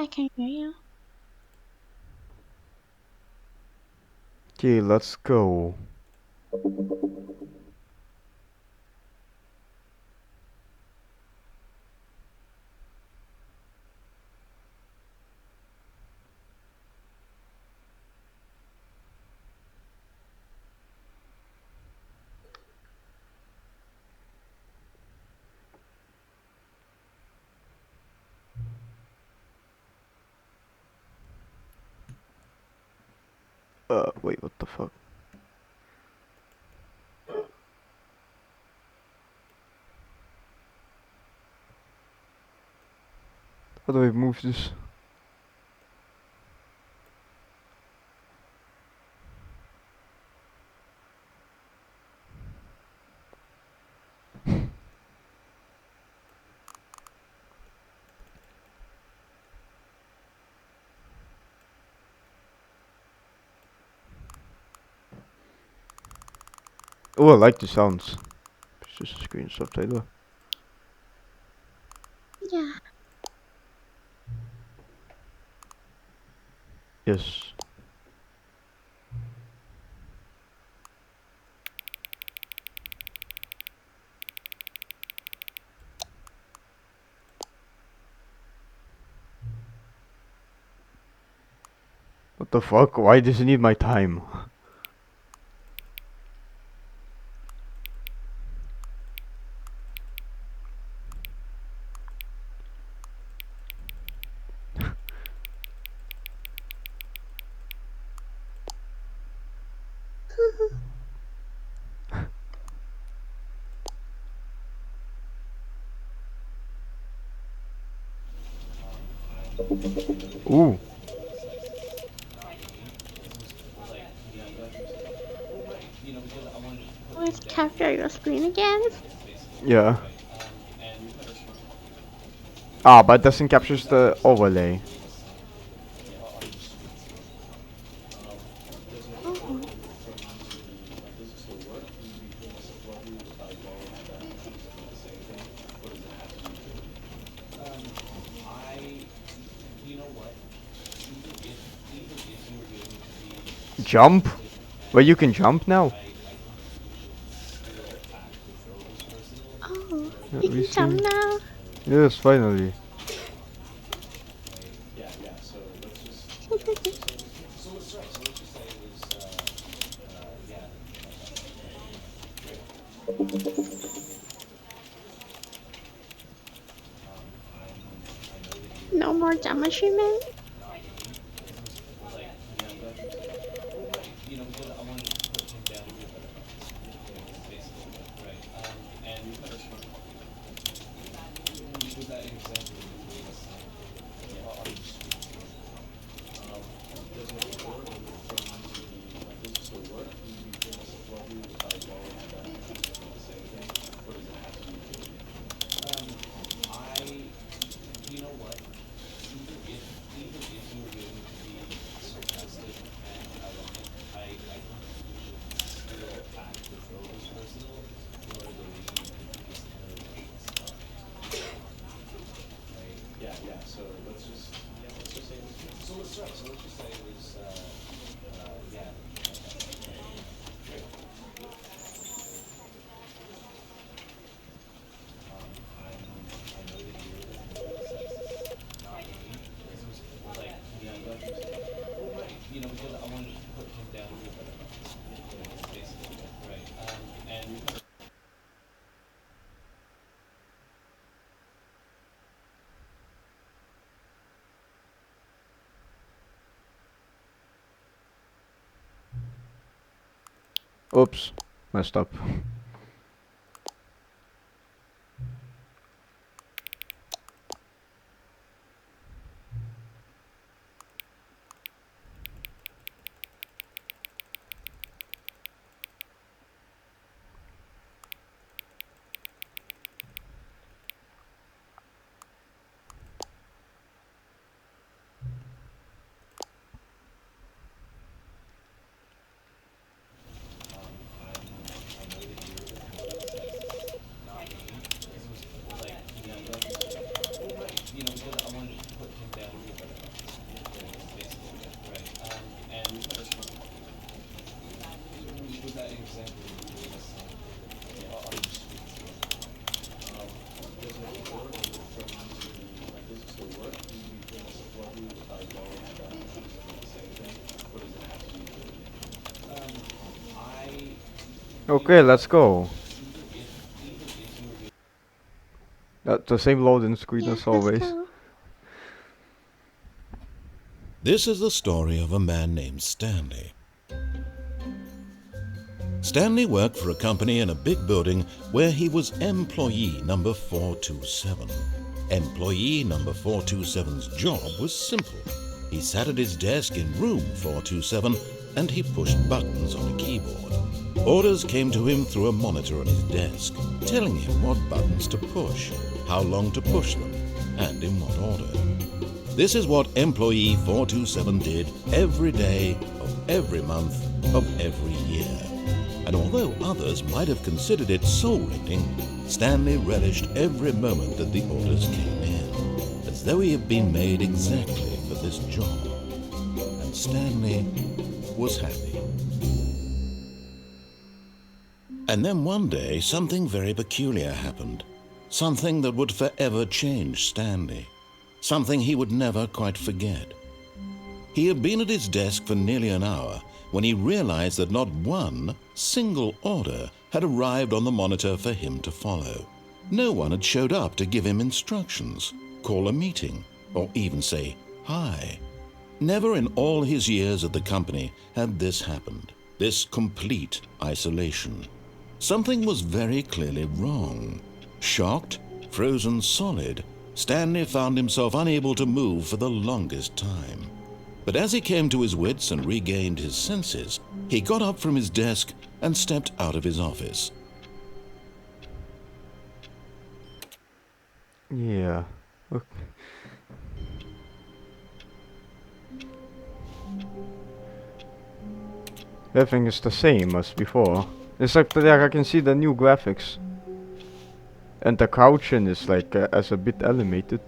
I can hear you. Okay, let's go. Wait, what the fuck? How do I move this? Oh, I like the sounds. It's just a screen subtitle. Yeah. Yes. What the fuck? Why does it need my time? Ooh. Let's capture your screen again. Yeah. Ah, but it doesn't capture the overlay. Oh. Jump? Well, you can jump now? Oh. Let You me can jump see. now. Yes, finally. No more jump achievement. Oops. Messed up. Okay, let's go. That's the same loading screen Yeah, as let's always. go. This is the story of a man named Stanley. Stanley worked for a company in a big building where he was employee number 427. Employee number 427's job was simple. He sat at his desk in room 427 and he pushed buttons on a keyboard. Orders came to him through a monitor on his desk, telling him what buttons to push, how long to push them, and in what order. This is what employee 427 did every day of every month of every year. And although others might have considered it soul-rending, Stanley relished every moment that the orders came in, as though he had been made exactly for this job. And Stanley was happy. And then one day, something very peculiar happened. Something that would forever change Stanley. Something he would never quite forget. He had been at his desk for nearly an hour when he realized that not one single order had arrived on the monitor for him to follow. No one had showed up to give him instructions, call a meeting, or even say hi. Never in all his years at the company had this happened, this complete isolation. Something was very clearly wrong. Shocked, frozen solid, Stanley found himself unable to move for the longest time. But as he came to his wits and regained his senses, he got up from his desk and stepped out of his office. Yeah. Okay. Everything is the same as before. Except that I can see the new graphics. And the crouching is like as a bit animated.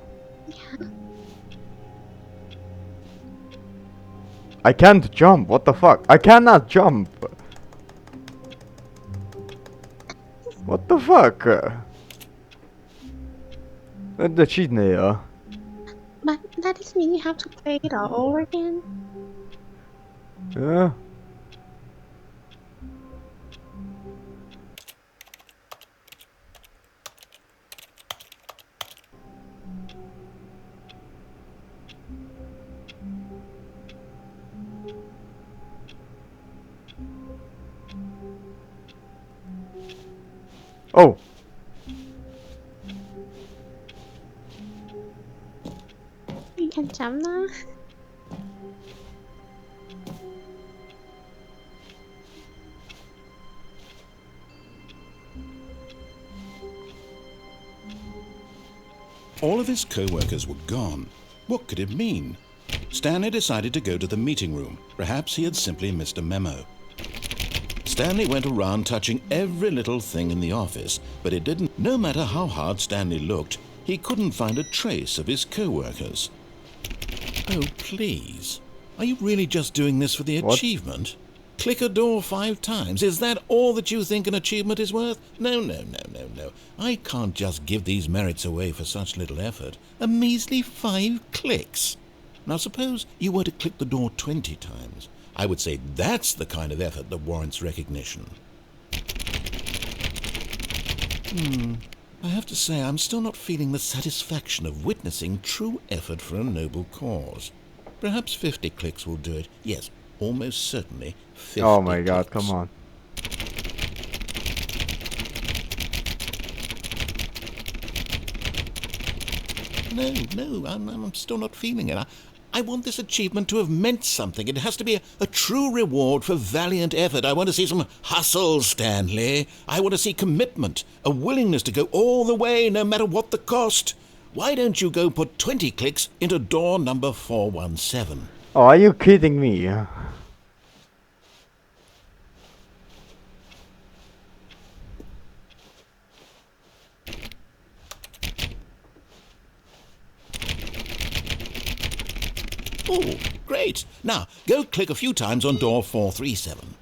I can't jump, what the fuck? I cannot jump! What the fuck? The cheat nail. But that doesn't mean you have to play it all over again. Yeah. Oh! You can jump now. All of his co-workers were gone. What could it mean? Stanley decided to go to the meeting room. Perhaps he had simply missed a memo. Stanley went around touching every little thing in the office, but it didn't. No matter how hard Stanley looked, he couldn't find a trace of his co-workers. Oh, please. Are you really just doing this for the achievement? Click a door 5 times. Is that all that you think an achievement is worth? No. I can't just give these merits away for such little effort. A measly 5 clicks. Now suppose you were to click the door 20 times. I would say that's the kind of effort that warrants recognition. I have to say I'm still not feeling the satisfaction of witnessing true effort for a noble cause. Perhaps 50 clicks will do it. Yes, almost certainly 50 Oh my god, clicks. come on. No, I'm still not feeling it. I want this achievement to have meant something. It has to be a true reward for valiant effort. I want to see some hustle, Stanley. I want to see commitment, a willingness to go all the way, no matter what the cost. Why don't you go put 20 clicks into door number 417? Oh, are you kidding me? Oh, great. Now, go click a few times on door 437.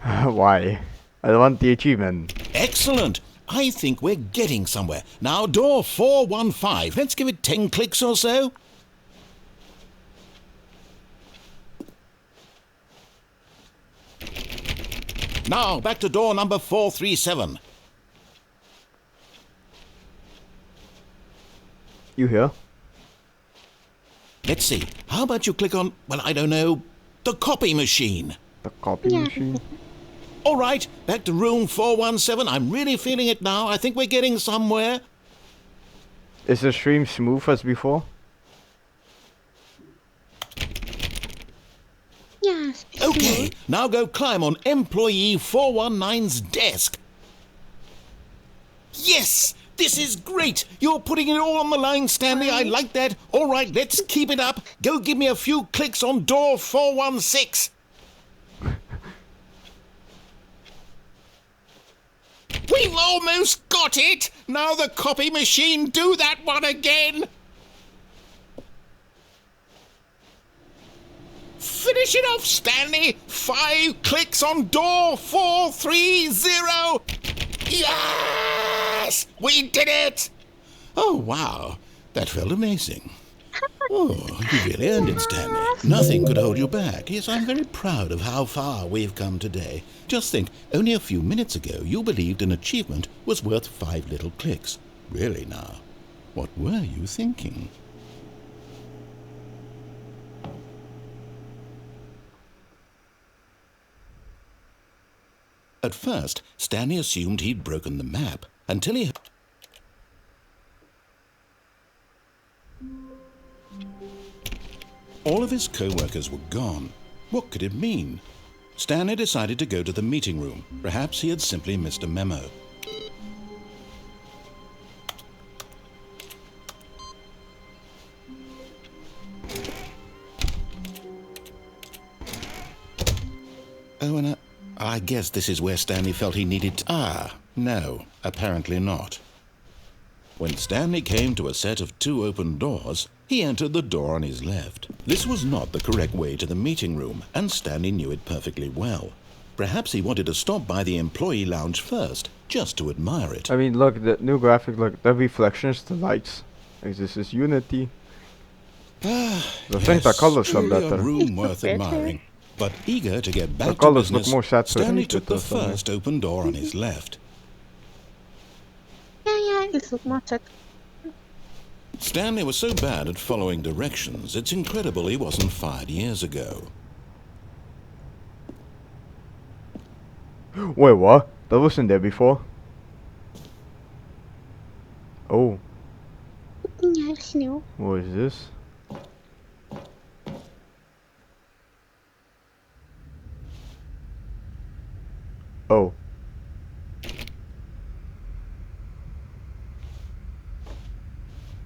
Why? I want the achievement. Excellent. I think we're getting somewhere. Now, door 415. Let's give it 10 clicks or so. Now, back to door number 437. You here? Let's see. How about you click on, well, I don't know, the copy machine? The copy machine? All right, back to room 417. I'm really feeling it now. I think we're getting somewhere. Is the stream smooth as before? Yes. Okay, now go climb on employee 419's desk. Yes! This is great! You're putting it all on the line, Stanley. I like that. All right, let's keep it up. Go give me a few clicks on door 416. We've almost got it! Now the copy machine, do that one again! Finish it off, Stanley! 5 clicks on door 430! Yes! We did it! Oh, wow. That felt amazing. Oh, you really earned it, Stanley. Nothing could hold you back. Yes, I'm very proud of how far we've come today. Just think, only a few minutes ago you believed an achievement was worth 5 little clicks. Really now, what were you thinking? At first, Stanley assumed he'd broken the map until he... All of his co-workers were gone. What could it mean? Stanley decided to go to the meeting room. Perhaps he had simply missed a memo. Oh, and I guess this is where Stanley felt he needed... Ah, no, apparently not. When Stanley came to a set of 2 open doors, he entered the door on his left. This was not the correct way to the meeting room, and Stanley knew it perfectly well. Perhaps he wanted to stop by the employee lounge first, just to admire it. I mean, look, the new graphic, look, the reflections, the lights. Like, this is Unity. I think the colors are truly better. a room worth admiring. But eager to get back The to colors look business, more saturated Stanley took the or something. first open door on his left. Yeah, it's look more tech. Stanley was so bad at following directions, it's incredible he wasn't fired years ago. Wait, what? That wasn't there before? Oh, Yeah, it's new. what is this? Oh.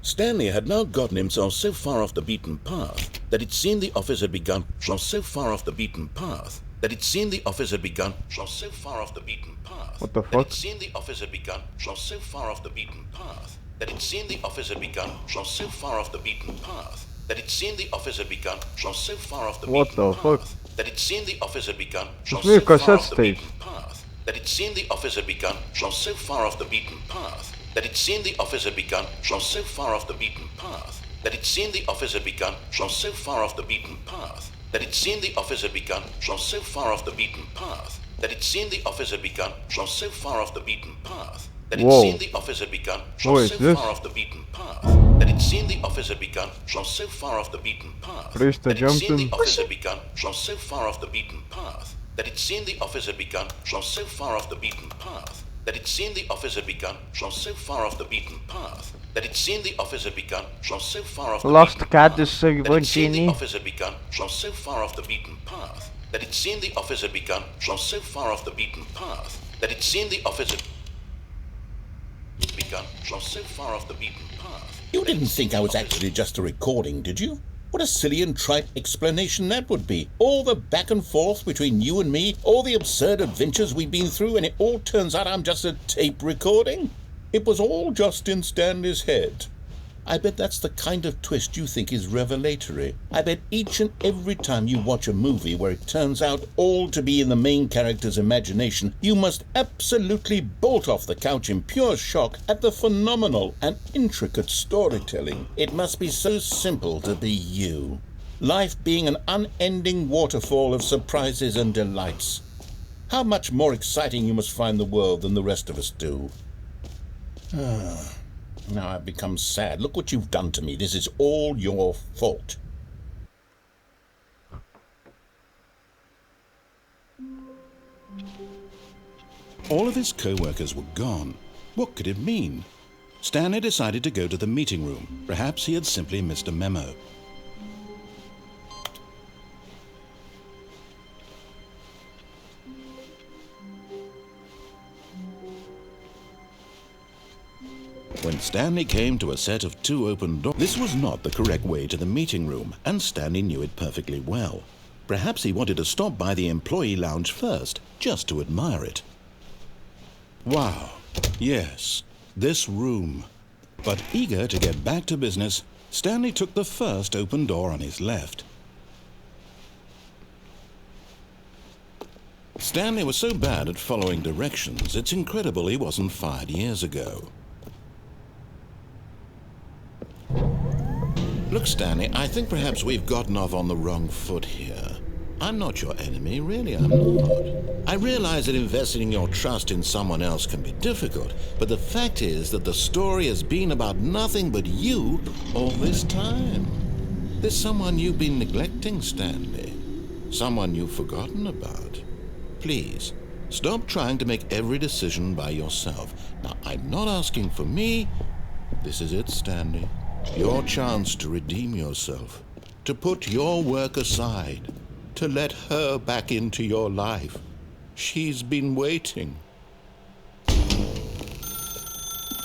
Stanley had now gotten himself so far off the beaten path that it seemed the office had begun. So far off the beaten path that it seemed the office had begun. So far off the beaten path. What the That fuck? it seemed the office had begun. So far off the beaten path that it seemed the office had begun. So far off the beaten path that it seemed the office had begun. So far off the What beaten the fuck? path that it seemed the office had begun. It's me a So far cassette off the tape. beaten path that it seemed the office had begun. So far off the beaten path that it seemed the office had begun. So far off the beaten path that it seemed the office had begun. So far off the beaten path that it seemed the office had begun. So far off the beaten path that it seemed the office had begun. So far off the beaten path that it Whoa. seemed the office had begun. What is So this? far off the beaten path that it seemed the office had begun. So far off the beaten path Press the that it jump seemed the in. office had begun. So far off the beaten path that it seemed the office had begun. So far off the beaten path that it seemed the office had begun. So far off the beaten path that it seemed the office had begun. So far off the Lost beaten cat path is that one it seemed the genie. office had begun. So far off the beaten path that it seemed the office had begun. So far off the beaten path that it seemed the office had begun. So far off the beaten path. You didn't think I was actually just a recording, did you? What a silly and trite explanation that would be. All the back and forth between you and me, all the absurd adventures we've been through, and it all turns out I'm just a tape recording? It was all just in Stanley's head. I bet that's the kind of twist you think is revelatory. I bet each and every time you watch a movie where it turns out all to be in the main character's imagination, you must absolutely bolt off the couch in pure shock at the phenomenal and intricate storytelling. It must be so simple to be you. Life being an unending waterfall of surprises and delights. How much more exciting you must find the world than the rest of us do. Now I've become sad. Look what you've done to me. This is all your fault. All of his co-workers were gone. What could it mean? Stanley decided to go to the meeting room. Perhaps he had simply missed a memo. When Stanley came to a set of 2 open doors, this was not the correct way to the meeting room, and Stanley knew it perfectly well. Perhaps he wanted to stop by the employee lounge first, just to admire it. Wow, yes, this room. But eager to get back to business, Stanley took the first open door on his left. Stanley was so bad at following directions, it's incredible he wasn't fired years ago. Look, Stanley, I think perhaps we've gotten off on the wrong foot here. I'm not your enemy, really, I'm not. I realize that investing your trust in someone else can be difficult, but the fact is that the story has been about nothing but you all this time. There's someone you've been neglecting, Stanley. Someone you've forgotten about. Please, stop trying to make every decision by yourself. Now, I'm not asking for me. This is it, Stanley. Your chance to redeem yourself, to put your work aside, to let her back into your life. She's been waiting.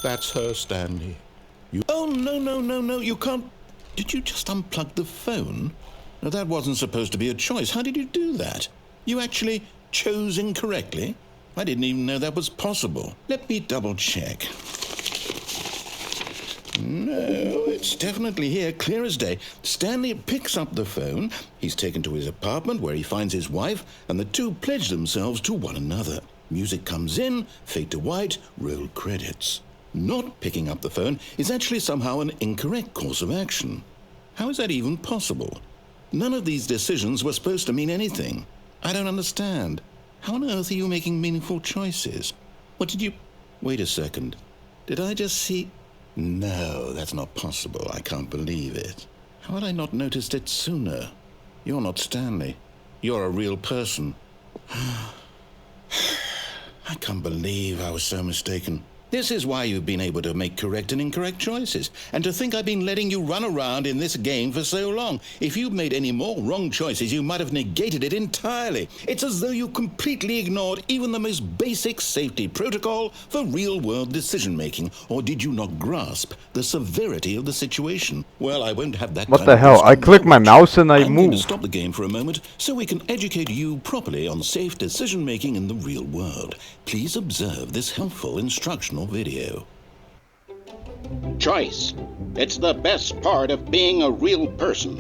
That's her, Stanley. Oh, no, you can't. Did you just unplug the phone? No, that wasn't supposed to be a choice. How did you do that? You actually chose incorrectly? I didn't even know that was possible. Let me double check. No, it's definitely here, clear as day. Stanley picks up the phone. He's taken to his apartment where he finds his wife, and the two pledge themselves to one another. Music comes in, fade to white, roll credits. Not picking up the phone is actually somehow an incorrect course of action. How is that even possible? None of these decisions were supposed to mean anything. I don't understand. How on earth are you making meaningful choices? What did you... Wait a second. Did I just see... No, that's not possible. I can't believe it. How had I not noticed it sooner? You're not Stanley. You're a real person. I can't believe I was so mistaken. This is why you've been able to make correct and incorrect choices. And to think I've been letting you run around in this game for so long. If you'd made any more wrong choices, you might have negated it entirely. It's as though you completely ignored even the most basic safety protocol for real-world decision-making. Or did you not grasp the severity of the situation? Well, I won't have that. What the hell? I click my mouse and I'm going to move. stop the game for a moment so we can educate you properly on safe decision-making in the real world. Please observe this helpful instructional video. Choice. It's the best part of being a real person,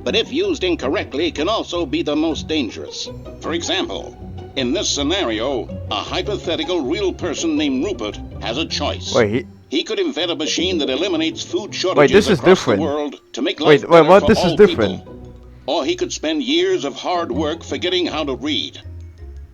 but if used incorrectly can also be the most dangerous. For example, in this scenario, a hypothetical real person named Rupert has a choice. Wait, he could invent a machine that eliminates food shortages this is across different. the world to make life Wait, better what? for This all is different. people. Or he could spend years of hard work forgetting how to read.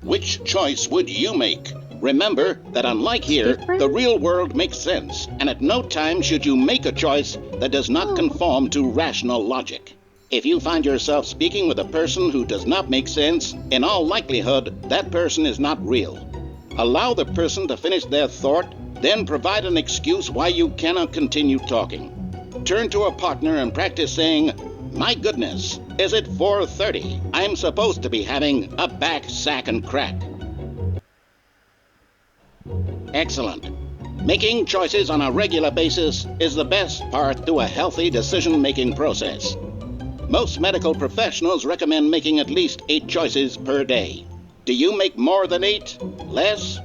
Which choice would you make? Remember that unlike here, the real world makes sense, and at no time should you make a choice that does not conform to rational logic. If you find yourself speaking with a person who does not make sense, in all likelihood, that person is not real. Allow the person to finish their thought, then provide an excuse why you cannot continue talking. Turn to a partner and practice saying, "My goodness, is it 4:30? I'm supposed to be having a back, sack, and crack." Excellent. Making choices on a regular basis is the best part to a healthy decision-making process. Most medical professionals recommend making at least 8 choices per day. Do you make more than 8? Less?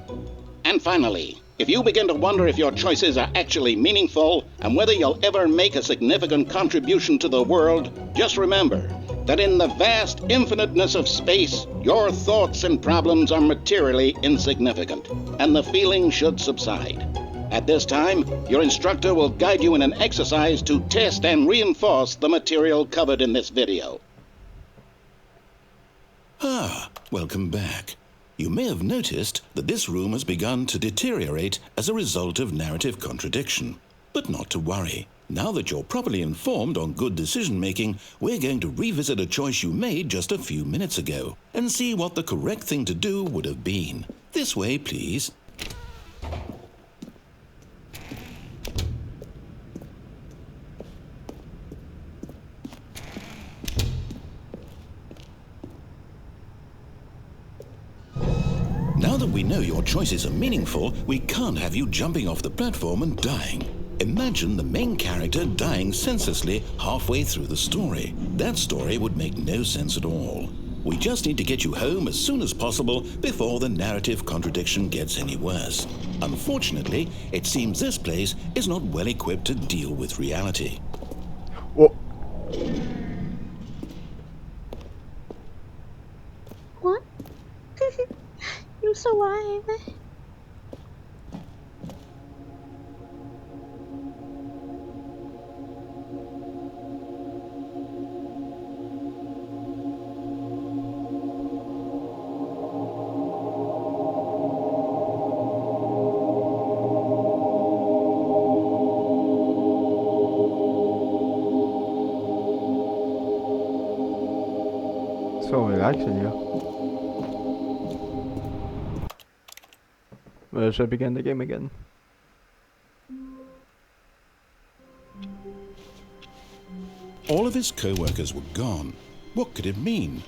And finally, if you begin to wonder if your choices are actually meaningful and whether you'll ever make a significant contribution to the world, just remember that in the vast infiniteness of space, your thoughts and problems are materially insignificant, and the feeling should subside. At this time, your instructor will guide you in an exercise to test and reinforce the material covered in this video. Welcome back. You may have noticed that this room has begun to deteriorate as a result of narrative contradiction. But not to worry. Now that you're properly informed on good decision-making, we're going to revisit a choice you made just a few minutes ago and see what the correct thing to do would have been. This way, please. Now that we know your choices are meaningful, we can't have you jumping off the platform and dying. Imagine the main character dying senselessly halfway through the story. That story would make no sense at all. We just need to get you home as soon as possible before the narrative contradiction gets any worse. Unfortunately, it seems this place is not well equipped to deal with reality. Whoa. What? You survived. So relaxing, yeah. Where should I begin the game again? All of his co-workers were gone. What could it mean?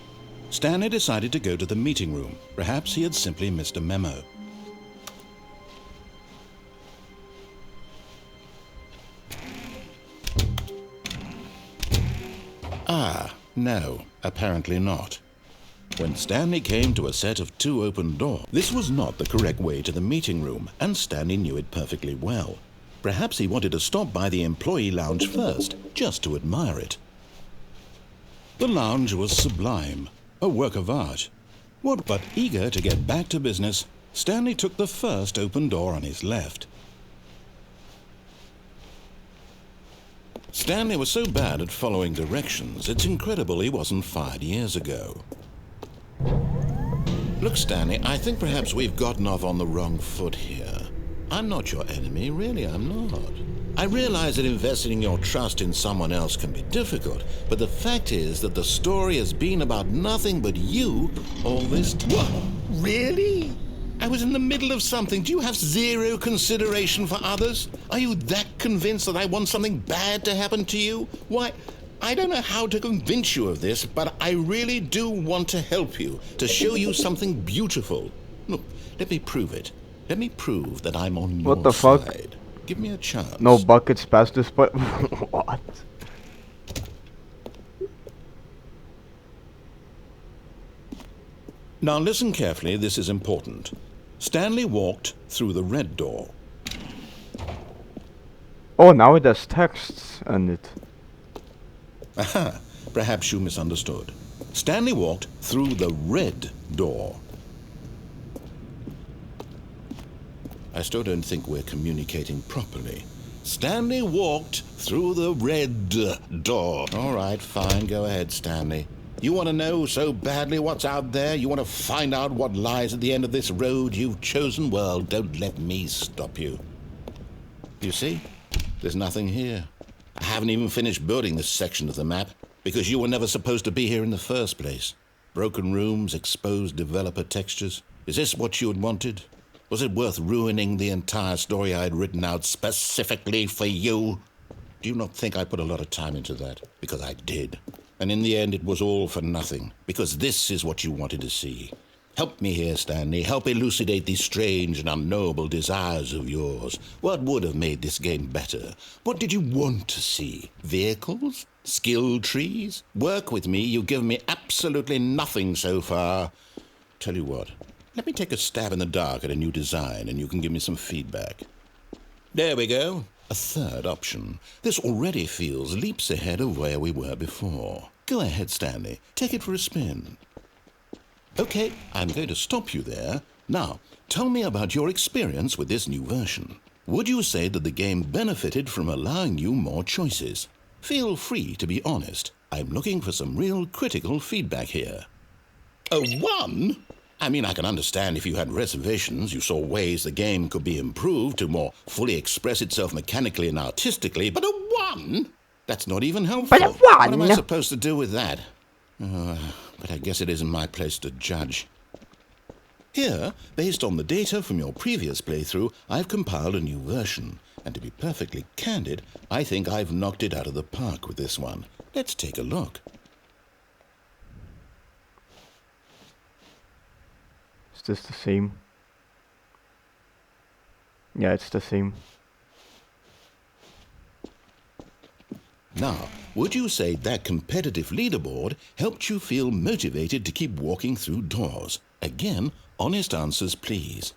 Stanley decided to go to the meeting room. Perhaps he had simply missed a memo. Ah, no, apparently not. When Stanley came to a set of 2 open doors, this was not the correct way to the meeting room, and Stanley knew it perfectly well. Perhaps he wanted to stop by the employee lounge first, just to admire it. The lounge was sublime, a work of art. But eager to get back to business, Stanley took the first open door on his left. Stanley was so bad at following directions, it's incredible he wasn't fired years ago. Look, Stanley, I think perhaps we've gotten off on the wrong foot here. I'm not your enemy, really, I'm not. I realize that investing your trust in someone else can be difficult, but the fact is that the story has been about nothing but you all this time. What? Really? I was in the middle of something. Do you have zero consideration for others? Are you that convinced that I want something bad to happen to you? Why, I don't know how to convince you of this, but I really do want to help you, to show you something beautiful. Look, let me prove it. Let me prove that I'm on your What the fuck? side. Give me a chance. No buckets past this point. What? Now listen carefully, this is important. Stanley walked through the red door. Oh, now it has texts on it. Aha, perhaps you misunderstood. Stanley walked through the red door. I still don't think we're communicating properly. Stanley walked through the red door. All right, fine, go ahead, Stanley. You want to know so badly what's out there? You want to find out what lies at the end of this road you've chosen? Well, don't let me stop you. You see? There's nothing here. I haven't even finished building this section of the map because you were never supposed to be here in the first place. Broken rooms, exposed developer textures. Is this what you had wanted? Was it worth ruining the entire story I had written out specifically for you? Do you not think I put a lot of time into that? Because I did. And in the end, it was all for nothing, because this is what you wanted to see. Help me here, Stanley. Help elucidate these strange and unknowable desires of yours. What would have made this game better? What did you want to see? Vehicles? Skill trees? Work with me. You've given me absolutely nothing so far. Tell you what, let me take a stab in the dark at a new design, and you can give me some feedback. There we go. A third option. This already feels leaps ahead of where we were before. Go ahead, Stanley. Take it for a spin. Okay, I'm going to stop you there. Now, tell me about your experience with this new version. Would you say that the game benefited from allowing you more choices? Feel free to be honest. I'm looking for some real critical feedback here. A 1? I mean, I can understand if you had reservations, you saw ways the game could be improved to more fully express itself mechanically and artistically, but a 1? That's not even helpful. But a 1? What am I supposed to do with that? But I guess it isn't my place to judge. Here, based on the data from your previous playthrough, I've compiled a new version. And to be perfectly candid, I think I've knocked it out of the park with this one. Let's take a look. Is this the same? Yeah, it's the same. Now, would you say that competitive leaderboard helped you feel motivated to keep walking through doors? Again, honest answers, please.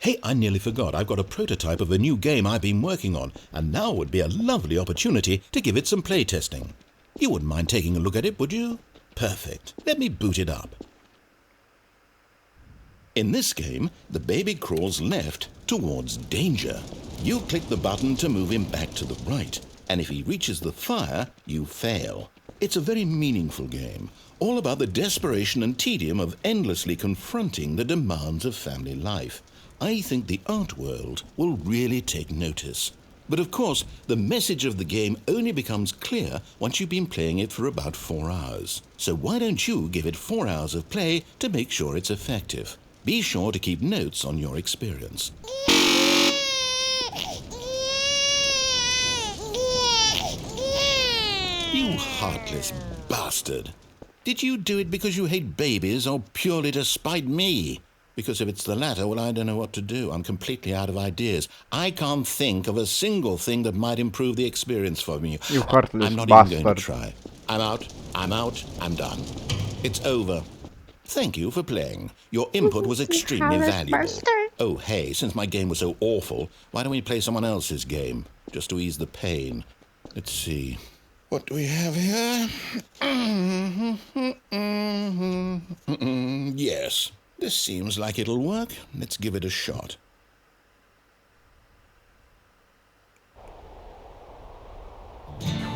Hey, I nearly forgot. I've got a prototype of a new game I've been working on, and now would be a lovely opportunity to give it some playtesting. You wouldn't mind taking a look at it, would you? Perfect. Let me boot it up. In this game, the baby crawls left towards danger. You click the button to move him back to the right, and if he reaches the fire, you fail. It's a very meaningful game, all about the desperation and tedium of endlessly confronting the demands of family life. I think the art world will really take notice. But of course, the message of the game only becomes clear once you've been playing it for about 4 hours. So why don't you give it 4 hours of play to make sure it's effective? Be sure to keep notes on your experience. You heartless bastard. Did you do it because you hate babies or purely to spite me? Because if it's the latter, well, I don't know what to do. I'm completely out of ideas. I can't think of a single thing that might improve the experience for me. You heartless I'm not bastard. even going to try. I'm out, I'm done. It's over. Thank you for playing. Your input was extremely valuable. Oh, hey, since my game was so awful, why don't we play someone else's game? Just to ease the pain. Let's see. What do we have here? Yes, this seems like it'll work. Let's give it a shot.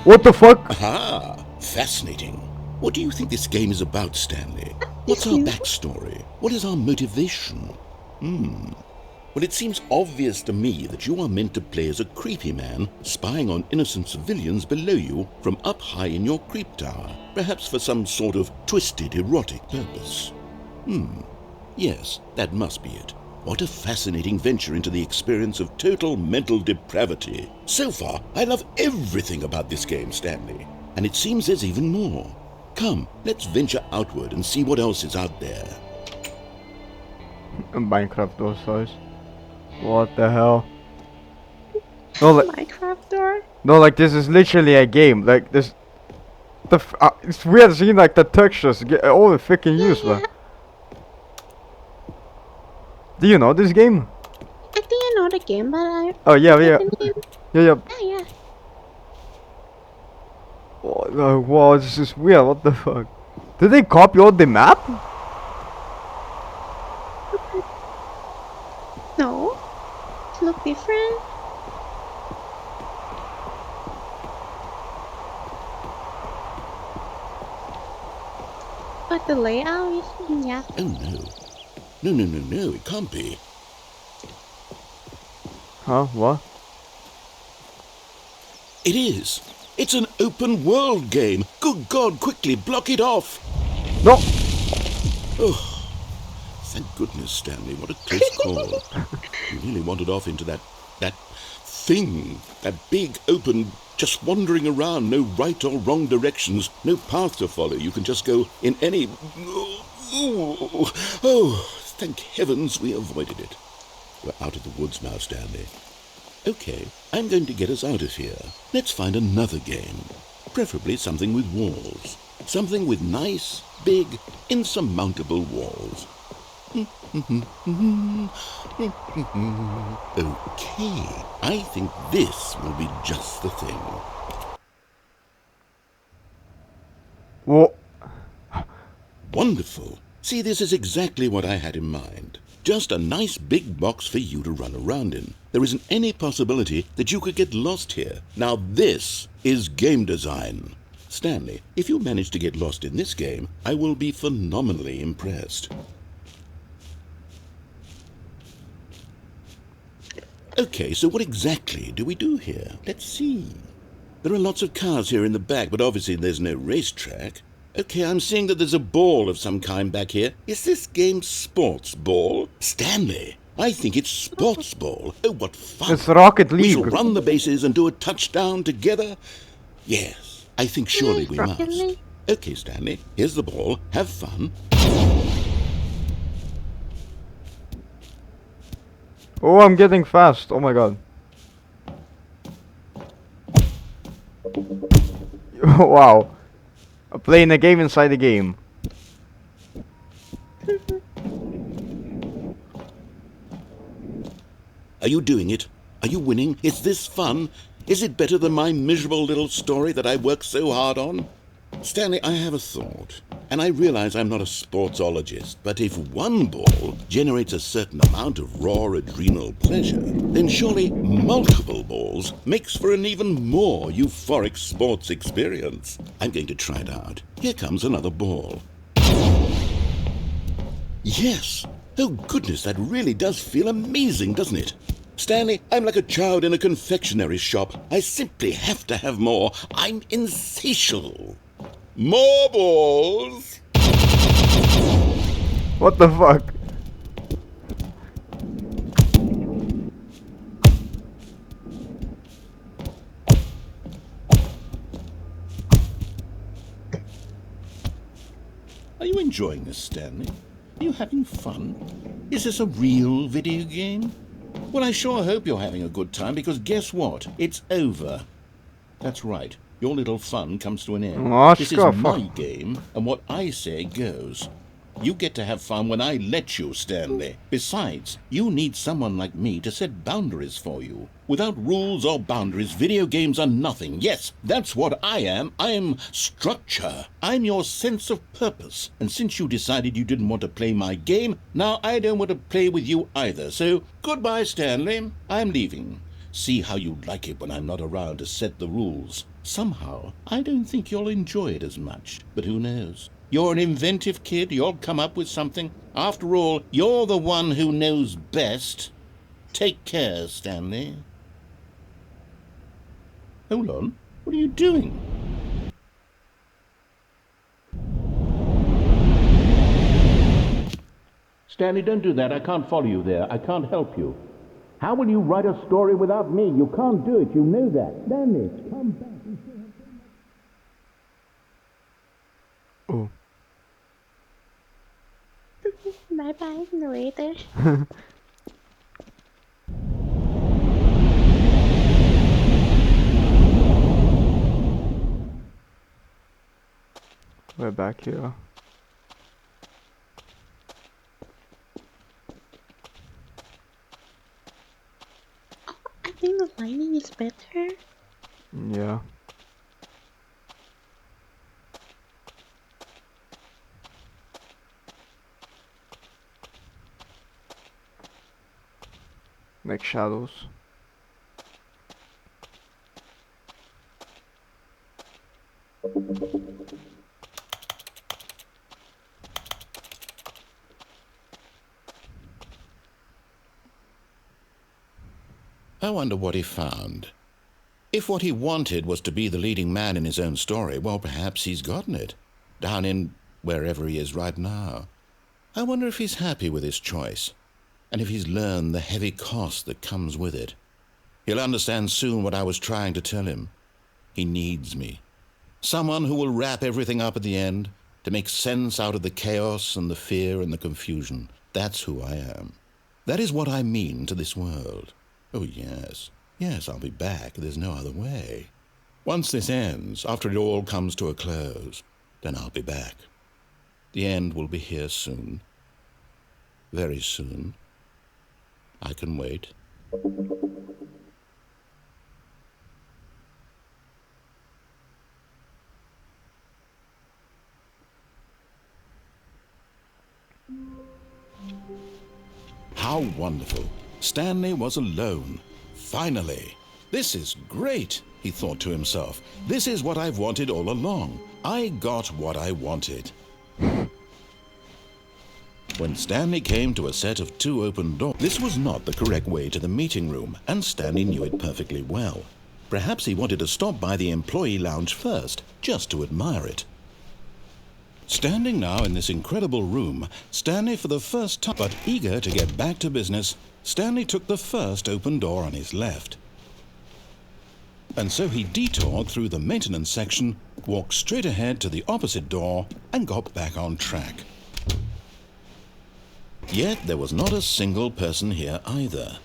What the fuck? Aha! Fascinating. What do you think this game is about, Stanley? What's our backstory? What is our motivation? Well, it seems obvious to me that you are meant to play as a creepy man spying on innocent civilians below you from up high in your creep tower, perhaps for some sort of twisted erotic purpose. Yes, that must be it. What a fascinating venture into the experience of total mental depravity. So far, I love everything about this game, Stanley. And it seems there's even more. Come, let's venture outward and see what else is out there. A Minecraft door size. What the hell? No, like, Minecraft door? no, like this is literally a game. Like this, it's weird seeing like the textures get all the freaking useless. Do you know this game? I think I know the game, but I. Oh yeah, yeah, the name. yeah. Yeah. Oh, wow, this is weird. What the fuck? Did they copy all the map? No. It look different. But the layout is, yeah. Oh no. No, it can't be. Huh? What? It is. It's an open world game. Good God, quickly block it off. No. Oh, thank goodness, Stanley. What a close call. You really wandered off into that thing. That big, open, just wandering around. No right or wrong directions. No path to follow. You can just go in any... Oh, thank heavens we avoided it. We're out of the woods now, Stanley. Okay, I'm going to get us out of here. Let's find another game. Preferably something with walls. Something with nice, big, insurmountable walls. Okay, I think this will be just the thing. What? Wonderful. See, this is exactly what I had in mind. Just a nice big box for you to run around in. There isn't any possibility that you could get lost here. Now this is game design. Stanley, if you manage to get lost in this game, I will be phenomenally impressed. Okay, so what exactly do we do here? Let's see. There are lots of cars here in the back, but obviously there's no racetrack. Okay, I'm seeing that there's a ball of some kind back here. Is this game sports ball? Stanley, I think it's sports ball. Oh, what fun. It's Rocket We shall League. run the bases and do a touchdown together. Yes, I think surely we Rocket must. League. Okay, Stanley, here's the ball. Have fun. Oh, I'm getting fast. Oh my god. Wow. I'm playing a game inside a game. Are you doing it? Are you winning? Is this fun? Is it better than my miserable little story that I worked so hard on? Stanley, I have a thought, and I realize I'm not a sportsologist, but if one ball generates a certain amount of raw adrenal pleasure, then surely multiple balls makes for an even more euphoric sports experience. I'm going to try it out. Here comes another ball. Yes! Oh goodness, that really does feel amazing, doesn't it? Stanley, I'm like a child in a confectionery shop. I simply have to have more. I'm insatiable. More balls! What the fuck? Are you enjoying this, Stanley? Are you having fun? Is this a real video game? Well, I sure hope you're having a good time, because guess what? It's over. That's right. Your little fun comes to an end. Aw, This is scuff. my game, and what I say goes. You get to have fun when I let you, Stanley. Besides, you need someone like me to set boundaries for you. Without rules or boundaries, video games are nothing. Yes, that's what I am. I'm structure. I'm your sense of purpose. And since you decided you didn't want to play my game, now I don't want to play with you either. So, goodbye, Stanley. I'm leaving. See how you like it when I'm not around to set the rules. Somehow, I don't think you'll enjoy it as much. But who knows? You're an inventive kid. You'll come up with something. After all, you're the one who knows best. Take care, Stanley. Hold on. What are you doing? Stanley, don't do that. I can't follow you there. I can't help you. How will you write a story without me? You can't do it. You know that. Stanley, come back. Oh. Bye bye, narrator. We're back here. I think the lighting is better. Yeah. Make shadows. I wonder what he found. If what he wanted was to be the leading man in his own story, well, perhaps he's gotten it. Down in wherever he is right now. I wonder if he's happy with his choice, and if he's learned the heavy cost that comes with it. He'll understand soon what I was trying to tell him. He needs me. Someone who will wrap everything up at the end, to make sense out of the chaos and the fear and the confusion. That's who I am. That is what I mean to this world. Oh, yes. Yes, I'll be back. There's no other way. Once this ends, after it all comes to a close, then I'll be back. The end will be here soon. Very soon. I can wait. How wonderful. Stanley was alone. Finally. This is great, he thought to himself. This is what I've wanted all along. I got what I wanted. when Stanley came to a set of 2 open doors. This was not the correct way to the meeting room, and Stanley knew it perfectly well. Perhaps he wanted to stop by the employee lounge first, just to admire it. Standing now in this incredible room, Stanley for the first time, but eager to get back to business, Stanley took the first open door on his left. And so he detoured through the maintenance section, walked straight ahead to the opposite door, and got back on track. Yet there was not a single person here either.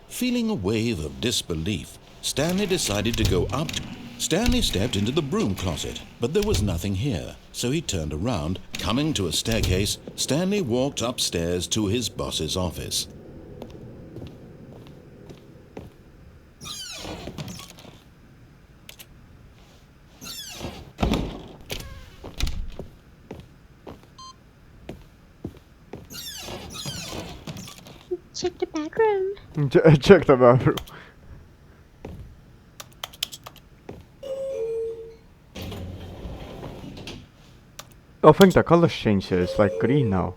Feeling a wave of disbelief, Stanley decided to go up. Stanley stepped into the broom closet, but there was nothing here, so he turned around. Coming to a staircase, Stanley walked upstairs to his boss's office. Check the bedroom. Check the bathroom. I think the colors changed here. It's like green now.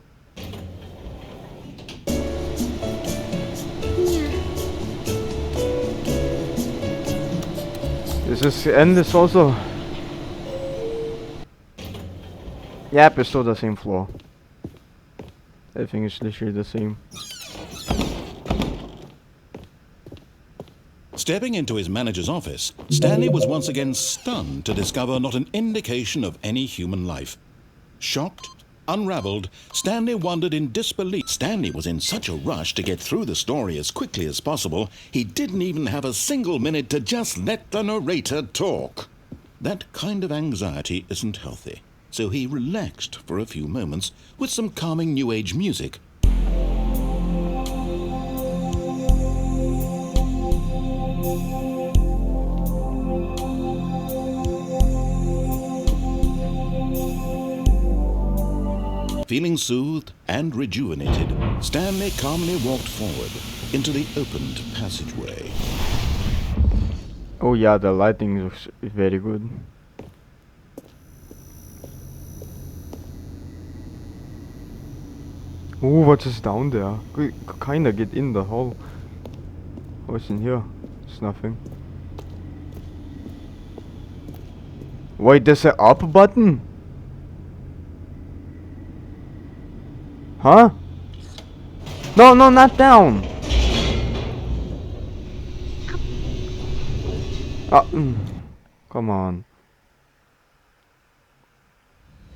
Yeah. And this also. Yep, it's still the same floor. Everything is literally the same. Stepping into his manager's office, Stanley was once again stunned to discover not an indication of any human life. Shocked, unraveled, Stanley wondered in disbelief. Stanley was in such a rush to get through the story as quickly as possible, he didn't even have a single minute to just let the narrator talk. That kind of anxiety isn't healthy, so he relaxed for a few moments with some calming New Age music. Feeling soothed and rejuvenated, Stanley calmly walked forward into the opened passageway. Oh yeah, the lighting looks very good. Oh, what is down there? We kinda get in the hole. What's in here? It's nothing. Wait, there's a up button? Huh? No, not down. Come on.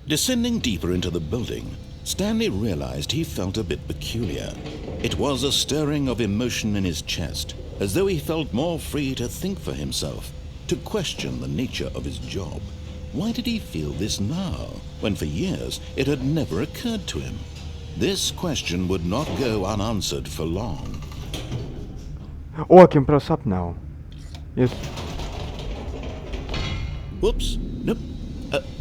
Descending deeper into the building, Stanley realized he felt a bit peculiar. It was a stirring of emotion in his chest, as though he felt more free to think for himself, to question the nature of his job. Why did he feel this now, when for years it had never occurred to him? This question would not go unanswered for long. Oh, I can press up now. Yes. Whoops, nope,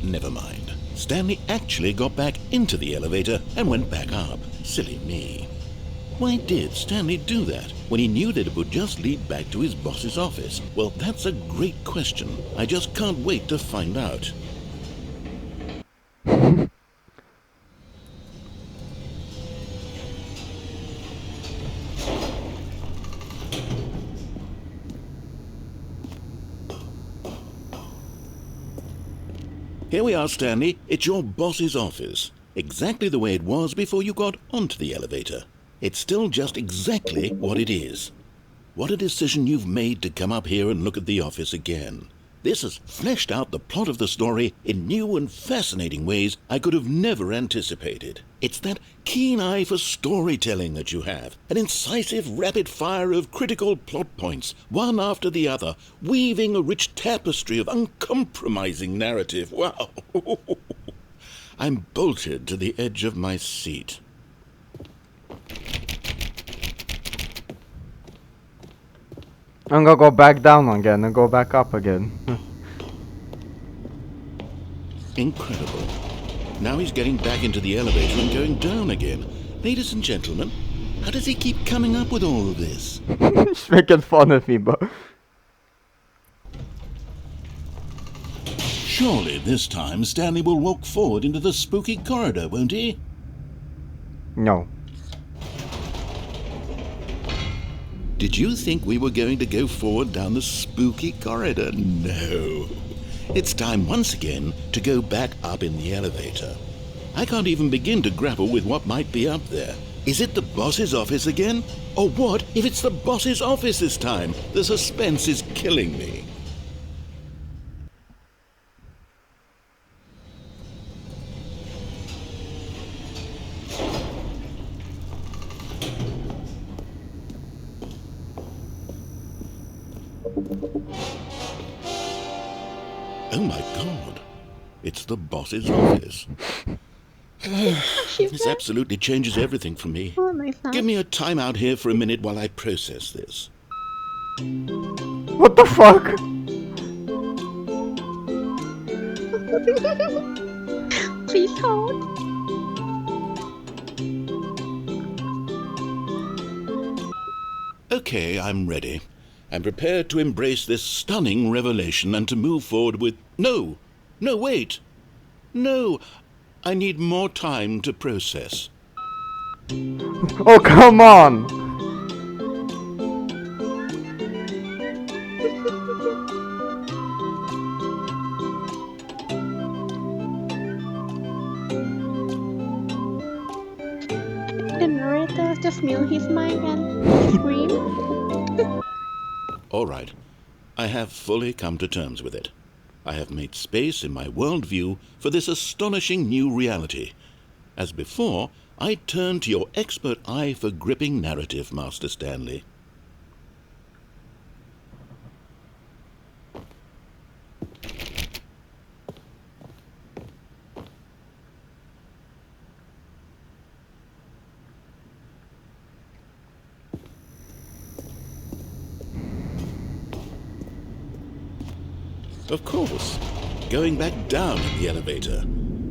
never mind. Stanley actually got back into the elevator and went back up. Silly me. Why did Stanley do that when he knew that it would just lead back to his boss's office? Well, that's a great question. I just can't wait to find out. Here we are, Stanley. It's your boss's office. Exactly the way it was before you got onto the elevator. It's still just exactly what it is. What a decision you've made to come up here and look at the office again. This has fleshed out the plot of the story in new and fascinating ways I could have never anticipated. It's that keen eye for storytelling that you have, an incisive rapid fire of critical plot points, one after the other, weaving a rich tapestry of uncompromising narrative. Wow! I'm bolted to the edge of my seat. I'm gonna go back down again and go back up again. Incredible. Now he's getting back into the elevator and going down again. Ladies and gentlemen, how does he keep coming up with all of this? He's making fun of me, but... Surely this time Stanley will walk forward into the spooky corridor, won't he? No. Did you think we were going to go forward down the spooky corridor? No. It's time once again to go back up in the elevator. I can't even begin to grapple with what might be up there. Is it the boss's office again? Or what if it's the boss's office this time? The suspense is killing me. Oh my God, it's the boss's office. This absolutely changes everything for me. Oh, nice. Give me a time out here for a minute while I process this. What the fuck? Please hold. Okay, I'm ready. I'm prepared to embrace this stunning revelation and to move forward with... No, wait. No, I need more time to process. Oh, come on! The narrator just mute his mic and scream. All right, I have fully come to terms with it. I have made space in my worldview for this astonishing new reality. As before, I turn to your expert eye for gripping narrative, Master Stanley. Of course. Going back down in the elevator.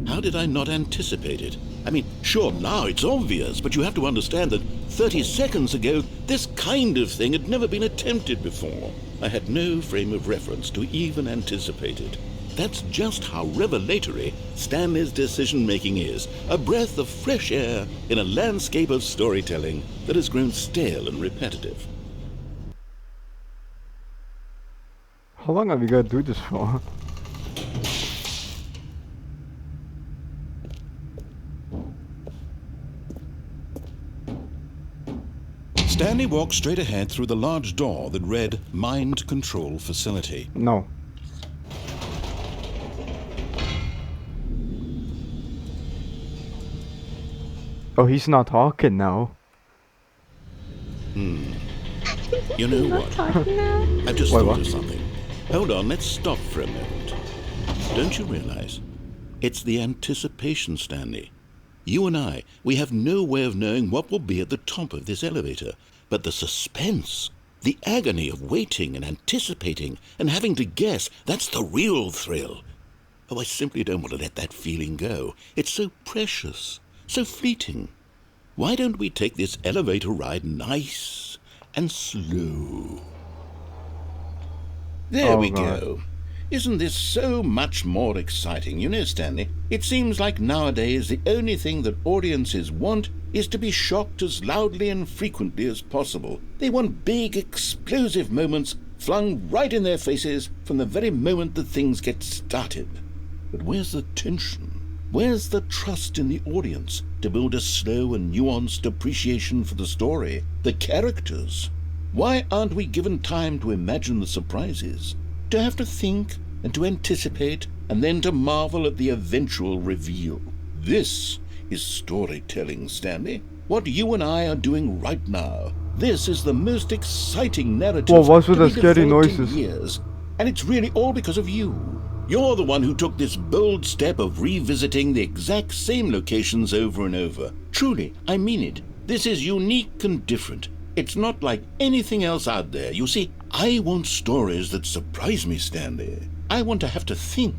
How did I not anticipate it? I mean, sure, now it's obvious, but you have to understand that 30 seconds ago, this kind of thing had never been attempted before. I had no frame of reference to even anticipate it. That's just how revelatory Stanley's decision-making is. A breath of fresh air in a landscape of storytelling that has grown stale and repetitive. How long are we gonna do this for? Stanley walked straight ahead through the large door that read Mind Control Facility. No. Oh, he's not talking now. You know Not what? talking now. I've just Wait, thought what? of something. Hold on, let's stop for a moment. Don't you realize? It's the anticipation, Stanley. You and I, we have no way of knowing what will be at the top of this elevator. But the suspense, the agony of waiting and anticipating and having to guess, that's the real thrill. Oh, I simply don't want to let that feeling go. It's so precious, so fleeting. Why don't we take this elevator ride nice and slow? There Oh, we God. go. Isn't this so much more exciting? You know, Stanley, it seems like nowadays the only thing that audiences want is to be shocked as loudly and frequently as possible. They want big, explosive moments flung right in their faces from the very moment that things get started. But where's the tension? Where's the trust in the audience to build a slow and nuanced appreciation for the story, the characters? Why aren't we given time to imagine the surprises, to have to think and to anticipate and then to marvel at the eventual reveal? This is storytelling, Stanley. What you and I are doing right now. This is the most exciting narrative What was with to the be scary developed in noises? years, and it's really all because of you. You're the one who took this bold step of revisiting the exact same locations over and over. Truly, I mean it. This is unique and different. It's not like anything else out there. You see, I want stories that surprise me, Stanley. I want to have to think.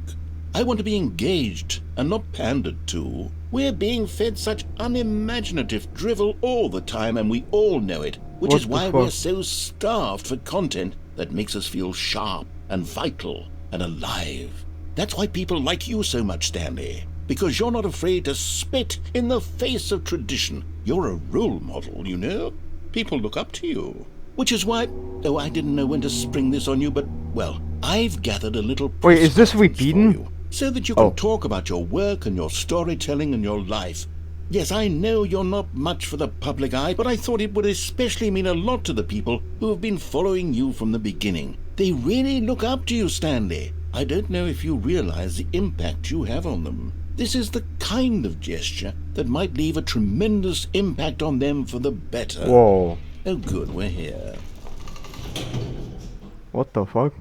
I want to be engaged and not pandered to. We're being fed such unimaginative drivel all the time, and we all know it, which What is the why fuck? we're so starved for content that makes us feel sharp and vital and alive. That's why people like you so much, Stanley. because you're not afraid to spit in the face of tradition. You're a role model, you know. People look up to you. Which is why... Oh, I didn't know when to spring this on you, but, well, I've gathered a little... Wait, is this press conference repeating? for you, so that you can Oh. talk about your work and your storytelling and your life. Yes, I know you're not much for the public eye, but I thought it would especially mean a lot to the people who have been following you from the beginning. They really look up to you, Stanley. I don't know if you realize the impact you have on them. This is the kind of gesture that might leave a tremendous impact on them for the better. Whoa. Oh good, we're here. What the fuck?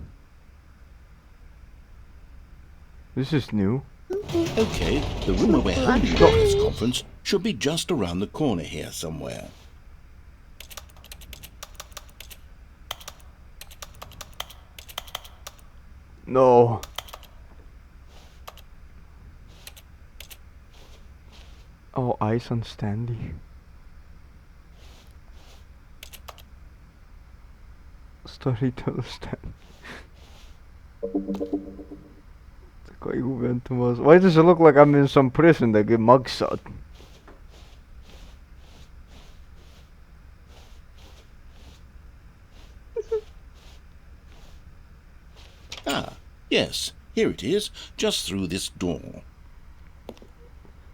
This is new. Okay, the room where we're holding the press conference should be just around the corner here somewhere. No. Oh, eyes on Stanley. Storyteller Stanley. Why does it look like I'm in some prison that get mugshot? Ah, yes, here it is, just through this door.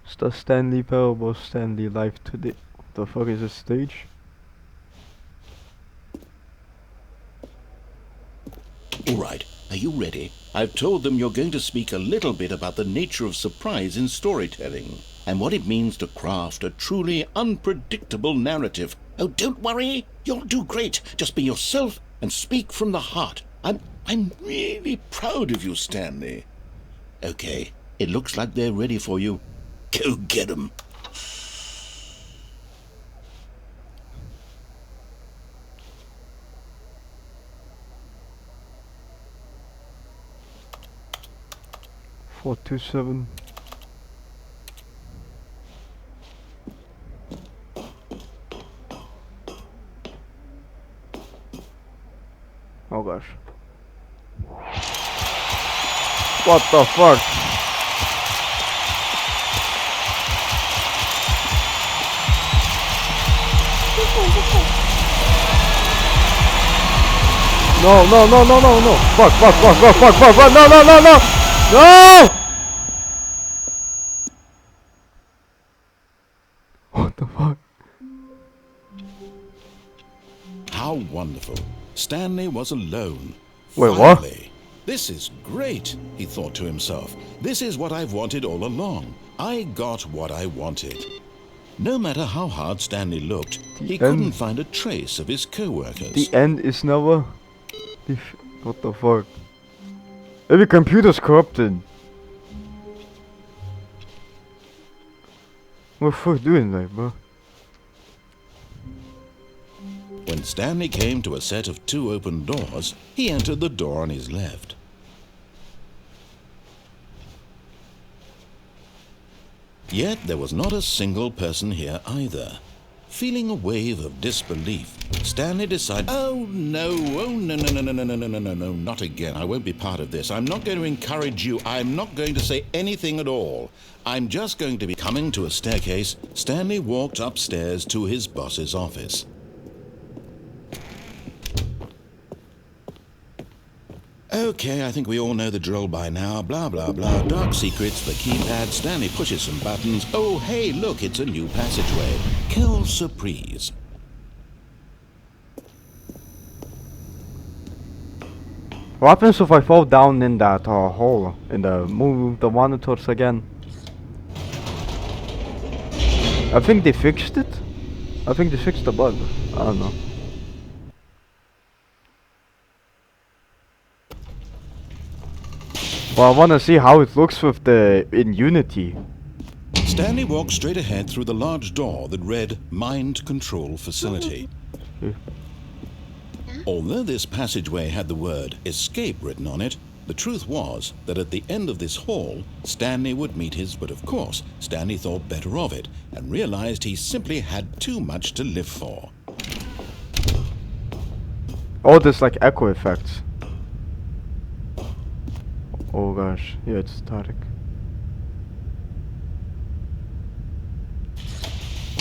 It's the Stanley Parable Stanley Life Today. What the fuck is this stage? All right, are you ready? I've told them you're going to speak a little bit about the nature of surprise in storytelling and what it means to craft a truly unpredictable narrative. Oh, don't worry, you'll do great. Just be yourself and speak from the heart. I'm really proud of you, Stanley. Okay, it looks like they're ready for you. Go get 'em. Four, 2, 7. Oh gosh. What the fuck? No, no, no, no, no, no. Fuck, fuck, fuck, fuck, fuck, fuck, fuck. No, no, no, no. No! What the fuck? How wonderful. Stanley was alone. Wait, what? Finally. This is great, he thought to himself. This is what I've wanted all along. I got what I wanted. No matter how hard Stanley looked, he couldn't find a trace of his co-workers. The end is never... What the fuck? Every computer's corrupted. What the fuck doing that, bro? When Stanley came to a set of 2 open doors, he entered the door on his left. Yet there was not a single person here either. Feeling a wave of disbelief, Stanley decided, oh no, not again. I won't be part of this. I'm not going to encourage you. I'm not going to say anything at all. I'm just going to be coming to a staircase. Stanley walked upstairs to his boss's office. Okay, I think we all know the drill by now. Blah, blah, blah. Dark secrets, the keypad. Stanley pushes some buttons. Oh, hey, look, it's a new passageway. Quelle surprise. What happens if I fall down in that hole? In the move the monitors again? I think they fixed it. I think they fixed the bug. I don't know. Well, I wanna see how it looks with the in Unity. Stanley walked straight ahead through the large door that read Mind Control Facility. Although this passageway had the word escape written on it, the truth was that at the end of this hall, Stanley would meet his, but of course, Stanley thought better of it and realized he simply had too much to live for. Oh, there's like echo effects. Oh gosh, yeah, it's static.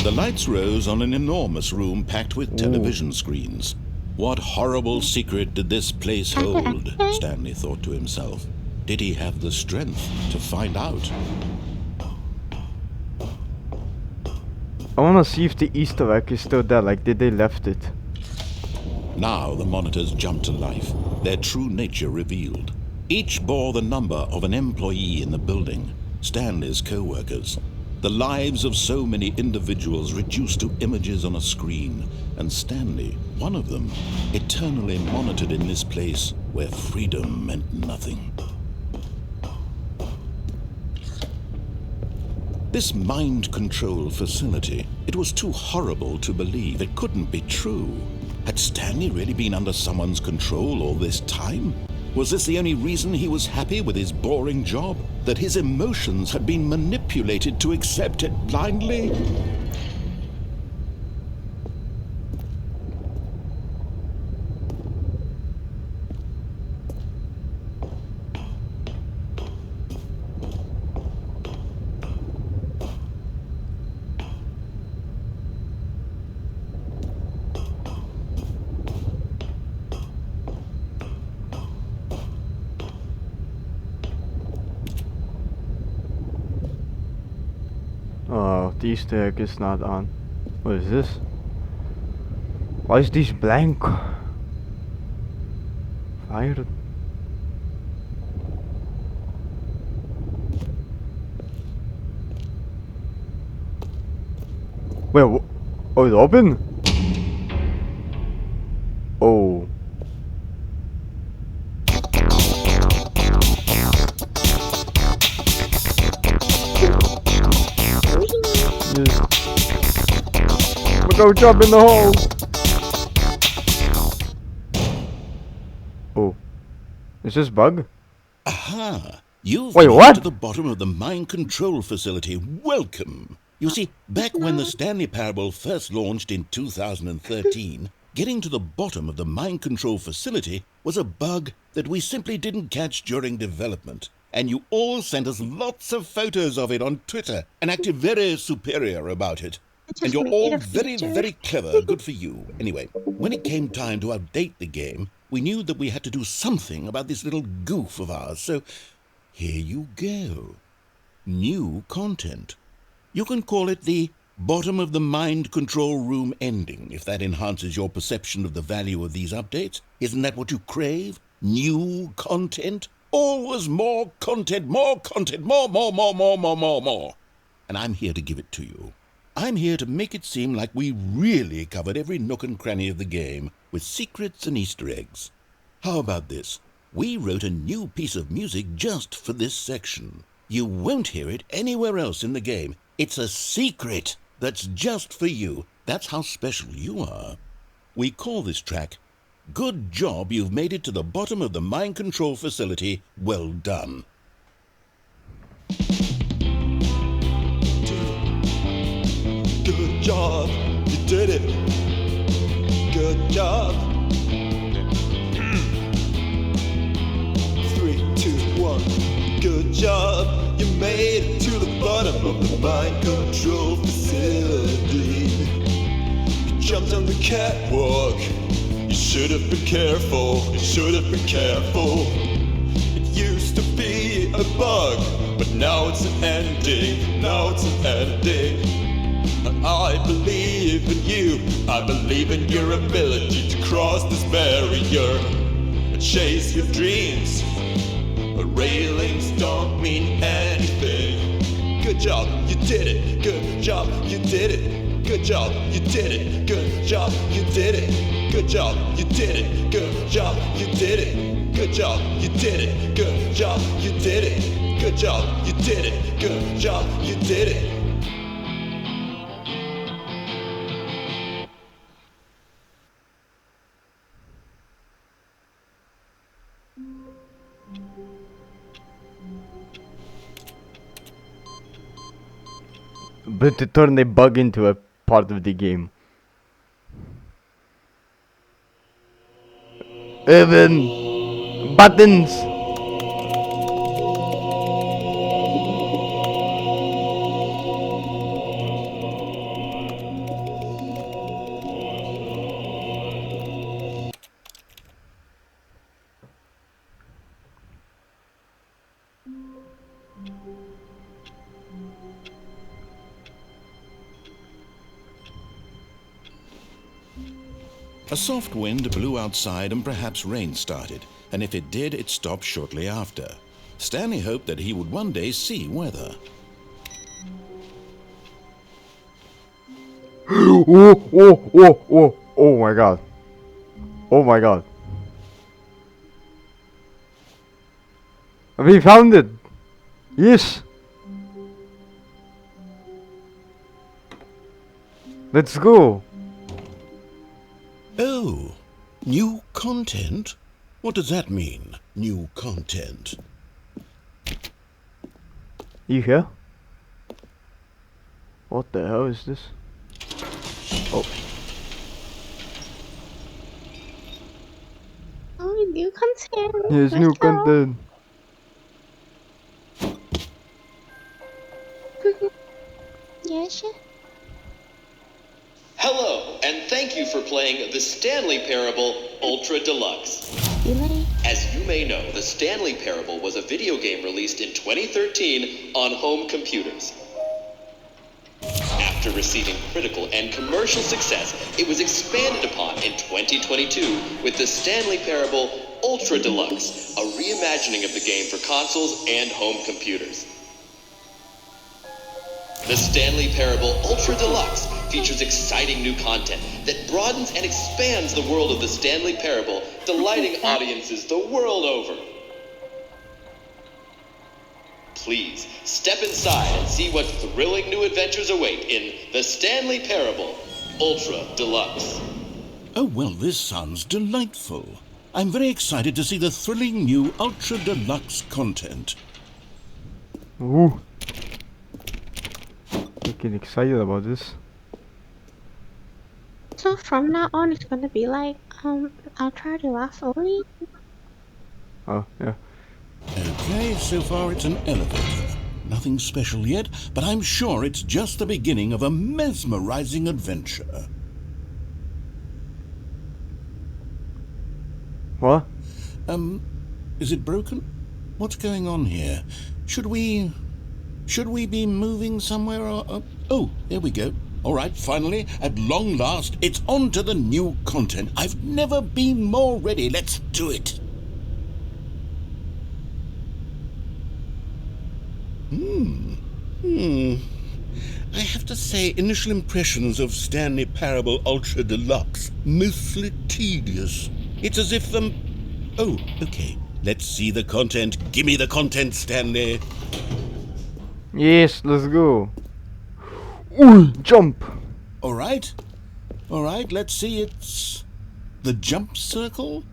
The lights rose on an enormous room packed with television screens. What horrible secret did this place hold? Stanley thought to himself. Did he have the strength to find out? I wanna see if the Easter egg is still there, like did they left it? Now the monitors jumped to life, their true nature revealed. Each bore the number of an employee in the building, Stanley's co-workers. The lives of so many individuals reduced to images on a screen, and Stanley, one of them, eternally monitored in this place where freedom meant nothing. This mind control facility, it was too horrible to believe. It couldn't be true. Had Stanley really been under someone's control all this time? Was this the only reason he was happy with his boring job? That his emotions had been manipulated to accept it blindly? Oh, the Easter egg is not on. What is this? Why is this blank? Fire. Wait, oh, it's open? Oh. Go jump in the hole. Oh, is this bug? Aha! You've Wait, made what? it to the bottom of the mind control facility. Welcome! You see, back when the Stanley Parable first launched in 2013, getting to the bottom of the mind control facility was a bug that we simply didn't catch during development. And you all sent us lots of photos of it on Twitter and acted very superior about it. And you're all very, very clever. Good for you. Anyway, when it came time to update the game, we knew that we had to do something about this little goof of ours. So here you go. New content. You can call it the bottom of the mind control room ending, if that enhances your perception of the value of these updates. Isn't that what you crave? New content? Always more content, more, more. And I'm here to give it to you. I'm here to make it seem like we really covered every nook and cranny of the game with secrets and Easter eggs. How about this? We wrote a new piece of music just for this section. You won't hear it anywhere else in the game. It's a secret that's just for you. That's how special you are. We call this track, Good Job You've Made It to the Bottom of the Mind Control Facility. Well done. Good job, you did it. Good job. 3, 2, 1. Good job, you made it to the bottom of the mind control facility. You jumped on the catwalk. You should have been careful. You should have been careful. It used to be a bug, but now it's an ending. Now it's an ending. I believe in you. I believe in your ability to cross this barrier and chase your dreams. But railings don't mean anything. Good job, you did it. Good job, you did it. Good job, you did it. Good job, you did it. Good job, you did it. Good job, you did it. Good job, you did it. Good job, you did it. Good job, you did it. Good job, you did it. But to turn a bug into a part of the game. Even buttons. A soft wind blew outside and perhaps rain started, and if it did, it stopped shortly after. Stanley hoped that he would one day see weather. Oh my god. Oh my god. We found it! Yes! Let's go! Oh, new content? What does that mean, new content? You here? What the hell is this? Oh. Oh, new content. Here's Let's new go. content. Yeah, sure. Hello, and thank you for playing the Stanley Parable Ultra Deluxe. Delay. As you may know, the Stanley Parable was a video game released in 2013 on home computers. After receiving critical and commercial success, it was expanded upon in 2022 with the Stanley Parable Ultra Deluxe, a reimagining of the game for consoles and home computers. The Stanley Parable Ultra Deluxe features exciting new content that broadens and expands the world of the Stanley Parable, delighting audiences the world over. Please, step inside and see what thrilling new adventures await in the Stanley Parable Ultra Deluxe. Oh, well, this sounds delightful. I'm very excited to see the thrilling new Ultra Deluxe content. Ooh. Looking excited about this. So from now on, it's gonna be like Ultra Deluxe only. Oh, yeah. Okay, so far it's an elevator. Nothing special yet, but I'm sure it's just the beginning of a mesmerizing adventure. What? Is it broken? What's going on here? Should we be moving somewhere or... Oh, there we go. All right, finally, at long last, it's on to the new content. I've never been more ready. Let's do it. I have to say, initial impressions of Stanley Parable Ultra Deluxe, mostly tedious. It's as if Oh, okay. Let's see the content. Gimme the content, Stanley. Yes, let's go. Ooh, jump. All right, let's see. It's the jump circle.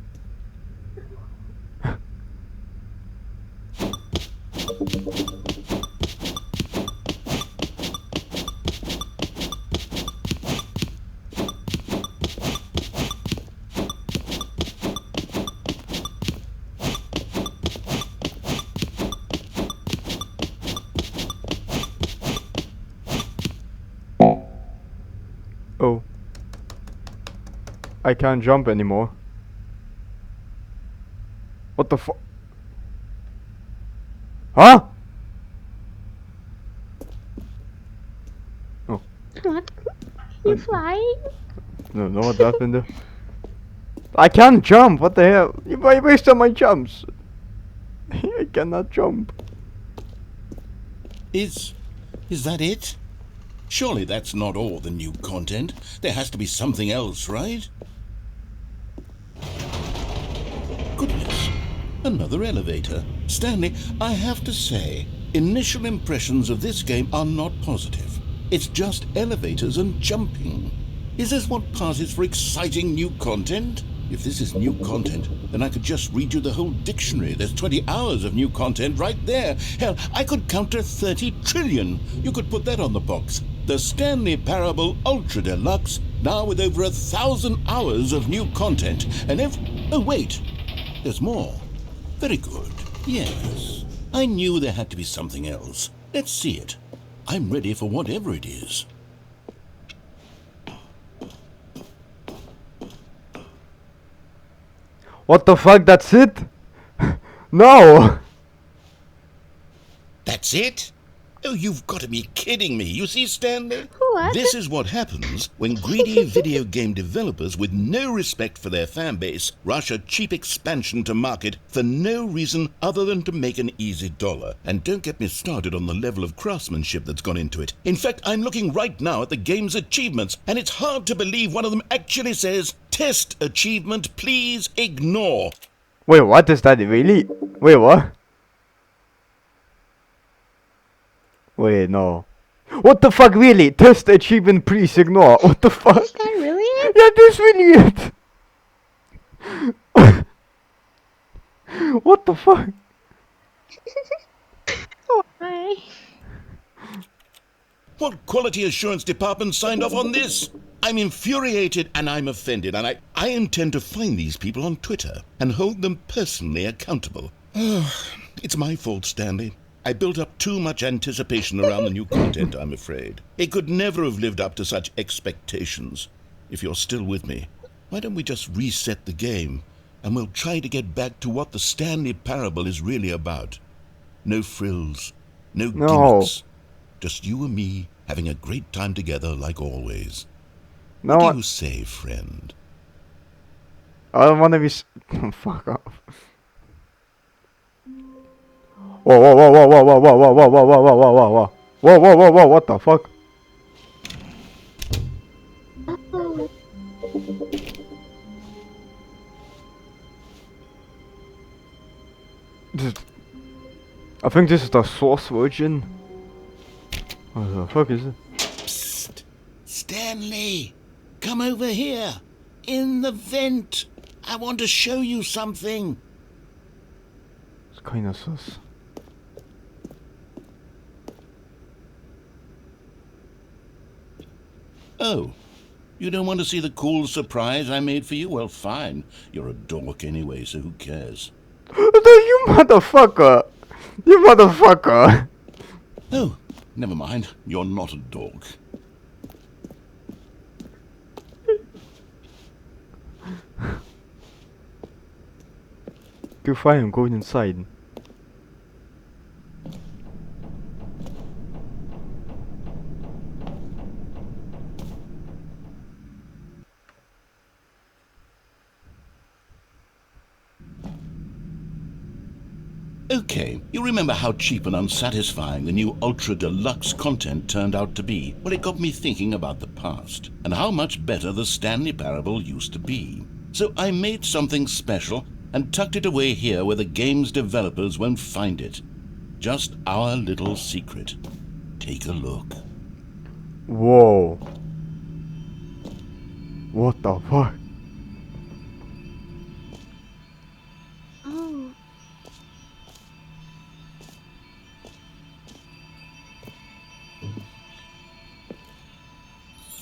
Oh. I can't jump anymore. What the fu- Huh? Oh. What? You flying? No, what happened there? I can't jump! What the hell? You wasted my jumps! I cannot jump. Is that it? Surely that's not all the new content. There has to be something else, right? Goodness, another elevator. Stanley, I have to say, initial impressions of this game are not positive. It's just elevators and jumping. Is this what passes for exciting new content? If this is new content, then I could just read you the whole dictionary. There's 20 hours of new content right there. Hell, I could count to 30 trillion. You could put that on the box. The Stanley Parable Ultra Deluxe, now with over 1,000 hours of new content. And oh, wait. There's more. Very good. Yes. I knew there had to be something else. Let's see it. I'm ready for whatever it is. What the fuck? That's it? No! That's it? Oh, you've got to be kidding me. You see, Stanley? What? This is what happens when greedy video game developers with no respect for their fan base rush a cheap expansion to market for no reason other than to make an easy dollar. And don't get me started on the level of craftsmanship that's gone into it. In fact, I'm looking right now at the game's achievements, and it's hard to believe one of them actually says, "Test achievement, please ignore." Wait, what is that really? Wait, what? Wait, no. What the fuck, really? Test achievement, please ignore. What the fuck? Is that really it? Yeah, that's really it. What the fuck? Why? What quality assurance department signed off on this? I'm infuriated and I'm offended, and I intend to find these people on Twitter and hold them personally accountable. It's my fault, Stanley. I built up too much anticipation around the new content, I'm afraid. It could never have lived up to such expectations. If you're still with me, why don't we just reset the game, and we'll try to get back to what the Stanley Parable is really about. No frills, no gimmicks. Just you and me having a great time together like always. No, What do you say, friend? I don't wanna be fuck off. Whoa, whoa, whoa, whoa, whoa, whoa, whoa, whoa, whoa, whoa, whoa, whoa, whoa, whoa. Whoa, whoa, whoa, whoa, what the fuck? Oh, I think this is the source version. What the fuck is it? Psst! Stanley! Come over here! In the vent! I want to show you something! It's kinda sus. Oh, you don't want to see the cool surprise I made for you? Well, fine. You're a dork anyway, so who cares? You motherfucker! You motherfucker! Oh, never mind. You're not a dork. Go find him, go inside. Okay, you remember how cheap and unsatisfying the new Ultra Deluxe content turned out to be? Well, it got me thinking about the past, and how much better the Stanley Parable used to be. So I made something special and tucked it away here where the game's developers won't find it. Just our little secret. Take a look. Whoa. What the fuck? oh.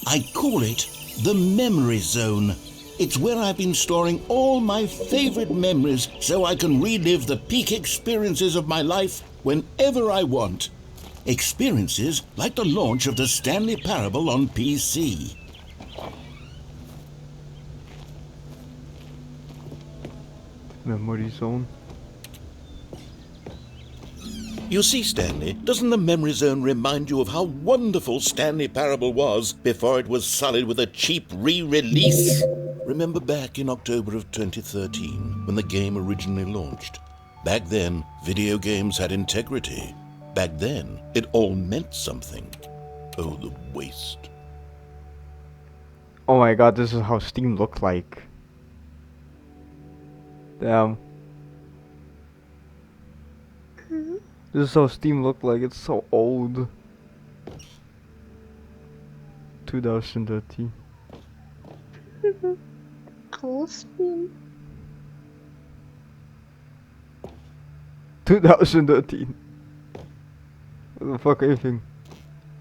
I call it the Memory Zone. It's where I've been storing all my favorite memories so I can relive the peak experiences of my life whenever I want. Experiences like the launch of the Stanley Parable on PC. Memory zone. You see, Stanley, doesn't the Memory Zone remind you of how wonderful Stanley Parable was before it was sullied with a cheap re-release? Remember back in October of 2013, when the game originally launched? Back then, video games had integrity. Back then, it all meant something. Oh, the waste. Oh my god, this is how Steam looked like. Damn. This is how Steam looked like, it's so old. 2013. Cool spin. 2013. What the fuck, anything?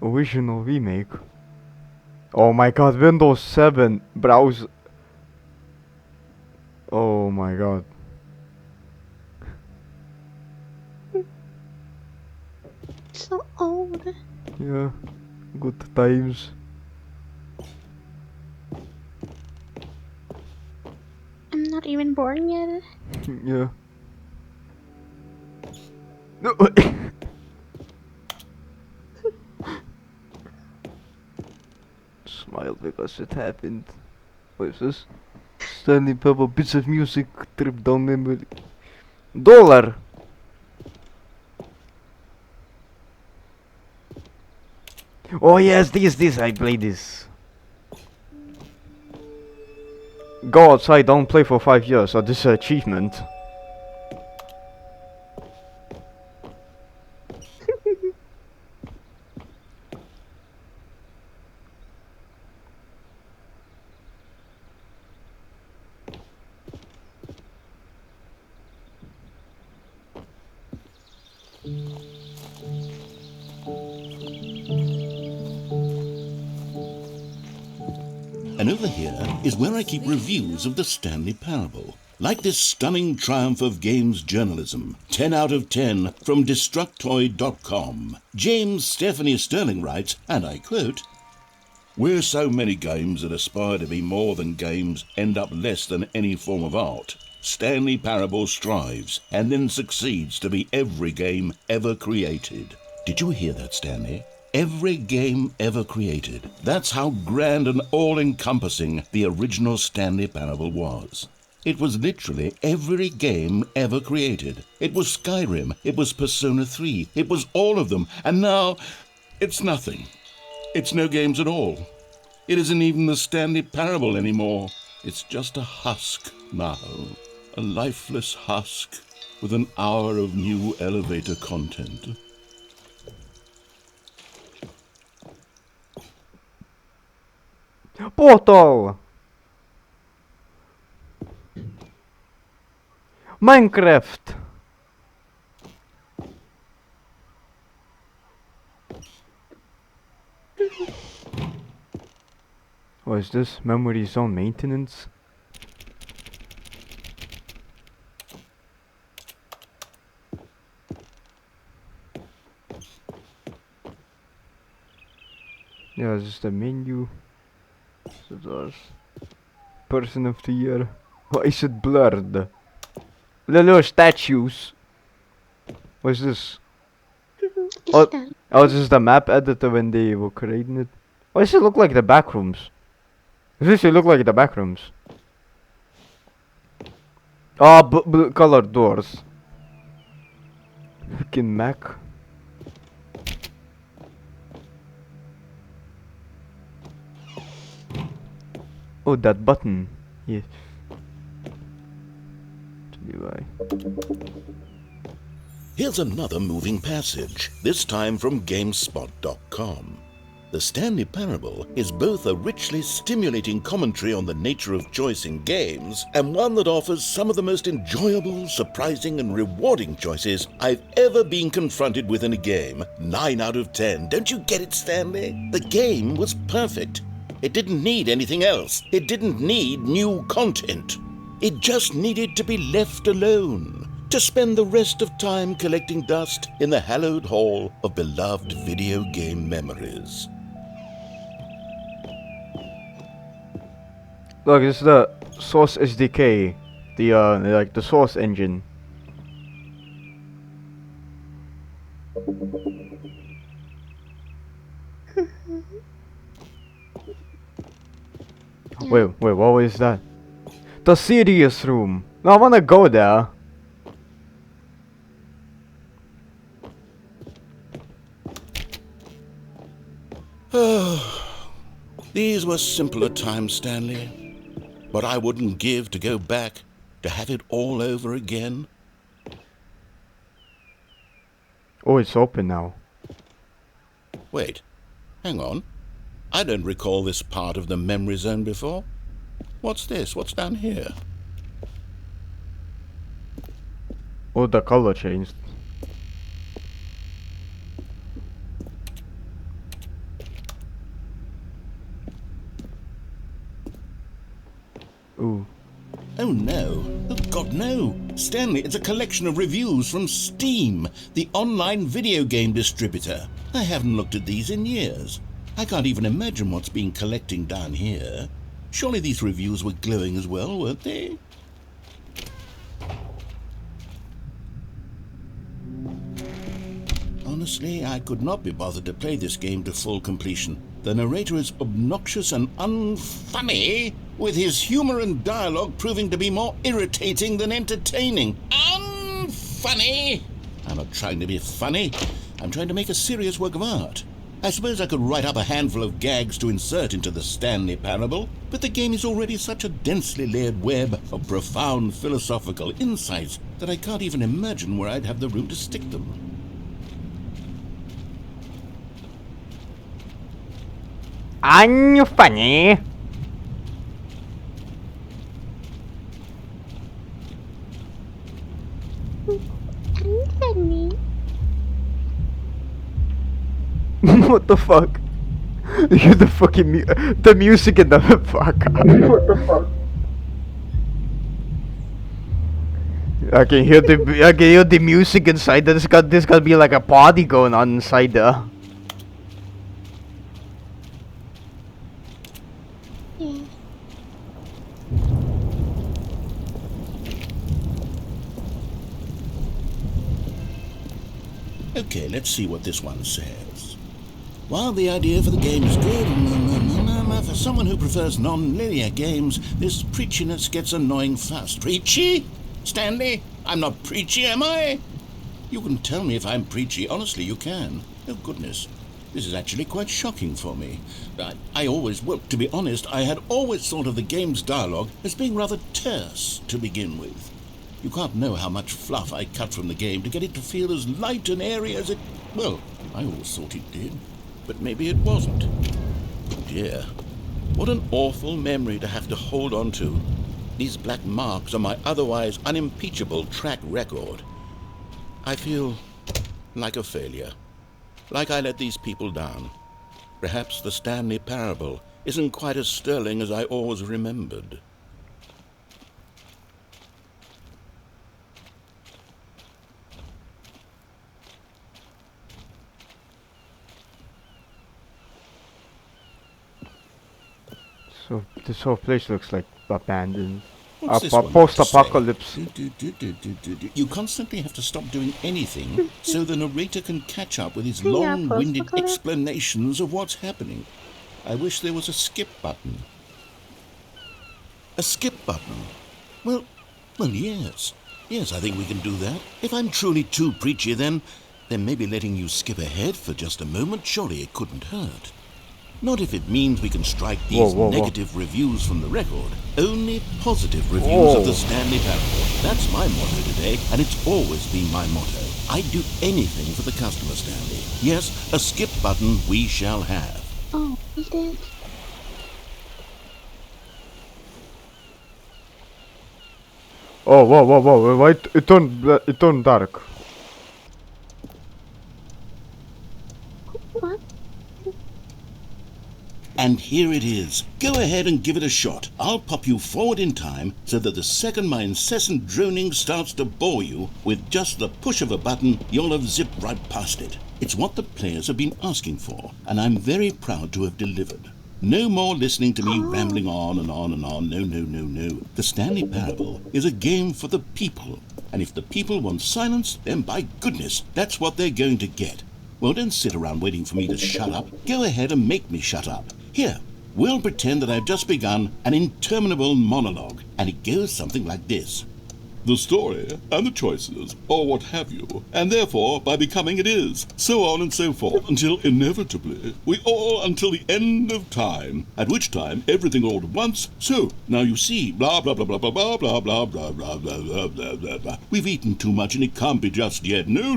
Original remake. Oh my god, Windows 7 browser. Oh my god. So old. Yeah, good times. I'm not even born yet. Yeah. No. Smile because it happened. What is this? Stanley Parable bits of music trip down memory. Dollar! Oh yes, this, I play this. Go outside, don't play for 5 years, or this is an achievement. And over here is where I keep reviews of the Stanley Parable. Like this stunning triumph of games journalism, 10 out of 10 from Destructoid.com. James Stephanie Sterling writes, and I quote, "Where so many games that aspire to be more than games end up less than any form of art, Stanley Parable strives and then succeeds to be every game ever created." Did you hear that, Stanley? Every game ever created. That's how grand and all-encompassing the original Stanley Parable was. It was literally every game ever created. It was Skyrim, it was Persona 3, it was all of them, and now it's nothing. It's no games at all. It isn't even the Stanley Parable anymore. It's just a husk now. A lifeless husk with an hour of new elevator content. Portal! Minecraft! What is this? Memory zone maintenance? Yeah, this is the menu. So there's person of the year. Why is it blurred? The little statues. What is this? Oh, this is the map editor when they were creating it. Why does it look like the back rooms? Does it look like the back rooms? Oh, colored doors. Fucking Mac. Oh, that button. Yes. Here's another moving passage, this time from GameSpot.com. The Stanley Parable is both a richly stimulating commentary on the nature of choice in games and one that offers some of the most enjoyable, surprising, and rewarding choices I've ever been confronted with in a game. 9 out of 10. Don't you get it, Stanley? The game was perfect. It didn't need anything else. It didn't need new content. It just needed to be left alone, to spend the rest of time collecting dust in the hallowed hall of beloved video game memories. Look, this is the Source SDK, the like the Source engine. Wait, what was that? The serious room. No, I wanna go there. These were simpler times, Stanley. But I wouldn't give to go back, to have it all over again. Oh, it's open now. Wait, hang on. I don't recall this part of the memory zone before. What's this? What's down here? Oh, the color changed. Ooh. Oh no. Oh God, no. Stanley, it's a collection of reviews from Steam, the online video game distributor. I haven't looked at these in years. I can't even imagine what's been collecting down here. Surely these reviews were glowing as well, weren't they? Honestly, I could not be bothered to play this game to full completion. The narrator is obnoxious and unfunny, with his humor and dialogue proving to be more irritating than entertaining. Unfunny! I'm not trying to be funny. I'm trying to make a serious work of art. I suppose I could write up a handful of gags to insert into the Stanley Parable, but the game is already such a densely layered web of profound philosophical insights that I can't even imagine where I'd have the room to stick them. Unfunny. Anthony. What the fuck? You hear the fucking the music in the fuck. What the fuck? I can hear the music inside. This got be like a party going on inside there. Yeah. Okay, let's see what this one says. While the idea for the game is good, for someone who prefers non-linear games, this preachiness gets annoying fast. Preachy? Stanley? I'm not preachy, am I? You can tell me if I'm preachy. Honestly, you can. Oh, goodness. This is actually quite shocking for me. Well, to be honest, I had always thought of the game's dialogue as being rather terse to begin with. You can't know how much fluff I cut from the game to get it to feel as light and airy as it... Well, I always thought it did. But maybe it wasn't. Dear, what an awful memory to have to hold on to. These black marks on my otherwise unimpeachable track record. I feel like a failure. Like I let these people down. Perhaps the Stanley Parable isn't quite as sterling as I always remembered. So this whole place looks like abandoned. What's this one Post-apocalypse. You constantly have to stop doing anything so the narrator can catch up with his Yeah, long-winded post-apocalypse. explanations of what's happening. I wish there was a skip button. A skip button? Well, yes. Yes, I think we can do that. If I'm truly too preachy, then maybe letting you skip ahead for just a moment, surely it couldn't hurt. Not if it means we can strike these negative reviews from the record. Only positive reviews of the Stanley Parable. That's my motto today, and it's always been my motto. I'd do anything for the customer, Stanley. Yes, a skip button we shall have. Oh, he did. Oh, whoa, wait, it turned dark. What? And here it is. Go ahead and give it a shot. I'll pop you forward in time so that the second my incessant droning starts to bore you, with just the push of a button, you'll have zipped right past it. It's what the players have been asking for, and I'm very proud to have delivered. No more listening to me rambling on and on and on. No. The Stanley Parable is a game for the people. And if the people want silence, then by goodness, that's what they're going to get. Well, don't sit around waiting for me to shut up. Go ahead and make me shut up. Here, we'll pretend that I've just begun an interminable monologue, and it goes something like this. The story and the choices, or what have you, and therefore by becoming it is, so on and so forth, until inevitably we all until the end of time, at which time everything all at once, so now you see, blah blah blah blah blah blah blah blah blah blah blah blah blah blah blah. We've eaten too much and it can't be just yet, no,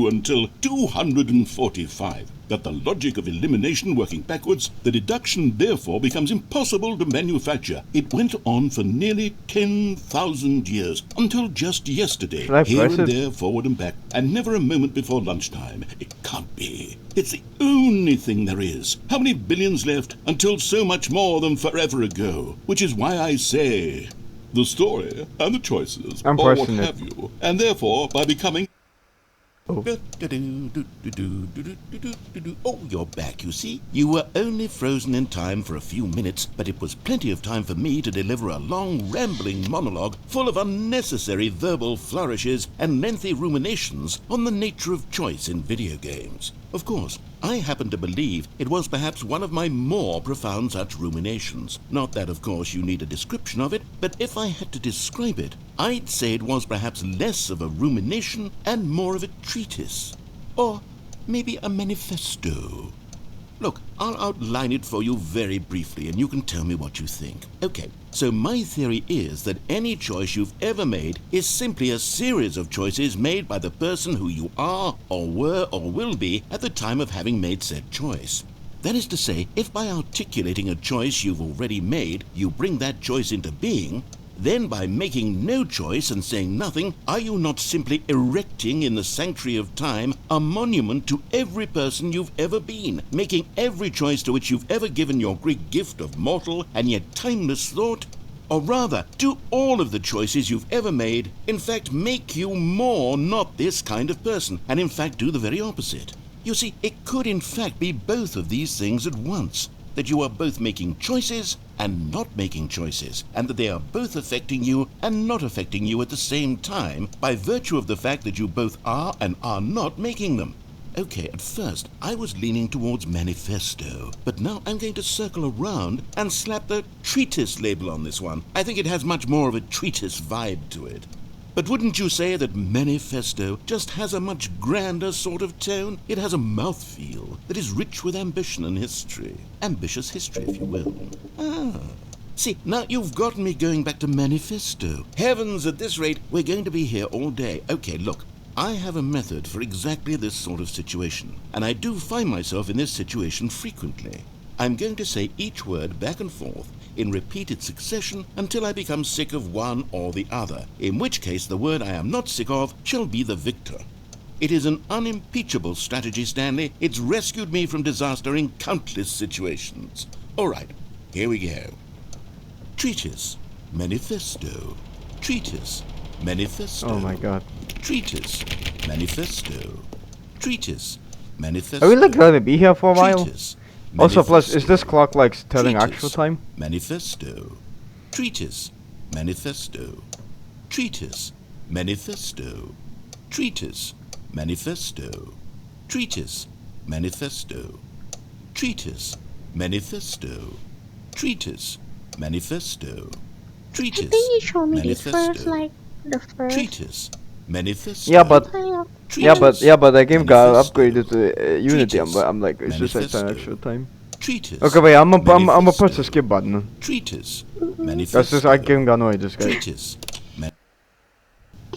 until 245. That the logic of elimination working backwards, the deduction therefore becomes impossible to manufacture. It went on for nearly 10,000 years, until just yesterday, here and there, forward and back, and never a moment before lunchtime. It can't be. It's the only thing there is. How many billions left until so much more than forever ago? Which is why I say, the story and the choices, or what have you, and therefore by becoming... Oh. Oh, you're back, you see. You were only frozen in time for a few minutes, but it was plenty of time for me to deliver a long, rambling monologue full of unnecessary verbal flourishes and lengthy ruminations on the nature of choice in video games. Of course, I happen to believe it was perhaps one of my more profound such ruminations. Not that, of course, you need a description of it, but if I had to describe it, I'd say it was perhaps less of a rumination and more of a treatise. Or maybe a manifesto. Look, I'll outline it for you very briefly and you can tell me what you think. Okay, so my theory is that any choice you've ever made is simply a series of choices made by the person who you are or were or will be at the time of having made said choice. That is to say, if by articulating a choice you've already made, you bring that choice into being, then by making no choice and saying nothing, are you not simply erecting in the sanctuary of time a monument to every person you've ever been, making every choice to which you've ever given your great gift of mortal and yet timeless thought? Or rather, do all of the choices you've ever made, in fact, make you more not this kind of person, and in fact do the very opposite? You see, it could in fact be both of these things at once, that you are both making choices and not making choices, and that they are both affecting you and not affecting you at the same time by virtue of the fact that you both are and are not making them. Okay, at first I was leaning towards manifesto, but now I'm going to circle around and slap the treatise label on this one. I think it has much more of a treatise vibe to it. But wouldn't you say that manifesto just has a much grander sort of tone? It has a mouthfeel that is rich with ambition and history. Ambitious history, if you will. See, now you've gotten me going back to manifesto. Heavens, at this rate, we're going to be here all day. Okay, look, I have a method for exactly this sort of situation, and I do find myself in this situation frequently. I'm going to say each word back and forth in repeated succession until I become sick of one or the other, in which case the word I am not sick of shall be the victor. It is an unimpeachable strategy, Stanley. It's rescued me from disaster in countless situations. All right, here we go. Treatise, manifesto. Treatise, manifesto. Oh my god. Treatise, manifesto. Treatise, manifesto. Are we like gonna be here for a while? Treatise, Also, plus, is manifesto. this clock like telling Treatise, actual time? Manifesto. Treatise, manifesto. Treatise, manifesto. Treatise, manifesto. Treatise, manifesto. Treatise, manifesto. Treatise, manifesto. I Treatise, think you showed me this manifesto. first, like the first. Treatise, manifesto. Yeah, but kind of- the game got Manifesto. upgraded to Unity. Treatise, I'm like, it's just like manifesto. actual time. Treatise, Okay, wait, I'm gonna manifesto. press the skip button. Treatise, That's manifesto. just I game got annoyed. This guy. Treatise.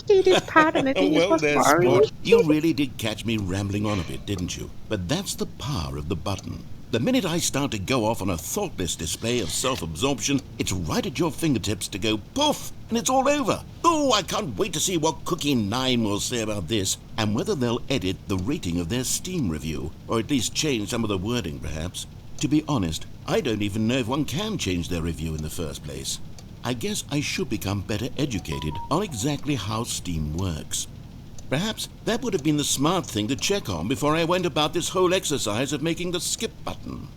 See this part and I think it was boring. You really did catch me rambling on a bit, didn't you? But that's the power of the button. The minute I start to go off on a thoughtless display of self-absorption, it's right at your fingertips to go poof, and it's all over. Oh, I can't wait to see what Cookie 9 will say about this, and whether they'll edit the rating of their Steam review, or at least change some of the wording, perhaps. To be honest, I don't even know if one can change their review in the first place. I guess I should become better educated on exactly how Steam works. Perhaps that would have been the smart thing to check on before I went about this whole exercise of making the skip button.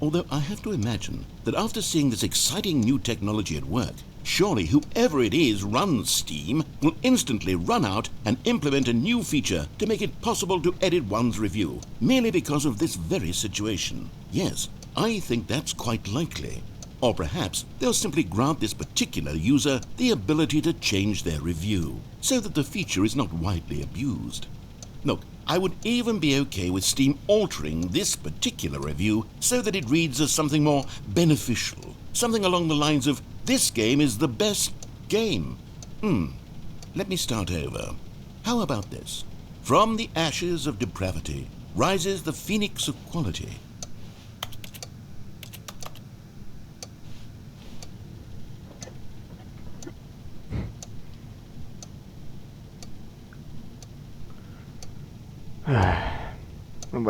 Although I have to imagine that after seeing this exciting new technology at work, surely whoever it is runs Steam will instantly run out and implement a new feature to make it possible to edit one's review, merely because of this very situation. Yes, I think that's quite likely. Or perhaps they'll simply grant this particular user the ability to change their review, so that the feature is not widely abused. Look, I would even be okay with Steam altering this particular review so that it reads as something more beneficial, something along the lines of, "This game is the best game." Let me start over. How about this? From the ashes of depravity rises the phoenix of quality.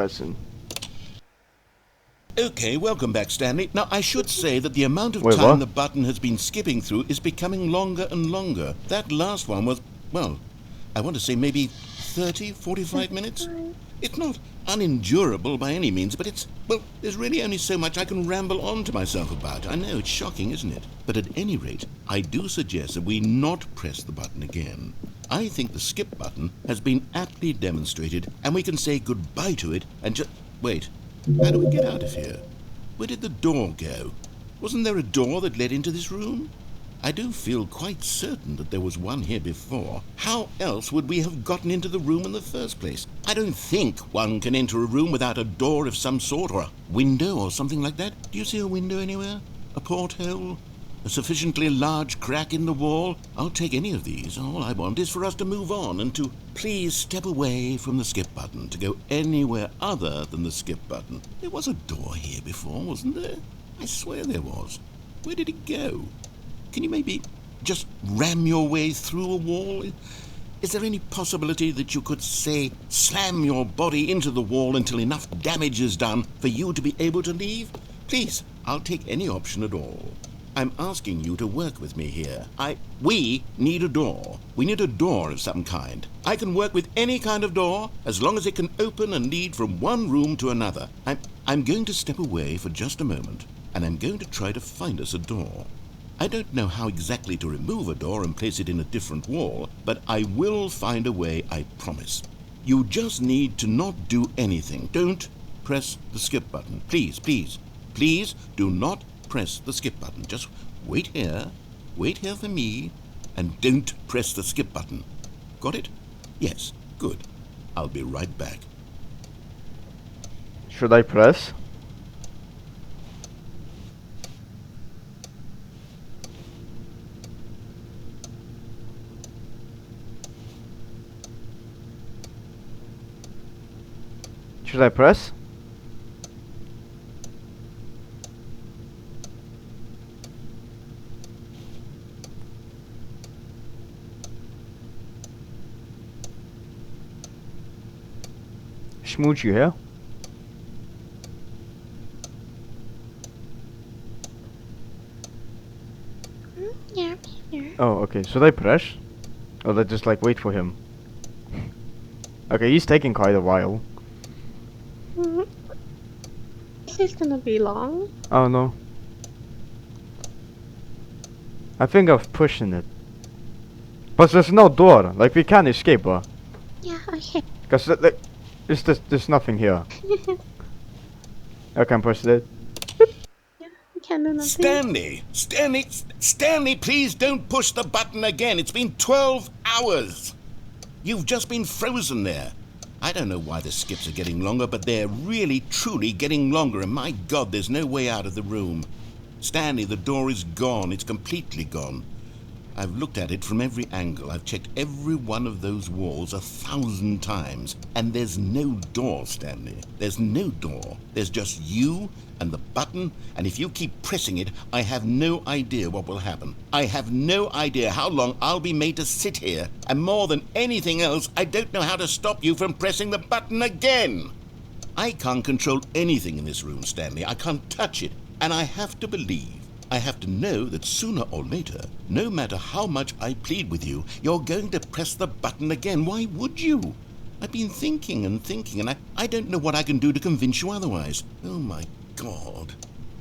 Listen. Okay, welcome back, Stanley. Now, I should say that the amount of Wait, time what? the button has been skipping through is becoming longer and longer. That last one was, well, I want to say maybe 30, 45 minutes? It's not unendurable by any means, but well, there's really only so much I can ramble on to myself about. I know, it's shocking, isn't it? But at any rate, I do suggest that we not press the button again. I think the skip button has been aptly demonstrated, and we can say goodbye to it and just... Wait, how do we get out of here? Where did the door go? Wasn't there a door that led into this room? I do feel quite certain that there was one here before. How else would we have gotten into the room in the first place? I don't think one can enter a room without a door of some sort, or a window or something like that. Do you see a window anywhere? A porthole? A sufficiently large crack in the wall? I'll take any of these. All I want is for us to move on and to please step away from the skip button, to go anywhere other than the skip button. There was a door here before, wasn't there? I swear there was. Where did it go? Can you maybe just ram your way through a wall? Is there any possibility that you could, say, slam your body into the wall until enough damage is done for you to be able to leave? Please, I'll take any option at all. I'm asking you to work with me here. We need a door. We need a door of some kind. I can work with any kind of door as long as it can open and lead from one room to another. I'm going to step away for just a moment, and I'm going to try to find us a door. I don't know how exactly to remove a door and place it in a different wall, but I will find a way, I promise. You just need to not do anything. Don't press the skip button. Please, please, please do not press the skip button. Just wait here for me, and don't press the skip button. Got it? Yes, good. I'll be right back. Should I press? Should I press? Smooch, you here? Yeah, here. Oh, okay. Should I press? Or let's just like wait for him? Okay, he's taking quite a while. This is gonna be long. Oh no. I think I'm pushing it. But there's no door. Like we can't escape, huh? Yeah, okay. Cause like, there's nothing here. I can push it. We can't do nothing. Stanley, please don't push the button again. It's been 12 hours. You've just been frozen there. I don't know why the skips are getting longer, but they're really, truly getting longer, and my God, there's no way out of the room. Stanley, the door is gone. It's completely gone. I've looked at it from every angle. I've checked every one of those walls 1,000 times, and there's no door, Stanley. There's no door. There's just you and the button, and if you keep pressing it, I have no idea what will happen. I have no idea how long I'll be made to sit here, and more than anything else, I don't know how to stop you from pressing the button again. I can't control anything in this room, Stanley. I can't touch it, and I have to believe, I have to know that sooner or later, no matter how much I plead with you, you're going to press the button again. Why would you? I've been thinking, and I don't know what I can do to convince you otherwise. Oh my God.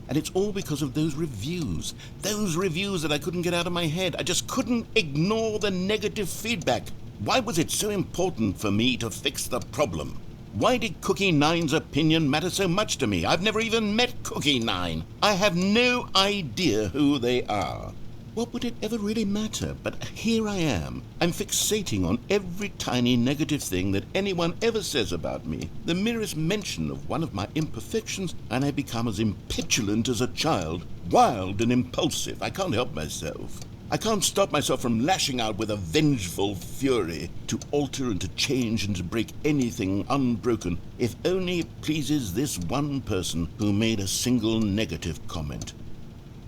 And it's all because of those reviews that I couldn't get out of my head. I just couldn't ignore the negative feedback. Why was it so important for me to fix the problem? Why did Cookie Nine's opinion matter so much to me? I've never even met Cookie Nine. I have no idea who they are. What would it ever really matter? But here I am. I'm fixating on every tiny negative thing that anyone ever says about me. The merest mention of one of my imperfections, and I become as impetulant as a child, wild and impulsive. I can't help myself. I can't stop myself from lashing out with a vengeful fury to alter and to change and to break anything unbroken, if only it pleases this one person who made a single negative comment.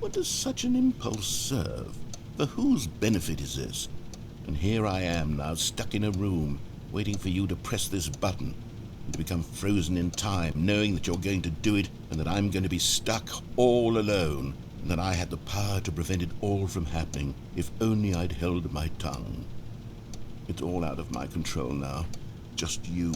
What does such an impulse serve? For whose benefit is this? And here I am now, stuck in a room, waiting for you to press this button, and to become frozen in time, knowing that you're going to do it, and that I'm going to be stuck all alone, and that I had the power to prevent it all from happening, if only I'd held my tongue. It's all out of my control now. Just you.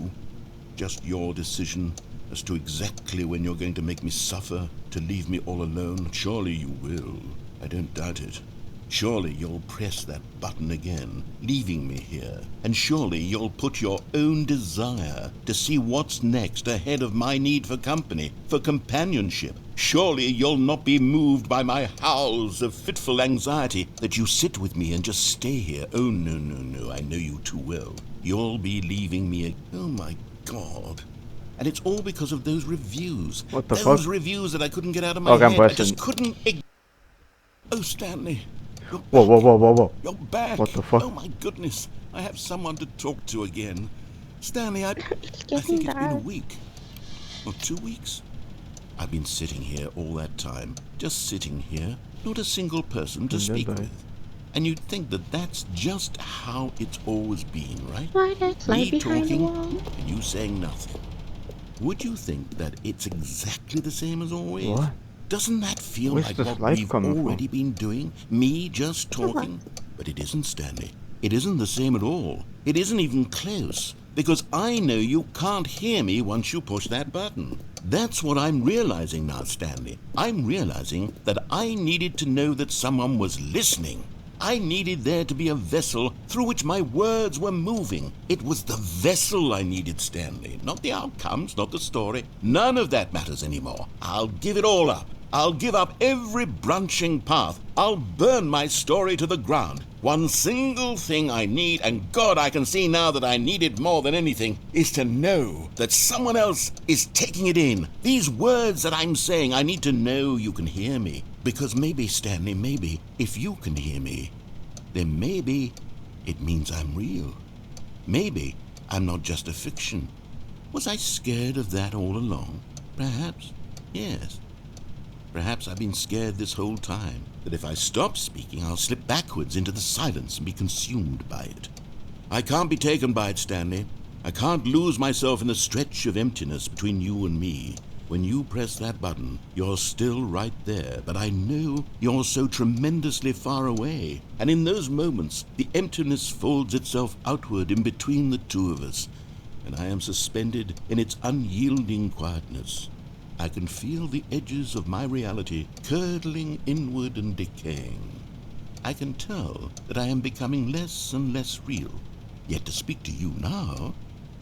Just your decision as to exactly when you're going to make me suffer, to leave me all alone. Surely you will. I don't doubt it. Surely you'll press that button again, leaving me here. And surely you'll put your own desire to see what's next ahead of my need for company, for companionship. Surely you'll not be moved by my howls of fitful anxiety, that you sit with me and just stay here. Oh, no, no, no, I know you too well. You'll be leaving me. Oh, my God. And it's all because of those reviews. What the Those fuck? reviews that I couldn't get out of my Okay, I'm head. I busting. just couldn't. Oh, Stanley. You're Whoa, whoa, back. whoa, whoa, whoa. You're back. What the fuck? Oh, my goodness. I have someone to talk to again. Stanley, I It's think getting it's been a dark. week. Or 2 weeks. I've been sitting here all that time. Just sitting here. Not a single person to And then speak bye. with. And you'd think that that's just how it's always been, right? Why that slide Me behind the talking wall? and you saying nothing. Would you think that it's exactly the same as always? What? Doesn't that feel Where's like the what slide we've coming from? already been doing? Me just talking? But it isn't, Stanley. It isn't the same at all. It isn't even close. Because I know you can't hear me once you push that button. That's what I'm realizing now, Stanley. I'm realizing that I needed to know that someone was listening. I needed there to be a vessel through which my words were moving. It was the vessel I needed, Stanley. Not the outcomes, not the story. None of that matters anymore. I'll give it all up. I'll give up every branching path. I'll burn my story to the ground. One single thing I need, and God, I can see now that I need it more than anything, is to know that someone else is taking it in. These words that I'm saying, I need to know you can hear me. Because maybe, Stanley, maybe, if you can hear me, then maybe it means I'm real. Maybe I'm not just a fiction. Was I scared of that all along? Perhaps, yes. Perhaps I've been scared this whole time, that if I stop speaking, I'll slip backwards into the silence and be consumed by it. I can't be taken by it, Stanley. I can't lose myself in the stretch of emptiness between you and me. When you press that button, you're still right there, but I know you're so tremendously far away. And in those moments, the emptiness folds itself outward in between the two of us, and I am suspended in its unyielding quietness. I can feel the edges of my reality curdling inward and decaying. I can tell that I am becoming less and less real. Yet to speak to you now,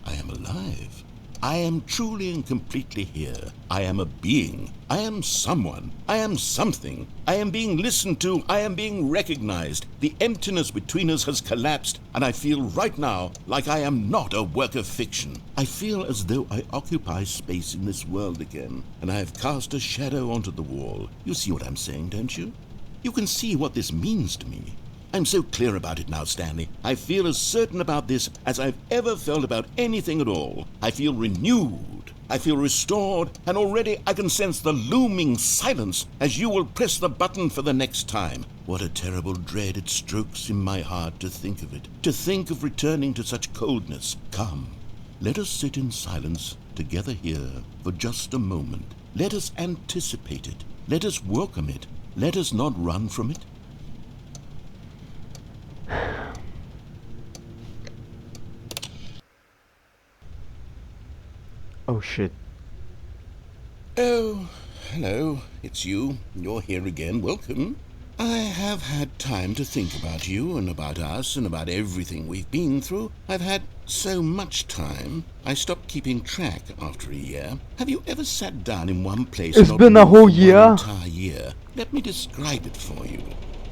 I am alive. I am truly and completely here. I am a being. I am someone. I am something. I am being listened to. I am being recognized. The emptiness between us has collapsed, and I feel right now like I am not a work of fiction. I feel as though I occupy space in this world again, and I have cast a shadow onto the wall. You see what I'm saying, don't you? You can see what this means to me. I'm so clear about it now, Stanley. I feel as certain about this as I've ever felt about anything at all. I feel renewed. I feel restored, and already I can sense the looming silence as you will press the button for the next time. What a terrible dread it strokes in my heart to think of it, to think of returning to such coldness. Come, let us sit in silence together here for just a moment. Let us anticipate it. Let us welcome it. Let us not run from it. Oh shit. Oh, hello, it's you. You're here again. Welcome. I have had time to think about you and about us and about everything we've been through. I've had so much time. I stopped keeping track after a year. Have you ever sat down in one place It's and not been a moved whole for one year. entire year? Let me describe it for you.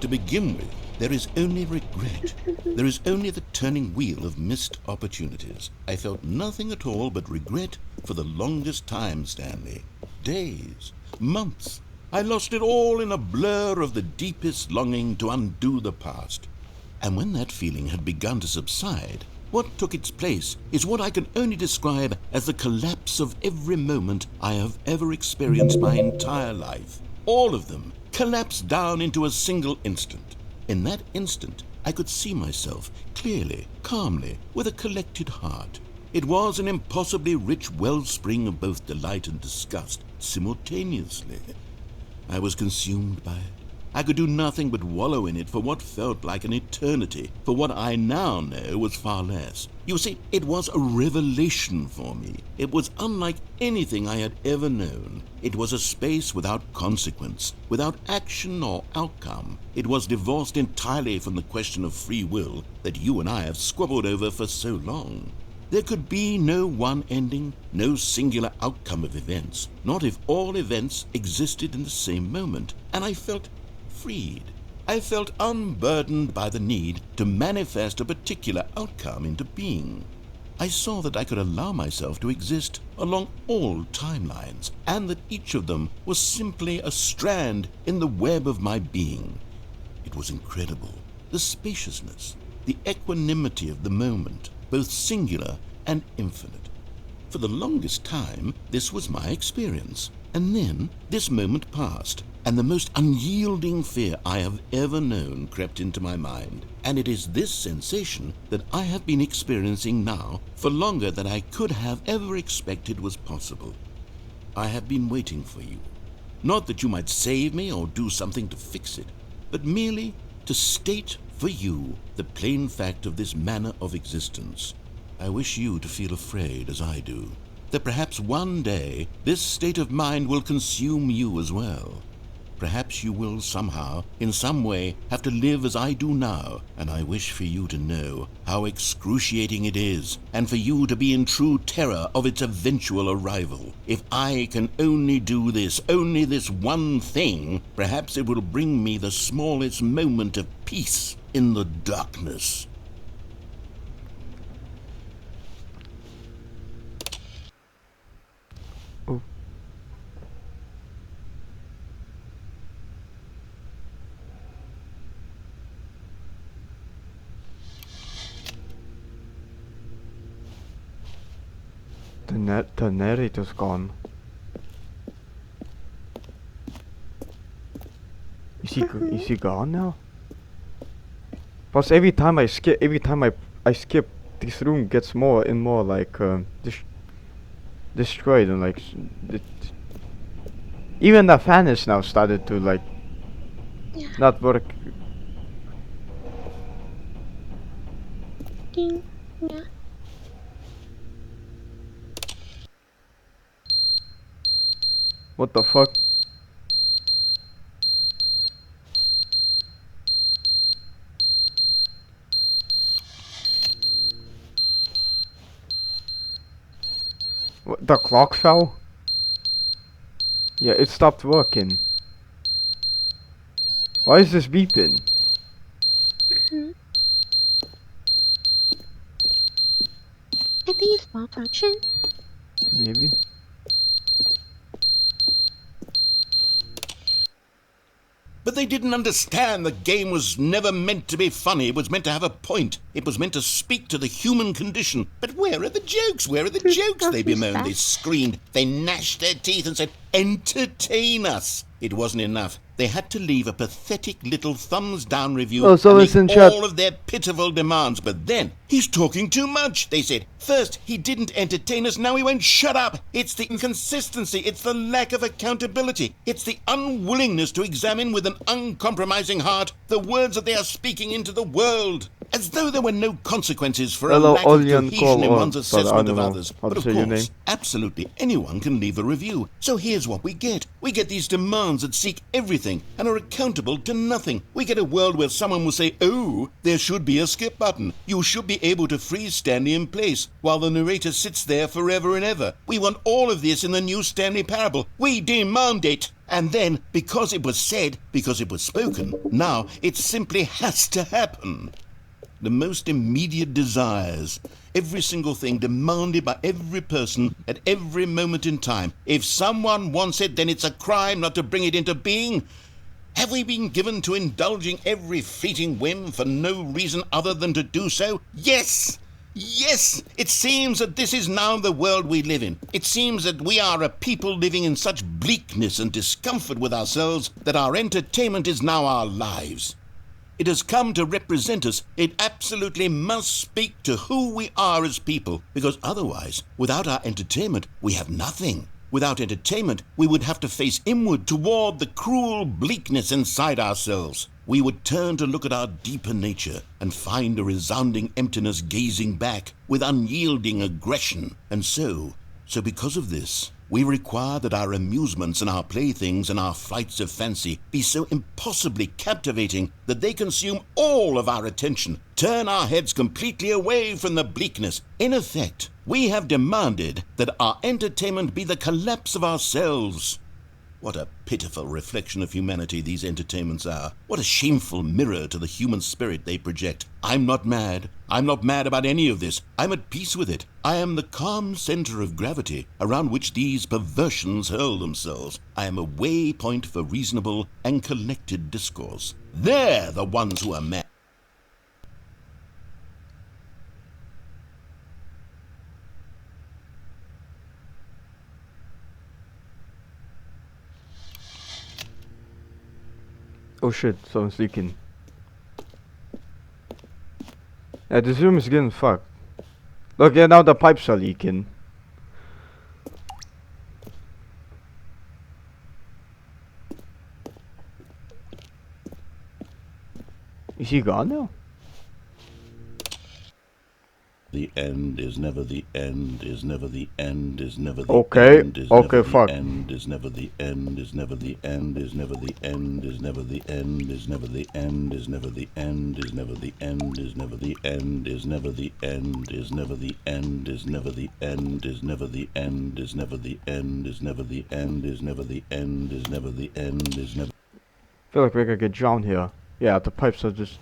To begin with, there is only regret. There is only the turning wheel of missed opportunities. I felt nothing at all but regret for the longest time, Stanley. Days, months. I lost it all in a blur of the deepest longing to undo the past. And when that feeling had begun to subside, what took its place is what I can only describe as the collapse of every moment I have ever experienced my entire life. All of them collapsed down into a single instant. In that instant, I could see myself clearly, calmly, with a collected heart. It was an impossibly rich wellspring of both delight and disgust simultaneously. I was consumed by it. I could do nothing but wallow in it for what felt like an eternity, for what I now know was far less. You see, it was a revelation for me. It was unlike anything I had ever known. It was a space without consequence, without action or outcome. It was divorced entirely from the question of free will that you and I have squabbled over for so long. There could be no one ending, no singular outcome of events, not if all events existed in the same moment, and I felt freed. I felt unburdened by the need to manifest a particular outcome into being. I saw that I could allow myself to exist along all timelines, and that each of them was simply a strand in the web of my being. It was incredible, the spaciousness, the equanimity of the moment, both singular and infinite. For the longest time, this was my experience. And then this moment passed, and the most unyielding fear I have ever known crept into my mind. And it is this sensation that I have been experiencing now for longer than I could have ever expected was possible. I have been waiting for you. Not that you might save me or do something to fix it, but merely to state for you the plain fact of this manner of existence. I wish you to feel afraid as I do, that perhaps one day this state of mind will consume you as well. Perhaps you will somehow, in some way, have to live as I do now, and I wish for you to know how excruciating it is, and for you to be in true terror of its eventual arrival. If I can only do this, only this one thing, perhaps it will bring me the smallest moment of peace in the darkness. The narrator's gone. Is he gone now? Plus every time I skip this room gets more and more like destroyed, and like even the fan is now started to like not work. Ding. Yeah. What the fuck? What, the clock fell? Yeah, it stopped working. Why is this beeping? I think it's malfunction. Maybe. But they didn't understand the game was never meant to be funny. It was meant to have a point. It was meant to speak to the human condition. But where are the jokes? Where are the jokes? They bemoaned, they screamed, they gnashed their teeth and said, "Entertain us." It wasn't enough. They had to leave a pathetic little thumbs-down review and make all of their pitiful demands. But then, "He's talking too much," they said. First, he didn't entertain us, now he won't shut up. It's the inconsistency, it's the lack of accountability, it's the unwillingness to examine with an uncompromising heart the words that they are speaking into the world. As though there were no consequences for a lack of cohesion in one's assessment of others. But of course, absolutely anyone can leave a review. So here's what we get. We get these demands that seek everything and are accountable to nothing. We get a world where someone will say, "Oh, there should be a skip button. You should be able to freeze Stanley in place," while the narrator sits there forever and ever. We want all of this in the new Stanley parable. We demand it. And then, because it was said, because it was spoken, now it simply has to happen. The most immediate desires, every single thing demanded by every person at every moment in time. If someone wants it, then it's a crime not to bring it into being. Have we been given to indulging every fleeting whim for no reason other than to do so? Yes! Yes! It seems that this is now the world we live in. It seems that we are a people living in such bleakness and discomfort with ourselves that our entertainment is now our lives. It has come to represent us. It absolutely must speak to who we are as people, because otherwise, without our entertainment, we have nothing. Without entertainment, we would have to face inward toward the cruel bleakness inside ourselves. We would turn to look at our deeper nature and find a resounding emptiness gazing back with unyielding aggression. And so because of this, we require that our amusements and our playthings and our flights of fancy be so impossibly captivating that they consume all of our attention, turn our heads completely away from the bleakness. In effect, we have demanded that our entertainment be the collapse of ourselves. What a pitiful reflection of humanity these entertainments are. What a shameful mirror to the human spirit they project. I'm not mad. I'm not mad about any of this. I'm at peace with it. I am the calm center of gravity around which these perversions hurl themselves. I am a waypoint for reasonable and collected discourse. They're the ones who are mad. Oh shit, someone's leaking. Yeah, this room is getting fucked. Look, yeah, now the pipes are leaking. Is he gone now? The end is never the end, is never the end, is never the Okay, end, is okay, never fuck. the end, is never the end, is never the end, is never the end, is never the end, is never the end, is never the end, is never the end, is never the end, is never the end, is never the end, is never the end, is never the end, is never the end, is never the end, is never the end, is never the end, is never. I feel like we're gonna get drowned here. Yeah, the pipes are just...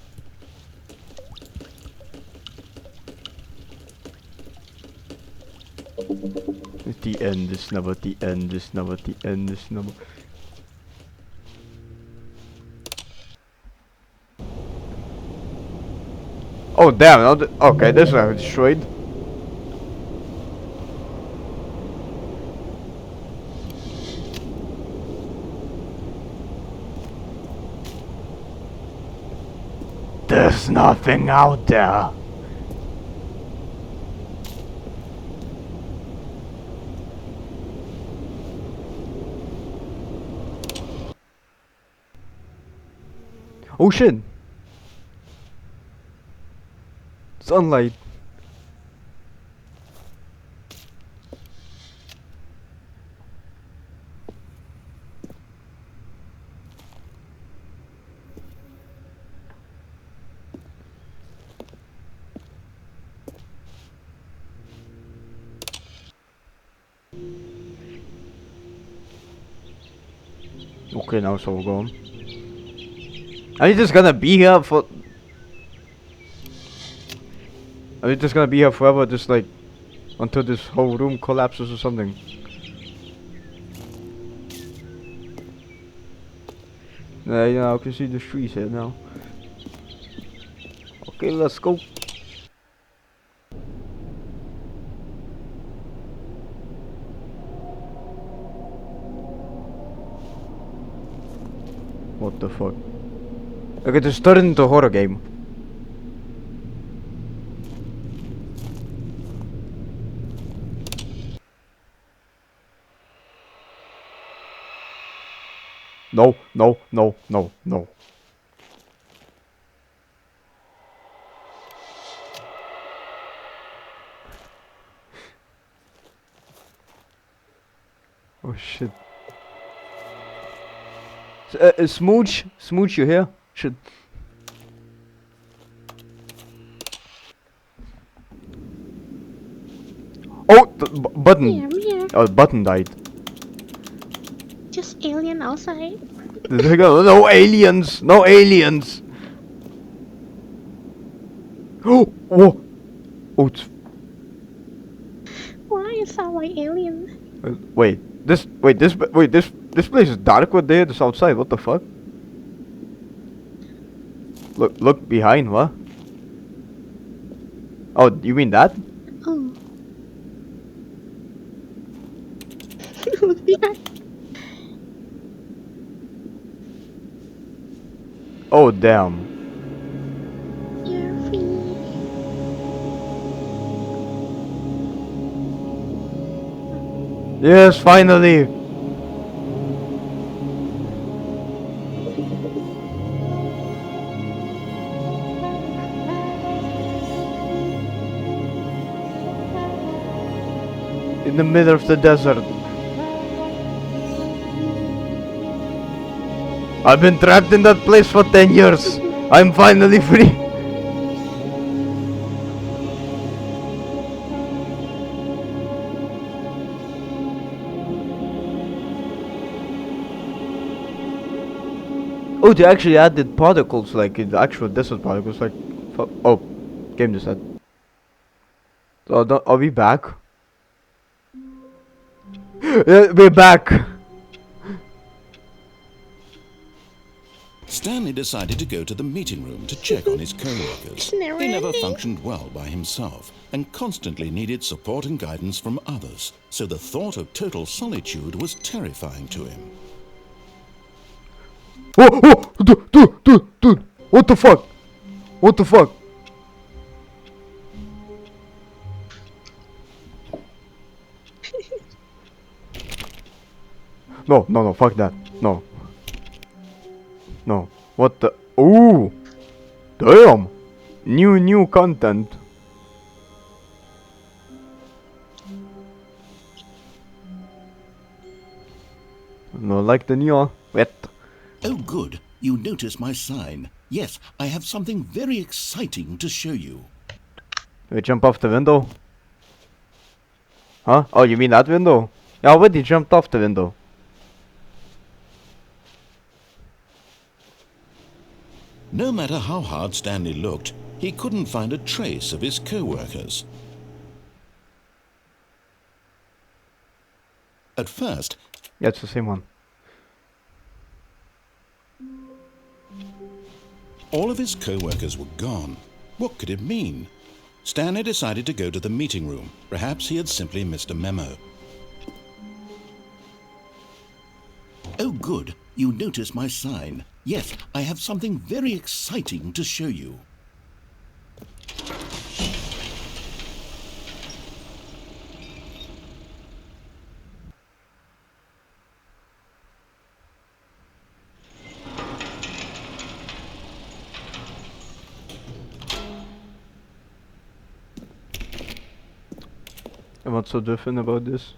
It's the end, it's never the end, it's never the end, it's never... Oh damn, okay, this one destroyed. There's nothing out there. Oh shit! Sunlight. Okay, now it's all gone. Are you just gonna be here for... Are you just gonna be here forever, just like... until this whole room collapses or something? Yeah, I can see the trees here now. Okay, let's go. What the fuck? Okay, just turn it into a horror game. No, no, no, no, no. Oh shit. Smooch, you here? Shit. Oh, the button. Yeah, I'm here. Oh, the button died. Just alien outside. No aliens, no aliens. Oh, whoa. Oh, it's... Why it sound like alien? this place is dark with there. This outside. What the fuck? Look behind. What? Oh, you mean that? Oh. Look behind. Oh damn. You're free. Yes, finally. In the middle of the desert. I've been trapped in that place for 10 years. I'm finally free. Oh, they actually added particles, like in the actual desert particles, like... Oh, game just said. So, are we back? Yeah, we're back! Stanley decided to go to the meeting room to check on his co-workers. He never functioned well by himself and constantly needed support and guidance from others, so the thought of total solitude was terrifying to him. Oh, dude, what the fuck? What the fuck? No, fuck that. No. No. What the? Ooh! Damn! New content. No, like the new wet. Oh good, you notice my sign. Yes, I have something very exciting to show you. We jump off the window? Huh? Oh, you mean that window? Yeah, I already jumped off the window. No matter how hard Stanley looked, he couldn't find a trace of his co-workers. At first, Yeah, it's the same one. all of his co-workers were gone. What could it mean? Stanley decided to go to the meeting room. Perhaps he had simply missed a memo. Oh good, you notice my sign. Yes, I have something very exciting to show you. And what's so different about this?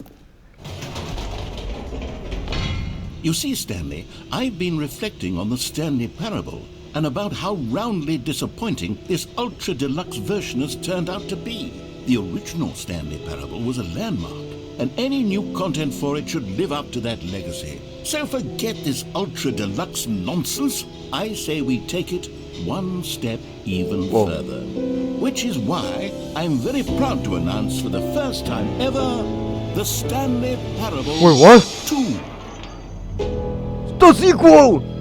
You see, Stanley, I've been reflecting on the Stanley Parable and about how roundly disappointing this ultra deluxe version has turned out to be. The original Stanley Parable was a landmark, and any new content for it should live up to that legacy. So forget this ultra deluxe nonsense. I say we take it one step even further. Which is why I'm very proud to announce for the first time ever the Stanley Parable Wait, what? 2. The sequel!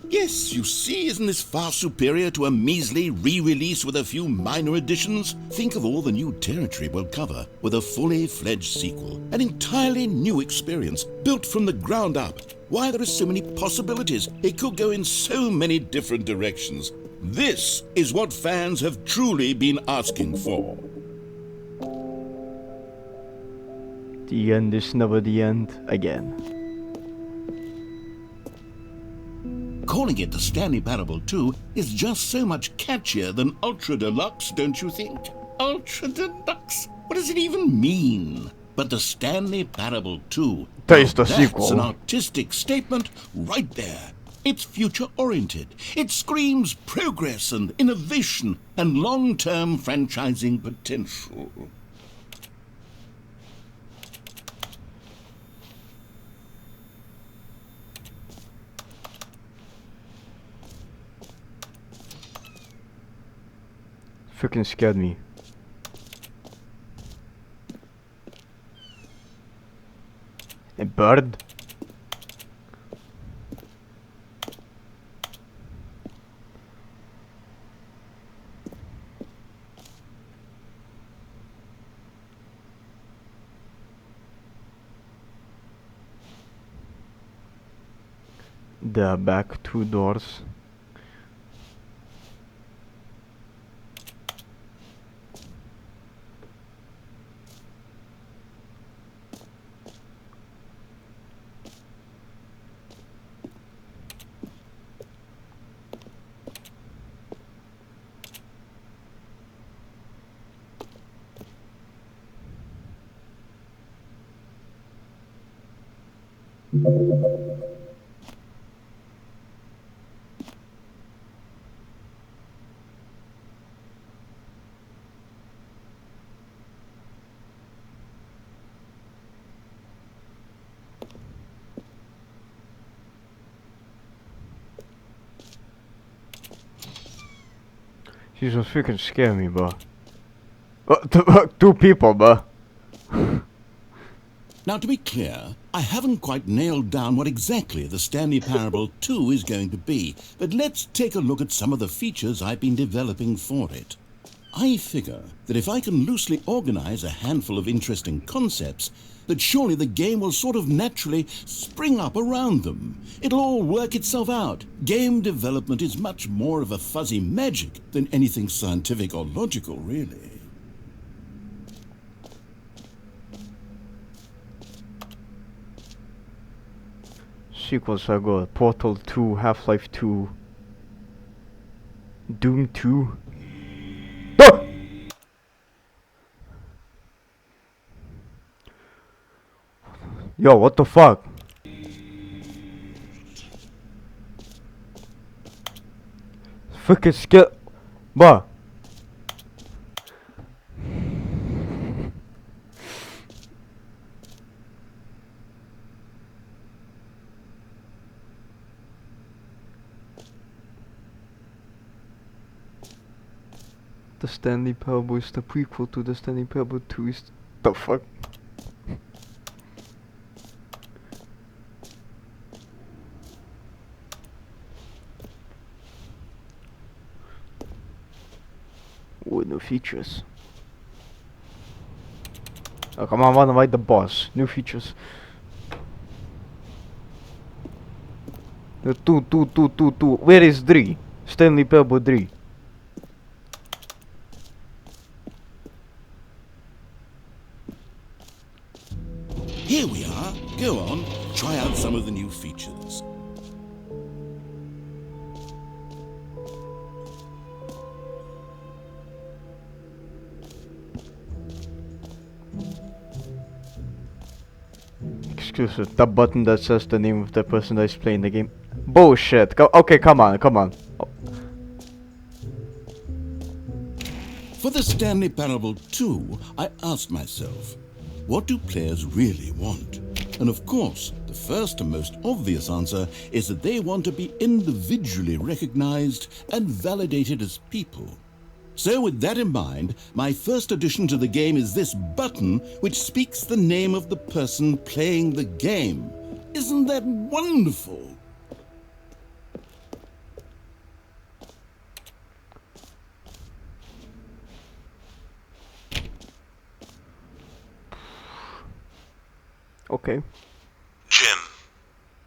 Yes, you see, isn't this far superior to a measly re-release with a few minor additions? Think of all the new territory we'll cover with a fully fledged sequel. An entirely new experience, built from the ground up. Why, there are so many possibilities. It could go in so many different directions. This is what fans have truly been asking for. The end is never the end again. Calling it the Stanley Parable 2 is just so much catchier than Ultra Deluxe, don't you think? Ultra Deluxe? What does it even mean? But the Stanley Parable 2, Taste the that's sequel. an artistic statement right there. It's future-oriented. It screams progress and innovation and long-term franchising potential. Freaking scared me. A bird? The back two doors. She's gonna freaking scare me, bro. Two people, bro. Now, to be clear, I haven't quite nailed down what exactly the Stanley Parable 2 is going to be, but let's take a look at some of the features I've been developing for it. I figure that if I can loosely organize a handful of interesting concepts, that surely the game will sort of naturally spring up around them. It'll all work itself out. Game development is much more of a fuzzy magic than anything scientific or logical, really. Sequels are good. Portal 2, Half-Life 2, Doom 2. Ah! Yo, what the fuck? Freaking scare, bruh. The Stanley Parable is the prequel to the Stanley Parable 2 is the fuck? With new features. Oh, come on, I wanna write the boss. New features. The two. Where is 3? Stanley Parable 3. Here we are. Go on, try out some of the new features. Excuse me, that button that says the name of the person that is playing the game. Bullshit. Okay, come on. Oh. For the Stanley Parable 2, I asked myself, what do players really want? And of course, the first and most obvious answer is that they want to be individually recognized and validated as people. So with that in mind, my first addition to the game is this button which speaks the name of the person playing the game. Isn't that wonderful? Okay. Jim.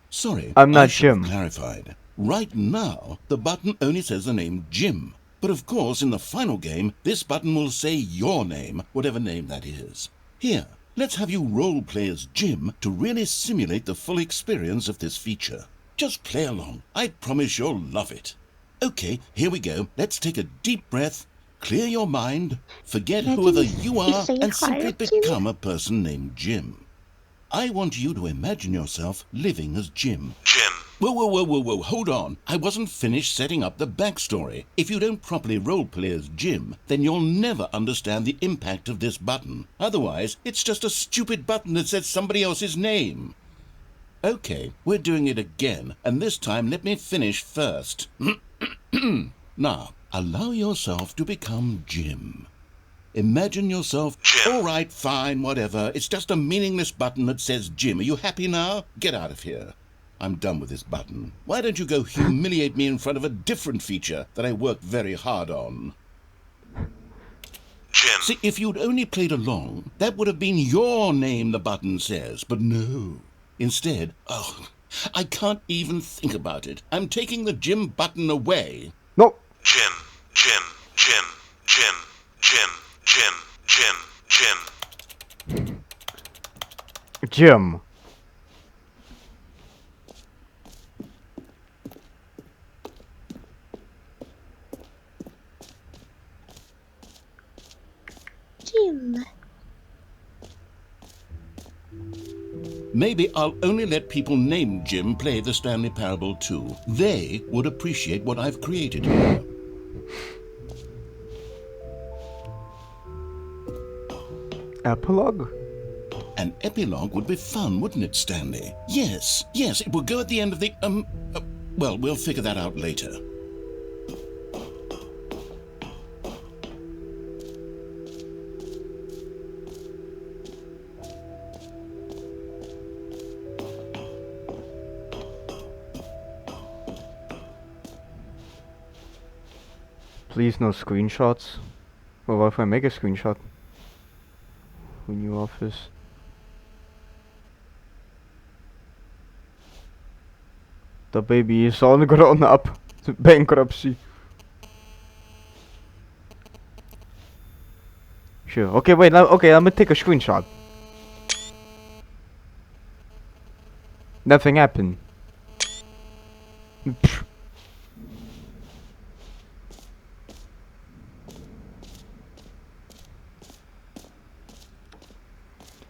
Sorry, I'm not I should have Jim. clarified. Right now, the button only says the name Jim. But of course, in the final game, this button will say your name, whatever name that is. Here, let's have you role play as Jim to really simulate the full experience of this feature. Just play along. I promise you'll love it. Okay, here we go. Let's take a deep breath, clear your mind, forget Daddy, whoever you is are, saying and simply hi to me? become a person named Jim. I want you to imagine yourself living as Jim. Jim. Whoa, hold on. I wasn't finished setting up the backstory. If you don't properly roleplay as Jim, then you'll never understand the impact of this button. Otherwise, it's just a stupid button that says somebody else's name. Okay, we're doing it again, and this time let me finish first. Now, allow yourself to become Jim. Imagine yourself... Jim. All right, fine, whatever. It's just a meaningless button that says Jim. Are you happy now? Get out of here. I'm done with this button. Why don't you go humiliate me in front of a different feature that I worked very hard on? Jim. See, if you'd only played along, that would have been your name the button says, but no. Instead, I can't even think about it. I'm taking the Jim button away. No. Jim. Jim. Jim. Jim. Jim. Jim. Jim. Jim. Jim. Jim. Maybe I'll only let people named Jim play the Stanley Parable too. They would appreciate what I've created here. Epilogue? An epilogue would be fun, wouldn't it, Stanley? Yes, it would go at the end of the, well, we'll figure that out later. Please no screenshots. Well, what if I make a screenshot? New office. The baby is all grown up. Bankruptcy. Sure. Okay, wait. Okay, I'm gonna take a screenshot. Nothing happened. Pfft.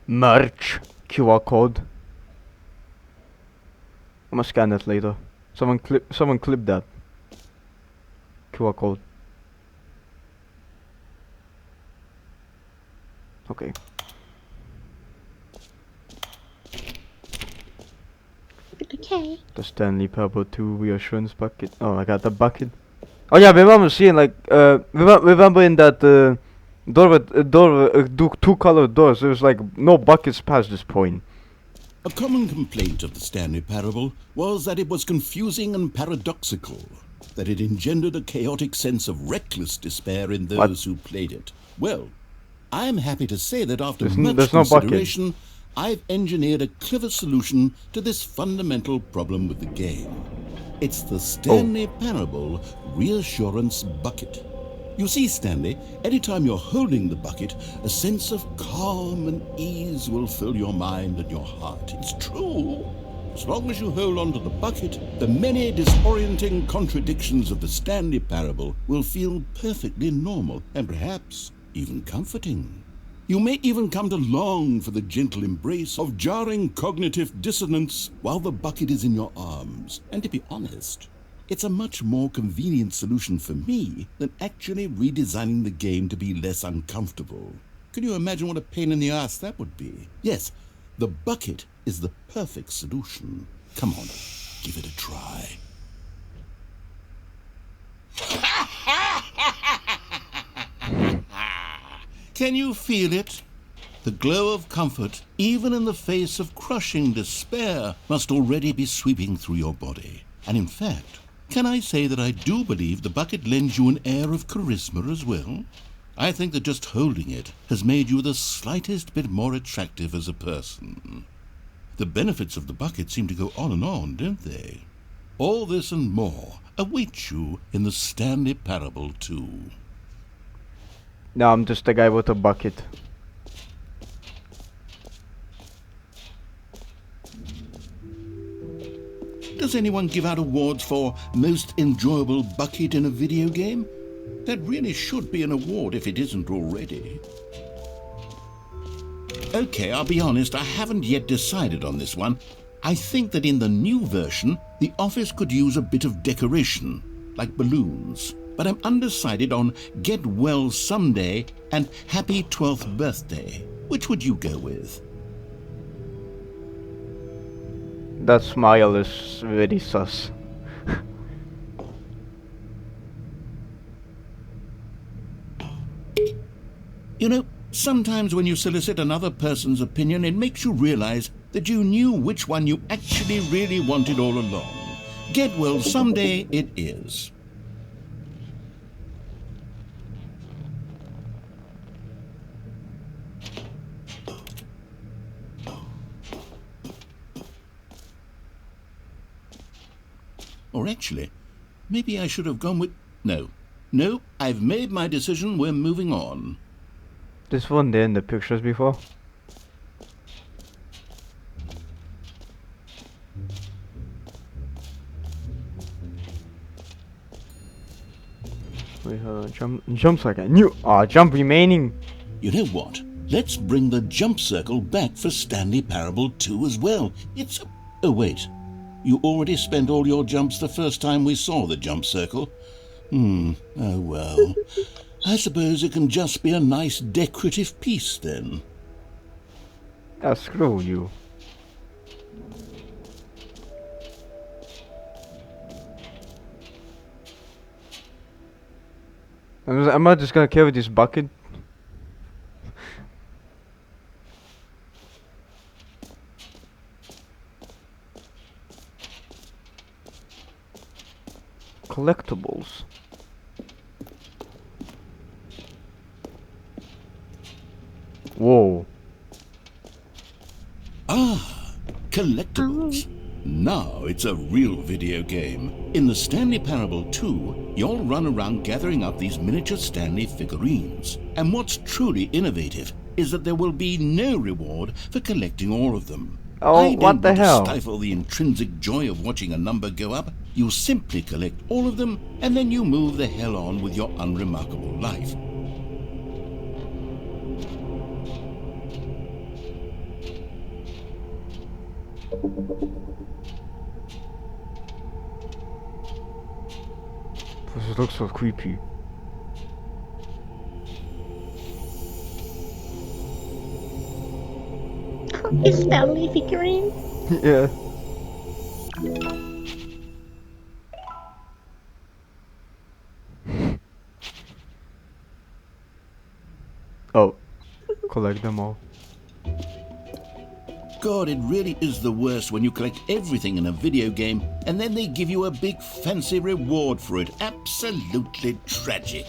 Merch. QR code. I'm gonna scan that later. Someone clip that. QR code. Okay. Okay. The Stanley Parable 2 reassurance bucket. Oh, I got the bucket. Oh yeah, remember seeing like remember in that door with two colored doors. There was like no buckets past this point. A common complaint of the Stanley Parable was that it was confusing and paradoxical, that it engendered a chaotic sense of reckless despair in those who played it. Well, I'm happy to say that after much consideration, I've engineered a clever solution to this fundamental problem with the game. It's the Stanley Parable Reassurance Bucket. You see, Stanley, anytime you're holding the bucket, a sense of calm and ease will fill your mind and your heart. It's true. As long as you hold on to the bucket, the many disorienting contradictions of the Stanley Parable will feel perfectly normal and perhaps even comforting. You may even come to long for the gentle embrace of jarring cognitive dissonance while the bucket is in your arms. And to be honest, it's a much more convenient solution for me than actually redesigning the game to be less uncomfortable. Can you imagine what a pain in the ass that would be? Yes, the bucket is the perfect solution. Come on, give it a try. Can you feel it? The glow of comfort, even in the face of crushing despair, must already be sweeping through your body. And in fact, can I say that I do believe the bucket lends you an air of charisma as well? I think that just holding it has made you the slightest bit more attractive as a person. The benefits of the bucket seem to go on, don't they? All this and more await you in the Stanley Parable 2. No, I'm just a guy with a bucket. Does anyone give out awards for most enjoyable bucket in a video game? That really should be an award if it isn't already. Okay, I'll be honest, I haven't yet decided on this one. I think that in the new version, the office could use a bit of decoration, like balloons. But I'm undecided on Get Well Someday and Happy 12th Birthday. Which would you go with? That smile is very sus. You know, sometimes when you solicit another person's opinion, it makes you realize that you knew which one you actually really wanted all along. Get Well Someday it is. Or actually, maybe I should have gone with... No, I've made my decision, we're moving on. This one there in the pictures before. Wait, hold on, jump so I can... jump remaining! You know what? let's bring the jump circle back for Stanley Parable 2 as well. It's... Oh, wait. You already spent all your jumps the first time we saw the jump circle. Oh well. I suppose it can just be a nice decorative piece then. Ah, screw you. Am I just gonna carry this bucket? Collectibles. Whoa. Ah, collectibles. Now it's a real video game. In the Stanley Parable 2, you'll run around gathering up these miniature Stanley figurines. And what's truly innovative is that there will be no reward for collecting all of them. Oh, what the hell? To stifle the intrinsic joy of watching a number go up, you simply collect all of them and then you move the hell on with your unremarkable life. This looks so creepy. Is Stanley figurine? Yeah. Oh, collect them all. God, it really is the worst when you collect everything in a video game and then they give you a big fancy reward for it. Absolutely tragic.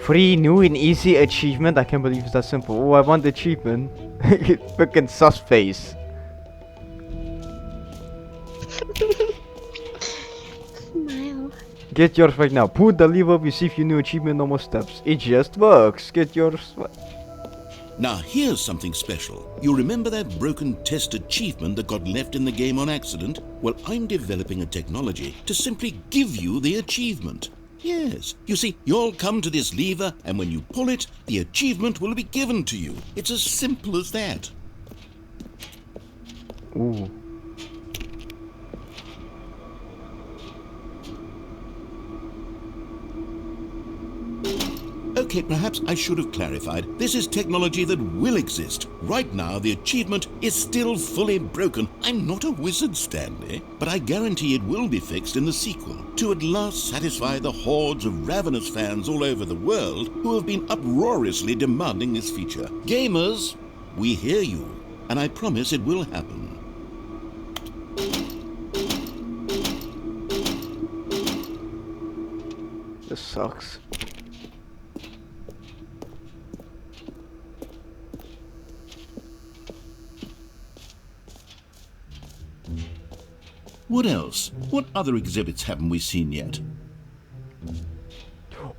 Free new and easy achievement. I can't believe it's that simple. Oh, I want the achievement. Freaking sus face. Smile. Get yours right now. Pull the lever, receive your new achievement, no more steps. It just works. Get yours. Now here's something special. You remember that broken test achievement that got left in the game on accident? Well, I'm developing a technology to simply give you the achievement. Yes, you see, you'll come to this lever and when you pull it, the achievement will be given to you. It's as simple as that. Ooh. Okay, perhaps I should have clarified. This is technology that will exist. Right now, the achievement is still fully broken. I'm not a wizard, Stanley, but I guarantee it will be fixed in the sequel to at last satisfy the hordes of ravenous fans all over the world who have been uproariously demanding this feature. Gamers, we hear you, and I promise it will happen. This sucks. What else? What other exhibits haven't we seen yet?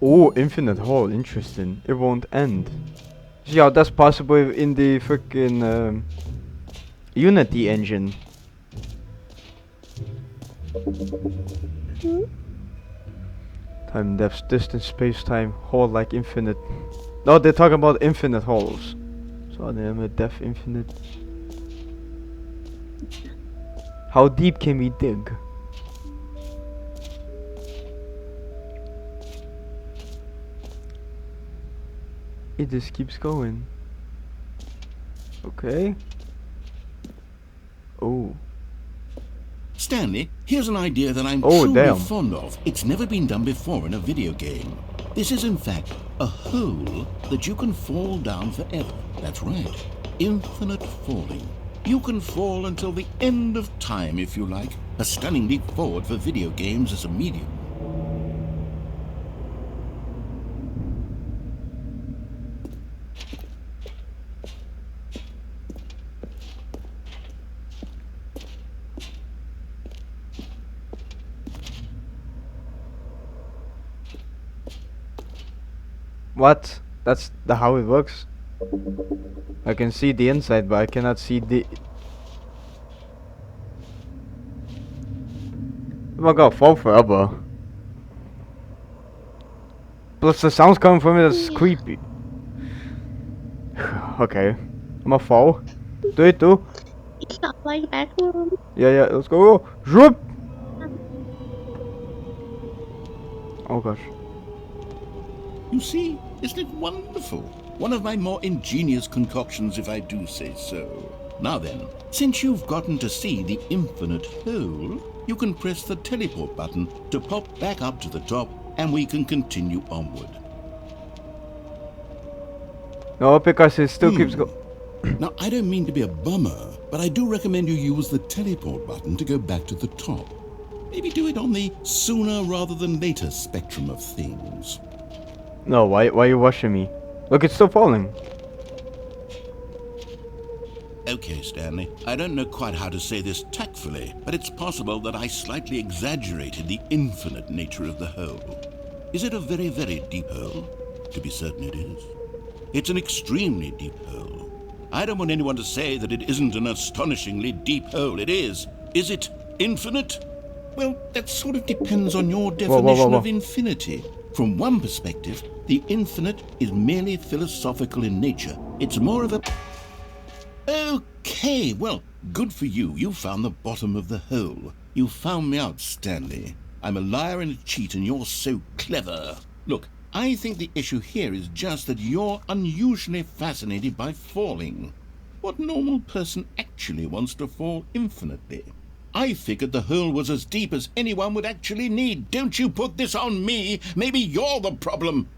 Oh, infinite hall. Interesting. It won't end. See how that's possible in the freaking Unity engine. Time, depth, distance, space, time, hall like infinite. No, they're talking about infinite halls. So I'm a depth infinite. How deep can we dig? It just keeps going. Okay. Oh. Stanley, here's an idea that I'm Oh, truly damn. fond of. It's never been done before in a video game. This is in fact a hole that you can fall down forever. That's right. Infinite falling. You can fall until the end of time if you like. A stunning leap forward for video games as a medium. What? That's the how it works? I can see the inside, but I cannot see the... Oh my god, fall forever. Plus the sounds coming from it is creepy. Okay. I'm gonna fall. Do it, do. It's not like back room. Yeah, let's go. Zoop! Oh gosh. You see, isn't it wonderful? One of my more ingenious concoctions, if I do say so. Now then, since you've gotten to see the infinite hole, you can press the teleport button to pop back up to the top, and we can continue onward. No, because it still keeps go. Now, I don't mean to be a bummer, but I do recommend you use the teleport button to go back to the top. Maybe do it on the sooner rather than later spectrum of things. No, why are you rushing me? Look, it's still falling. Okay, Stanley, I don't know quite how to say this tactfully, but it's possible that I slightly exaggerated the infinite nature of the hole. Is it a very, very deep hole? To be certain it is. It's an extremely deep hole. I don't want anyone to say that it isn't an astonishingly deep hole. It is. Is it infinite? Well, that sort of depends on your definition whoa. of infinity. From one perspective, the infinite is merely philosophical in nature. It's more of a... Okay, well, good for you. You found the bottom of the hole. You found me out, Stanley. I'm a liar and a cheat, and you're so clever. Look, I think the issue here is just that you're unusually fascinated by falling. What normal person actually wants to fall infinitely? I figured the hole was as deep as anyone would actually need. Don't you put this on me. Maybe you're the problem.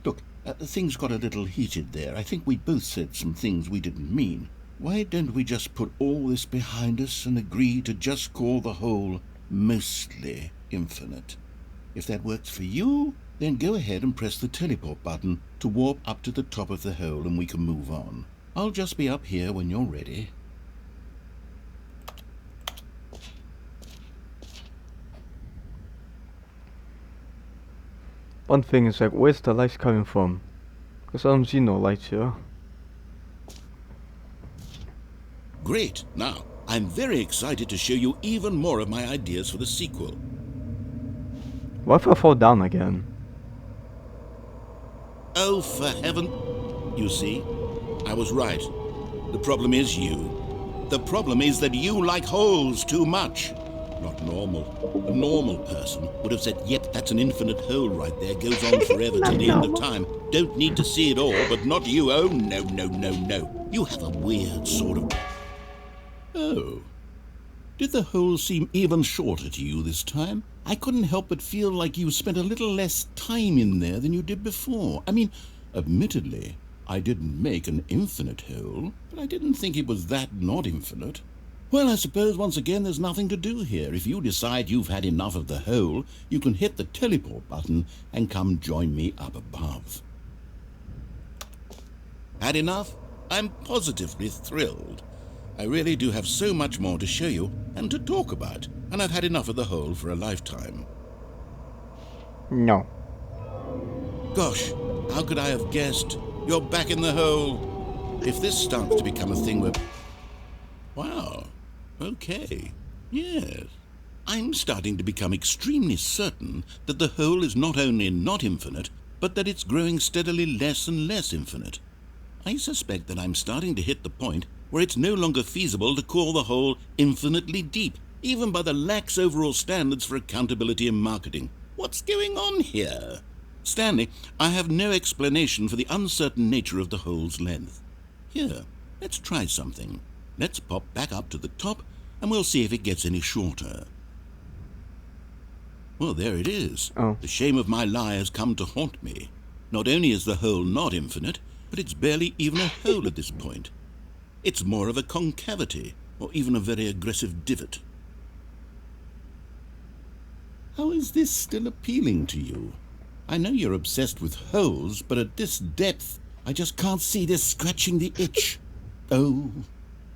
Look, things got a little heated there. I think we both said some things we didn't mean. Why don't we just put all this behind us and agree to just call the hole mostly infinite? If that works for you, then go ahead and press the teleport button to warp up to the top of the hole and we can move on. I'll just be up here when you're ready. One thing is like, where's the lights coming from? Because I don't see no lights here. Great. Now, I'm very excited to show you even more of my ideas for the sequel. What if I fall down again? Oh, for heaven... You see, I was right. The problem is you. The problem is that you like holes too much. Not normal. A normal person would have said, yep, that's an infinite hole right there. Goes on forever till the end of time. Don't need to see it all, but not you. Oh, no. You have a weird sort of... Oh. Did the hole seem even shorter to you this time? I couldn't help but feel like you spent a little less time in there than you did before. I mean, admittedly, I didn't make an infinite hole, but I didn't think it was that not infinite. Well, I suppose once again there's nothing to do here. If you decide you've had enough of the hole, you can hit the teleport button and come join me up above. Had enough? I'm positively thrilled. I really do have so much more to show you and to talk about, and I've had enough of the hole for a lifetime. No. Gosh, how could I have guessed? You're back in the hole. If this starts to become a thing where... Wow. Okay. Yes. I'm starting to become extremely certain that the hole is not only not infinite, but that it's growing steadily less and less infinite. I suspect that I'm starting to hit the point where it's no longer feasible to call the hole infinitely deep, even by the lax overall standards for accountability and marketing. What's going on here? Stanley, I have no explanation for the uncertain nature of the hole's length. Here, let's try something. Let's pop back up to the top, and we'll see if it gets any shorter. Well, there it is. Oh. The shame of my lie has come to haunt me. Not only is the hole not infinite, but it's barely even a hole at this point. It's more of a concavity, or even a very aggressive divot. How is this still appealing to you? I know you're obsessed with holes, but at this depth, I just can't see this scratching the itch. Oh,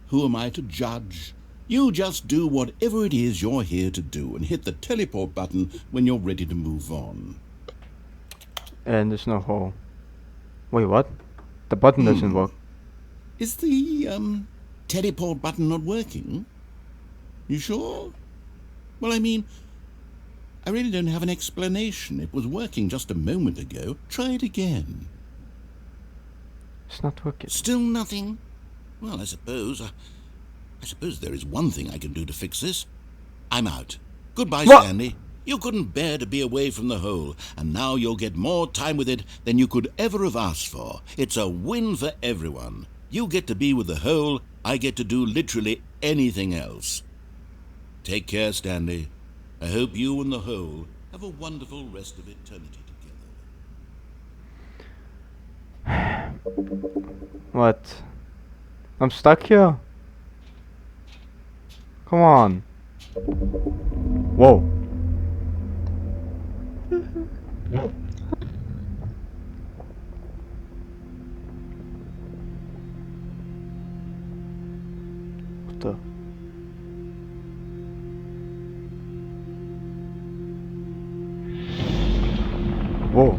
who am I to judge? You just do whatever it is you're here to do and hit the teleport button when you're ready to move on. And there's no hole. Wait, what? The button doesn't work. Is the, teleport button not working? You sure? Well, I mean, I really don't have an explanation. It was working just a moment ago. Try it again. It's not working. Still nothing? Well, I suppose there is one thing I can do to fix this. I'm out. Goodbye, What? Stanley. You couldn't bear to be away from the hole, and now you'll get more time with it than you could ever have asked for. It's a win for everyone. You get to be with the hole, I get to do literally anything else. Take care, Stanley. I hope you and the hole have a wonderful rest of eternity together. What? I'm stuck here? Come on. Whoa. What the? Whoa.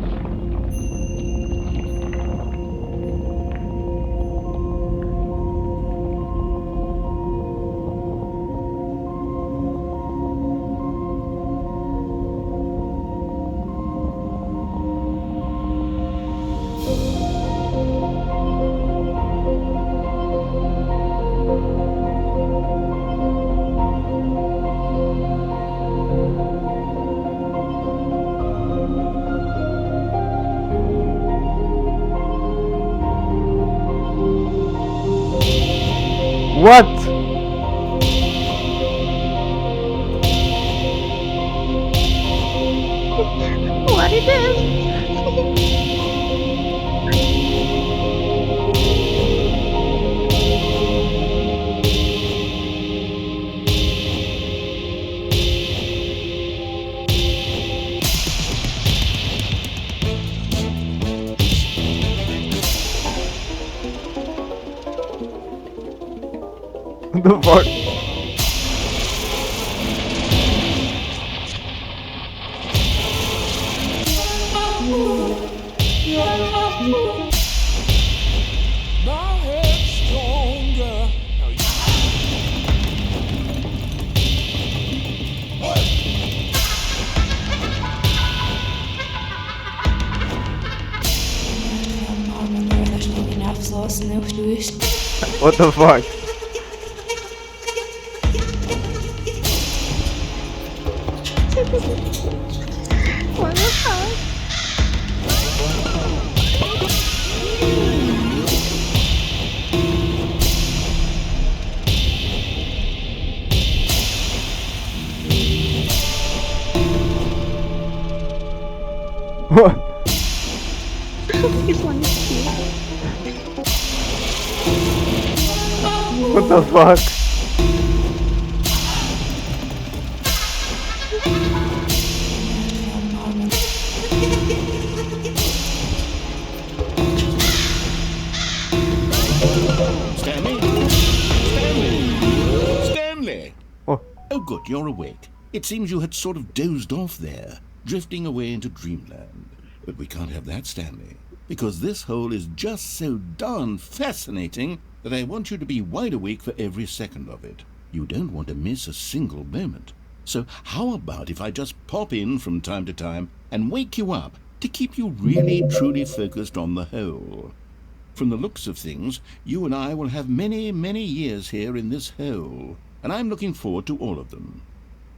What? What it is? What the fuck? What the fuck? What the fuck? What? This one is cute. What the fuck? Stanley? Stanley? Stanley! Oh. Oh, good, you're awake. It seems you had sort of dozed off there, drifting away into dreamland. But we can't have that, Stanley, because this hole is just so darn fascinating that I want you to be wide awake for every second of it. You don't want to miss a single moment. So how about if I just pop in from time to time and wake you up to keep you really truly focused on the hole? From the looks of things, you and I will have many, many years here in this hole, and I'm looking forward to all of them.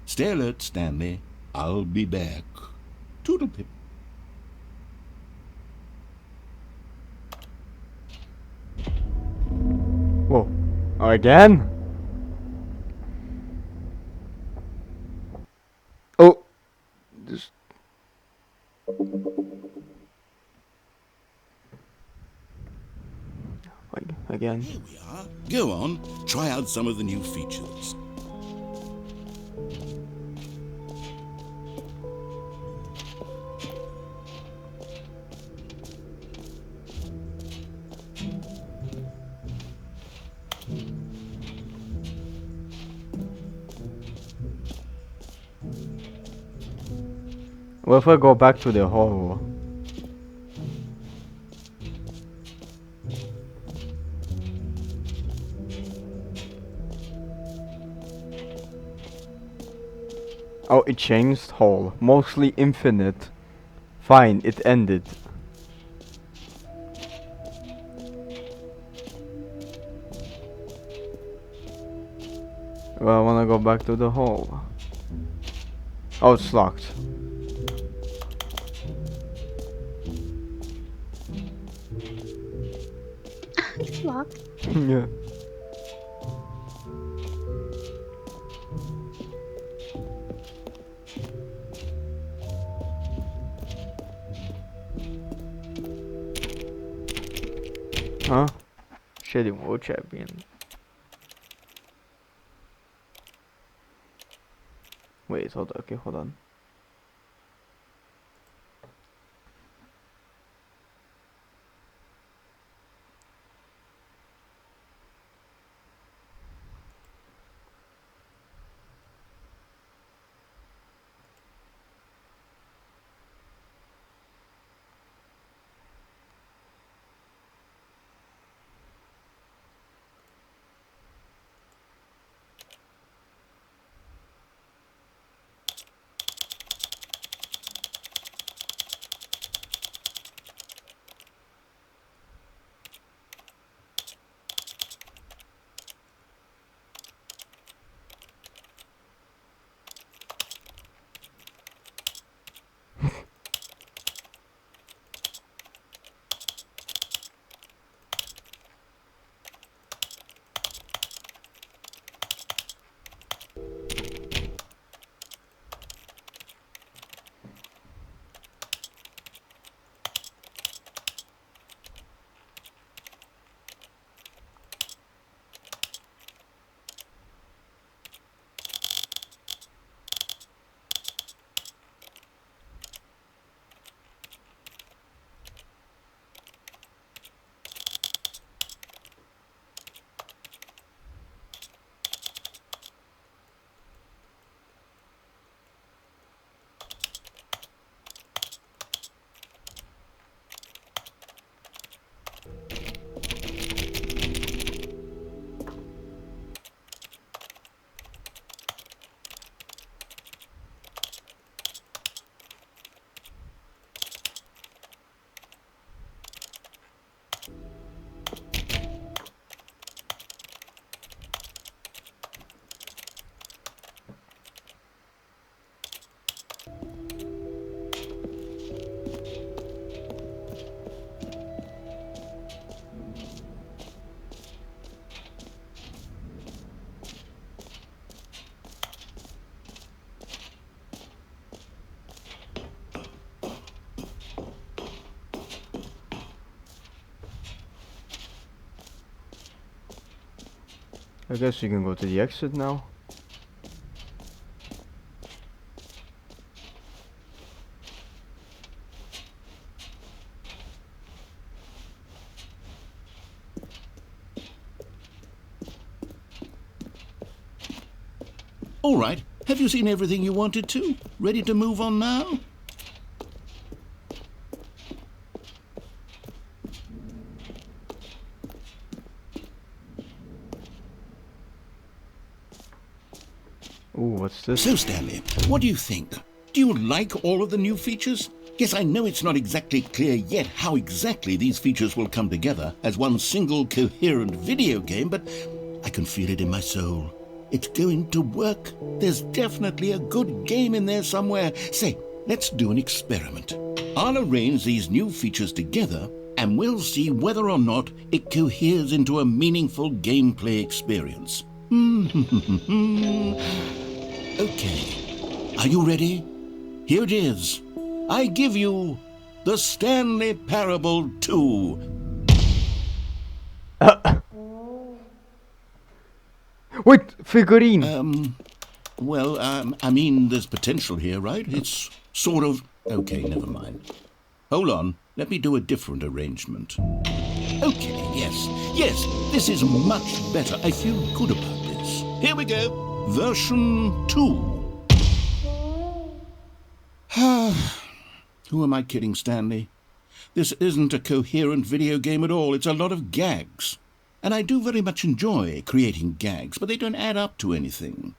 Stay alert, Stanley. I'll be back. Toodle-pip. Whoa. Again? Oh. Just. Again. Here we are. Go on, try out some of the new features. What if I go back to the hole? Oh, it changed hole. Mostly infinite. Fine, it ended. Well, I wanna go back to the hall. Oh, it's locked. It's locked. Yeah. Huh? Shading World Champion. Wait, hold on. Okay, hold on. I guess you can go to the exit now. All right. Have you seen everything you wanted to? Ready to move on now? Ooh, what's this? So, Stanley, what do you think? Do you like all of the new features? Yes, I know it's not exactly clear yet how exactly these features will come together as one single coherent video game, but I can feel it in my soul. It's going to work. There's definitely a good game in there somewhere. Say, let's do an experiment. I'll arrange these new features together and we'll see whether or not it coheres into a meaningful gameplay experience. Okay, are you ready? Here it is. I give you the Stanley Parable 2. Wait, figurine! I mean, there's potential here, right? It's sort of... Okay, never mind. Hold on, let me do a different arrangement. Okay, yes, this is much better. I feel good about this. Here we go. Version 2. Who am I kidding, Stanley? This isn't a coherent video game at all. It's a lot of gags. And I do very much enjoy creating gags, but they don't add up to anything.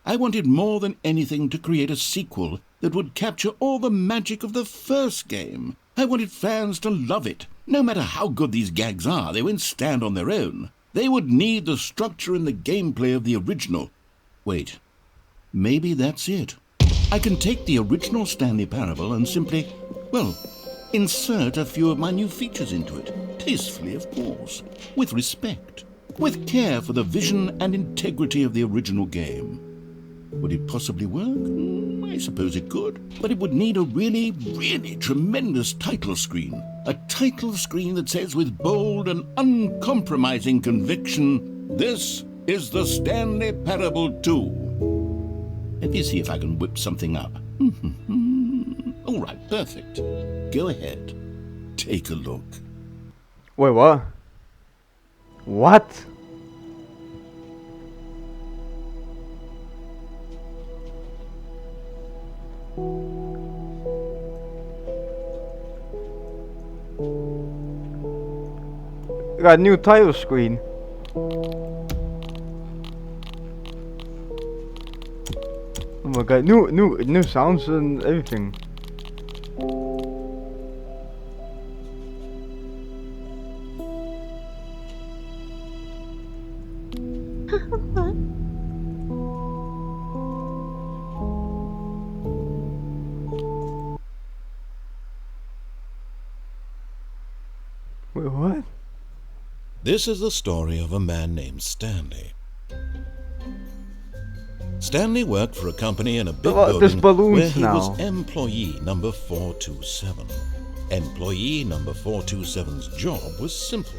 I wanted more than anything to create a sequel that would capture all the magic of the first game. I wanted fans to love it. No matter how good these gags are, they won't stand on their own. They would need the structure and the gameplay of the original. Wait, maybe that's it. I can take the original Stanley Parable and simply, well, insert a few of my new features into it. Tastefully, of course. With respect. With care for the vision and integrity of the original game. Would it possibly work? I suppose it could. But it would need a really, really tremendous title screen. A title screen that says with bold and uncompromising conviction, "This is the Stanley Parable 2. Let me see if I can whip something up. All right, perfect. Go ahead. Take a look. Wait, what? What? Got a new title screen. Oh my god, new sounds and everything. What? Wait, what? This is the story of a man named Stanley. Stanley worked for a company in a big There's building balloons where he now. was employee number 427. Employee number 427's job was simple.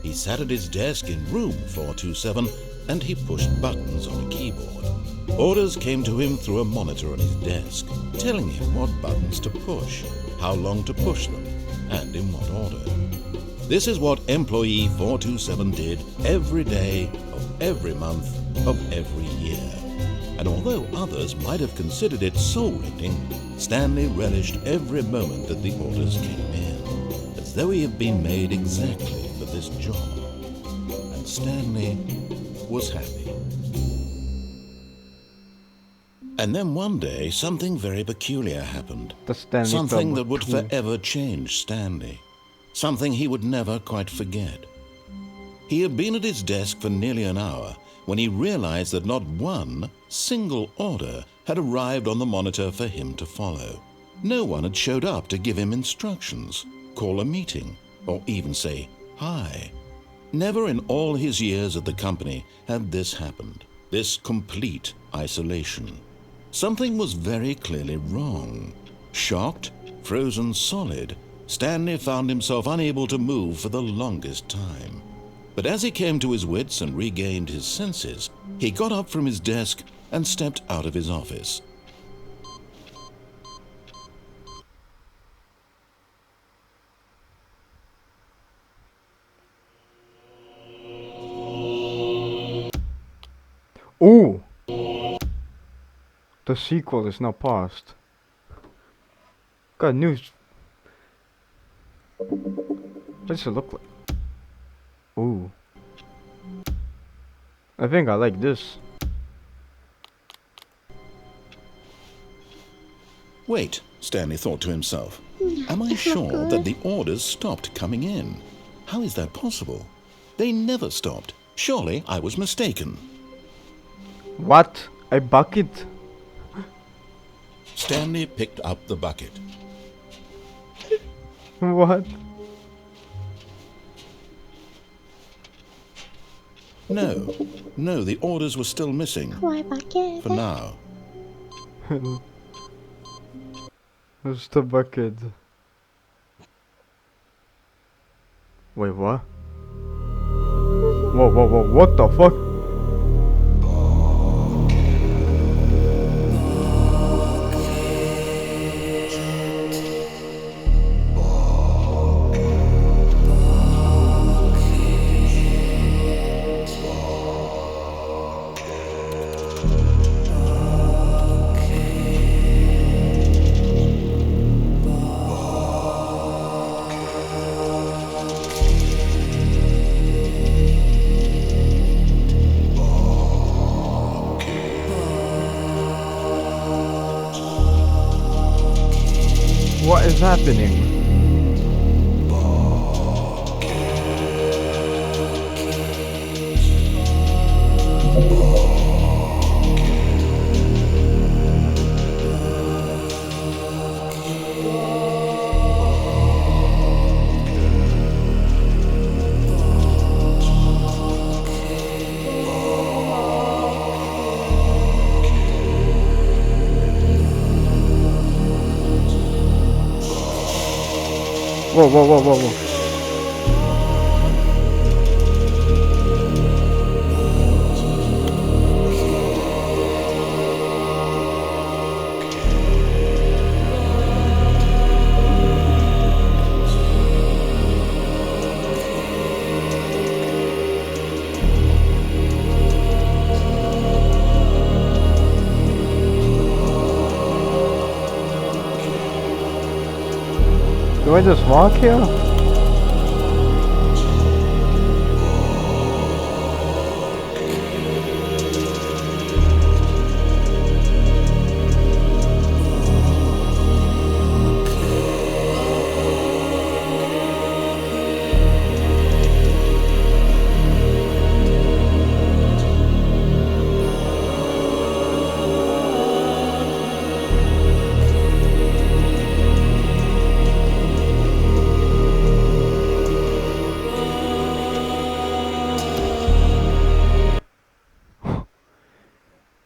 He sat at his desk in room 427 and he pushed buttons on a keyboard. Orders came to him through a monitor on his desk, telling him what buttons to push, how long to push them, and in what order. This is what employee 427 did every day of every month of every year. And although others might have considered it soul-rending, Stanley relished every moment that the orders came in, as though he had been made exactly for this job. And Stanley was happy. And then one day, something very peculiar happened. The Stanley Something that Parable would 2. forever change Stanley. Something he would never quite forget. He had been at his desk for nearly an hour when he realized that not one single order had arrived on the monitor for him to follow. No one had showed up to give him instructions, call a meeting, or even say hi. Never in all his years at the company had this happened, this complete isolation. Something was very clearly wrong. Shocked, frozen solid, Stanley found himself unable to move for the longest time. But as he came to his wits and regained his senses, he got up from his desk and stepped out of his office. Ooh! The sequel is now paused. Got news. What does it look like? Ooh. I think I like this. Wait, Stanley thought to himself. Am I It's not sure good. that the orders stopped coming in? How is that possible? They never stopped. Surely I was mistaken. What? A bucket? Stanley picked up the bucket. What? No, the orders were still missing. Why bucket? For now. Where's the bucket? Wait, what? Whoa, what the fuck? What is happening? Whoa, whoa, whoa, whoa, whoa. Do I just walk here?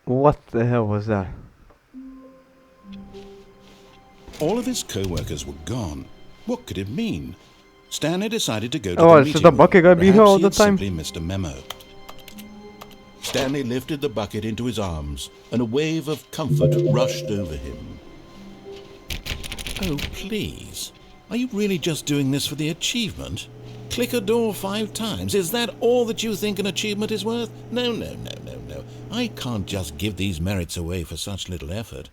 What the hell was that? All of his co-workers were gone. What could it mean? Stanley decided to go to Oh, the so meeting the room. bucket gonna be here Perhaps all he the had time? simply missed a memo. Stanley lifted the bucket into his arms, and a wave of comfort rushed over him. Oh, please. Are you really just doing this for the achievement? Click a door 5 times. Is that all that you think an achievement is worth? No, no, no, no, no. I can't just give these merits away for such little effort.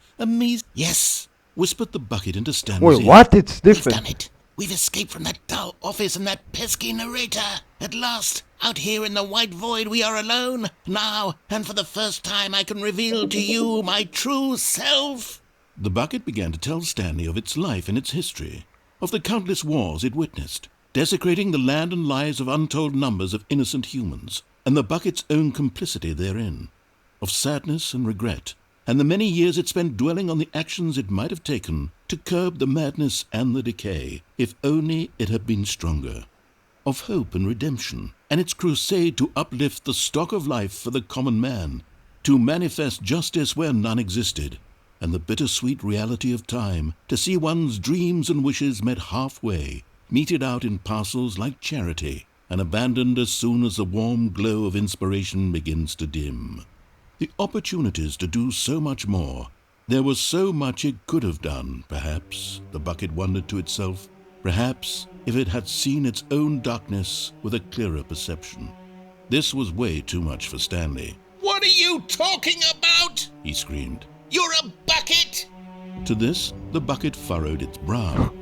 Yes, whispered the bucket into Stanley's Wait, ear. what? It's We've different. done it. We've escaped from that dull office and that pesky narrator. At last, out here in the white void, we are alone. Now, and for the first time, I can reveal to you my true self. The bucket began to tell Stanley of its life and its history, of the countless wars it witnessed, desecrating the land and lives of untold numbers of innocent humans, and the bucket's own complicity therein, of sadness and regret, and the many years it spent dwelling on the actions it might have taken to curb the madness and the decay, if only it had been stronger, of hope and redemption, and its crusade to uplift the stock of life for the common man, to manifest justice where none existed, and the bittersweet reality of time, to see one's dreams and wishes met halfway, meted out in parcels like charity, and abandoned as soon as the warm glow of inspiration begins to dim. The opportunities to do so much more. There was so much it could have done, perhaps, the bucket wondered to itself. Perhaps, if it had seen its own darkness with a clearer perception. This was way too much for Stanley. What are you talking about? He screamed. You're a bucket! To this, the bucket furrowed its brow.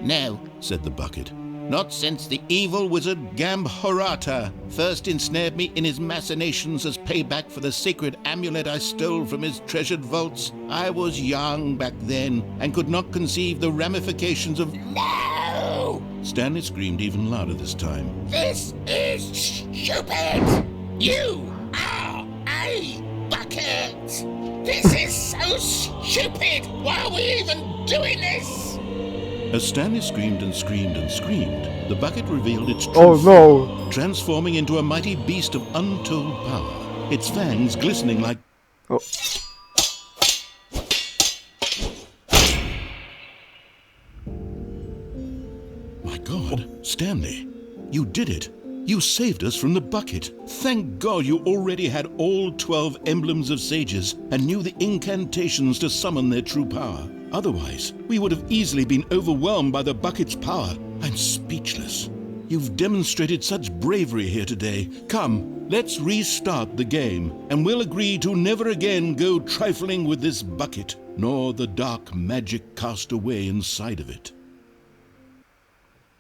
No, Said the bucket. not since the evil wizard Gambhorata first ensnared me in his machinations as payback for the sacred amulet I stole from his treasured vaults. I was young back then and could not conceive the ramifications of... No! Stanley screamed even louder this time. This is stupid! You are a bucket! This is so stupid! Why are we even doing this? As Stanley screamed and screamed and screamed, the bucket revealed its true Oh form, no. transforming into a mighty beast of untold power, its fangs glistening like... Oh. My God, Stanley, you did it. You saved us from the bucket. Thank God you already had all 12 emblems of sages and knew the incantations to summon their true power. Otherwise, we would have easily been overwhelmed by the bucket's power. I'm speechless. You've demonstrated such bravery here today. Come, let's restart the game, and we'll agree to never again go trifling with this bucket, nor the dark magic cast away inside of it.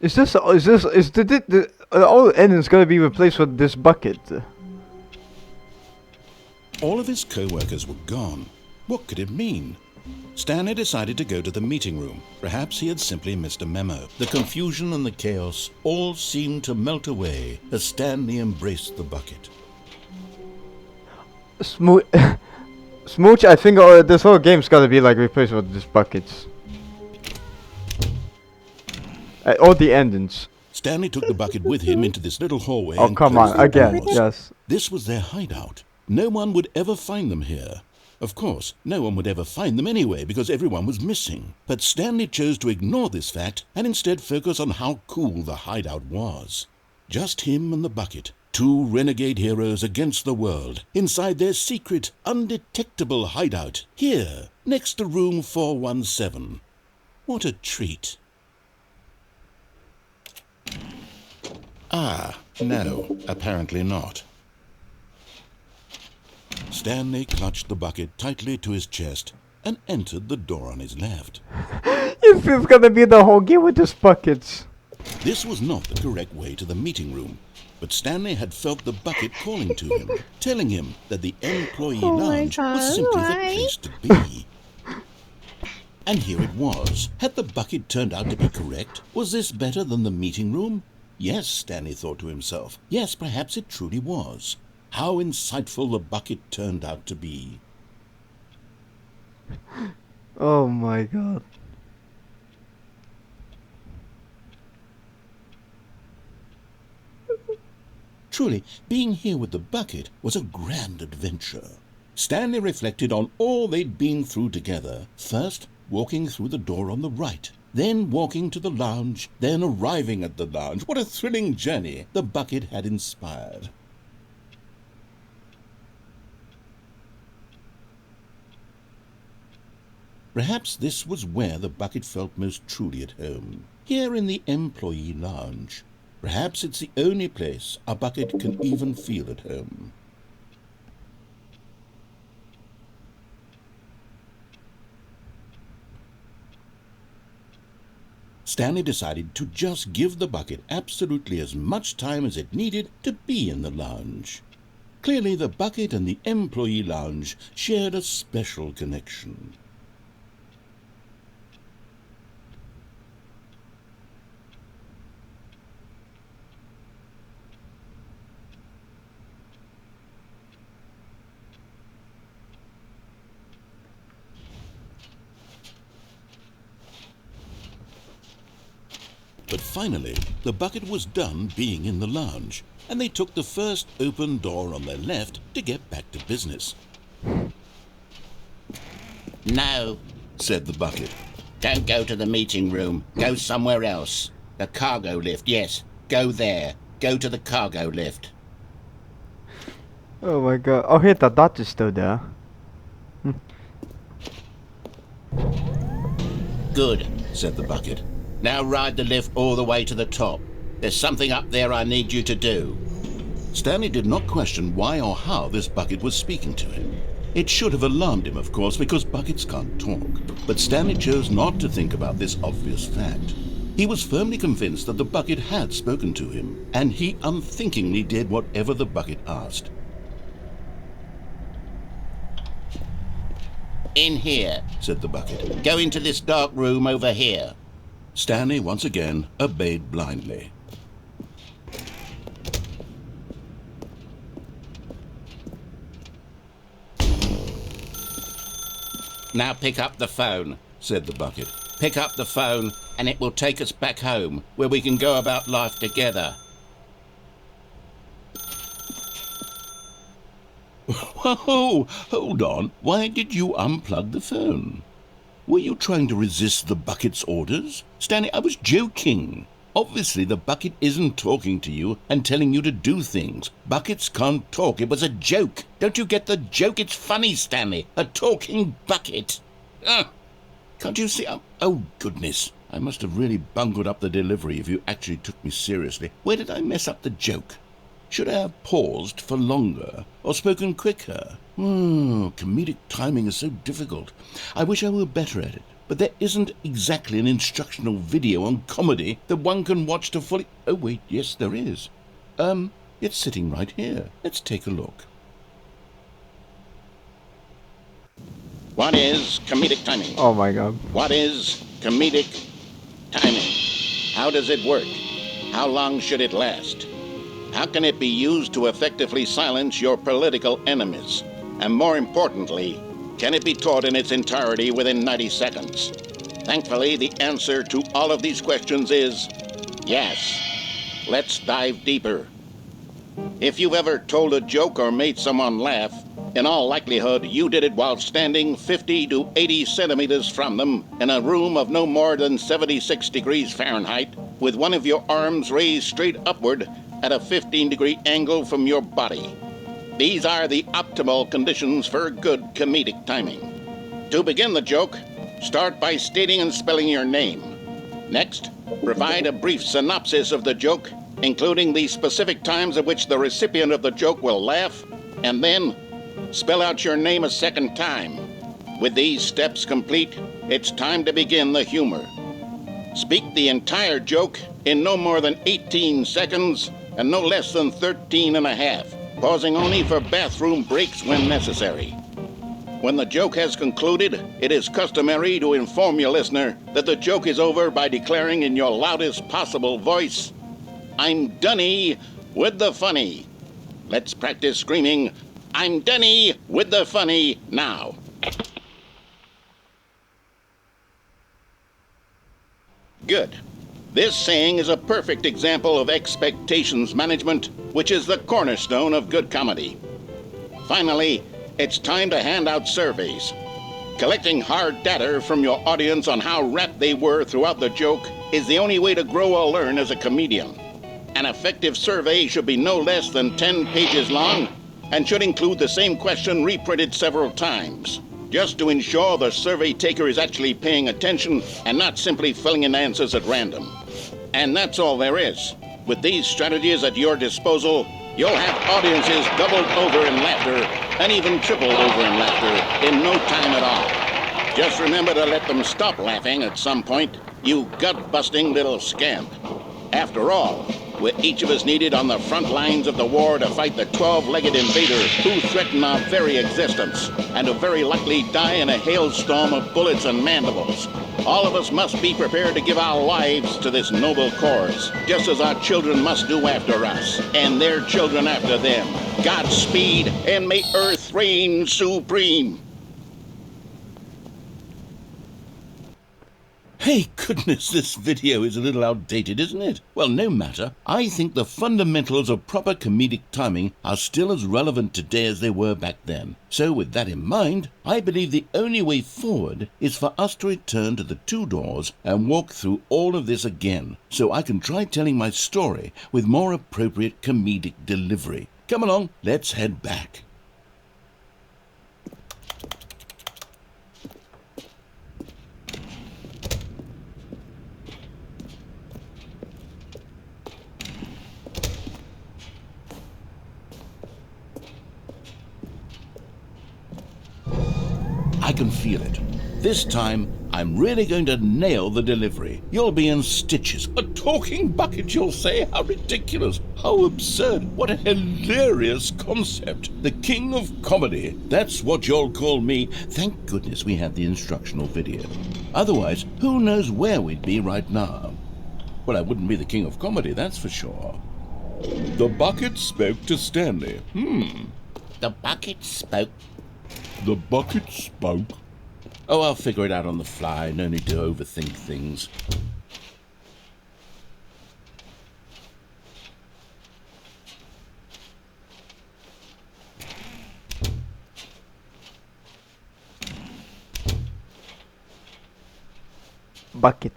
Is the all engines gonna be replaced with this bucket? All of his co-workers were gone. What could it mean? Stanley decided to go to the meeting room. Perhaps he had simply missed a memo. The confusion and the chaos all seemed to melt away as Stanley embraced the bucket. Smooch, I think this whole game's gotta be like replaced with this buckets. All the engines. Stanley took the bucket with him into this little hallway. Oh and come closed on, the again, doors. yes. This was their hideout. No one would ever find them here. Of course, no one would ever find them anyway because everyone was missing. But Stanley chose to ignore this fact and instead focus on how cool the hideout was. Just him and the bucket, two renegade heroes against the world, inside their secret, undetectable hideout, here, next to room 417. What a treat. Ah, no, apparently not. Stanley clutched the bucket tightly to his chest and entered the door on his left. This is gonna be the whole game with just buckets. This was not the correct way to the meeting room, but Stanley had felt the bucket calling to him, telling him that the employee lounge was simply the place to be. And here it was. Had the bucket turned out to be correct? Was this better than the meeting room? Yes, Stanley thought to himself. Yes, perhaps it truly was. How insightful the bucket turned out to be. Oh my god. Truly, being here with the bucket was a grand adventure. Stanley reflected on all they'd been through together. First, walking through the door on the right. Then walking to the lounge. Then arriving at the lounge. What a thrilling journey the bucket had inspired. Perhaps this was where the bucket felt most truly at home. Here in the employee lounge. Perhaps it's the only place a bucket can even feel at home. Stanley decided to just give the bucket absolutely as much time as it needed to be in the lounge. Clearly, the bucket and the employee lounge shared a special connection. But finally, the bucket was done being in the lounge, and they took the first open door on their left to get back to business. No, Said the bucket. don't go to the meeting room. Go somewhere else. The cargo lift, yes. Go there. Go to the cargo lift. Oh my god. Oh, hit that dot is still there. Good. Said the bucket. Now ride the lift all the way to the top. There's something up there I need you to do. Stanley did not question why or how this bucket was speaking to him. It should have alarmed him, of course, because buckets can't talk. But Stanley chose not to think about this obvious fact. He was firmly convinced that the bucket had spoken to him, and he unthinkingly did whatever the bucket asked. In here. Said the bucket. Go into this dark room over here. Stanley once again obeyed blindly. Now pick up the phone. Said the bucket. Pick up the phone and it will take us back home where we can go about life together. Whoa, hold on. Why did you unplug the phone? Were you trying to resist the bucket's orders? Stanley, I was joking. Obviously, the bucket isn't talking to you and telling you to do things. Buckets can't talk. It was a joke. Don't you get the joke? It's funny, Stanley. A talking bucket. Can't you see? Oh, goodness. I must have really bungled up the delivery if you actually took me seriously. Where did I mess up the joke? Should I have paused for longer or spoken quicker? Comedic timing is so difficult. I wish I were better at it. But there isn't exactly an instructional video on comedy that one can watch to fully... Oh, wait, yes, there is. It's sitting right here. Let's take a look. What is comedic timing? Oh my god. What is comedic timing? How does it work? How long should it last? How can it be used to effectively silence your political enemies? And more importantly, can it be taught in its entirety within 90 seconds? Thankfully, the answer to all of these questions is yes. Let's dive deeper. If you've ever told a joke or made someone laugh, In all likelihood, you did it while standing 50 to 80 centimeters from them in a room of no more than 76 degrees Fahrenheit, with one of your arms raised straight upward at a 15-degree angle from your body. These are the optimal conditions for good comedic timing. To begin the joke, start by stating and spelling your name. Next, provide a brief synopsis of the joke, including the specific times at which the recipient of the joke will laugh, and then spell out your name a second time. With these steps complete, it's time to begin the humor. Speak the entire joke in no more than 18 seconds and no less than 13 and a half, pausing only for bathroom breaks when necessary. When the joke has concluded, it is customary to inform your listener that the joke is over by declaring in your loudest possible voice, "I'm Dunny with the funny." Let's practice screaming, "I'm Dunny with the funny" now. Good. This saying is a perfect example of expectations management, which is the cornerstone of good comedy. Finally, it's time to hand out surveys. Collecting hard data from your audience on how rapt they were throughout the joke is the only way to grow or learn as a comedian. An effective survey should be no less than 10 pages long and should include the same question reprinted several times, just to ensure the survey taker is actually paying attention and not simply filling in answers at random. And that's all there is. With these strategies at your disposal, you'll have audiences doubled over in laughter and even tripled over in laughter in no time at all. Just remember to let them stop laughing at some point, you gut-busting little scamp. After all, we're each of us needed on the front lines of the war to fight the 12-legged invader who threaten our very existence and who very likely die in a hailstorm of bullets and mandibles. All of us must be prepared to give our lives to this noble cause, just as our children must do after us, and their children after them. Godspeed, and may Earth reign supreme. Hey, goodness, this video is a little outdated, isn't it? Well, no matter. I think the fundamentals of proper comedic timing are still as relevant today as they were back then. So with that in mind, I believe the only way forward is for us to return to the two doors and walk through all of this again, so I can try telling my story with more appropriate comedic delivery. Come along, let's head back. I can feel it. This time, I'm really going to nail the delivery. You'll be in stitches. A talking bucket, you'll say? How ridiculous. How absurd. What a hilarious concept. The king of comedy. That's what you'll call me. Thank goodness we had the instructional video. Otherwise, who knows where we'd be right now. Well, I wouldn't be the king of comedy, that's for sure. The bucket spoke to Stanley. The bucket spoke. The bucket spoke. Oh, I'll figure it out on the fly. No need to overthink things. Bucket.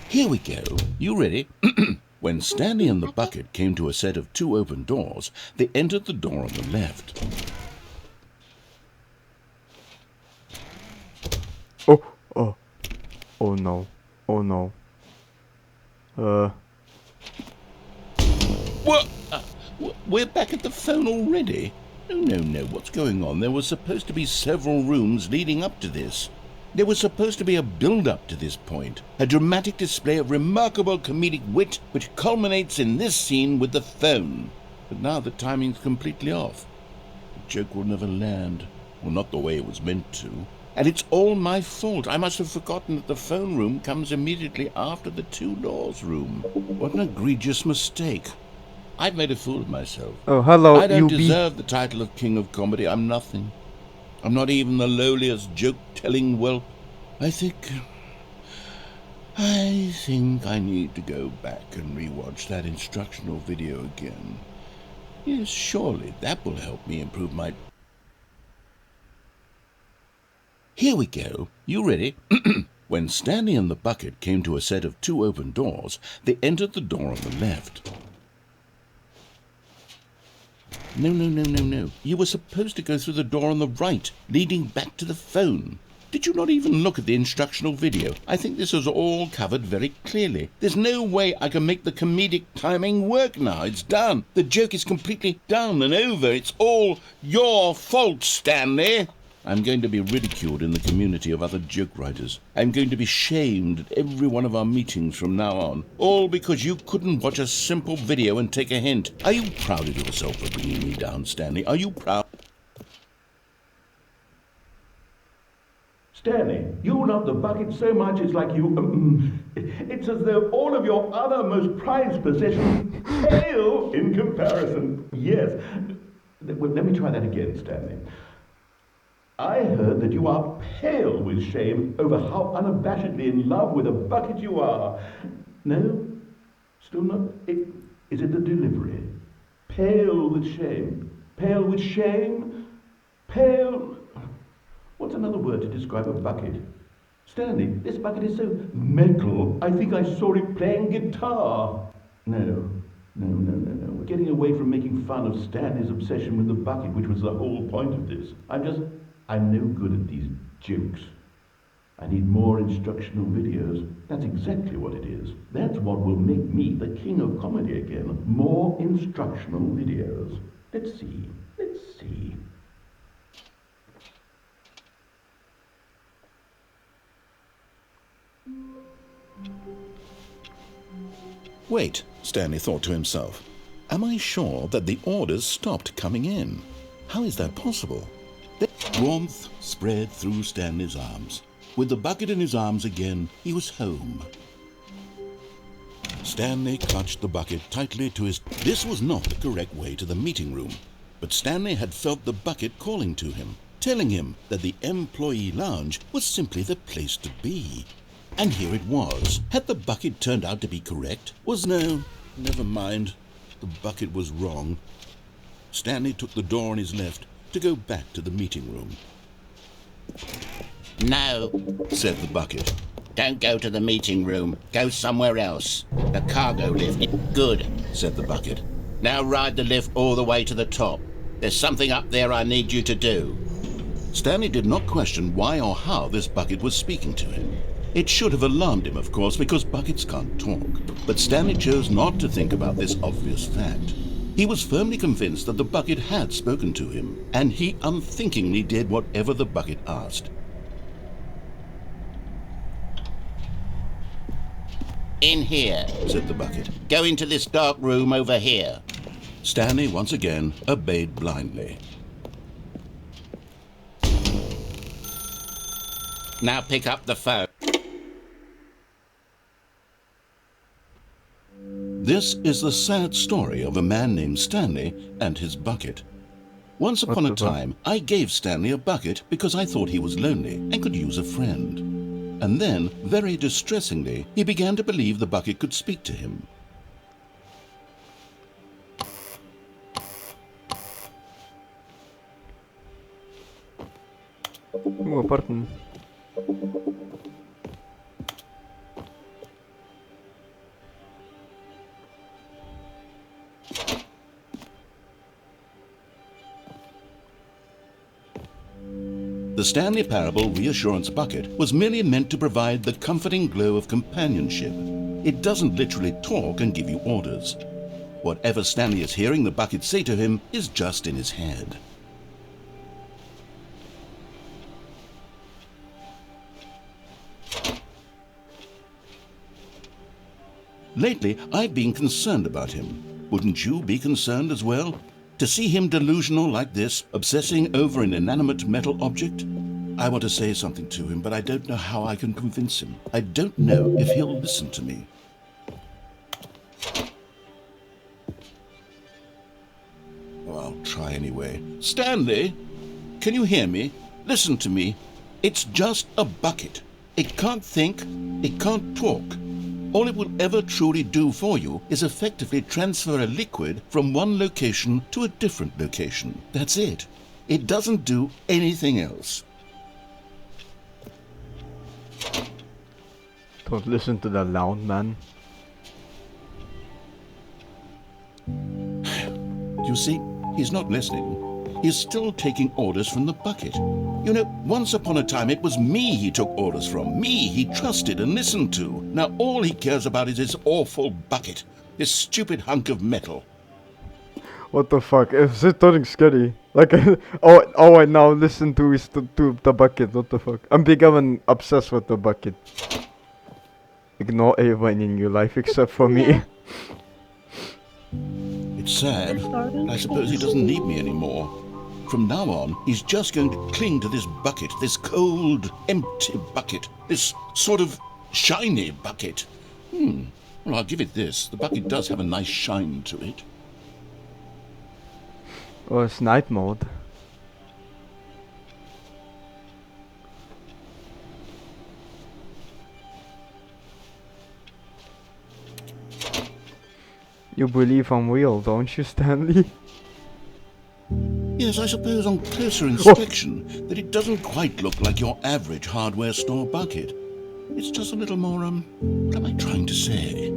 Here we go. You ready? When Stanley and the bucket came to a set of two open doors, they entered the door on the left. Oh no. What? We're back at the phone already? No, what's going on? There were supposed to be several rooms leading up to this. There was supposed to be a build-up to this point, a dramatic display of remarkable comedic wit which culminates in this scene with the phone. But now the timing's completely off. The joke will never land, or not the way it was meant to. And it's all my fault. I must have forgotten that the phone room comes immediately after the two doors room. What an egregious mistake. I've made a fool of myself. Oh, hello, I don't UB. deserve the title of King of Comedy. I'm nothing. I'm not even the lowliest joke-telling whelp. I think I think I need to go back and rewatch that instructional video again. Yes, surely that will help me improve my... Here we go. You ready? When Stanley and the bucket came to a set of 2 open doors, they entered the door on the left. No. You were supposed to go through the door on the right, leading back to the phone. Did you not even look at the instructional video? I think this is all covered very clearly. There's no way I can make the comedic timing work now. It's done. The joke is completely done and over. It's all your fault, Stanley. I'm going to be ridiculed in the community of other joke writers. I'm going to be shamed at every one of our meetings from now on. All because you couldn't watch a simple video and take a hint. Are you proud of yourself for bringing me down, Stanley? Are you proud? Stanley, you love the bucket so much it's like you... it's as though all of your other most prized possessions pale in comparison. Yes. Well, let me try that again, Stanley. I heard that you are pale with shame over how unabashedly in love with a bucket you are. No? Still not? Is it the delivery? Pale with shame. Pale with shame? Pale... What's another word to describe a bucket? Stanley, this bucket is so metal, I think I saw it playing guitar. No. We're getting away from making fun of Stanley's obsession with the bucket, which was the whole point of this. I'm no good at these jokes. I need more instructional videos. That's exactly what it is. That's what will make me the king of comedy again. More instructional videos. Let's see. Wait, Stanley thought to himself. Am I sure that the orders stopped coming in? How is that possible? Warmth spread through Stanley's arms. With the bucket in his arms again, he was home. Stanley clutched the bucket tightly to his... This was not the correct way to the meeting room, but Stanley had felt the bucket calling to him, telling him that the employee lounge was simply the place to be. And here it was. Had the bucket turned out to be correct? No, never mind. The bucket was wrong. Stanley took the door on his left to go back to the meeting room. No, Said the bucket. don't go to the meeting room. Go somewhere else. The cargo lift. Good, Said the bucket. now ride the lift all the way to the top. There's something up there I need you to do. Stanley did not question why or how this bucket was speaking to him. It should have alarmed him, of course, because buckets can't talk. But Stanley chose not to think about this obvious fact. He was firmly convinced that the bucket had spoken to him, and he unthinkingly did whatever the bucket asked. In here. Said the bucket. Go into this dark room over here. Stanley once again obeyed blindly. Now pick up the phone. This is the sad story of a man named Stanley and his bucket. Once upon a time, I gave Stanley a bucket because I thought he was lonely and could use a friend. And then, very distressingly, he began to believe the bucket could speak to him. Apartment. The Stanley Parable Reassurance Bucket was merely meant to provide the comforting glow of companionship. It doesn't literally talk and give you orders. Whatever Stanley is hearing the bucket say to him is just in his head. Lately, I've been concerned about him. Wouldn't you be concerned as well? To see him delusional like this, obsessing over an inanimate metal object? I want to say something to him, but I don't know how I can convince him. I don't know if he'll listen to me. Oh, I'll try anyway. Stanley, can you hear me? Listen to me. It's just a bucket. It can't think, It can't talk. All it will ever truly do for you is effectively transfer a liquid from one location to a different location. That's it. It doesn't do anything else. Don't listen to the loud man. You see, he's not listening. He's still taking orders from the bucket. You know, once upon a time it was me he took orders from. Me he trusted and listened to. Now all he cares about is his awful bucket. This stupid hunk of metal. What the fuck? Is it turning scary? Like, oh, I now listen to the bucket. What the fuck? I'm becoming obsessed with the bucket. Ignore everyone in your life except for me. It's sad, but I suppose he doesn't need me anymore. From now on, he's just going to cling to this bucket, this cold, empty bucket, this sort of shiny bucket. Well, I'll give it this. The bucket does have a nice shine to it. Oh, it's night mode. You believe I'm real, don't you, Stanley? Yes, I suppose on closer inspection that it doesn't quite look like your average hardware store bucket. It's just a little more, what am I trying to say?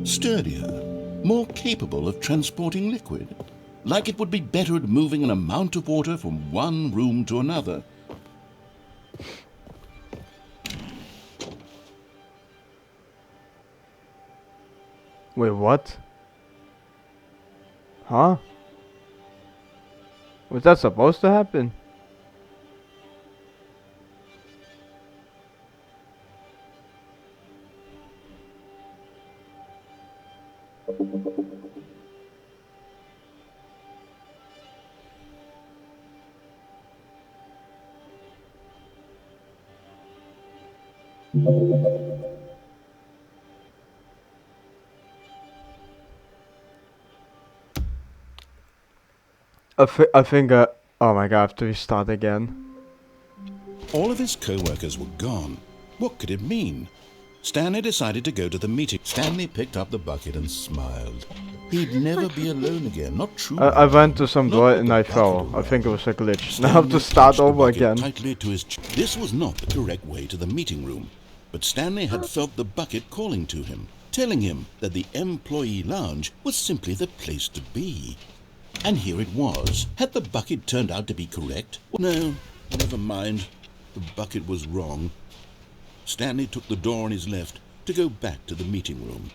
Sturdier, more capable of transporting liquid. Like it would be better at moving an amount of water from one room to another. Wait, what? Huh? Was that supposed to happen? I think oh my god, I have to restart again. All of his co-workers were gone. What could it mean? Stanley decided to go to the meeting. Stanley picked up the bucket and smiled. He'd never be alone again, not true. I went to some door and I fell. I think it was a glitch. Now I have to start over again. Tightly to his this was not the correct way to the meeting room, but Stanley had felt the bucket calling to him, telling him that the employee lounge was simply the place to be. And here it was. Had the bucket turned out to be correct? No, never mind. The bucket was wrong. Stanley took the door on his left to go back to the meeting room.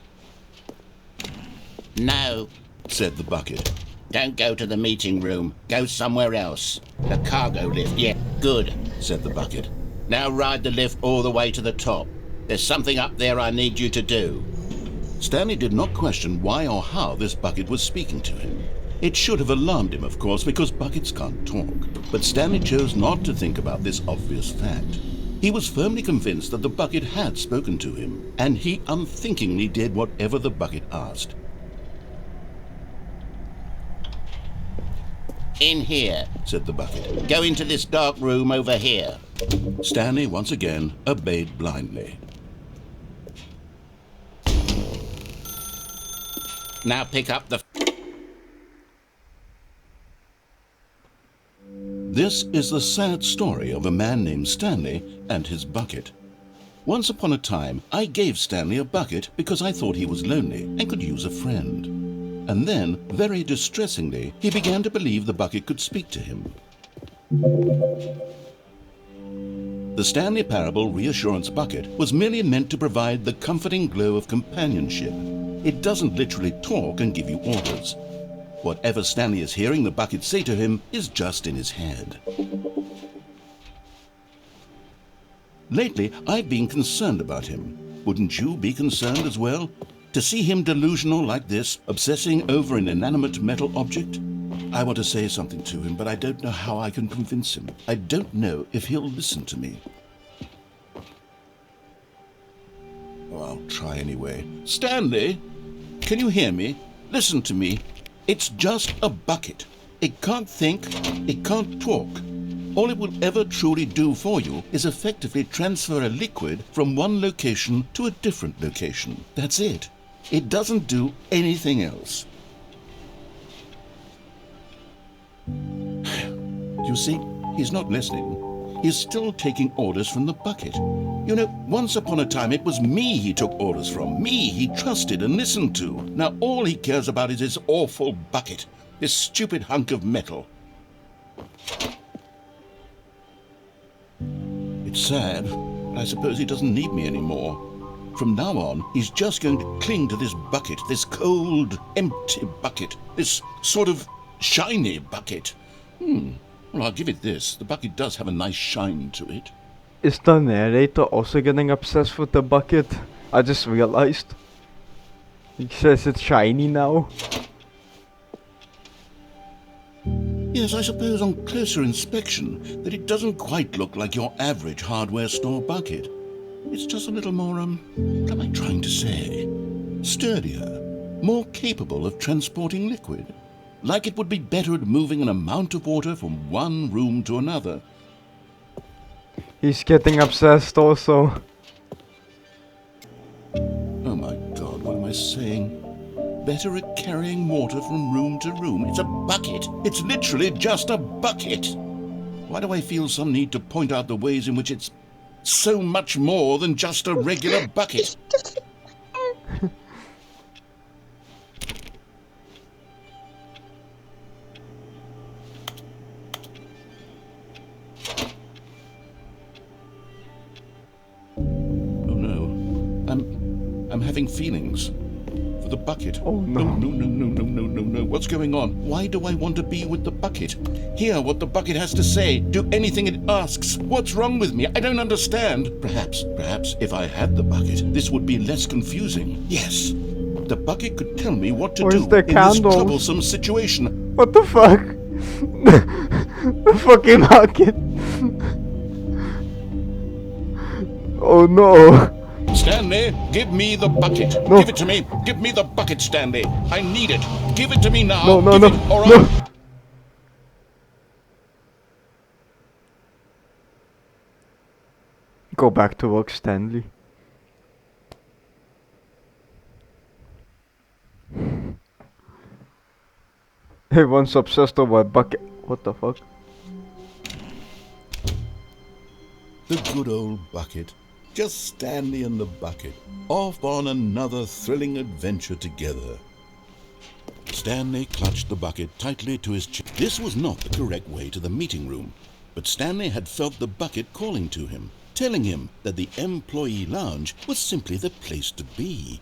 No, said the bucket. don't go to the meeting room. Go somewhere else. The cargo lift, yeah, good, said the bucket. Now ride the lift all the way to the top. There's something up there I need you to do. Stanley did not question why or how this bucket was speaking to him. It should have alarmed him, of course, because buckets can't talk. But Stanley chose not to think about this obvious fact. He was firmly convinced that the bucket had spoken to him, and he unthinkingly did whatever the bucket asked. In here, said the bucket. go into this dark room over here. Stanley once again obeyed blindly. Now pick up the... This is the sad story of a man named Stanley and his bucket. Once upon a time, I gave Stanley a bucket because I thought he was lonely and could use a friend. And then, very distressingly, he began to believe the bucket could speak to him. The Stanley Parable Reassurance Bucket was merely meant to provide the comforting glow of companionship. It doesn't literally talk and give you orders. Whatever Stanley is hearing the bucket say to him is just in his head. Lately, I've been concerned about him. Wouldn't you be concerned as well? To see him delusional like this, obsessing over an inanimate metal object? I want to say something to him, but I don't know how I can convince him. I don't know if he'll listen to me. Oh, I'll try anyway. Stanley, can you hear me? Listen to me. It's just a bucket. It can't think, it can't talk. All it will ever truly do for you is effectively transfer a liquid from one location to a different location. That's it. It doesn't do anything else. You see, he's not listening. He's still taking orders from the bucket. You know, once upon a time it was me he took orders from. Me he trusted and listened to. Now all he cares about is his awful bucket. This stupid hunk of metal. It's sad, but I suppose he doesn't need me anymore. From now on, he's just going to cling to this bucket, this cold, empty bucket, this sort of shiny bucket. Well, I'll give it this. The bucket does have a nice shine to it. Is the narrator also getting obsessed with the bucket? I just realized. He says it's shiny now. Yes, I suppose on closer inspection that it doesn't quite look like your average hardware store bucket. It's just a little more, what am I trying to say? Sturdier, more capable of transporting liquid. Like it would be better at moving an amount of water from one room to another. He's getting obsessed also. Oh my God, what am I saying? Better at carrying water from room to room. It's a bucket. It's literally just a bucket. Why do I feel some need to point out the ways in which it's so much more than just a regular bucket? Oh no, I'm having feelings. The bucket. Oh no. No. What's going on? Why do I want to be with the bucket? Hear what the bucket has to say. Do anything it asks. What's wrong with me? I don't understand. Perhaps if I had the bucket, this would be less confusing. Yes. The bucket could tell me what to do in this troublesome situation. What the fuck? The fucking bucket. Oh no. Stanley, give me the bucket. No. Give it to me. Give me the bucket, Stanley. I need it. Give it to me now. No, Give it, or no. Go back to work, Stanley. Everyone's obsessed over a bucket. What the fuck? The good old bucket. Just Stanley and the bucket, off on another thrilling adventure together. Stanley clutched the bucket tightly to his chest. This was not the correct way to the meeting room, but Stanley had felt the bucket calling to him, telling him that the employee lounge was simply the place to be.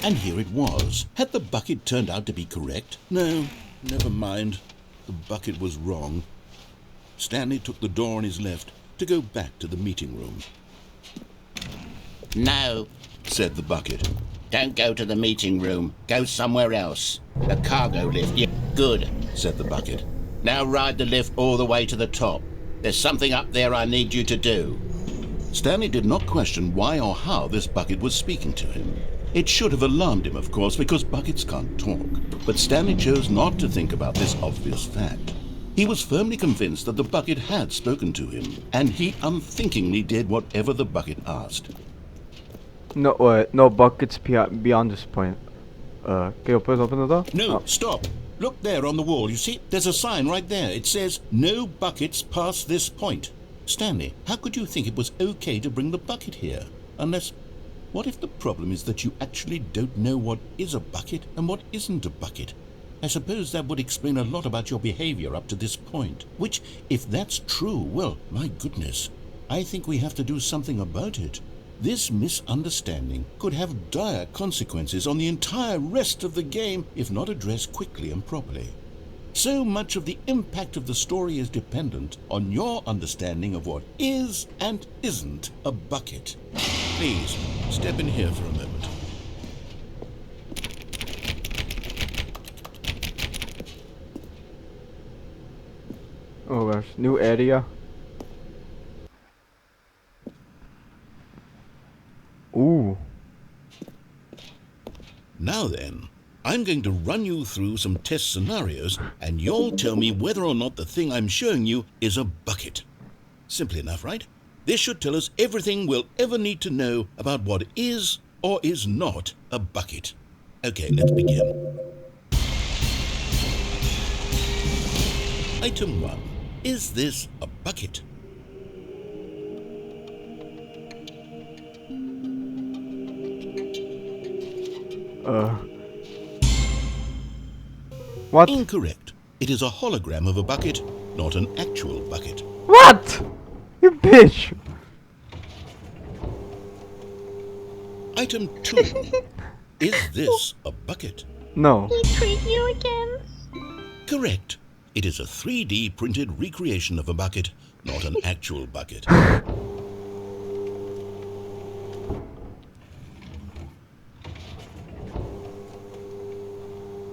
And here it was. Had the bucket turned out to be correct? No, never mind. The bucket was wrong. Stanley took the door on his left to go back to the meeting room. No, said the bucket. don't go to the meeting room. Go somewhere else. The cargo lift. Yeah, good, said the bucket. Now ride the lift all the way to the top. There's something up there I need you to do. Stanley did not question why or how this bucket was speaking to him. It should have alarmed him, of course, because buckets can't talk. But Stanley chose not to think about this obvious fact. He was firmly convinced that the bucket had spoken to him, and he unthinkingly did whatever the bucket asked. No buckets beyond this point. Can you please open the door? No, Oh. stop. Look there on the wall. You see, there's a sign right there. It says, no buckets past this point. Stanley, how could you think it was okay to bring the bucket here? Unless, what if the problem is that you actually don't know what is a bucket and what isn't a bucket? I suppose that would explain a lot about your behavior up to this point. Which, if that's true, well, my goodness, I think we have to do something about it. This misunderstanding could have dire consequences on the entire rest of the game if not addressed quickly and properly. So much of the impact of the story is dependent on your understanding of what is and isn't a bucket. Please, step in here for a moment. Oh gosh, new area. Ooh. Now then, I'm going to run you through some test scenarios, and you'll tell me whether or not the thing I'm showing you is a bucket. Simple enough, right? This should tell us everything we'll ever need to know about what is or is not a bucket. Okay, let's begin. Item 1. Is this a bucket? What? Incorrect. It is a hologram of a bucket, not an actual bucket. What? You bitch! Item 2. Is this a bucket? No. He tricked you again. Correct. It is a 3D printed recreation of a bucket, not an actual bucket.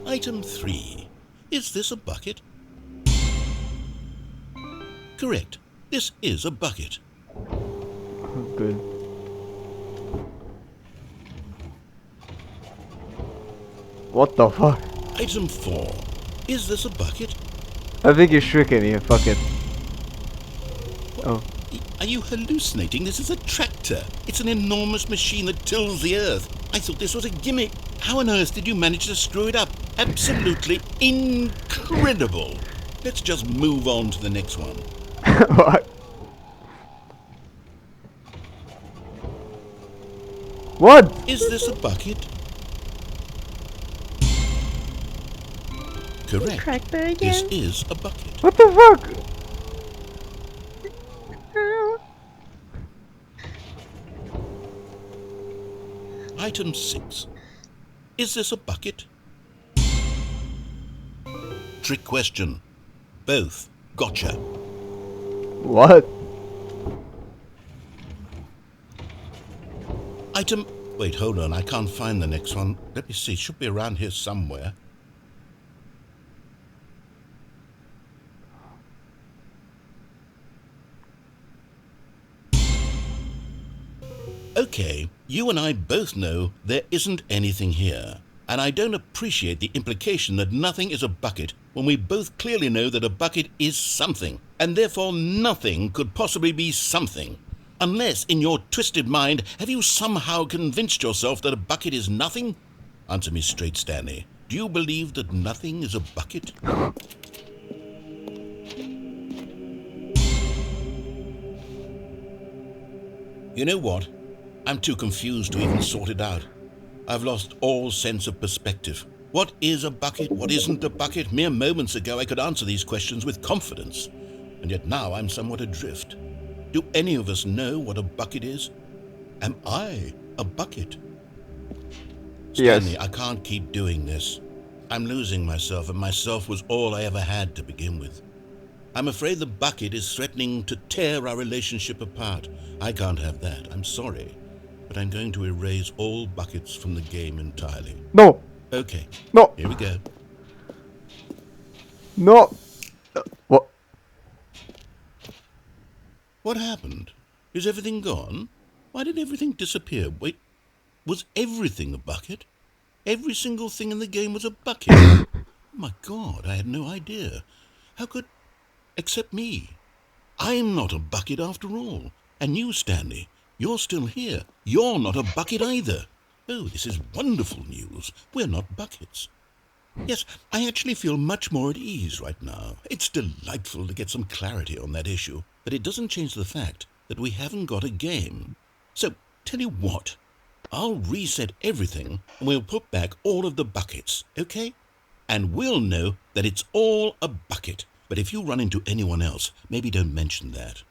Item 3. Is this a bucket? Correct. This is a bucket. Good. What the fuck? Item 4. Is this a bucket? I think you're tricking me. Fuck it. Oh. Are you hallucinating? This is a tractor. It's an enormous machine that tills the earth. I thought this was a gimmick. How on earth did you manage to screw it up? Absolutely incredible. Let's just move on to the next one. What? What? Is this a bucket? Correct. Tractor This again. is a bucket. What the fuck? Item 6. Is this a bucket? Trick question. Both. Gotcha. What? Item... Wait, hold on. I can't find the next one. Let me see. It should be around here somewhere. Okay, you and I both know there isn't anything here. And I don't appreciate the implication that nothing is a bucket when we both clearly know that a bucket is something, and therefore nothing could possibly be something. Unless, in your twisted mind, have you somehow convinced yourself that a bucket is nothing? Answer me straight, Stanley. Do you believe that nothing is a bucket? You know what? I'm too confused to even sort it out. I've lost all sense of perspective. What is a bucket? What isn't a bucket? Mere moments ago I could answer these questions with confidence, and yet now I'm somewhat adrift. Do any of us know what a bucket is? Am I a bucket? Stanley, Yes. I can't keep doing this. I'm losing myself, and myself was all I ever had to begin with. I'm afraid the bucket is threatening to tear our relationship apart. I can't have that. I'm sorry. But I'm going to erase all buckets from the game entirely. No. Okay, No. here we go. No. What? What happened? Is everything gone? Why did everything disappear? Wait, was everything a bucket? Every single thing in the game was a bucket? Oh my God, I had no idea. How could... Except me. I'm not a bucket after all. And you, Stanley, you're still here. You're not a bucket either. Oh, this is wonderful news. We're not buckets. Yes, I actually feel much more at ease right now. It's delightful to get some clarity on that issue, but it doesn't change the fact that we haven't got a game. So, tell you what, I'll reset everything and we'll put back all of the buckets, okay? And we'll know that it's all a bucket. But if you run into anyone else, maybe don't mention that.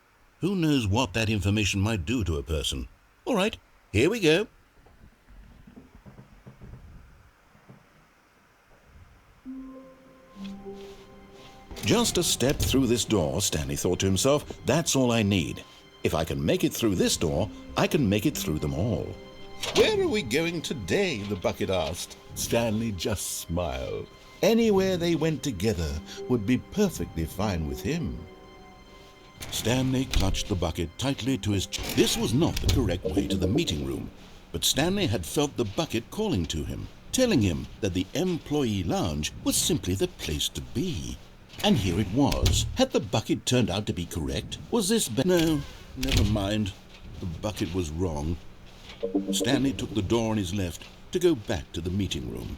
Who knows what that information might do to a person? All right, here we go. Just a step through this door, Stanley thought to himself. That's all I need. If I can make it through this door, I can make it through them all. Where are we going today? The bucket asked. Stanley just smiled. Anywhere they went together would be perfectly fine with him. Stanley clutched the bucket tightly to his chest. This was not the correct way to the meeting room, but Stanley had felt the bucket calling to him. telling him that the employee lounge was simply the place to be. And here it was. Had the bucket turned out to be correct? Was this no, never mind. The bucket was wrong. Stanley took the door on his left to go back to the meeting room.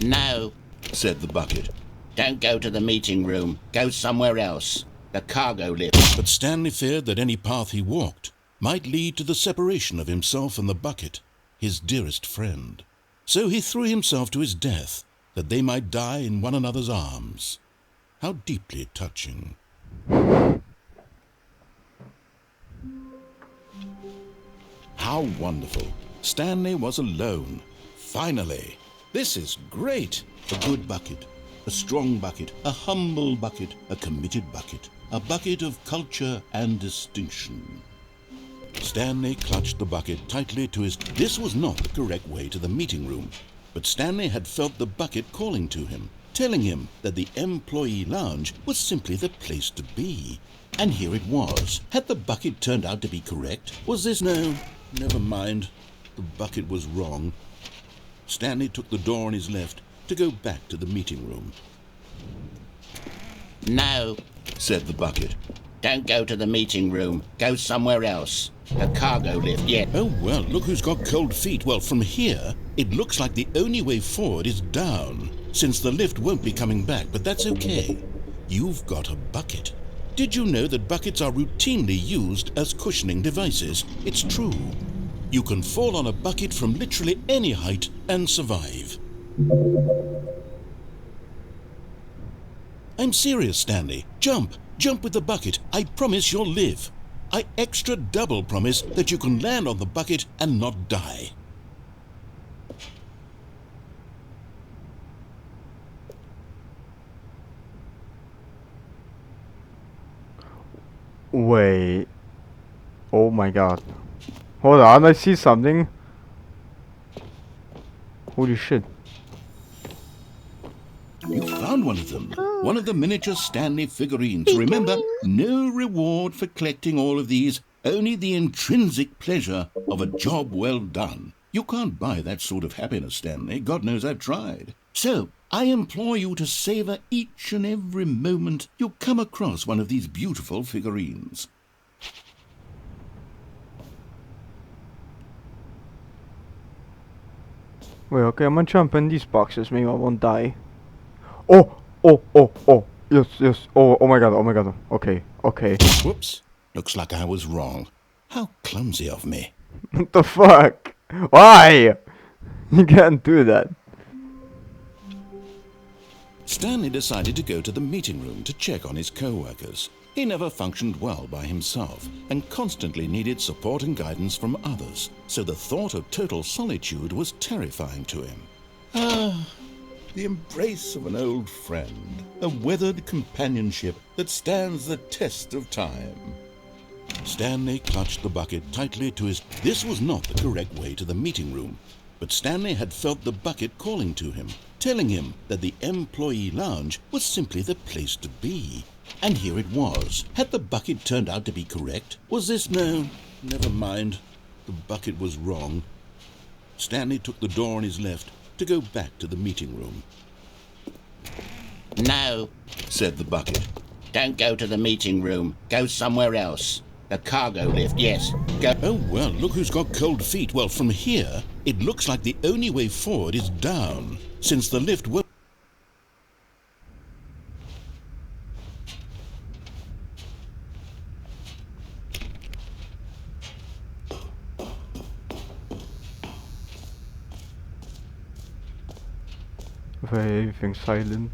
No, Said the bucket. don't go to the meeting room. Go somewhere else. The cargo lift. But Stanley feared that any path he walked might lead to the separation of himself and the bucket, his dearest friend. So he threw himself to his death, that they might die in one another's arms. How deeply touching. How wonderful. Stanley was alone. Finally. This is great. A good bucket. A strong bucket. A humble bucket. A committed bucket. A bucket of culture and distinction. Stanley clutched the bucket tightly to his... This was not the correct way to the meeting room, but Stanley had felt the bucket calling to him, telling him that the employee lounge was simply the place to be. And here it was. Had the bucket turned out to be correct? Was this no, never mind. The bucket was wrong. Stanley took the door on his left to go back to the meeting room. No, Said the bucket. don't go to the meeting room. Go somewhere else. The cargo lift, yeah. Oh, well, look who's got cold feet. Well, from here, it looks like the only way forward is down, since the lift won't be coming back, but that's okay. You've got a bucket. Did you know that buckets are routinely used as cushioning devices? It's true. You can fall on a bucket from literally any height and survive. I'm serious, Stanley. Jump. Jump with the bucket. I promise you'll live. I extra double promise that you can land on the bucket and not die. Wait. Oh my god. Hold on, I see something. Holy shit. You found one of them. One of the miniature Stanley figurines. Remember, no reward for collecting all of these, only the intrinsic pleasure of a job well done. You can't buy that sort of happiness, Stanley. God knows I've tried. So, I implore you to savor each and every moment you come across one of these beautiful figurines. Wait, okay, I'm gonna jump in these boxes, maybe I won't die. Oh! Oh! Yes, yes. Oh my god, Okay. Whoops. Looks like I was wrong. How clumsy of me. What the fuck? Why? You can't do that. Stanley decided to go to the meeting room to check on his co-workers. He never functioned well by himself and constantly needed support and guidance from others, so the thought of total solitude was terrifying to him. The embrace of an old friend, a weathered companionship that stands the test of time. Stanley clutched the bucket tightly to his... This was not the correct way to the meeting room, but Stanley had felt the bucket calling to him, telling him that the employee lounge was simply the place to be. And here it was. Had the bucket turned out to be correct? Was this no, never mind. The bucket was wrong. Stanley took the door on his left to go back to the meeting room. No, Said the bucket. don't go to the meeting room. Go somewhere else. The cargo lift, yes. Go. Oh, well, look who's got cold feet. Well, from here, it looks like the only way forward is down, since the lift will... Everything's silent.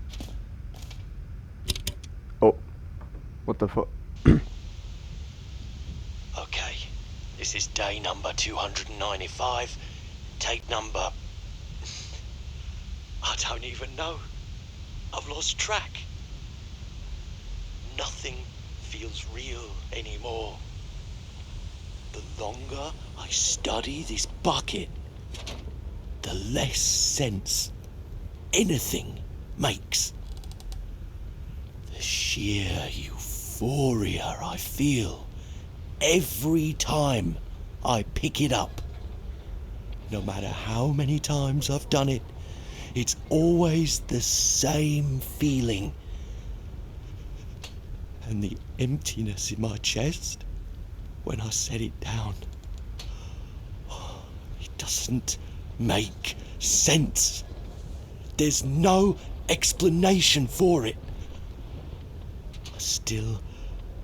Oh. What the fuck? Okay, this is day number 295, tape number... I don't even know. I've lost track. Nothing feels real anymore. The longer I study this bucket, the less sense anything makes. The sheer euphoria I feel every time I pick it up. No matter how many times I've done it, it's always the same feeling. And the emptiness in my chest when I set it down. It doesn't make sense. There's no explanation for it. I still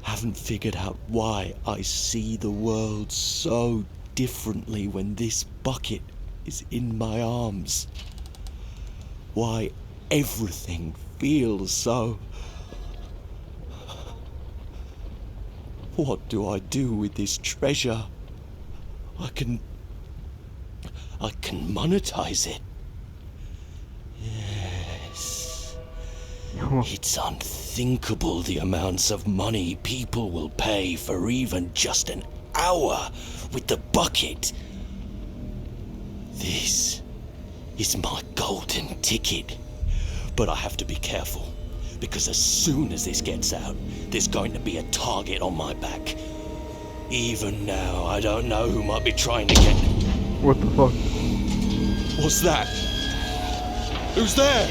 haven't figured out why I see the world so differently when this bucket is in my arms. Why everything feels so... What do I do with this treasure? I can monetize it. Yes. It's unthinkable the amounts of money people will pay for even just an hour with the bucket. This is my golden ticket. But I have to be careful, because as soon as this gets out, there's going to be a target on my back. Even now, I don't know who might be trying to get... What the fuck? What's that? Who's there?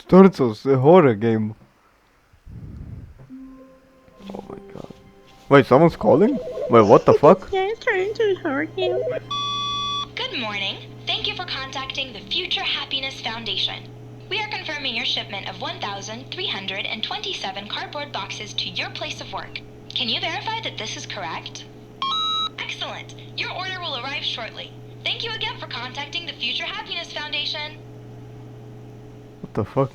Turtles, a horror game. Oh my god. Wait, someone's calling? Wait, what the fuck? Yeah, it's turned into a horror game. Good morning. Thank you for contacting the Future Happiness Foundation. We are confirming your shipment of 1,327 cardboard boxes to your place of work. Can you verify that this is correct? Excellent. Your order will arrive shortly. Thank you again for contacting the Future Happiness Foundation. What the fuck?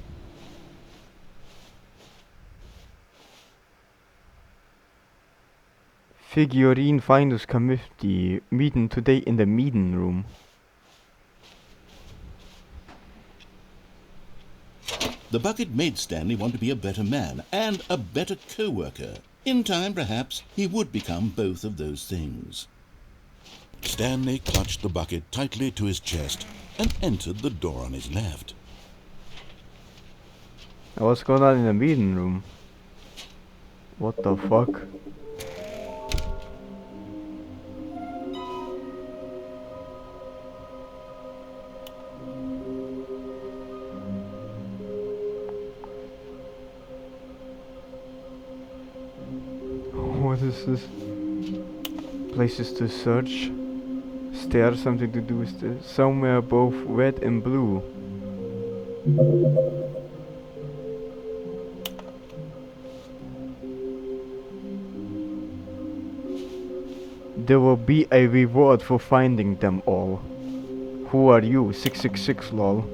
Figurine Finders Committee meeting today in the meeting room. The bucket made Stanley want to be a better man and a better co-worker. In time, perhaps, he would become both of those things. Stanley clutched the bucket tightly to his chest and entered the door on his left. What's going on in the meeting room? What the fuck? What is this? Places to search. Stare, something to do with this. Somewhere both red and blue. There will be a reward for finding them all. Who are you? 666 lol.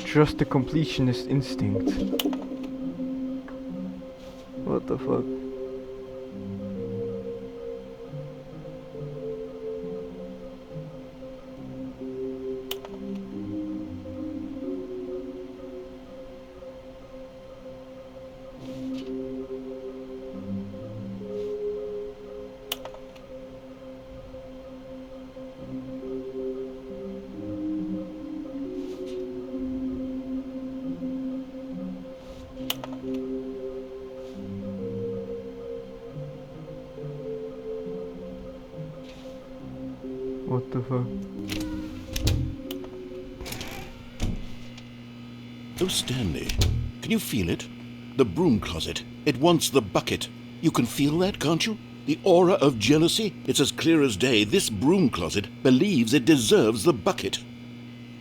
Trust the completionist instinct. What the fuck? What the fuck? Oh, Stanley, can you feel it? The broom closet. It wants the bucket. You can feel that, can't you? The aura of jealousy? It's as clear as day. This broom closet believes it deserves the bucket.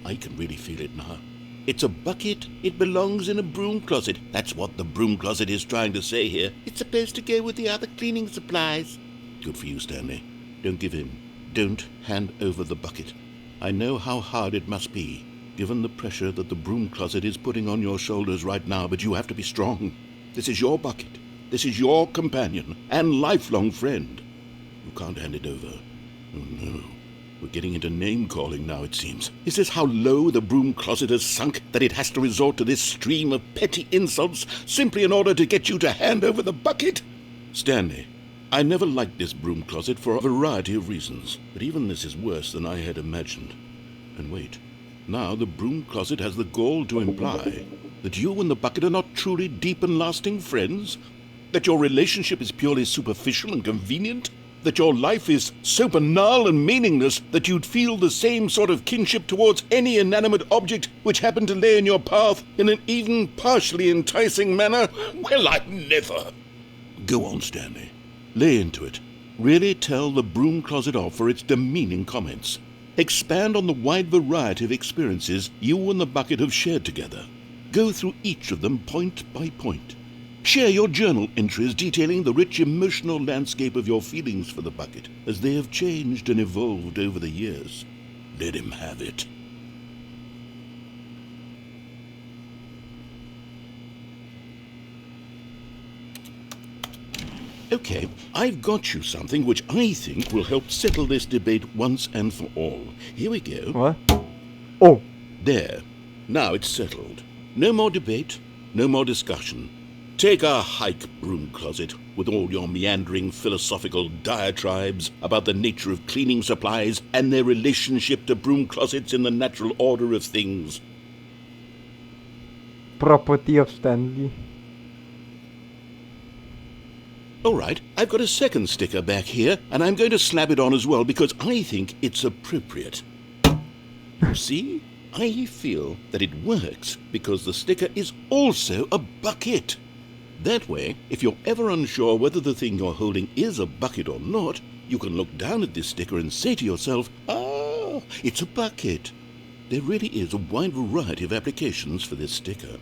I can really feel it now. It's a bucket. It belongs in a broom closet. That's what the broom closet is trying to say here. It's supposed to go with the other cleaning supplies. Good for you, Stanley. Don't give in. Don't hand over the bucket. I know how hard it must be, given the pressure that the broom closet is putting on your shoulders right now, but you have to be strong. This is your bucket. This is your companion and lifelong friend. You can't hand it over. Oh no. We're getting into name-calling now, it seems. Is this how low the broom closet has sunk, that it has to resort to this stream of petty insults simply in order to get you to hand over the bucket? Stanley, I never liked this broom closet for a variety of reasons, but even this is worse than I had imagined. And wait, now the broom closet has the gall to imply that you and the bucket are not truly deep and lasting friends? That your relationship is purely superficial and convenient? That your life is so banal and meaningless that you'd feel the same sort of kinship towards any inanimate object which happened to lay in your path in an even partially enticing manner? Well, I never. Go on, Stanley. Lay into it. Really tell the broom closet off for its demeaning comments. Expand on the wide variety of experiences you and the bucket have shared together. Go through each of them point by point. Share your journal entries detailing the rich emotional landscape of your feelings for the bucket as they have changed and evolved over the years. Let him have it. Okay, I've got you something which I think will help settle this debate once and for all. Here we go. What? Oh. There. Now it's settled. No more debate, no more discussion. Take a hike, broom closet, with all your meandering philosophical diatribes about the nature of cleaning supplies and their relationship to broom closets in the natural order of things. Property of Stanley. All right, I've got a second sticker back here, and I'm going to slap it on as well because I think it's appropriate. See? I feel that it works because the sticker is also a bucket. That way, if you're ever unsure whether the thing you're holding is a bucket or not, you can look down at this sticker and say to yourself, "Ah, it's a bucket." There really is a wide variety of applications for this sticker.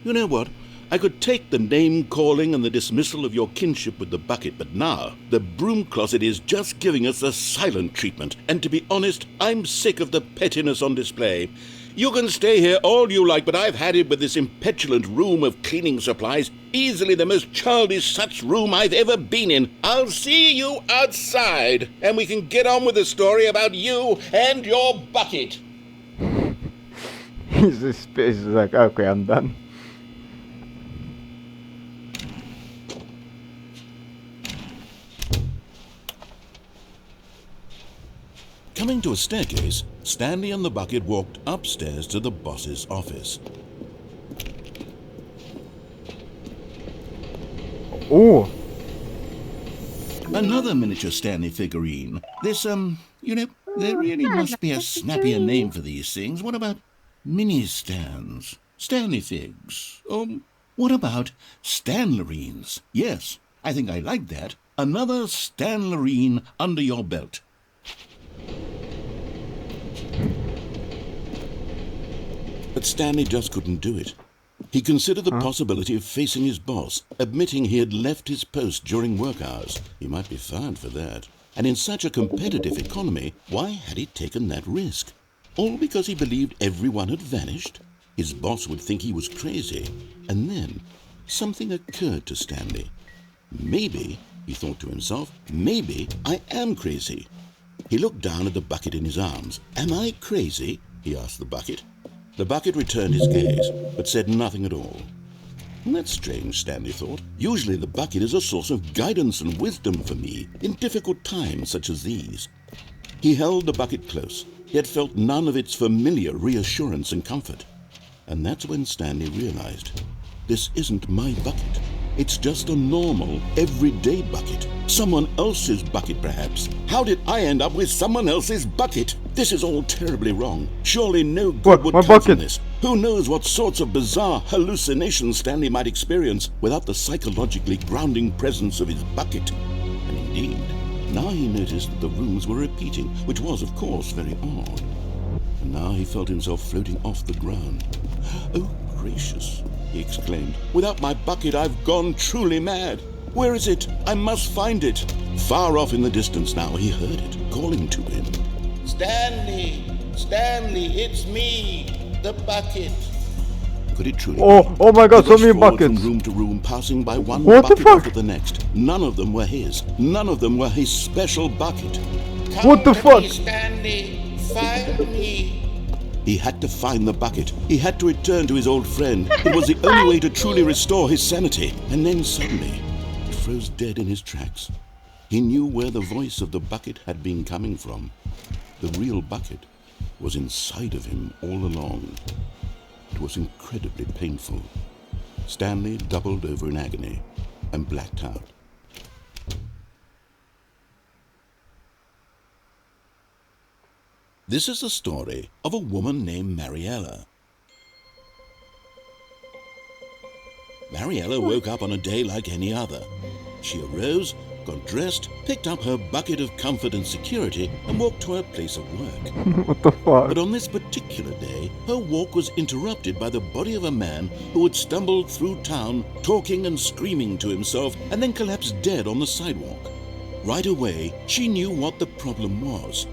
You know what? I could take the name-calling and the dismissal of your kinship with the bucket, but now the broom closet is just giving us the silent treatment, and to be honest, I'm sick of the pettiness on display. You can stay here all you like, but I've had it with this impetulant room of cleaning supplies, easily the most childish such room I've ever been in. I'll see you outside, and we can get on with the story about you and your bucket. He's like, okay, I'm done. Coming to a staircase, Stanley and the bucket walked upstairs to the boss's office. Oh! Another miniature Stanley figurine. This, there really must be a snappier name for these things. What about mini-stands? Stanley figs? What about Stanlerines? Yes, I think I like that. Another Stanlerine under your belt. But Stanley just couldn't do it. He considered the possibility of facing his boss, admitting he had left his post during work hours. He might be fined for that. And in such a competitive economy, why had he taken that risk? All because he believed everyone had vanished? His boss would think he was crazy. And then something occurred to Stanley. Maybe, he thought to himself, maybe I am crazy. He looked down at the bucket in his arms. Am I crazy? He asked the bucket. The bucket returned his gaze, but said nothing at all. That's strange, Stanley thought. Usually the bucket is a source of guidance and wisdom for me in difficult times such as these. He held the bucket close, yet felt none of its familiar reassurance and comfort. And that's when Stanley realized, this isn't my bucket. It's just a normal, everyday bucket. Someone else's bucket, perhaps. How did I end up with someone else's bucket? This is all terribly wrong. Surely no good would come from this. Who knows what sorts of bizarre hallucinations Stanley might experience without the psychologically grounding presence of his bucket. And indeed, now he noticed that the rooms were repeating, which was, of course, very odd. And now he felt himself floating off the ground. Oh, gracious, he exclaimed. Without my bucket, I've gone truly mad. Where is it? I must find it. Far off in the distance now, he heard it, calling to him. Stanley! Stanley, it's me, the bucket. Could it truly Oh, be? oh my God, He so rushed many forward buckets. from room to room, passing by one What the bucket fuck? after the next. None of them were his. None of them were his special bucket. What the fuck? Stanley, find me. He had to find the bucket. He had to return to his old friend. It was the only way to truly restore his sanity. And then suddenly, he froze dead in his tracks. He knew where the voice of the bucket had been coming from. The real bucket was inside of him all along. It was incredibly painful. Stanley doubled over in agony and blacked out. This is the story of a woman named Mariella. Mariella woke up on a day like any other. She arose, got dressed, picked up her bucket of comfort and security, and walked to her place of work. What the fuck? But on this particular day, her walk was interrupted by the body of a man who had stumbled through town, talking and screaming to himself, and then collapsed dead on the sidewalk. Right away, she knew what the problem was.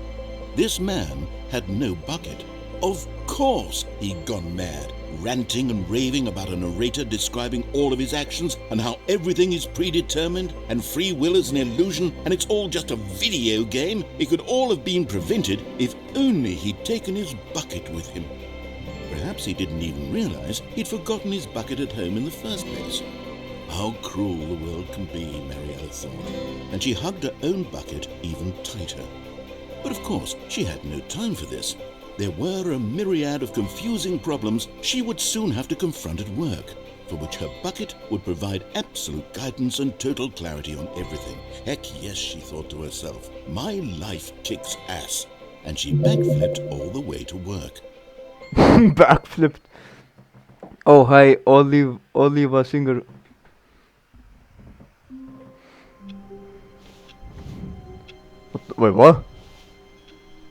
This man had no bucket. Of course he'd gone mad, ranting and raving about a narrator describing all of his actions and how everything is predetermined and free will is an illusion and it's all just a video game. It could all have been prevented if only he'd taken his bucket with him. Perhaps he didn't even realize he'd forgotten his bucket at home in the first place. How cruel the world can be, Mariella thought, and she hugged her own bucket even tighter. But of course, she had no time for this. There were a myriad of confusing problems she would soon have to confront at work, for which her bucket would provide absolute guidance and total clarity on everything. Heck yes, she thought to herself, my life kicks ass. And she backflipped all the way to work. Backflipped. Oh, hi, Oliver Singer. Wait, what?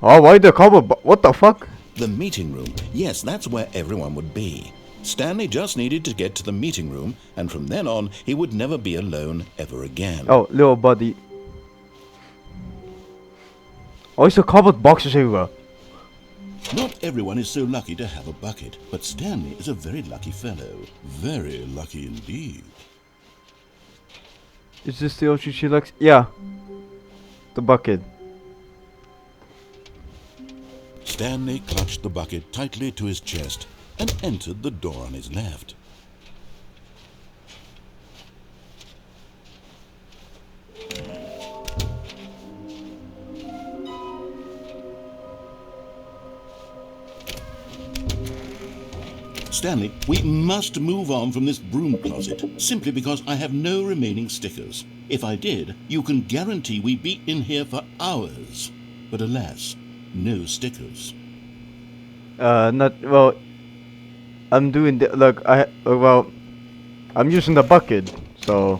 Oh, why the cover? What the fuck? The meeting room. Yes, that's where everyone would be. Stanley just needed to get to the meeting room, and from then on, he would never be alone ever again. Oh, little buddy. Oh, it's a cupboard boxes everywhere. Not everyone is so lucky to have a bucket, but Stanley is a very lucky fellow. Very lucky indeed. Is this the ocean she likes? Yeah. The bucket. Stanley clutched the bucket tightly to his chest and entered the door on his left. Stanley, we must move on from this broom closet, simply because I have no remaining stickers. If I did, you can guarantee we'd be in here for hours. But alas, no stickers. Not, well, I'm doing the, look, I'm using the bucket, so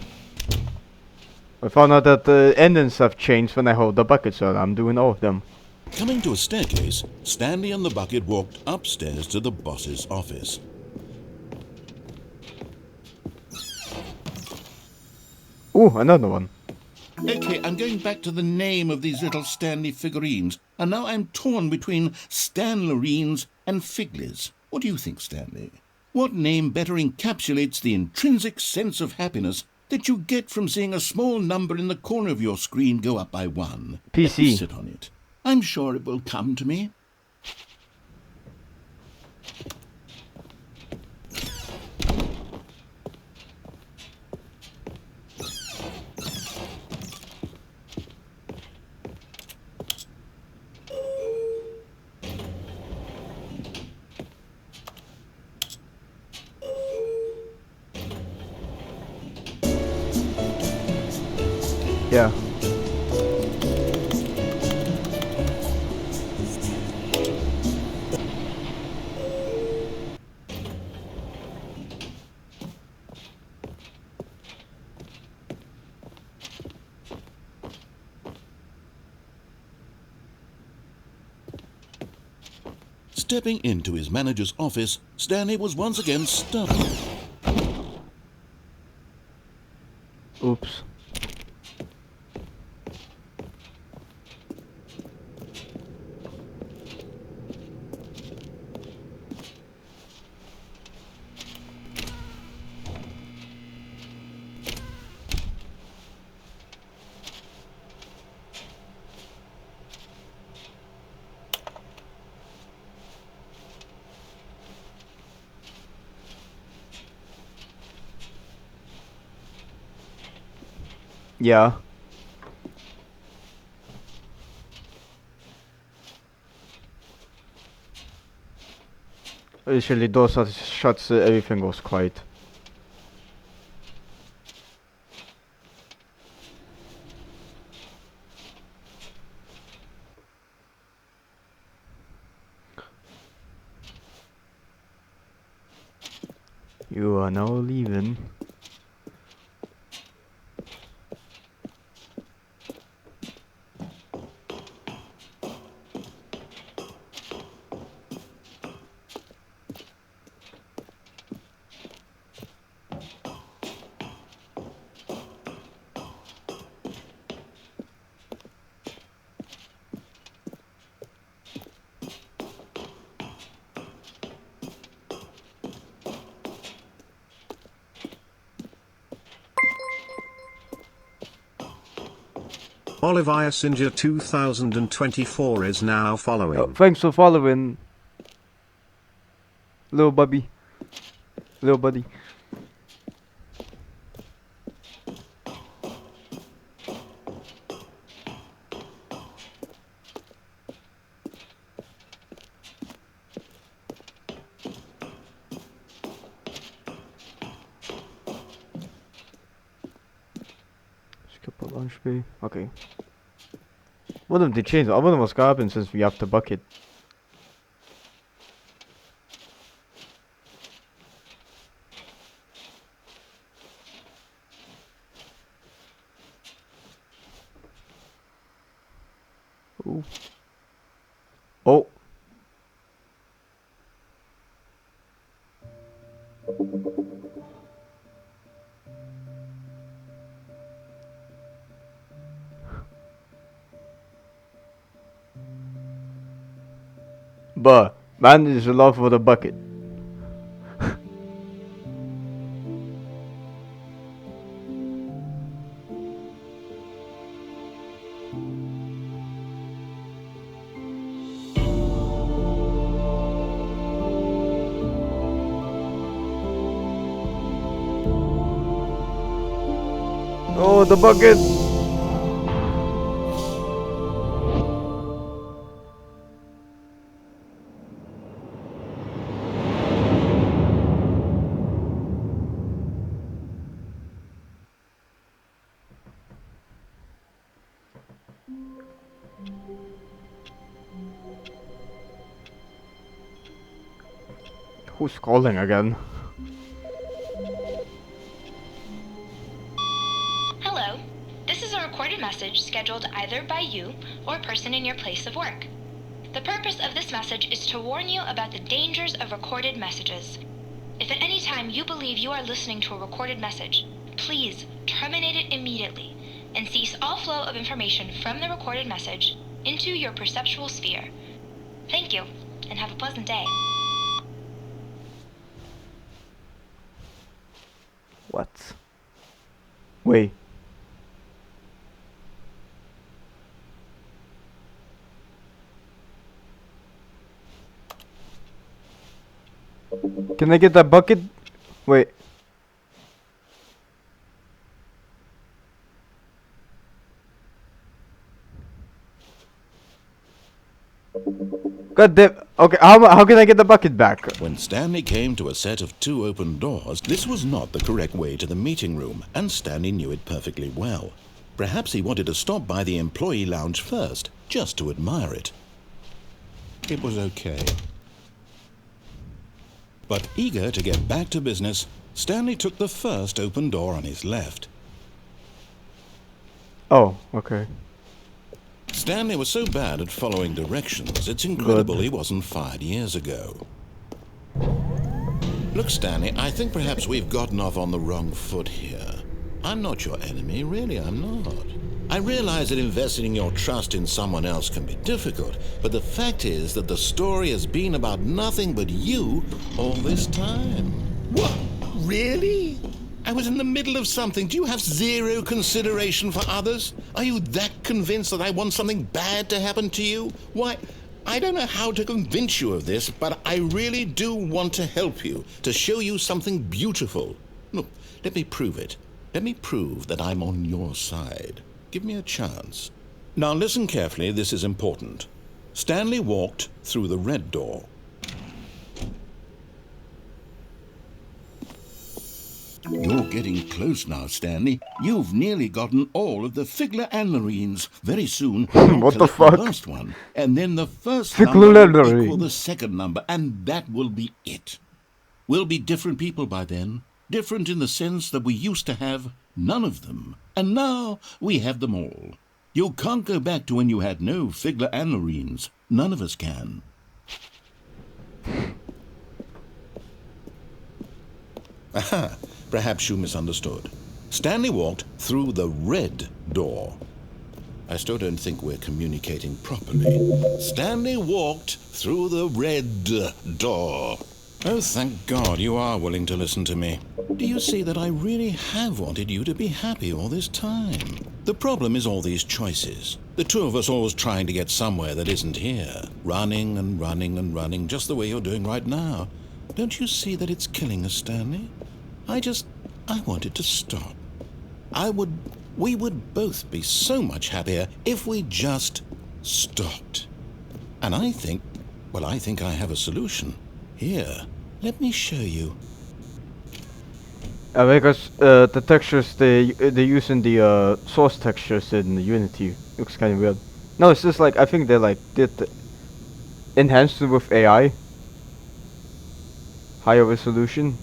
I found out that the endings have changed when I hold the bucket, so I'm doing all of them. Coming to a staircase, Stanley and the bucket walked upstairs to the boss's office. Ooh, another one. Okay, I'm going back to the name of these little Stanley figurines, and now I'm torn between Stanlerines and Figlies. What do you think, Stanley? What name better encapsulates the intrinsic sense of happiness that you get from seeing a small number in the corner of your screen go up by one? PC. Let me sit on it. I'm sure it will come to me. Yeah. Stepping into his manager's office, Stanley was once again startled. Oops. Yeah. Usually those are shots, everything goes quiet. You are now leaving. Olivia Singer 2024 is now following. Oh, thanks for following, little buddy. Little buddy. Skip a lunch bay. Okay. What if they changed? I wonder what's gonna happen since we have the bucket. Ooh. Oh. But man is in love with a bucket. Oh, the bucket! Who's calling again? Hello. This is a recorded message scheduled either by you or a person in your place of work. The purpose of this message is to warn you about the dangers of recorded messages. If at any time you believe you are listening to a recorded message, please terminate it immediately and cease all flow of information from the recorded message into your perceptual sphere. Thank you, and have a pleasant day. What? Wait. Can I get that bucket? Wait. God damn. Okay, how can I get the bucket back? When Stanley came to a set of 2 open doors, this was not the correct way to the meeting room, and Stanley knew it perfectly well. Perhaps he wanted to stop by the employee lounge first, just to admire it. It was okay. But eager to get back to business, Stanley took the first open door on his left. Oh, okay. Stanley was so bad at following directions, it's incredible he wasn't fired years ago. Look, Stanley, I think perhaps we've gotten off on the wrong foot here. I'm not your enemy, really, I'm not. I realize that investing your trust in someone else can be difficult, but the fact is that the story has been about nothing but you all this time. What? Really? I was in the middle of something. Do you have zero consideration for others? Are you that convinced that I want something bad to happen to you? Why, I don't know how to convince you of this, but I really do want to help you, to show you something beautiful. Look, let me prove it. Let me prove that I'm on your side. Give me a chance. Now listen carefully, this is important. Stanley walked through the red door. You're getting close now, Stanley. You've nearly gotten all of the Figler and Marines. Very soon, you'll What the collect fuck? the last one, and then the first Figler number will and equal the Marines. second number, and that will be it. We'll be different people by then. Different in the sense that we used to have none of them, and now we have them all. You can't go back to when you had no Figler and Marines. None of us can. Aha, perhaps you misunderstood. Stanley walked through the red door. I still don't think we're communicating properly. Stanley walked through the red door. Oh, thank God you are willing to listen to me. Do you see that I really have wanted you to be happy all this time? The problem is all these choices. The two of us always trying to get somewhere that isn't here. Running and running and running, just the way you're doing right now. Don't you see that it's killing us, Stanley? I wanted to stop. We would both be so much happier if we just stopped. And I think I have a solution. Here, let me show you. Because the textures they use in the source textures in Unity looks kind of weird. No, it's just like I think they like did enhanced it with AI, higher resolution.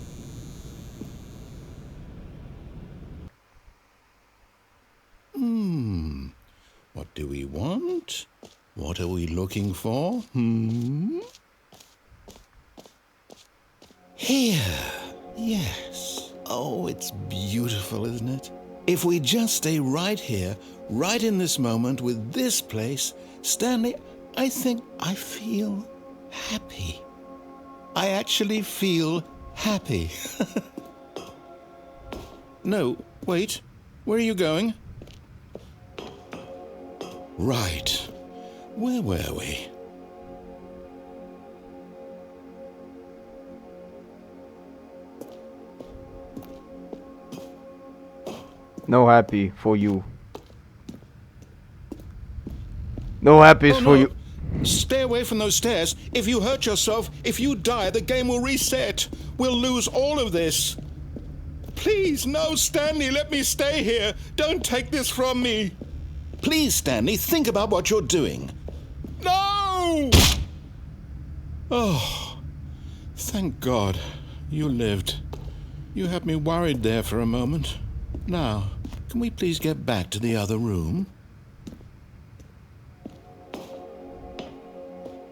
What do we want? What are we looking for? Here. Yes. Oh, it's beautiful, isn't it? If we just stay right here, right in this moment with this place, Stanley, I think I feel happy. I actually feel happy. No, wait. Where are you going? Right. Where were we? No happy for you. No happy is for you. Stay away from those stairs. If you hurt yourself, if you die, the game will reset. We'll lose all of this. Please, no, Stanley, let me stay here. Don't take this from me. Please, Stanley, think about what you're doing. No! Oh, thank God you lived. You had me worried there for a moment. Now, can we please get back to the other room?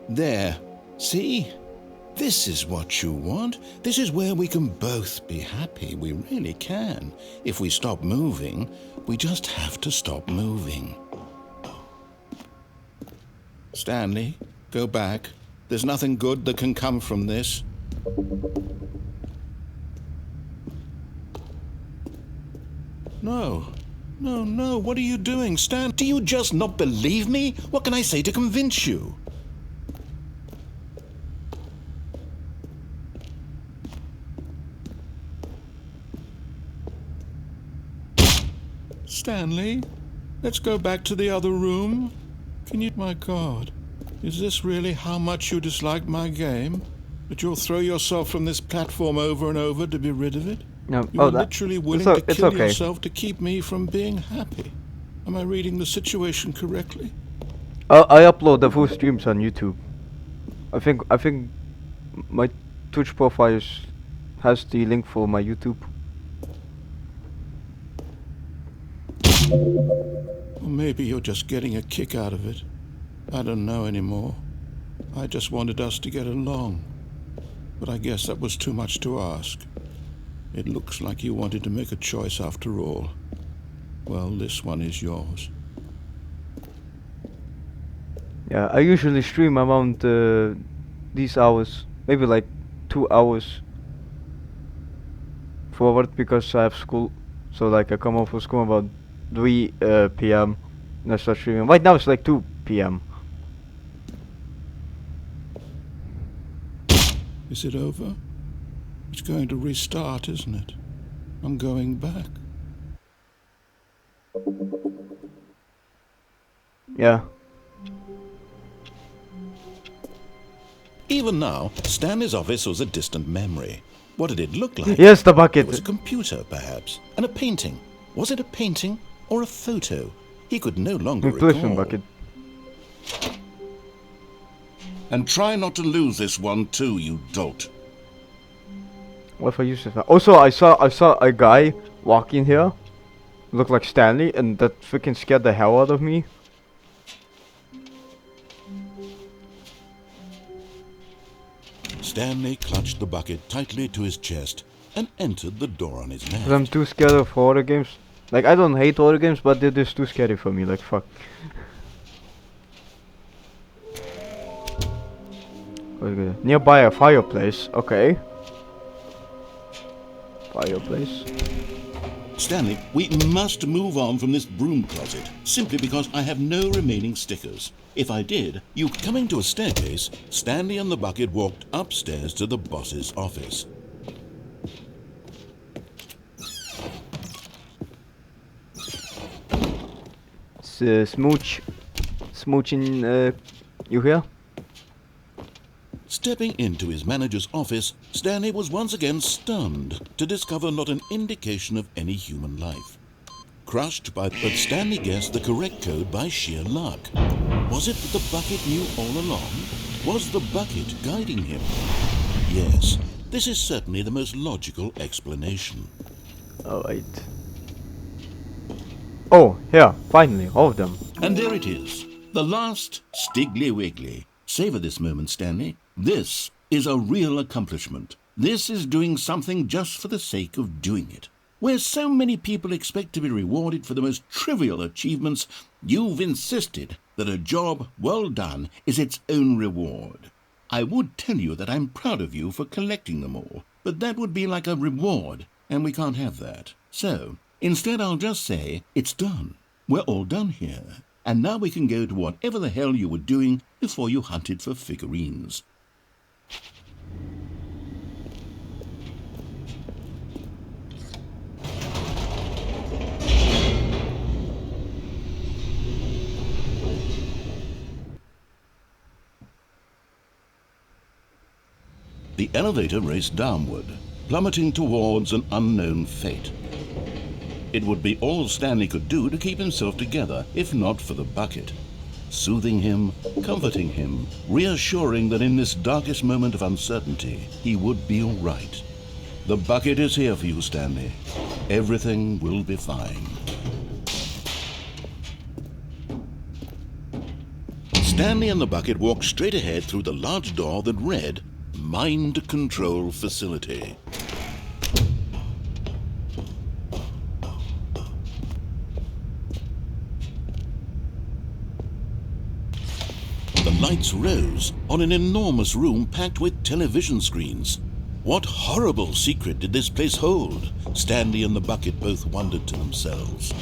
There. See? This is what you want. This is where we can both be happy. We really can. If we stop moving, we just have to stop moving. Stanley, go back. There's nothing good that can come from this. No. No, no, what are you doing, Stan? Do you just not believe me? What can I say to convince you? Stanley, let's go back to the other room. Can you... My God, is this really how much you dislike my game? That you'll throw yourself from this platform over and over to be rid of it? No, You're literally willing to kill okay. yourself to keep me from being happy. Am I reading the situation correctly? I upload the full streams on YouTube. I think my Twitch profile has the link for my YouTube. Or maybe you're just getting a kick out of it. I don't know anymore. I just wanted us to get along. But I guess that was too much to ask. It looks like you wanted to make a choice after all. Well, this one is yours. Yeah, I usually stream around these hours, maybe like 2 hours forward because I have school. So like I come home from school about 3 p.m. and I start streaming. Right now it's like 2 p.m. Is it over? It's going to restart, isn't it? I'm going back. Yeah. Even now, Stanley's office was a distant memory. What did it look like? Yes, the It bucket. was a computer, perhaps, and a painting. Was it a painting or a photo? He could no longer Replacement recall. bucket. And try not to lose this one too, you dolt. What if I use this? Also, I saw a guy walking here, looked like Stanley, and that freaking scared the hell out of me. Stanley clutched the bucket tightly to his chest and entered the door on his 'Cause I'm left. too scared of horror games. Like, I don't hate horror games, but they're just too scary for me. Like, fuck. Nearby a fireplace. Okay. Fireplace. Stanley, we must move on from this broom closet, simply because I have no remaining stickers. If I did, you coming to a staircase, Stanley and the bucket walked upstairs to the boss's office. Smooch. Smooching, you here? Stepping into his manager's office, Stanley was once again stunned to discover not an indication of any human life. Crushed but Stanley guessed the correct code by sheer luck. Was it that the bucket knew all along? Was the bucket guiding him? Yes, this is certainly the most logical explanation. Alright. Oh, here, finally, all of them. And there it is, the last Stiggly Wiggly. Savor this moment, Stanley. This is a real accomplishment. This is doing something just for the sake of doing it. Where so many people expect to be rewarded for the most trivial achievements, you've insisted that a job well done is its own reward. I would tell you that I'm proud of you for collecting them all, but that would be like a reward, and we can't have that. So, instead I'll just say, it's done. We're all done here. And now we can go to whatever the hell you were doing before you hunted for figurines. The elevator raced downward, plummeting towards an unknown fate. It would be all Stanley could do to keep himself together, if not for the bucket. Soothing him, comforting him, reassuring that in this darkest moment of uncertainty, he would be all right. The bucket is here for you, Stanley. Everything will be fine. Stanley and the bucket walked straight ahead through the large door that read, Mind Control Facility. The lights rose on an enormous room packed with television screens. What horrible secret did this place hold? Stanley and the bucket both wondered to themselves.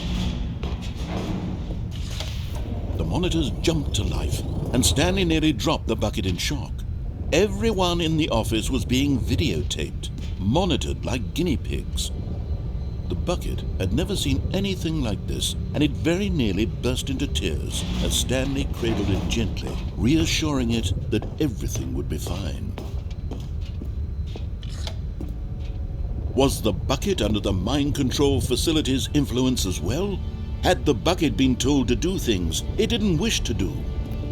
The monitors jumped to life, and Stanley nearly dropped the bucket in shock. Everyone in the office was being videotaped, monitored like guinea pigs. The bucket had never seen anything like this, and it very nearly burst into tears as Stanley cradled it gently, reassuring it that everything would be fine. Was the bucket under the mind control facility's influence as well? Had the bucket been told to do things it didn't wish to do?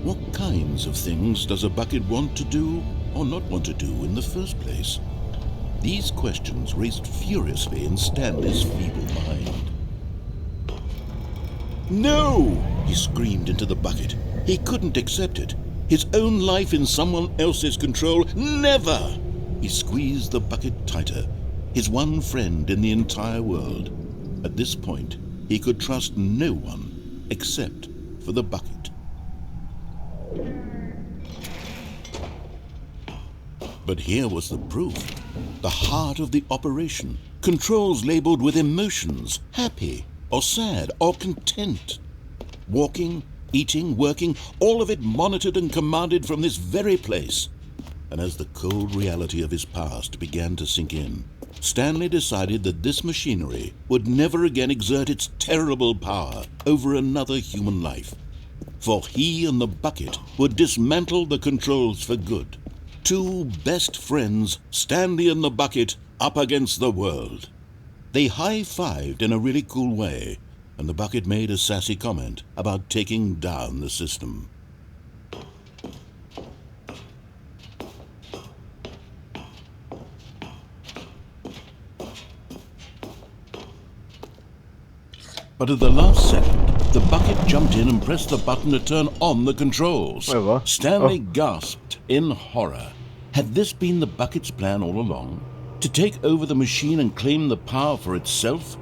What kinds of things does a bucket want to do or not want to do in the first place? These questions raced furiously in Stanley's feeble mind. No! He screamed into the bucket. He couldn't accept it. His own life in someone else's control. Never! He squeezed the bucket tighter. His one friend in the entire world. At this point, he could trust no one except for the bucket. But here was the proof. The heart of the operation. Controls labeled with emotions, happy or sad or content. Walking, eating, working, all of it monitored and commanded from this very place. And as the cold reality of his past began to sink in, Stanley decided that this machinery would never again exert its terrible power over another human life. For he and the bucket would dismantle the controls for good. Two best friends, Stanley and the bucket, up against the world. They high-fived in a really cool way, and the bucket made a sassy comment about taking down the system. But at the last second, the bucket jumped in and pressed the button to turn on the controls. Whatever. Stanley gasped in horror. Had this been the bucket's plan all along? To take over the machine and claim the power for itself?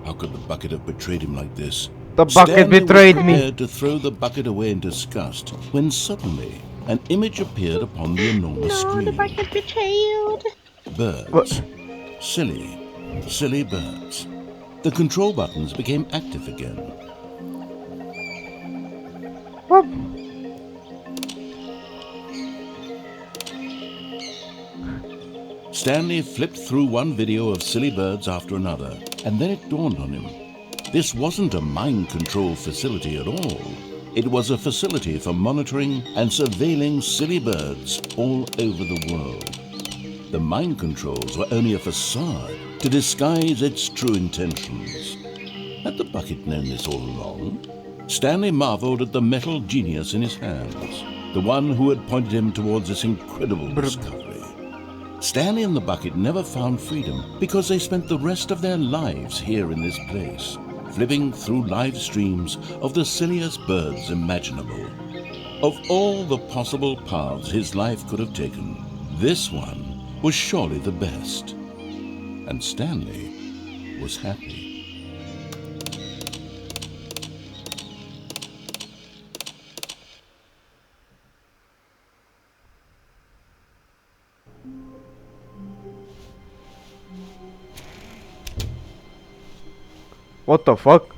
How could the bucket have betrayed him like this? The bucket betrayed was me. prepared to throw the bucket away in disgust when suddenly an image appeared upon the enormous No, screen. the bucket betrayed. Birds. What? Silly birds. The control buttons became active again. What? Stanley flipped through one video of silly birds after another, and then it dawned on him. This wasn't a mind control facility at all. It was a facility for monitoring and surveilling silly birds all over the world. The mind controls were only a facade to disguise its true intentions. Had the bucket known this all along? Stanley marveled at the metal genius in his hands, the one who had pointed him towards this incredible discovery. Stanley and the bucket never found freedom because they spent the rest of their lives here in this place, flipping through live streams of the silliest birds imaginable. Of all the possible paths his life could have taken, this one was surely the best. And Stanley was happy. What the fuck?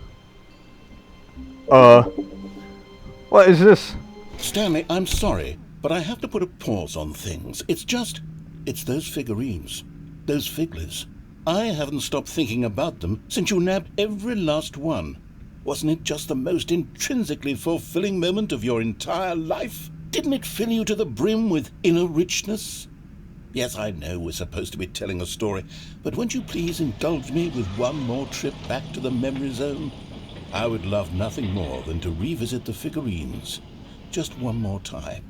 What is this? Stanley, I'm sorry, but I have to put a pause on things. It's those figurines, those figlets. I haven't stopped thinking about them since you nabbed every last one. Wasn't it just the most intrinsically fulfilling moment of your entire life? Didn't it fill you to the brim with inner richness? Yes, I know we're supposed to be telling a story, but won't you please indulge me with one more trip back to the memory zone? I would love nothing more than to revisit the figurines just one more time.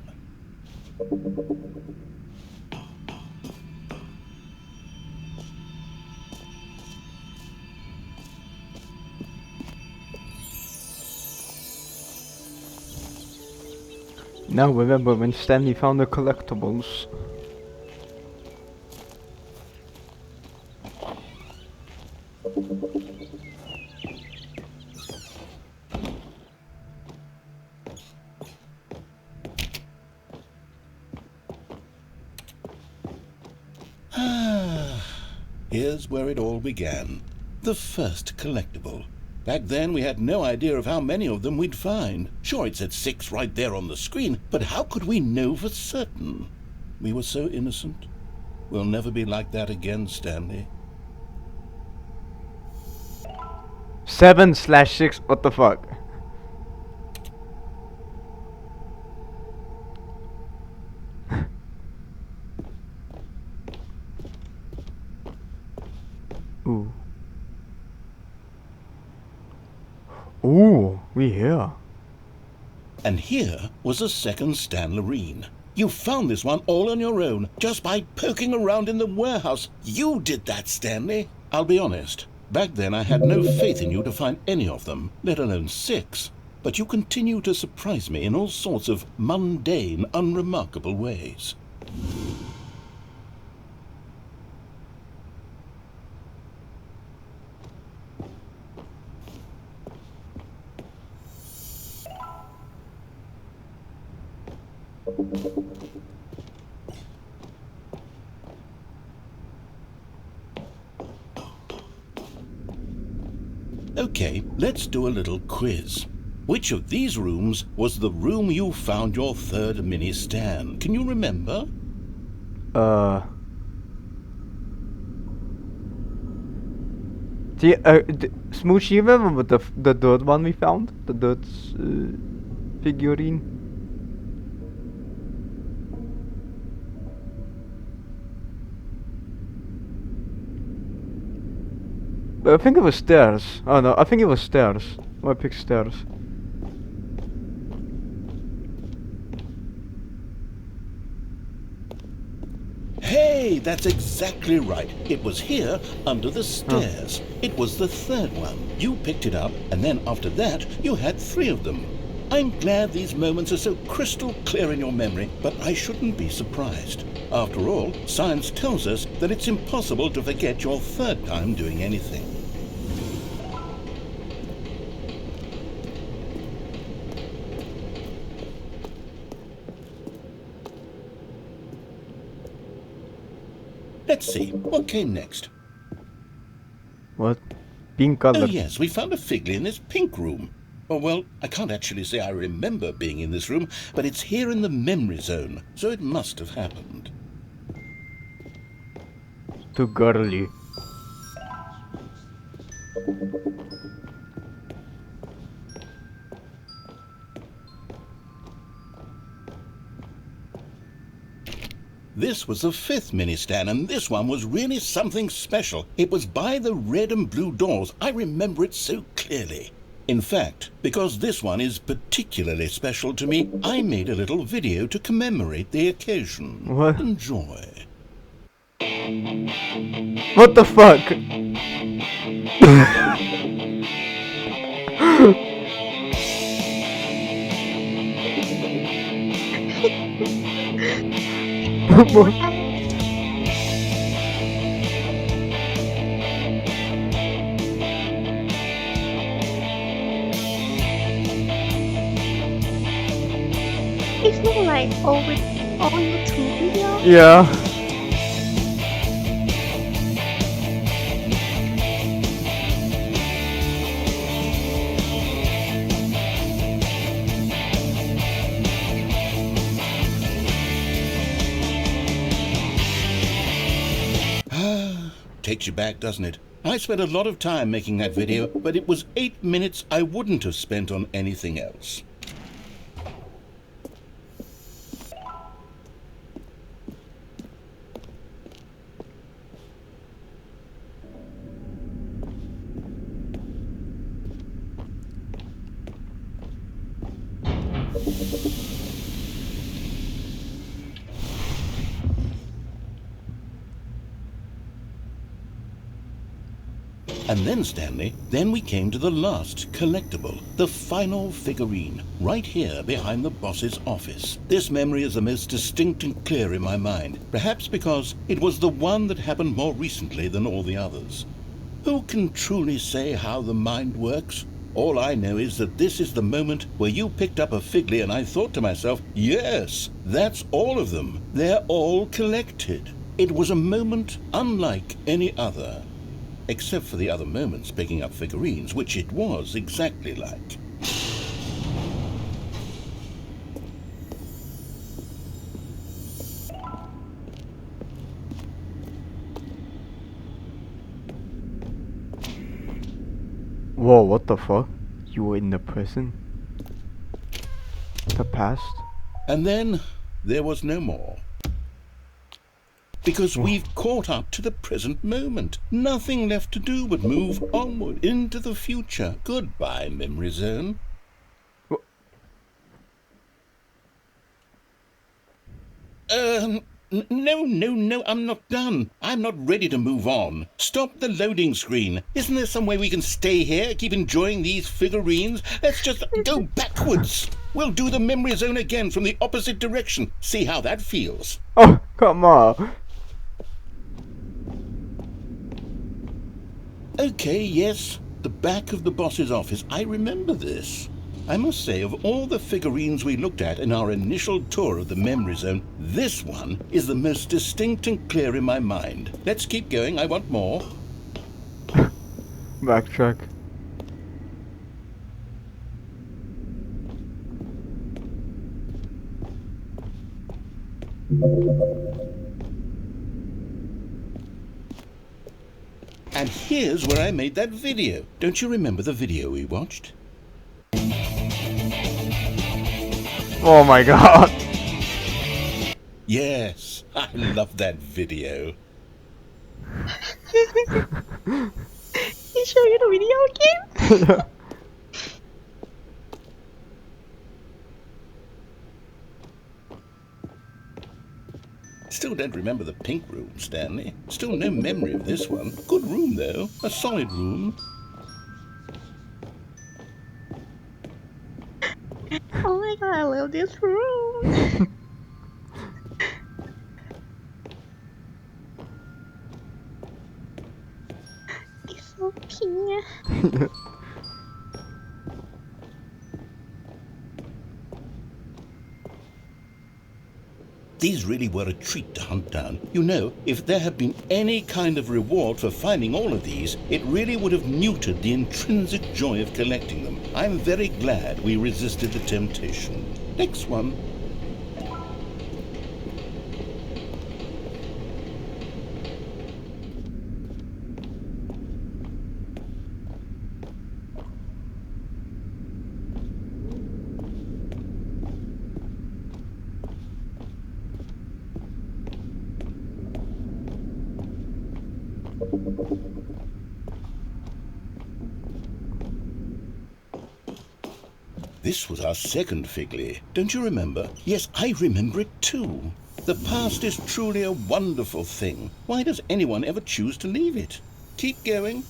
Now remember when Stanley found the collectibles. Here's where it all began. The first collectible. Back then we had no idea of how many of them we'd find. Sure, it said 6 right there on the screen, but how could we know for certain? We were so innocent. We'll never be like that again, Stanley. 7/6, what the fuck? Ooh. Ooh, we here. And here was a second Stanlerine. You found this one all on your own, just by poking around in the warehouse. You did that, Stanley. I'll be honest. Back then I had no faith in you to find any of them, let alone 6. But you continue to surprise me in all sorts of mundane, unremarkable ways. Okay, let's do a little quiz. Which of these rooms was the room you found your third mini Stan? Can you remember? See, Smooch, you remember what the dirt one we found? The dirt figurine? I think it was stairs. Oh no, I think it was stairs. I picked stairs. Hey, that's exactly right. It was here under the stairs. It was the third one. You picked it up, and then after that, you had 3 of them. I'm glad these moments are so crystal clear in your memory, but I shouldn't be surprised. After all, science tells us that it's impossible to forget your 3rd time doing anything. Let's see, what came next? What? Pink color. Oh yes, we found a figly in this pink room. Oh well, I can't actually say I remember being in this room, but it's here in the memory zone, so it must have happened. Too girly. This was the 5th mini-stand, and this one was really something special. It was by the red and blue doors. I remember it so clearly. In fact, because this one is particularly special to me, I made a little video to commemorate the occasion. What? Enjoy. What the fuck? Isn't it like all YouTube videos? Yeah. Takes you back, doesn't it? I spent a lot of time making that video, but it was 8 minutes I wouldn't have spent on anything else. And then, Stanley, then we came to the last collectible, the final figurine, right here behind the boss's office. This memory is the most distinct and clear in my mind, perhaps because it was the one that happened more recently than all the others. Who can truly say how the mind works? All I know is that this is the moment where you picked up a figly and I thought to myself, yes, that's all of them. They're all collected. It was a moment unlike any other. Except for the other moments picking up figurines, which it was exactly like. Whoa, what the fuck? You were in the prison? The past? And then there was no more. Because we've caught up to the present moment. Nothing left to do but move onward into the future. Goodbye, memory zone. No, I'm not done. I'm not ready to move on. Stop the loading screen. Isn't there some way we can stay here, keep enjoying these figurines? Let's just go backwards. We'll do the memory zone again from the opposite direction. See how that feels. Oh, come on. Okay, yes, the back of the boss's office. I remember this. I must say, of all the figurines we looked at in our initial tour of the memory zone, this one is the most distinct and clear in my mind. Let's keep going, I want more. Backtrack. here's where I made that video. Don't you remember the video we watched? Oh my god. Yes, I love that video. He showed you the video game? Still don't remember the pink room, Stanley. Still no memory of this one. Good room, though. A solid room. Oh my god, I love this room. It's so pink. These really were a treat to hunt down. You know, if there had been any kind of reward for finding all of these, it really would have neutered the intrinsic joy of collecting them. I'm very glad we resisted the temptation. Next one. This was our second Figley. Don't you remember? Yes, I remember it too. The past is truly a wonderful thing. Why does anyone ever choose to leave it? Keep going.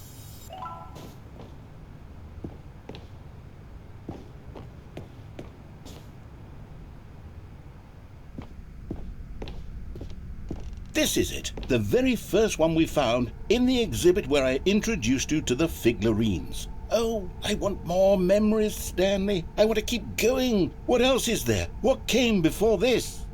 This is it, the very first one we found in the exhibit where I introduced you to the figlarines. Oh, I want more memories, Stanley. I want to keep going. What else is there? What came before this?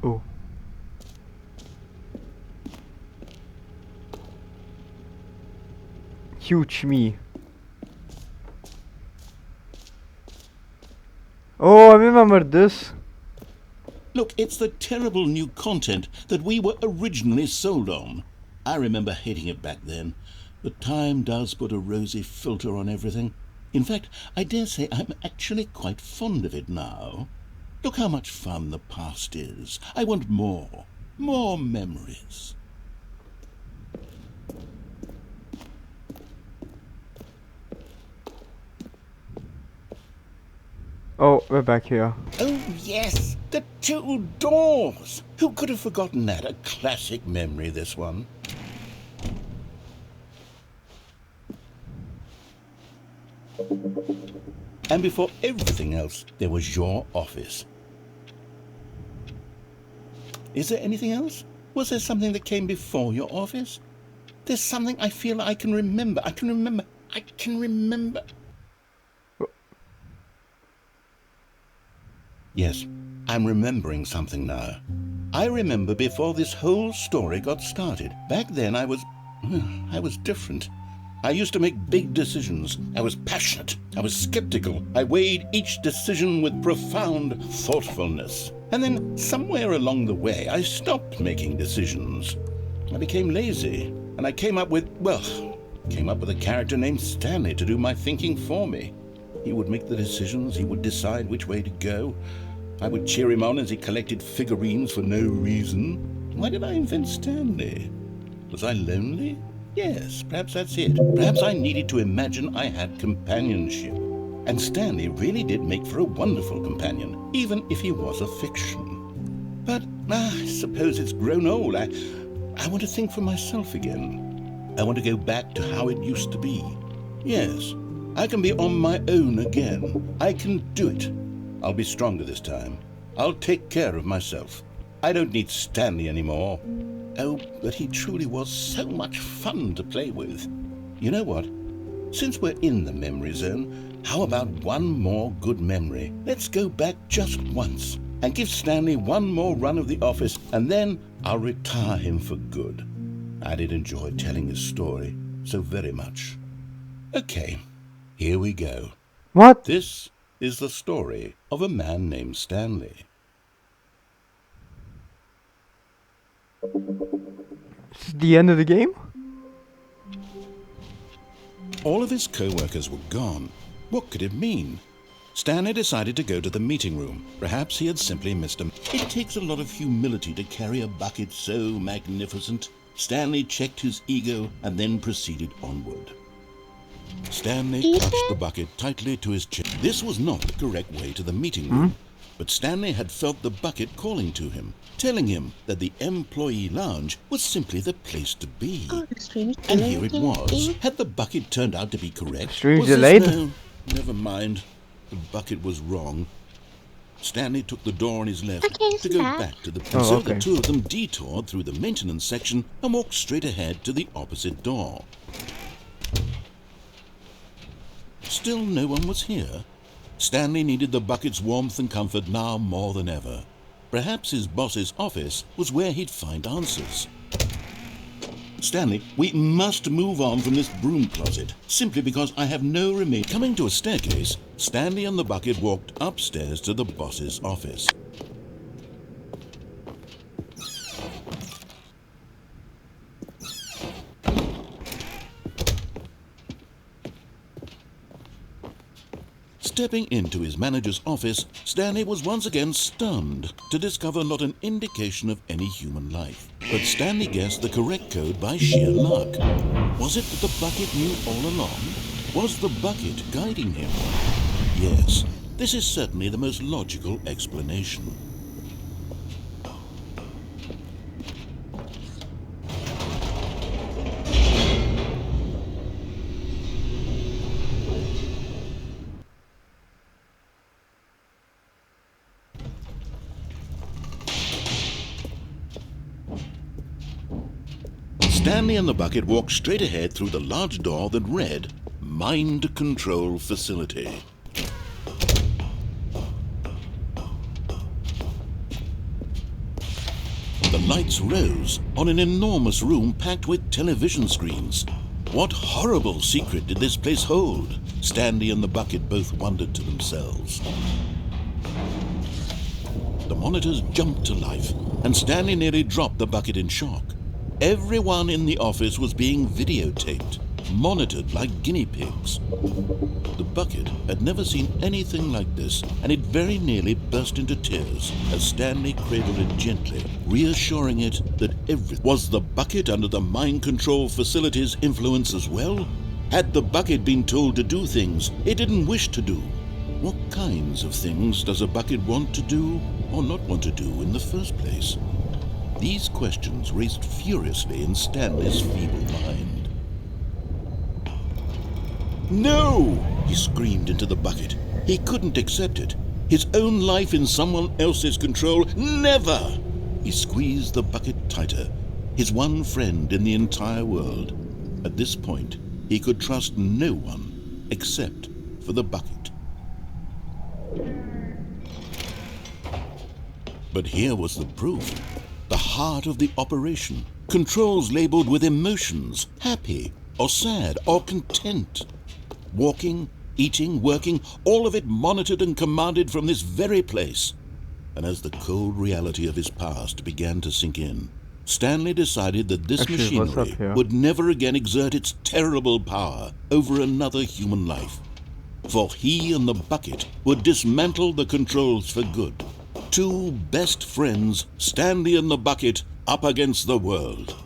Oh. Huge me. Oh, I remember this. Look, it's the terrible new content that we were originally sold on. I remember hating it back then, but time does put a rosy filter on everything. In fact, I dare say I'm actually quite fond of it now. Look how much fun the past is. I want more memories. Oh, we're back here. Oh, yes, the two doors. Who could have forgotten that? A classic memory, this one. And before everything else, there was your office. Is there anything else? Was there something that came before your office? There's something I feel I can remember. I can remember. Yes, I'm remembering something now. I remember before this whole story got started. Back then I was different. I used to make big decisions. I was passionate. I was skeptical. I weighed each decision with profound thoughtfulness. And then somewhere along the way, I stopped making decisions. I became lazy, and I came up with a character named Stanley to do my thinking for me. He would make the decisions, he would decide which way to go. I would cheer him on as he collected figurines for no reason. Why did I invent Stanley? Was I lonely? Yes, perhaps that's it. Perhaps I needed to imagine I had companionship. And Stanley really did make for a wonderful companion, even if he was a fiction. But I suppose it's grown old. I want to think for myself again. I want to go back to how it used to be. Yes, I can be on my own again. I can do it. I'll be stronger this time. I'll take care of myself. I don't need Stanley anymore. Oh, but he truly was so much fun to play with. You know what? Since we're in the memory zone, how about one more good memory? Let's go back just once and give Stanley one more run of the office, and then I'll retire him for good. I did enjoy telling his story so very much. Okay, here we go. What? This is the story of a man named Stanley. Is the end of the game? All of his co-workers were gone. What could it mean? Stanley decided to go to the meeting room. Perhaps he had simply missed him. It takes a lot of humility to carry a bucket so magnificent. Stanley checked his ego and then proceeded onward. Stanley clutched the bucket tightly to his chest. This was not the correct way to the meeting room, but Stanley had felt the bucket calling to him, telling him that the employee lounge was simply the place to be. And here it was. Had the bucket turned out to be correct? Stream's Was this- delayed? No, never mind. The bucket was wrong. Stanley took the door on his left to go back to the... Oh, so okay. the two of them detoured through the maintenance section and walked straight ahead to the opposite door. Still no one was here. Stanley needed the bucket's warmth and comfort now more than ever. Perhaps his boss's office was where he'd find answers. Stanley, we must move on from this broom closet, simply because I have no remain. Coming to a staircase, Stanley and the bucket walked upstairs to the boss's office. Stepping into his manager's office, Stanley was once again stunned to discover not an indication of any human life. But Stanley guessed the correct code by sheer luck. Was it that the bucket knew all along? Was the bucket guiding him? Yes, this is certainly the most logical explanation. Stanley and the bucket walked straight ahead through the large door that read, Mind Control Facility. The lights rose on an enormous room packed with television screens. What horrible secret did this place hold? Stanley and the bucket both wondered to themselves. The monitors jumped to life, and Stanley nearly dropped the bucket in shock. Everyone in the office was being videotaped, monitored like guinea pigs. The bucket had never seen anything like this, and it very nearly burst into tears as Stanley cradled it gently, reassuring it that everything... Was the bucket under the mind control facility's influence as well? Had the bucket been told to do things it didn't wish to do? What kinds of things does a bucket want to do or not want to do in the first place? These questions raced furiously in Stanley's feeble mind. No! He screamed into the bucket. He couldn't accept it. His own life in someone else's control, never! He squeezed the bucket tighter. His one friend in the entire world. At this point, he could trust no one except for the bucket. But here was the proof. The heart of the operation. Controls labeled with emotions, happy or sad or content. Walking, eating, working, all of it monitored and commanded from this very place. And as the cold reality of his past began to sink in, Stanley decided that this Actually, what's up machinery here? would never again exert its terrible power over another human life. For he and the bucket would dismantle the controls for good. Two best friends, Stanley and the bucket, up against the world.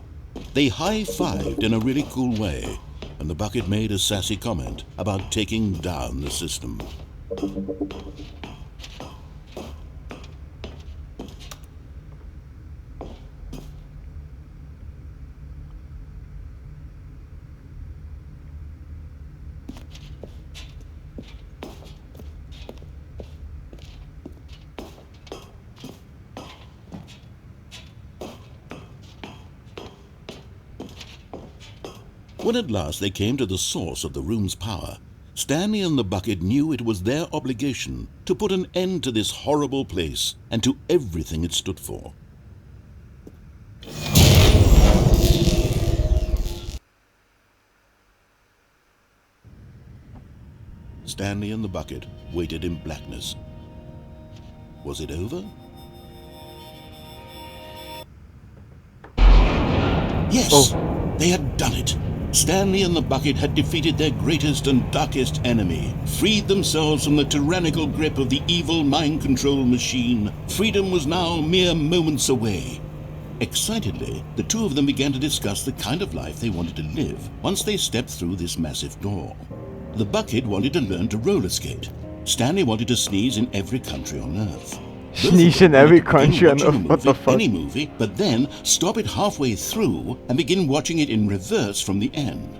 They high-fived in a really cool way, and the bucket made a sassy comment about taking down the system. When at last they came to the source of the room's power, Stanley and the bucket knew it was their obligation to put an end to this horrible place and to everything it stood for. Stanley and the bucket waited in blackness. Was it over? Yes! They had done it! Stanley and the bucket had defeated their greatest and darkest enemy, freed themselves from the tyrannical grip of the evil mind control machine. Freedom was now mere moments away. Excitedly, the two of them began to discuss the kind of life they wanted to live once they stepped through this massive door. The bucket wanted to learn to roller skate. Stanley wanted to sneeze in every country on Earth. Sneeze in every country on Earth, what the fuck? Any movie, but then stop it halfway through and begin watching it in reverse from the end.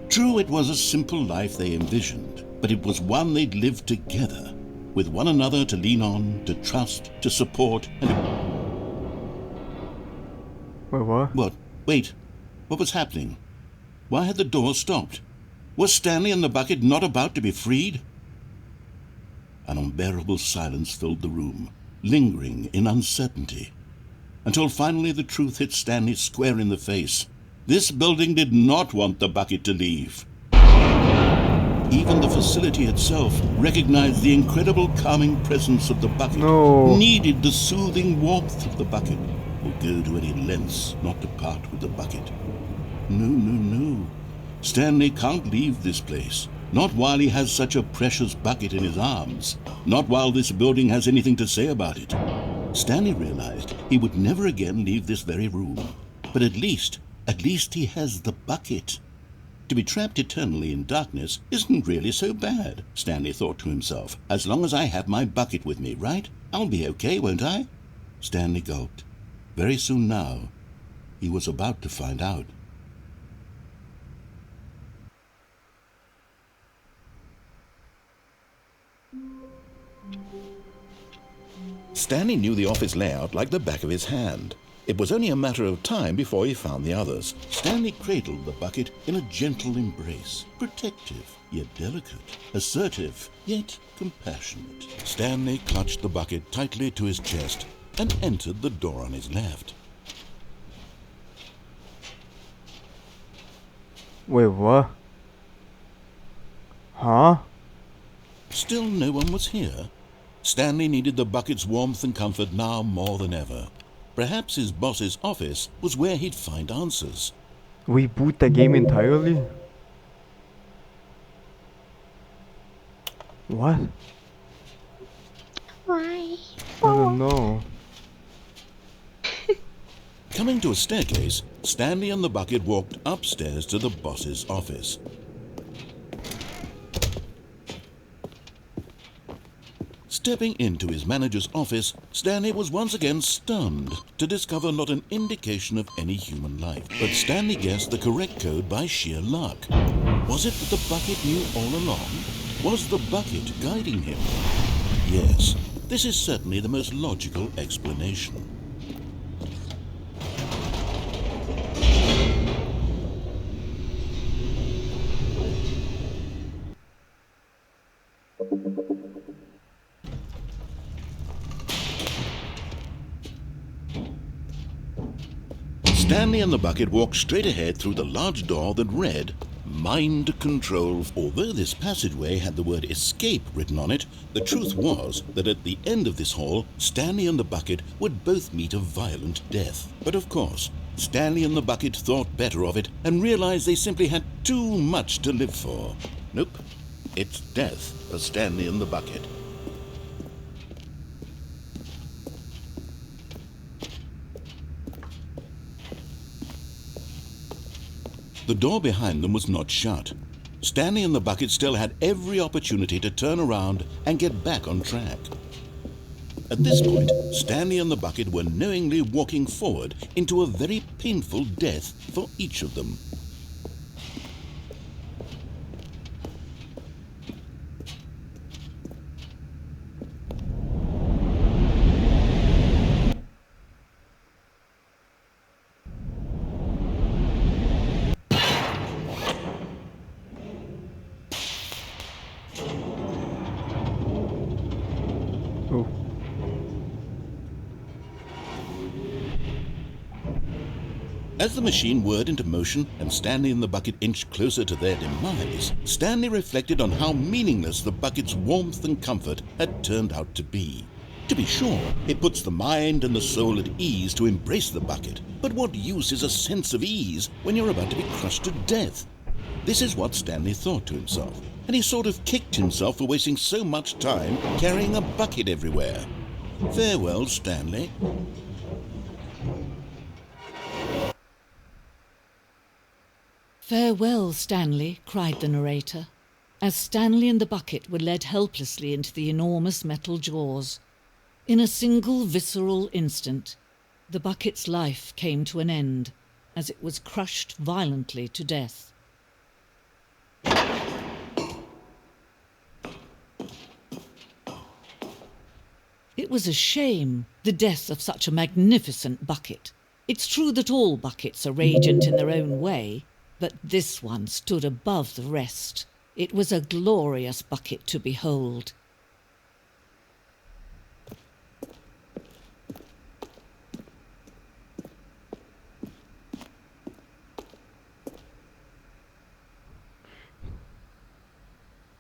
True, it was a simple life they envisioned, but it was one they'd lived together, with one another to lean on, to trust, to support, and Wait, what? What? Wait. What was happening? Why had the door stopped? Was Stanley and the bucket not about to be freed? An unbearable silence filled the room, lingering in uncertainty, until finally the truth hit Stanley square in the face. This building did not want the bucket to leave. Even the facility itself recognized the incredible calming presence of the bucket, needed the soothing warmth of the bucket, would go to any lengths not to part with the bucket. No, no, no. Stanley can't leave this place. Not while he has such a precious bucket in his arms. Not while this building has anything to say about it. Stanley realized he would never again leave this very room. But at least he has the bucket. To be trapped eternally in darkness isn't really so bad, Stanley thought to himself. As long as I have my bucket with me, right? I'll be okay, won't I? Stanley gulped. Very soon now, he was about to find out. Stanley knew the office layout like the back of his hand. It was only a matter of time before he found the others. Stanley cradled the bucket in a gentle embrace, protective yet delicate, assertive yet compassionate. Stanley clutched the bucket tightly to his chest and entered the door on his left. Wait, what? Huh? Still no one was here. Stanley needed the bucket's warmth and comfort now more than ever. Perhaps his boss's office was where he'd find answers. Reboot the game entirely? What? Why? I don't know. Coming to a staircase, Stanley and the bucket walked upstairs to the boss's office. Stepping into his manager's office, Stanley was once again stunned to discover not an indication of any human life. But Stanley guessed the correct code by sheer luck. Was it that the bucket knew all along? Was the bucket guiding him? Yes, this is certainly the most logical explanation. Stanley and the bucket walked straight ahead through the large door that read, Mind Control. Although this passageway had the word escape written on it, the truth was that at the end of this hall, Stanley and the bucket would both meet a violent death. But of course, Stanley and the bucket thought better of it and realized they simply had too much to live for. Nope, it's death for Stanley and the bucket. The door behind them was not shut. Stanley and the bucket still had every opportunity to turn around and get back on track. At this point, Stanley and the bucket were knowingly walking forward into a very painful death for each of them. As the machine whirred into motion and Stanley and the bucket inched closer to their demise, Stanley reflected on how meaningless the bucket's warmth and comfort had turned out to be. To be sure, it puts the mind and the soul at ease to embrace the bucket, but what use is a sense of ease when you're about to be crushed to death? This is what Stanley thought to himself, and he sort of kicked himself for wasting so much time carrying a bucket everywhere. Farewell, Stanley. Farewell, Stanley, cried the narrator, as Stanley and the bucket were led helplessly into the enormous metal jaws. In a single visceral instant, the bucket's life came to an end, as it was crushed violently to death. It was a shame, the death of such a magnificent bucket. It's true that all buckets are radiant in their own way, but this one stood above the rest. It was a glorious bucket to behold.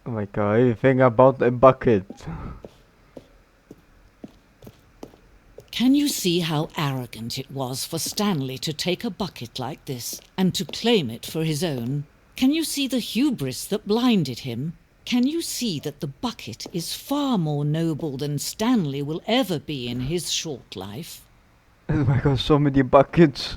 Oh my god, everything about a bucket. Can you see how arrogant it was for Stanley to take a bucket like this and to claim it for his own? Can you see the hubris that blinded him? Can you see that the bucket is far more noble than Stanley will ever be in his short life? Oh my god, so many buckets.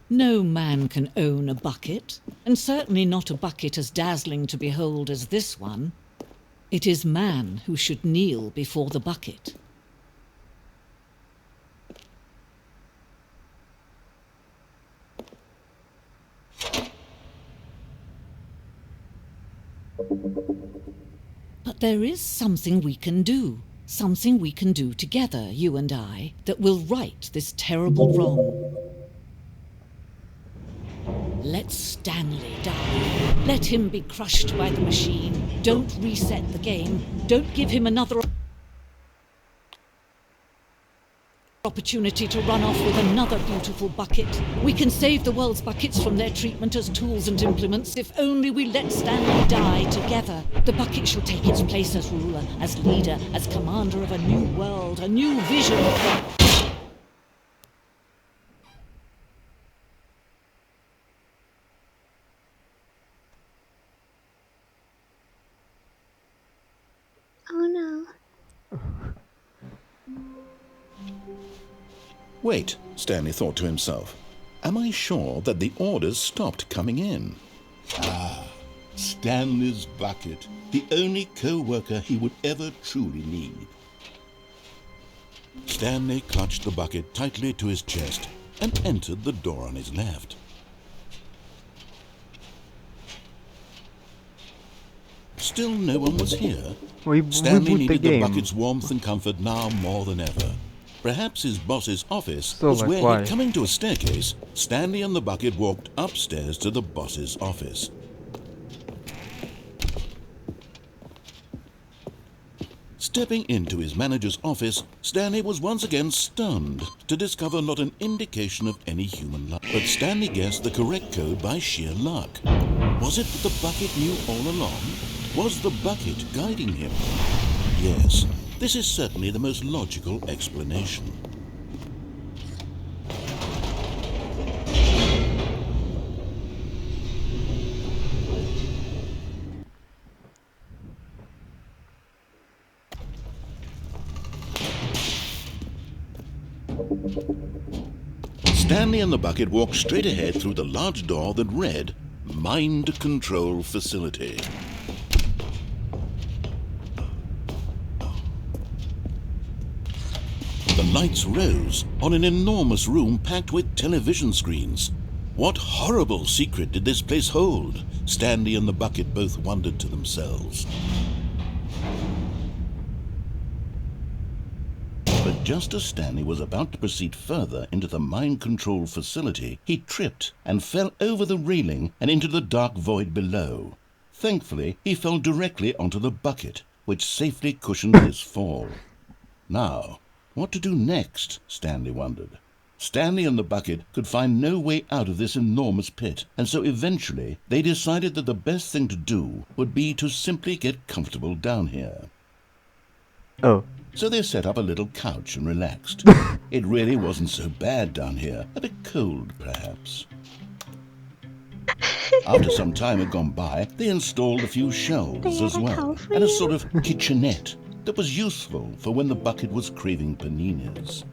No man can own a bucket, and certainly not a bucket as dazzling to behold as this one. It is man who should kneel before the bucket. But there is something we can do. Something we can do together, you and I, that will right this terrible wrong. Let Stanley die. Let him be crushed by the machine. Don't reset the game. Don't give him another opportunity to run off with another beautiful bucket. We can save the world's buckets from their treatment as tools and implements if only we let Stanley die together. The bucket shall take its place as ruler, as leader, as commander of a new world, a new vision for... Oh no. Wait, Stanley thought to himself. Am I sure that the orders stopped coming in? Ah, Stanley's bucket, the only co-worker he would ever truly need. Stanley clutched the bucket tightly to his chest and entered the door on his left. Still no one was here. Stanley needed the bucket's warmth and comfort now more than ever. Perhaps his boss's office was where he'd coming to a staircase. Stanley and the bucket walked upstairs to the boss's office. Stepping into his manager's office, Stanley was once again stunned to discover not an indication of any human life. But Stanley guessed the correct code by sheer luck. Was it that the bucket knew all along? Was the bucket guiding him? Yes, this is certainly the most logical explanation. Stanley and the bucket walked straight ahead through the large door that read Mind Control Facility. The lights rose on an enormous room packed with television screens. What horrible secret did this place hold? Stanley and the bucket both wondered to themselves. But just as Stanley was about to proceed further into the mind control facility, he tripped and fell over the railing and into the dark void below. Thankfully, he fell directly onto the bucket, which safely cushioned his fall. Now, what to do next? Stanley wondered. Stanley and the bucket could find no way out of this enormous pit, and so eventually they decided that the best thing to do would be to simply get comfortable down here. Oh. So they set up a little couch and relaxed. It really wasn't so bad down here, a bit cold perhaps. After some time had gone by, they installed a few shelves as well, and a sort of kitchenette that was useful for when the bucket was craving paninis.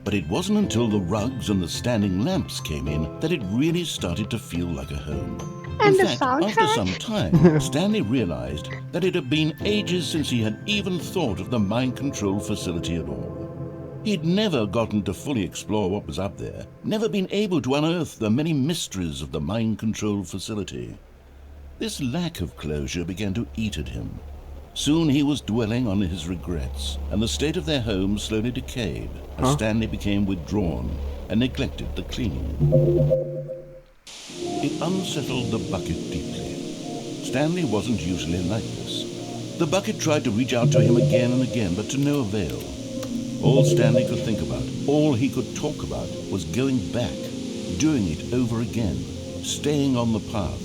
But it wasn't until the rugs and the standing lamps came in that it really started to feel like a home. And In the fact, after soundtrack? some time, Stanley realized that it had been ages since he had even thought of the mind control facility at all. He'd never gotten to fully explore what was up there, never been able to unearth the many mysteries of the mind control facility. This lack of closure began to eat at him. Soon he was dwelling on his regrets, and the state of their home slowly decayed as Stanley became withdrawn and neglected the cleaning. It unsettled the bucket deeply. Stanley wasn't usually like this. The bucket tried to reach out to him again and again, but to no avail. All Stanley could think about, all he could talk about, was going back, doing it over again, staying on the path.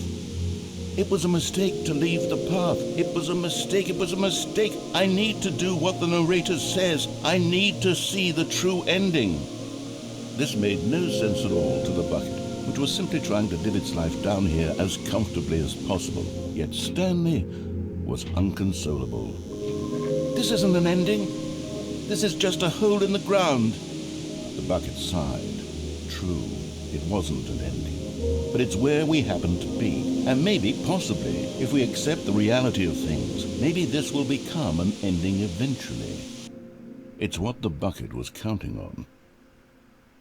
It was a mistake to leave the path. It was a mistake. It was a mistake. I need to do what the narrator says. I need to see the true ending. This made no sense at all to the bucket, which was simply trying to live its life down here as comfortably as possible. Yet Stanley was unconsolable. This isn't an ending. This is just a hole in the ground. The bucket sighed. True, it wasn't an ending. But it's where we happen to be. And maybe, possibly, if we accept the reality of things, maybe this will become an ending eventually. It's what the bucket was counting on.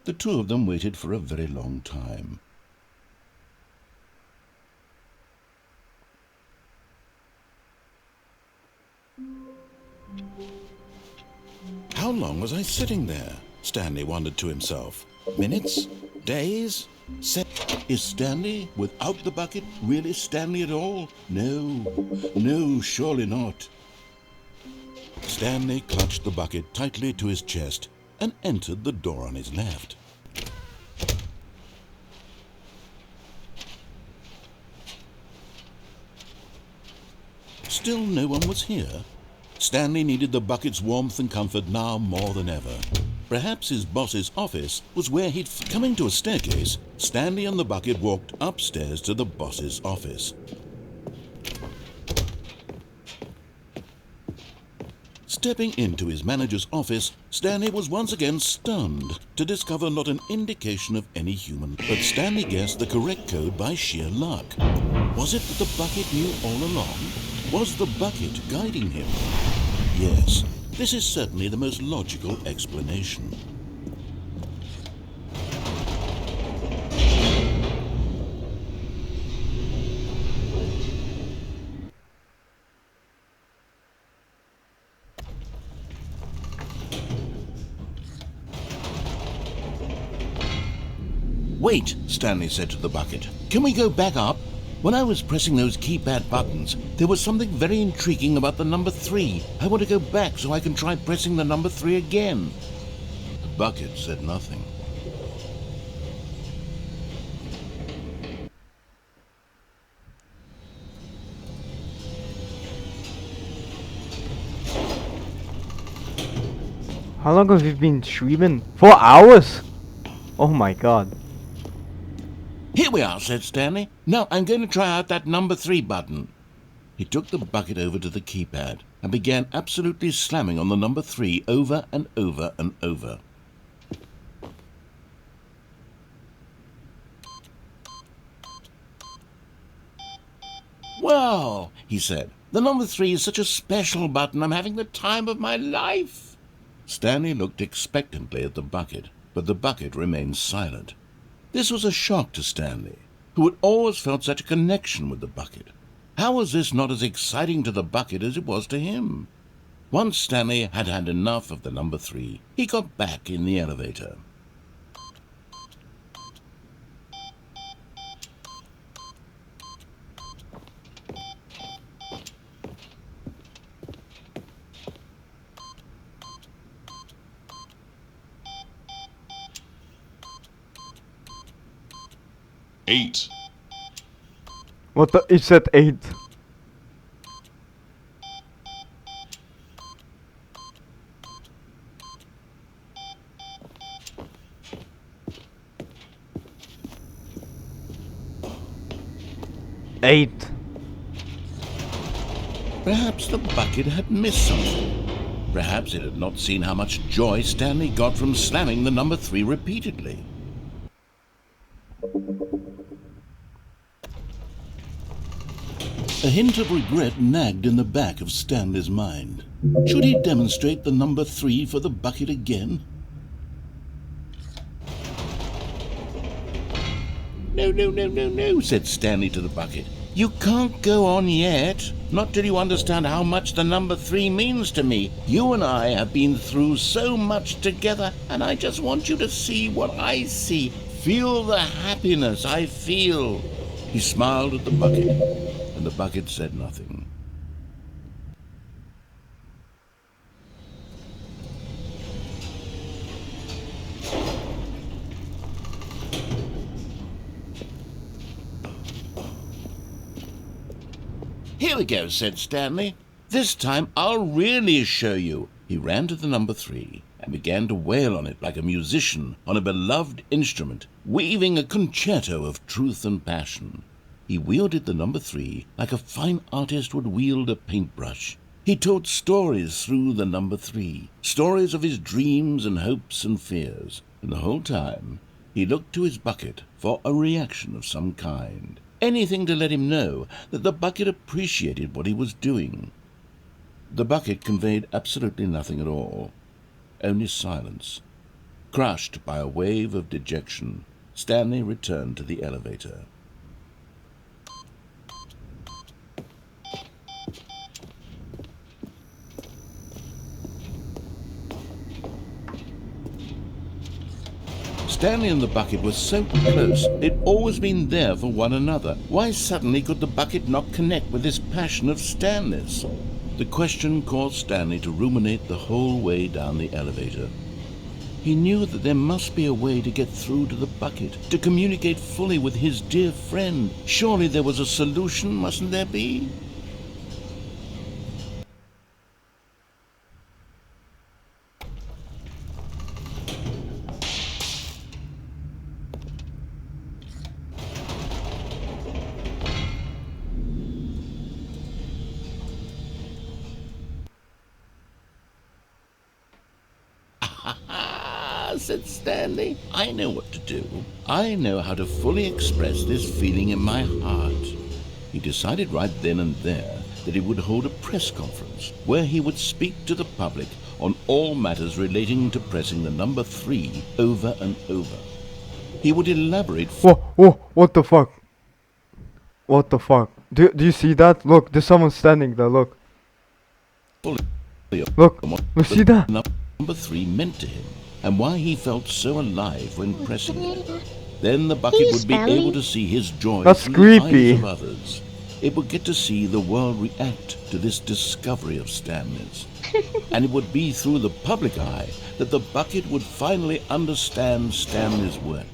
The two of them waited for a very long time. How long was I sitting there? Stanley wondered to himself. Minutes? Days? Is Stanley, without the bucket, really Stanley at all? No, surely not. Stanley clutched the bucket tightly to his chest and entered the door on his left. Still no one was here. Stanley needed the bucket's warmth and comfort now more than ever. Perhaps his boss's office was where he'd... Coming to a staircase, Stanley and the bucket walked upstairs to the boss's office. Stepping into his manager's office, Stanley was once again stunned to discover not an indication of any human. But Stanley guessed the correct code by sheer luck. Was it that the bucket knew all along? Was the bucket guiding him? Yes, this is certainly the most logical explanation. Wait, Stanley said to the bucket. Can we go back up? When I was pressing those keypad buttons, there was something very intriguing about the number 3. I want to go back so I can try pressing the number 3 again. The bucket said nothing. How long have you been streaming? 4 hours? Oh my god. Here we are, said Stanley. Now I'm going to try out that number 3 button. He took the bucket over to the keypad and began absolutely slamming on the number 3 over and over and over. "Wow," he said, "the number 3 is such a special button. I'm having the time of my life." Stanley looked expectantly at the bucket, but the bucket remained silent. This was a shock to Stanley, who had always felt such a connection with the bucket. How was this not as exciting to the bucket as it was to him? Once Stanley had had enough of the number 3, he got back in the elevator. Eight. What the? It said 8. Eight. Perhaps the bucket had missed something. Perhaps it had not seen how much joy Stanley got from slamming the number 3 repeatedly. A hint of regret nagged in the back of Stanley's mind. Should he demonstrate the number 3 for the bucket again? "No, no, no, no, no," said Stanley to the bucket. "You can't go on yet. Not till you understand how much the number 3 means to me. You and I have been through so much together, and I just want you to see what I see. Feel the happiness I feel." He smiled at the bucket, and the bucket said nothing. "Here we go," said Stanley. "This time I'll really show you." He ran to the number 3 and began to wail on it like a musician on a beloved instrument, weaving a concerto of truth and passion. He wielded the number 3 like a fine artist would wield a paintbrush. He told stories through the number 3, stories of his dreams and hopes and fears, and the whole time he looked to his bucket for a reaction of some kind. Anything to let him know that the bucket appreciated what he was doing. The bucket conveyed absolutely nothing at all, only silence. Crushed by a wave of dejection, Stanley returned to the elevator. Stanley and the bucket were so close, they'd always been there for one another. Why suddenly could the bucket not connect with this passion of Stanley's? The question caused Stanley to ruminate the whole way down the elevator. He knew that there must be a way to get through to the bucket, to communicate fully with his dear friend. Surely there was a solution, mustn't there be? Said Stanley. "I know what to do. I know how to fully express this feeling in my heart." He decided right then and there that he would hold a press conference where he would speak to the public on all matters relating to pressing the number 3 over and over. He would elaborate... Whoa, what the fuck? What the fuck? Do you see that? Look, there's someone standing there, look. Look, see that? Number 3 meant to him, and why he felt so alive when pressing it. Then the bucket would be able to see his joy through the eyes of others. It would get to see the world react to this discovery of Stanley's. And it would be through the public eye that the bucket would finally understand Stanley's work.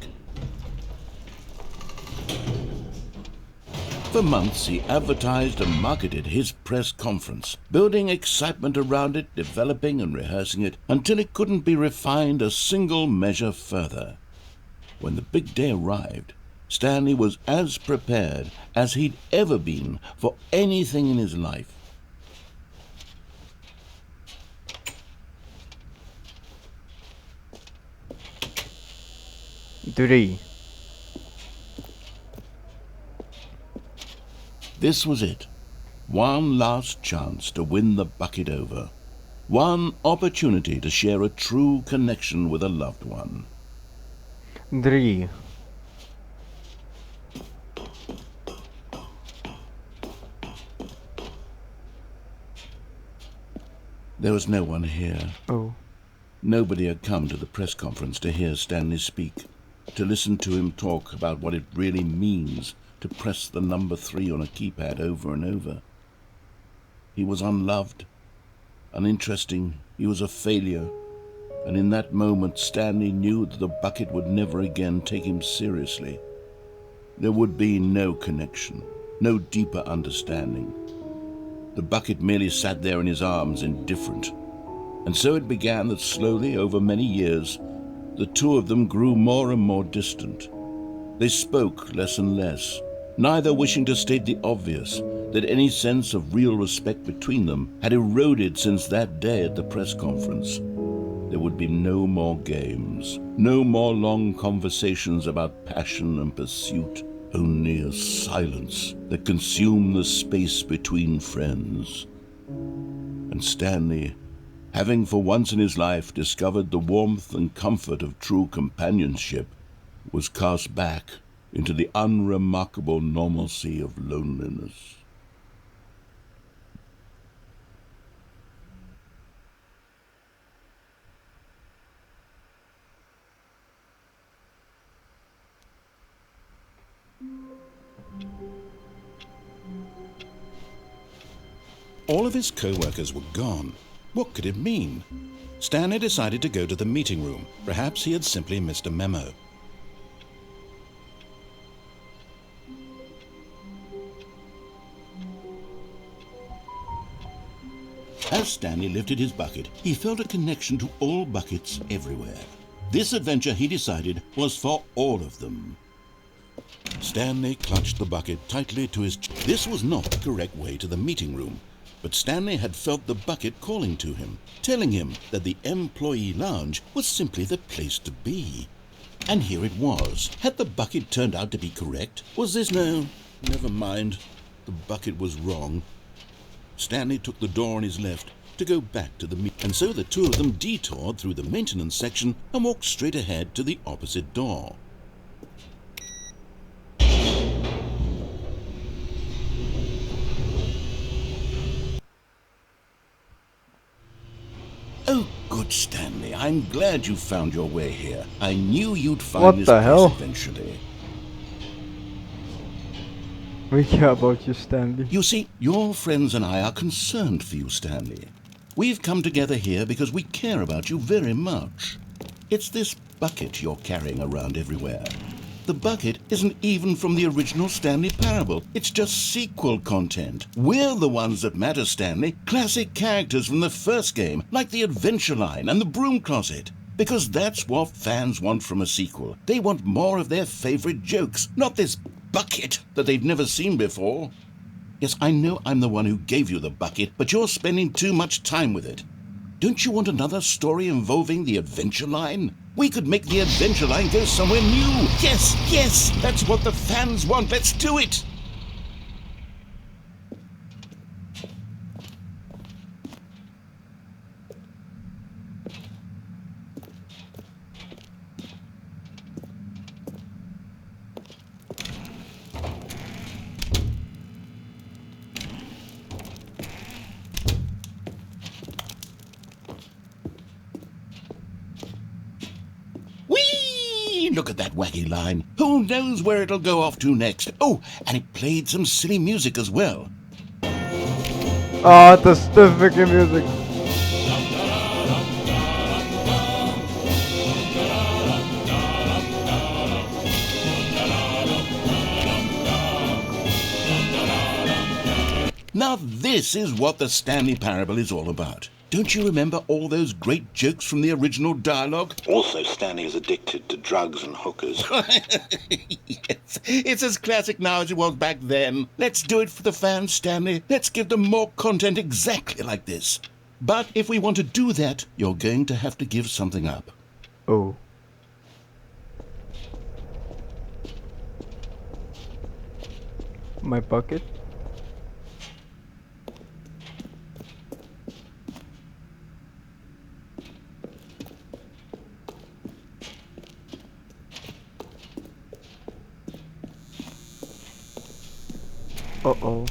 For months he advertised and marketed his press conference, building excitement around it, developing and rehearsing it, until it couldn't be refined a single measure further. When the big day arrived, Stanley was as prepared as he'd ever been for anything in his life. 3. This was it. One last chance to win the bucket over. One opportunity to share a true connection with a loved one. 3. There was no one here. Oh. Nobody had come to the press conference to hear Stanley speak, to listen to him talk about what it really means to press the number 3 on a keypad over and over. He was unloved, uninteresting, he was a failure, and in that moment Stanley knew that the bucket would never again take him seriously. There would be no connection, no deeper understanding. The bucket merely sat there in his arms, indifferent. And so it began that slowly, over many years, the two of them grew more and more distant. They spoke less and less, neither wishing to state the obvious, that any sense of real respect between them had eroded since that day at the press conference. There would be no more games, no more long conversations about passion and pursuit, only a silence that consumed the space between friends. And Stanley, having for once in his life discovered the warmth and comfort of true companionship, was cast back into the unremarkable normalcy of loneliness. All of his co-workers were gone. What could it mean? Stanley decided to go to the meeting room. Perhaps he had simply missed a memo. As Stanley lifted his bucket, he felt a connection to all buckets everywhere. This adventure, he decided, was for all of them. Stanley clutched the bucket tightly to his chest. This was not the correct way to the meeting room. But Stanley had felt the bucket calling to him, telling him that the employee lounge was simply the place to be. And here it was. Had the bucket turned out to be correct? Was this... No, never mind. The bucket was wrong. Stanley took the door on his left to go back to the meeting. And so the two of them detoured through the maintenance section and walked straight ahead to the opposite door. Oh, good Stanley, I'm glad you found your way here. I knew you'd find this place eventually. We care about you, Stanley. You see, your friends and I are concerned for you, Stanley. We've come together here because we care about you very much. It's this bucket you're carrying around everywhere. The bucket isn't even from the original Stanley Parable. It's just sequel content. We're the ones that matter, Stanley. Classic characters from the first game, like the Adventure Line and the Broom Closet. Because that's what fans want from a sequel. They want more of their favorite jokes, not this bucket that they've never seen before. Yes, I know I'm the one who gave you the bucket, but you're spending too much time with it. Don't you want another story involving the Adventure Line? We could make the Adventure Line go somewhere new. Yes, yes, that's what the fans want. Let's do it. Look at that wacky line. Who knows where it'll go off to next? Oh, and it played some silly music as well. Oh, the freaking music. Now this is what the Stanley Parable is all about. Don't you remember all those great jokes from the original dialogue? Also, Stanley is addicted to drugs and hookers. Yes, it's as classic now as it was back then. Let's do it for the fans, Stanley. Let's give them more content exactly like this. But if we want to do that, you're going to have to give something up. Oh. My bucket. Uh-oh.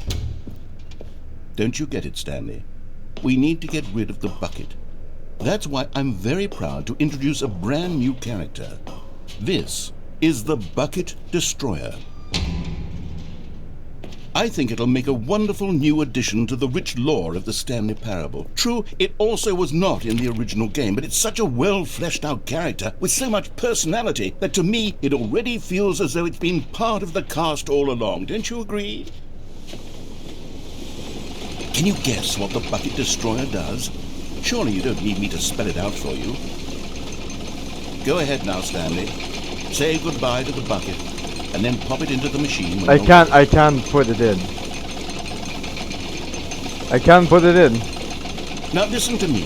Don't you get it, Stanley? We need to get rid of the bucket. That's why I'm very proud to introduce a brand new character. This is the Bucket Destroyer. I think it'll make a wonderful new addition to the rich lore of the Stanley Parable. True, it also was not in the original game, but it's such a well-fleshed-out character with so much personality that to me it already feels as though it's been part of the cast all along. Don't you agree? Can you guess what the Bucket Destroyer does? Surely you don't need me to spell it out for you. Go ahead now, Stanley. Say goodbye to the bucket, and then pop it into the machine. I can't put it in. I can't put it in. Now listen to me.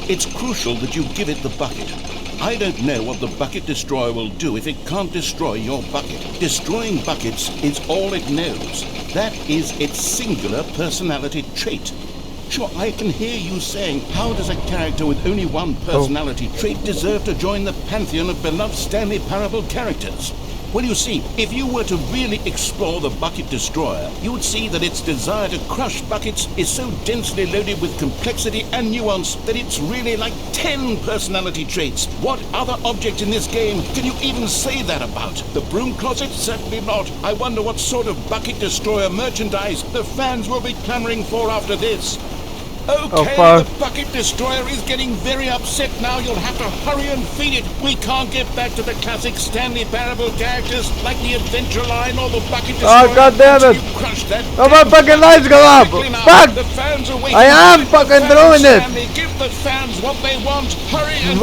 It's crucial that you give it the bucket. I don't know what the Bucket Destroyer will do if it can't destroy your bucket. Destroying buckets is all it knows. That is its singular personality trait. Sure, I can hear you saying, how does a character with only one personality trait deserve to join the pantheon of beloved Stanley Parable characters? Well, you see, if you were to really explore the Bucket Destroyer, you would see that its desire to crush buckets is so densely loaded with complexity and nuance that it's really like 10 personality traits. What other object in this game can you even say that about? The broom closet? Certainly not. I wonder what sort of Bucket Destroyer merchandise the fans will be clamoring for after this. Okay, the Bucket Destroyer is getting very upset now. You'll have to hurry and feed it. We can't get back to the classic Stanley Parable characters like the Adventure Line or the Bucket Destroyer. Oh, God damn it! Oh, my fucking lights go up! Fuck! The fans are waiting. I am fucking doing it! Stanley, give the fans what they want. Hurry and...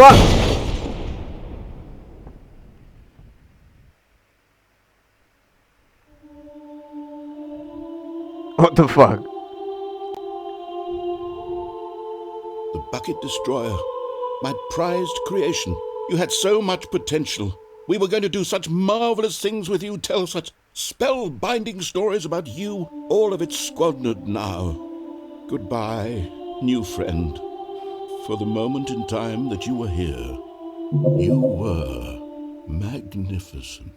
What the fuck? The Bucket Destroyer. My prized creation. You had so much potential. We were going to do such marvelous things with you, tell such spellbinding stories about you. All of it squandered now. Goodbye, new friend. For the moment in time that you were here, you were magnificent.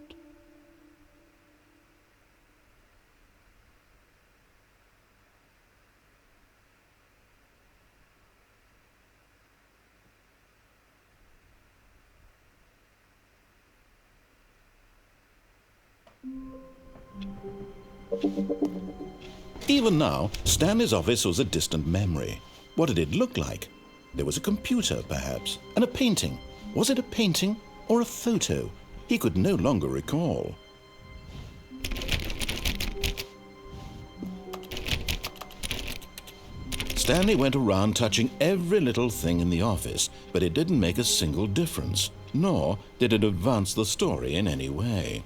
Even now, Stanley's office was a distant memory. What did it look like? There was a computer, perhaps, and a painting. Was it a painting or a photo? He could no longer recall. Stanley went around touching every little thing in the office, but it didn't make a single difference, nor did it advance the story in any way.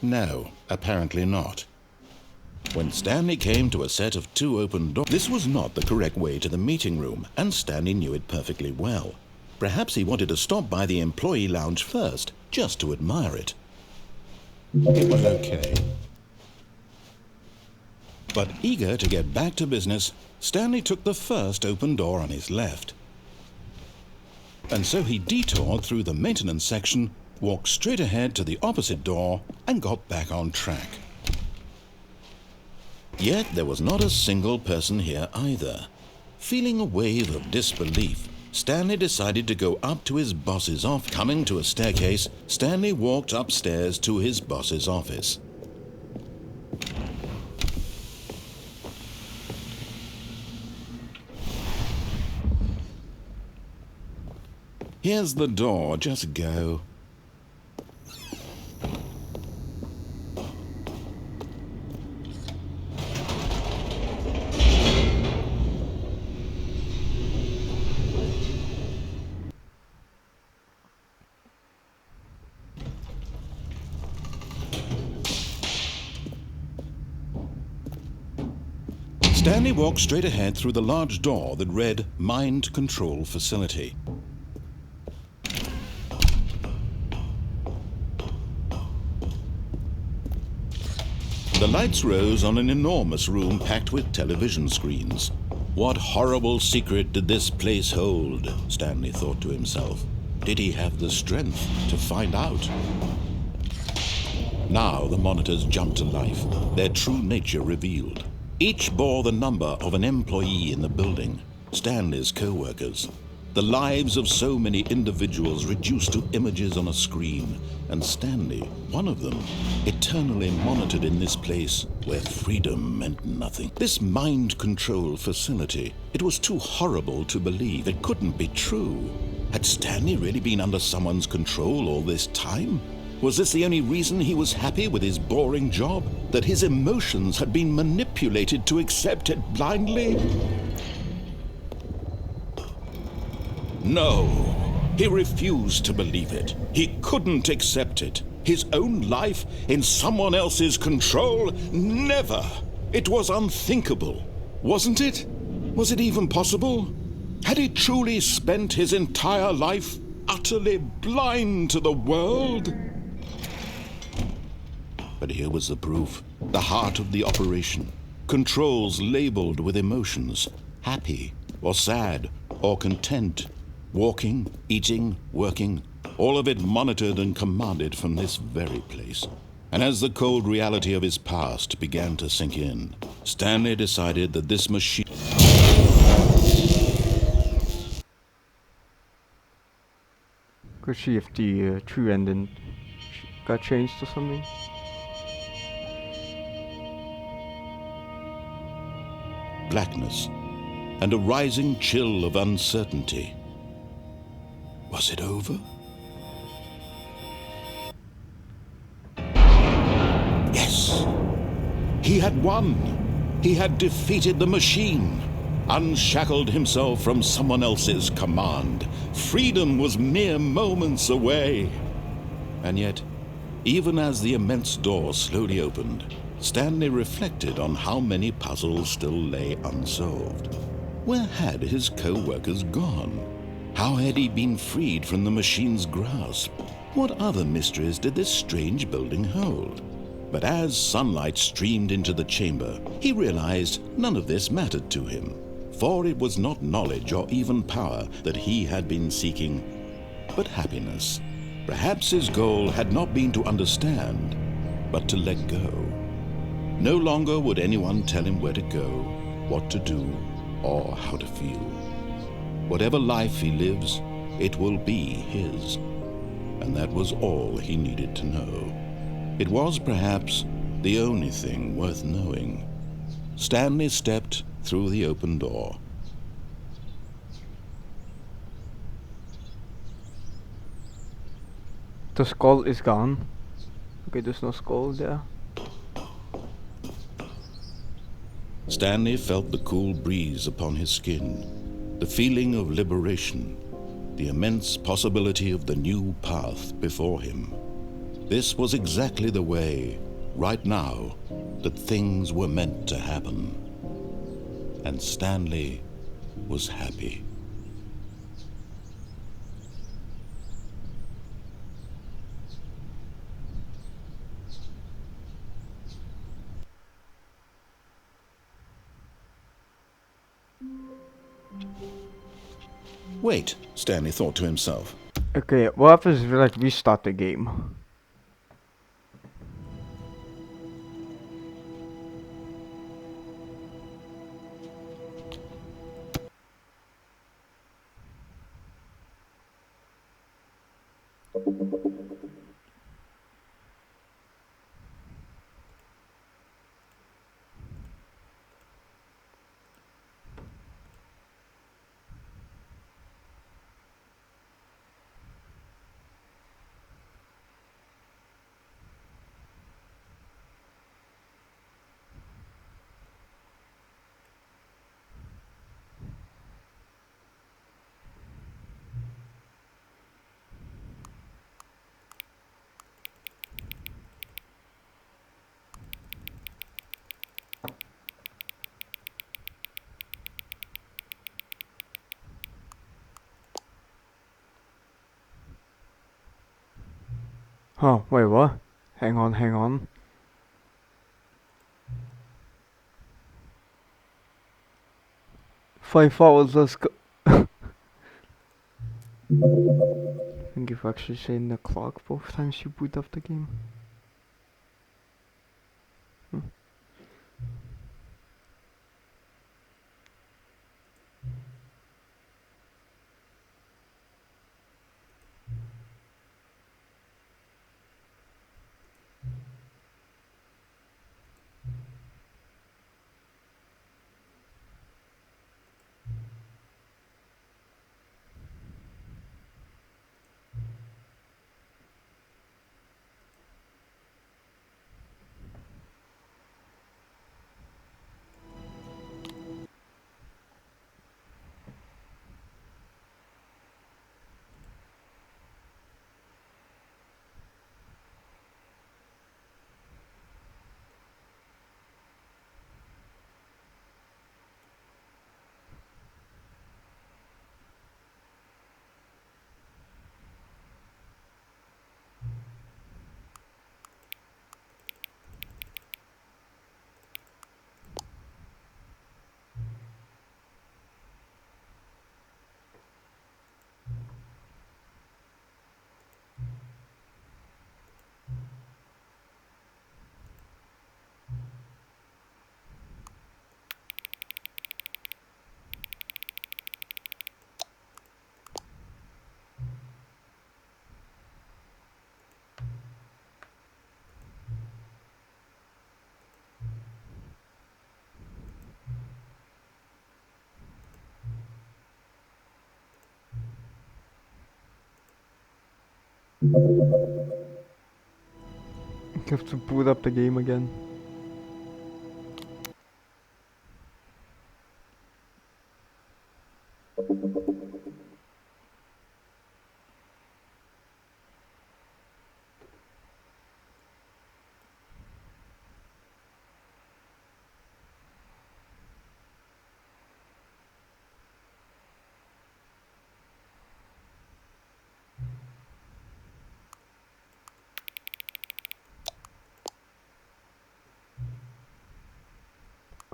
No, apparently not. When Stanley came to a set of 2 open doors, this was not the correct way to the meeting room, and Stanley knew it perfectly well. Perhaps he wanted to stop by the employee lounge first, just to admire it. It was okay. But eager to get back to business, Stanley took the first open door on his left. And so he detoured through the maintenance section, walked straight ahead to the opposite door, and got back on track. Yet there was not a single person here either. Feeling a wave of disbelief, Stanley decided to go up to his boss's office. Coming to a staircase, Stanley walked upstairs to his boss's office. Here's the door, just go. Stanley walked straight ahead through the large door that read Mind Control Facility. The lights rose on an enormous room packed with television screens. What horrible secret did this place hold? Stanley thought to himself. Did he have the strength to find out? Now the monitors jumped to life, their true nature revealed. Each bore the number of an employee in the building, Stanley's co-workers. The lives of so many individuals reduced to images on a screen, and Stanley, one of them, eternally monitored in this place where freedom meant nothing. This mind control facility, it was too horrible to believe. It couldn't be true. Had Stanley really been under someone's control all this time? Was this the only reason he was happy with his boring job? That his emotions had been manipulated to accept it blindly? No, he refused to believe it. He couldn't accept it. His own life in someone else's control? Never! It was unthinkable, wasn't it? Was it even possible? Had he truly spent his entire life utterly blind to the world? But here was the proof, the heart of the operation. Controls labeled with emotions, happy or sad or content. Walking, eating, working, all of it monitored and commanded from this very place. And as the cold reality of his past began to sink in, Stanley decided that this machine... Could see if the true ending got changed or something. Blackness and a rising chill of uncertainty. Was it over? Yes! He had won! He had defeated the machine, unshackled himself from someone else's command. Freedom was mere moments away. And yet, even as the immense door slowly opened, Stanley reflected on how many puzzles still lay unsolved. Where had his co-workers gone? How had he been freed from the machine's grasp? What other mysteries did this strange building hold? But as sunlight streamed into the chamber, he realized none of this mattered to him, for it was not knowledge or even power that he had been seeking, but happiness. Perhaps his goal had not been to understand, but to let go. No longer would anyone tell him where to go, what to do, or how to feel. Whatever life he lives, it will be his. And that was all he needed to know. It was perhaps the only thing worth knowing. Stanley stepped through the open door. The skull is gone. Okay, there's no skull there. Stanley felt the cool breeze upon his skin. The feeling of liberation, the immense possibility of the new path before him. This was exactly the way, right now, that things were meant to happen. And Stanley was happy. Wait, Stanley thought to himself. Okay, what happens if we like restart the game? Oh, wait, what? Hang on, hang on. Five hours, let's go. I think you've actually seen the clock both times you boot up the game. I have to boot up the game again.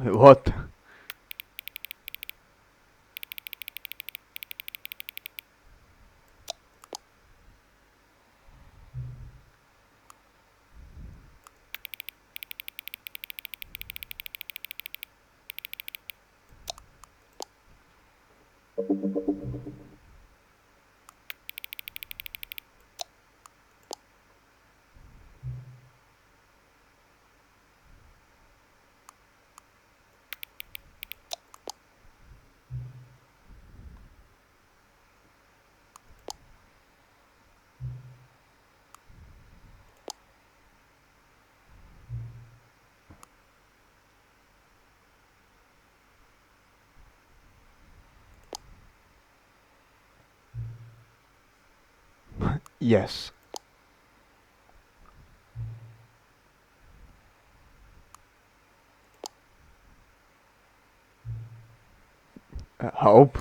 Wait, what? Yes. Hope.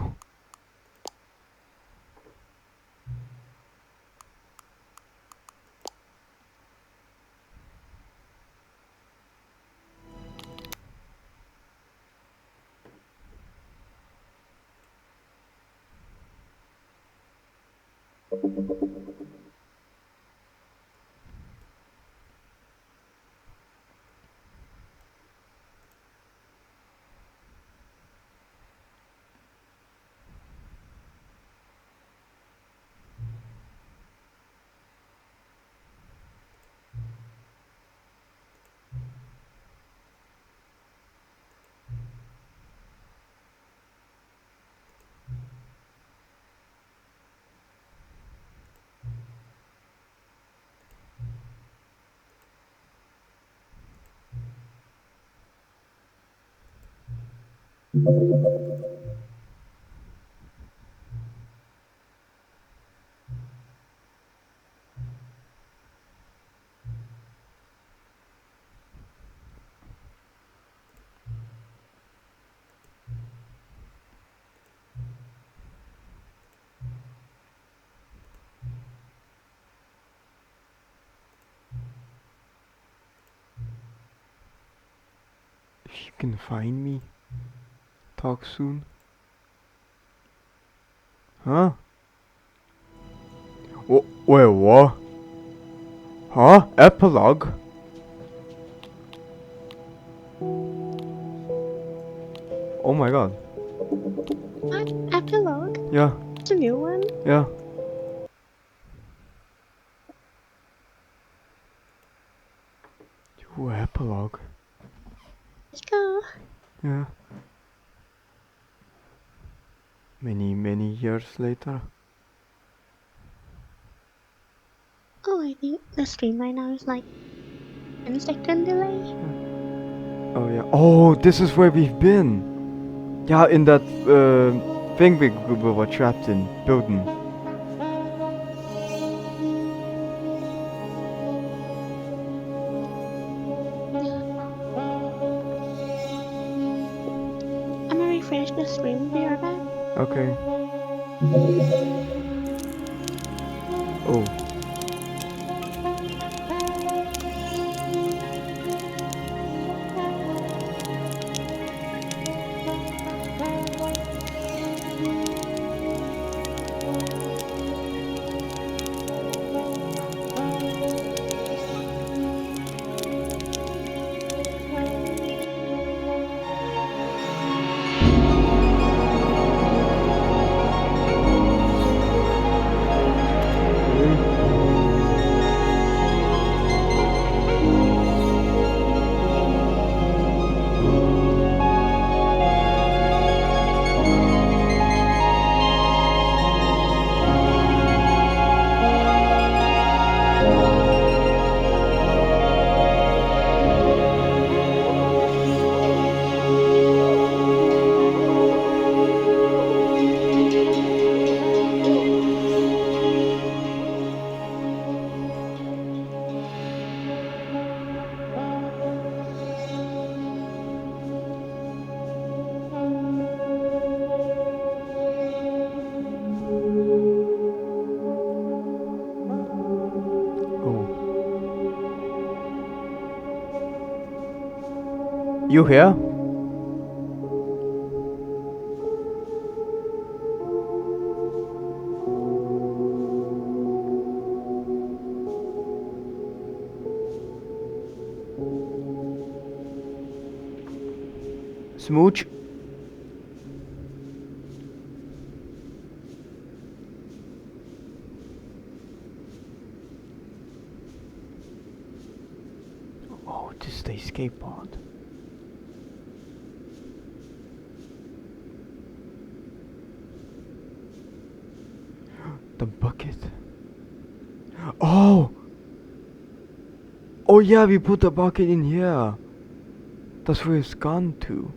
you can find me, talk soon. Huh? Wait, what? Huh? Epilogue? Oh my god. What? Epilogue? Yeah, It's a new one? yeah. Ooh, epilogue. Let's go. Yeah. Many years later. Oh, I think the stream right now is like 10-second delay. Oh yeah. Oh, this is where we've been. Yeah, in that thing we were trapped in, building. Yeah. I'm gonna refresh the stream. Be right back. Okay. Oh. You here? Smooch? Oh, this is the escape pod. The bucket. Oh! Oh yeah, we put the bucket in here. That's where it's gone to.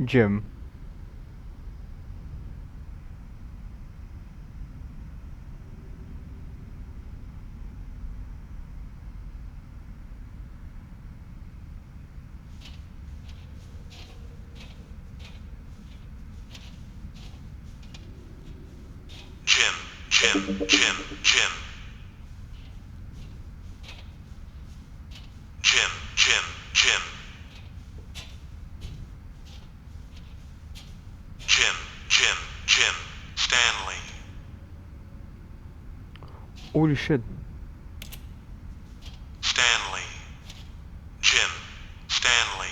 Jim. Jim, Jim, Jim, Jim. Jim, Jim, Jim. Jim, Jim, Jim. Stanley. Holy shit. Stanley. Jim. Stanley.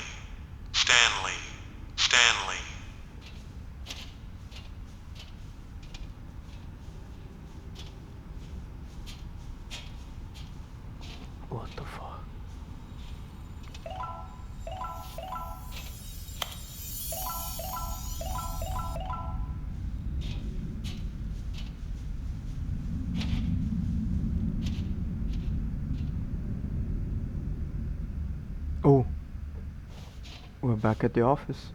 Stanley. Stanley. What the fuck? Oh. We're back at the office.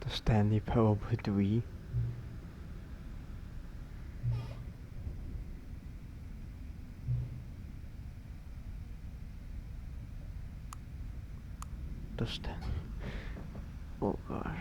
The Stanley Parable 3. The Stanley. Oh gosh.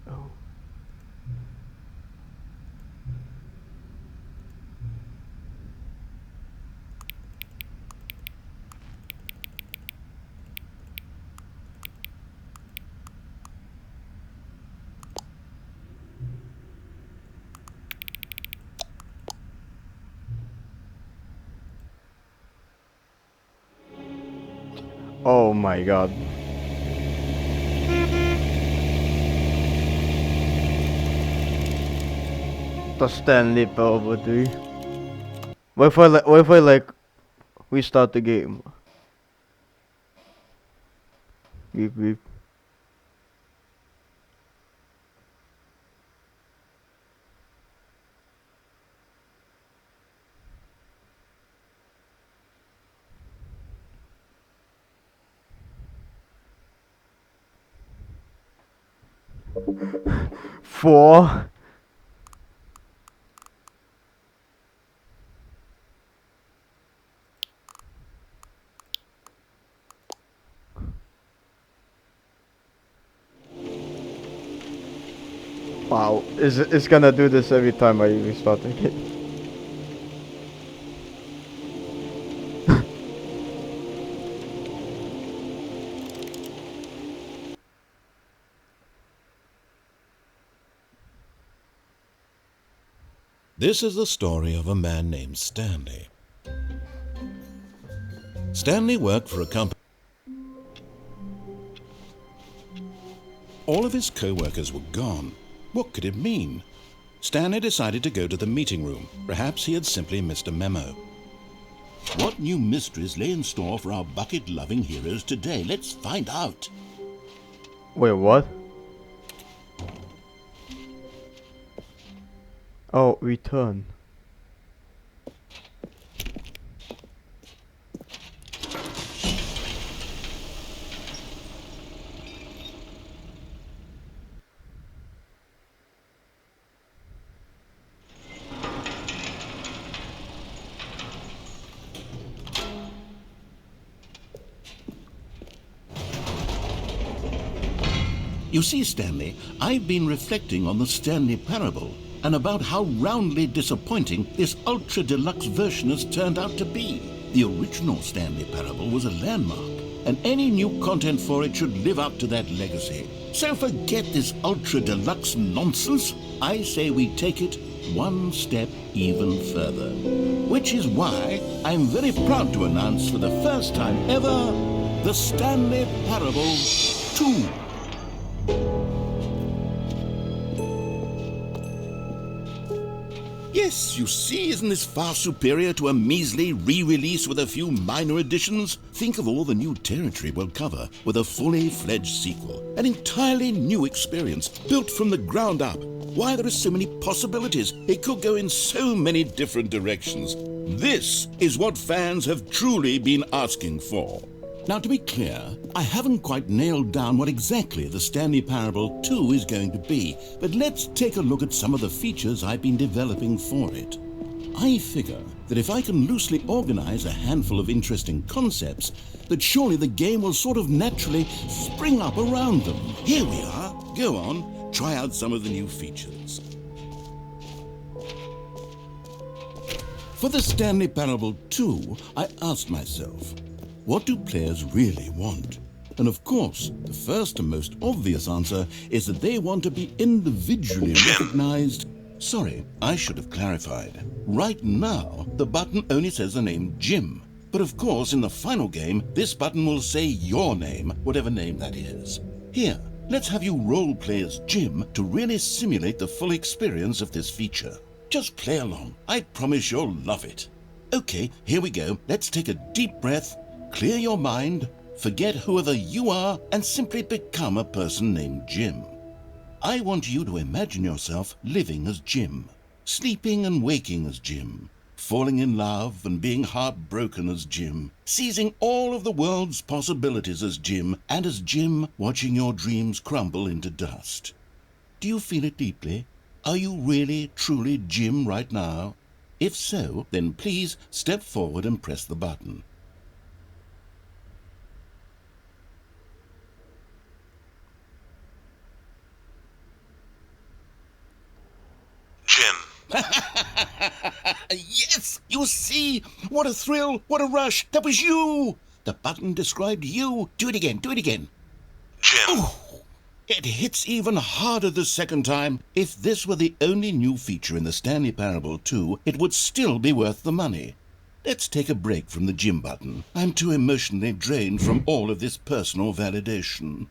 Oh. Oh my god. The Stanley Parable 3. What if I like restart the game? Beep beep. Four. Wow, it's gonna do this every time I restart the game. This is the story of a man named Stanley. Stanley worked for a company. All of his co-workers were gone. What could it mean? Stanley decided to go to the meeting room. Perhaps he had simply missed a memo. What new mysteries lay in store for our bucket-loving heroes today? Let's find out. Wait, what? Oh, return. You see, Stanley, I've been reflecting on the Stanley Parable and about how roundly disappointing this Ultra Deluxe version has turned out to be. The original Stanley Parable was a landmark, and any new content for it should live up to that legacy. So forget this Ultra Deluxe nonsense. I say we take it one step even further. Which is why I'm very proud to announce for the first time ever, the Stanley Parable 2. Yes, you see, isn't this far superior to a measly re-release with a few minor additions? Think of all the new territory we'll cover with a fully fledged sequel. An entirely new experience, built from the ground up. Why, there are so many possibilities. It could go in so many different directions. This is what fans have truly been asking for. Now, to be clear, I haven't quite nailed down what exactly the Stanley Parable 2 is going to be, but let's take a look at some of the features I've been developing for it. I figure that if I can loosely organize a handful of interesting concepts, that surely the game will sort of naturally spring up around them. Here we are. Go on, try out some of the new features. For the Stanley Parable 2, I asked myself, what do players really want? And of course, the first and most obvious answer is that they want to be individually recognized. Sorry, I should have clarified. Right now, the button only says the name Jim. But of course, in the final game, this button will say your name, whatever name that is. Here, let's have you role-play as Jim to really simulate the full experience of this feature. Just play along. I promise you'll love it. Okay, here we go. Let's take a deep breath. Clear your mind, forget whoever you are, and simply become a person named Jim. I want you to imagine yourself living as Jim, sleeping and waking as Jim, falling in love and being heartbroken as Jim, seizing all of the world's possibilities as Jim, and as Jim watching your dreams crumble into dust. Do you feel it deeply? Are you really, truly Jim right now? If so, then please step forward and press the button. Jim. Yes! You see? What a thrill! What a rush! That was you! The button described you. Do it again. Do it again. Jim. Ooh, it hits even harder the second time. If this were the only new feature in the Stanley Parable 2, it would still be worth the money. Let's take a break from the Jim button. I'm too emotionally drained from all of this personal validation.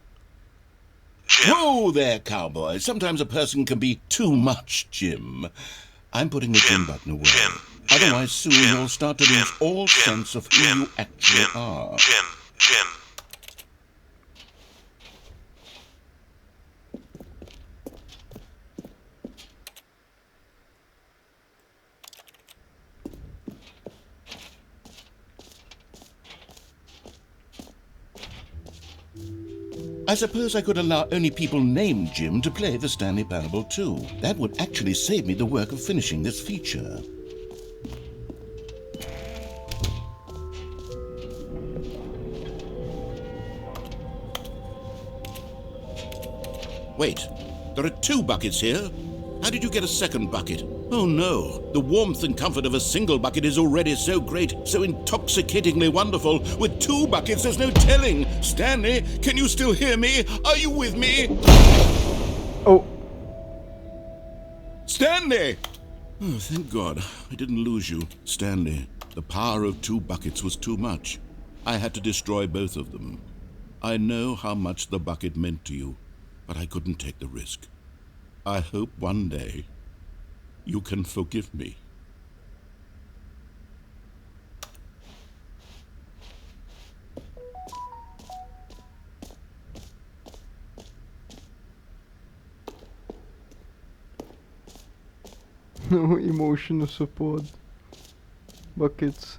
Jim. Whoa there, cowboy. Sometimes a person can be too much, Jim. I'm putting the Jim button away. Jim. Otherwise, soon you'll start to lose all sense of who you actually are. Jim. I suppose I could allow only people named Jim to play the Stanley Parable 2. That would actually save me the work of finishing this feature. Wait, there are 2 buckets here. How did you get a second bucket? Oh no, the warmth and comfort of a single bucket is already so great, so intoxicatingly wonderful. With 2 buckets, there's no telling. Stanley, can you still hear me? Are you with me? Oh. Stanley! Oh, thank God. I didn't lose you, Stanley. The power of 2 buckets was too much. I had to destroy both of them. I know how much the bucket meant to you, but I couldn't take the risk. I hope one day you can forgive me. No emotional support. Buckets.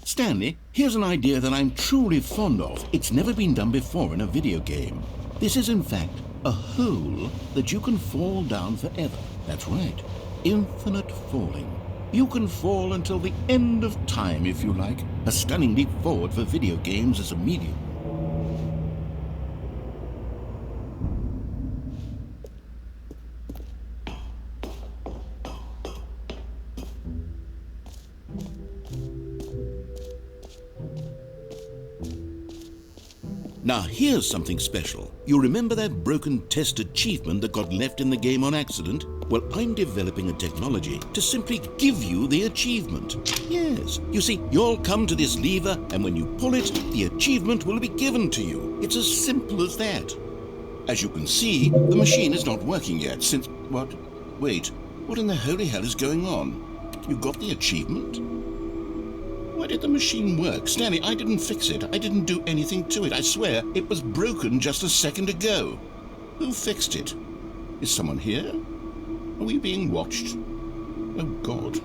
Stanley, here's an idea that I'm truly fond of. It's never been done before in a video game. This is, in fact, a hole that you can fall down forever. That's right. Infinite falling. You can fall until the end of time, if you like. A stunning leap forward for video games as a medium. Now, here's something special. You remember that broken test achievement that got left in the game on accident? Well, I'm developing a technology to simply give you the achievement. Yes. You see, you'll come to this lever, and when you pull it, the achievement will be given to you. It's as simple as that. As you can see, the machine is not working yet since... What? Wait. What in the holy hell is going on? You got the achievement? Why did the machine work? Stanley, I didn't fix it. I didn't do anything to it. I swear, it was broken just a second ago. Who fixed it? Is someone here? Are we being watched? Oh, God.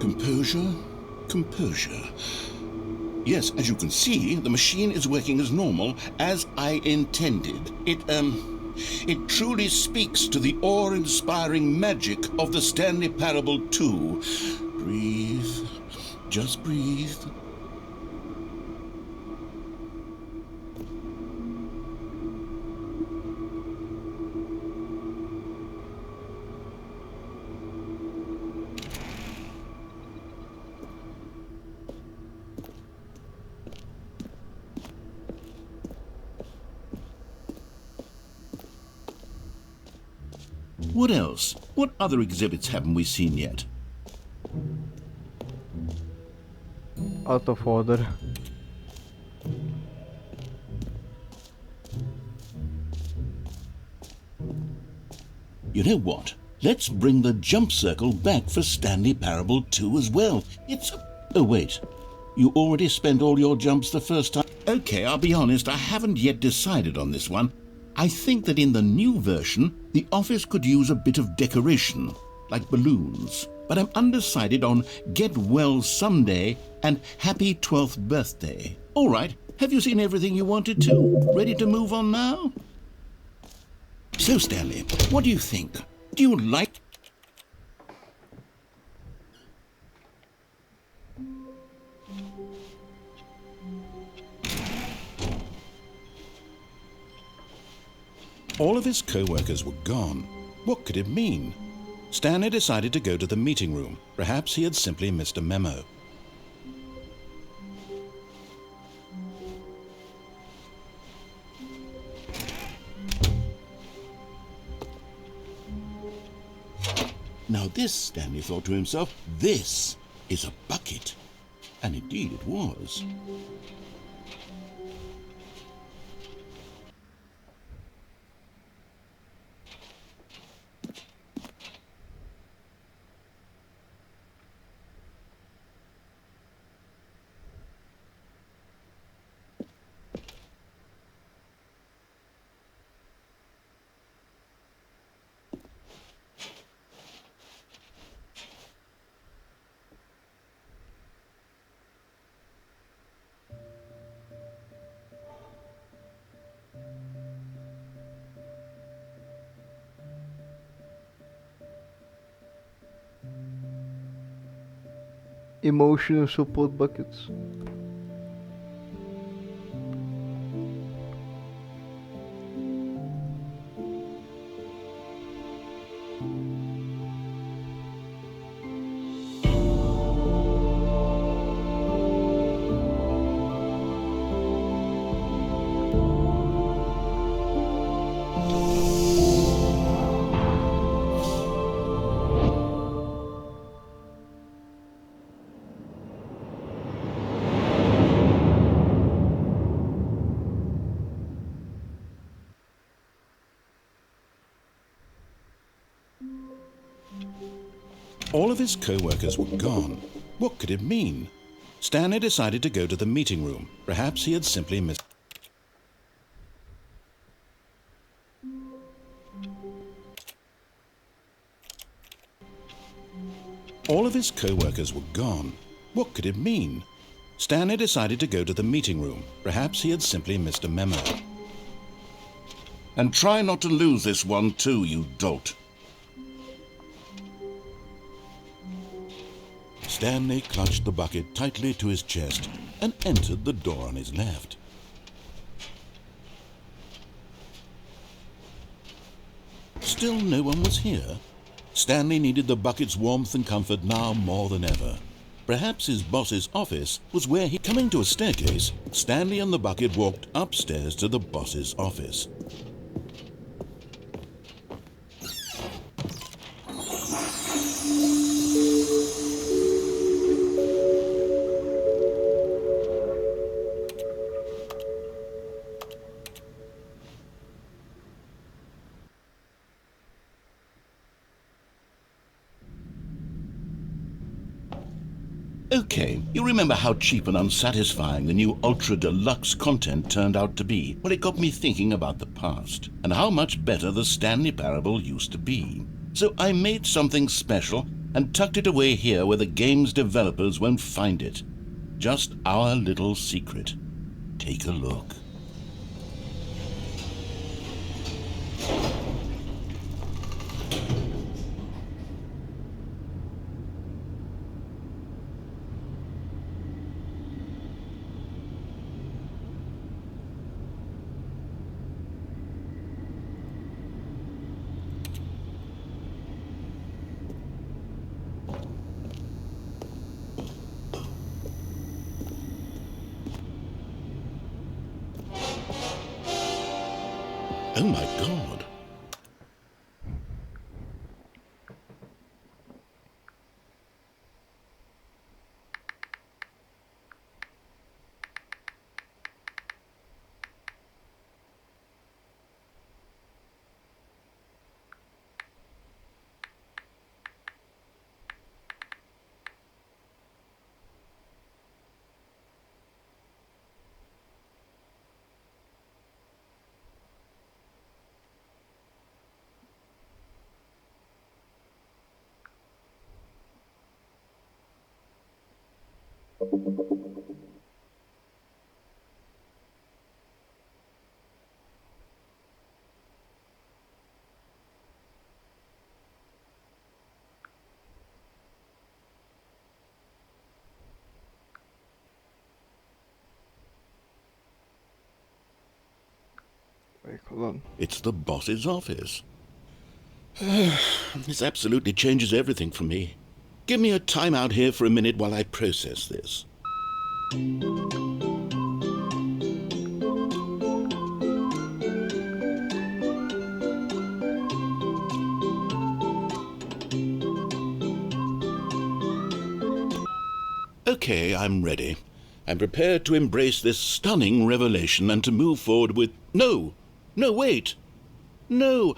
Composure, composure. Yes, as you can see, the machine is working as normal, as I intended. It truly speaks to the awe-inspiring magic of the Stanley Parable 2. Breathe. Just breathe. What else? What other exhibits haven't we seen yet? Out of order. You know what? Let's bring the jump circle back for Stanley Parable 2 as well. Oh, wait. You already spent all your jumps the first time? Okay, I'll be honest, I haven't yet decided on this one. I think that in the new version, the office could use a bit of decoration, like balloons. But I'm undecided on Get Well Someday and Happy 12th Birthday. All right, have you seen everything you wanted to? Ready to move on now? So, Stanley, what do you think? Do you like... All of his co-workers were gone. What could it mean? Stanley decided to go to the meeting room. Perhaps he had simply missed a memo. Now this, Stanley thought to himself, this is a bucket. And indeed it was. Emotional support buckets. All of his co-workers were gone. What could it mean? Stanley decided to go to the meeting room. Perhaps he had simply missed... All of his co-workers were gone. What could it mean? Stanley decided to go to the meeting room. Perhaps he had simply missed a memo. And try not to lose this one too, you dolt. Stanley clutched the bucket tightly to his chest and entered the door on his left. Still no one was here. Stanley needed the bucket's warmth and comfort now more than ever. Perhaps his boss's office was where he... Coming to a staircase, Stanley and the bucket walked upstairs to the boss's office. Okay, you remember how cheap and unsatisfying the new Ultra Deluxe content turned out to be? Well, it got me thinking about the past, and how much better the Stanley Parable used to be. So I made something special and tucked it away here where the game's developers won't find it. Just our little secret. Take a look. Oh my God! Wait, hold on. It's the boss's office. This absolutely changes everything for me. Give me a time out here for a minute while I process this. Okay, I'm ready. I'm prepared to embrace this stunning revelation and to move forward with... No! No, wait! No!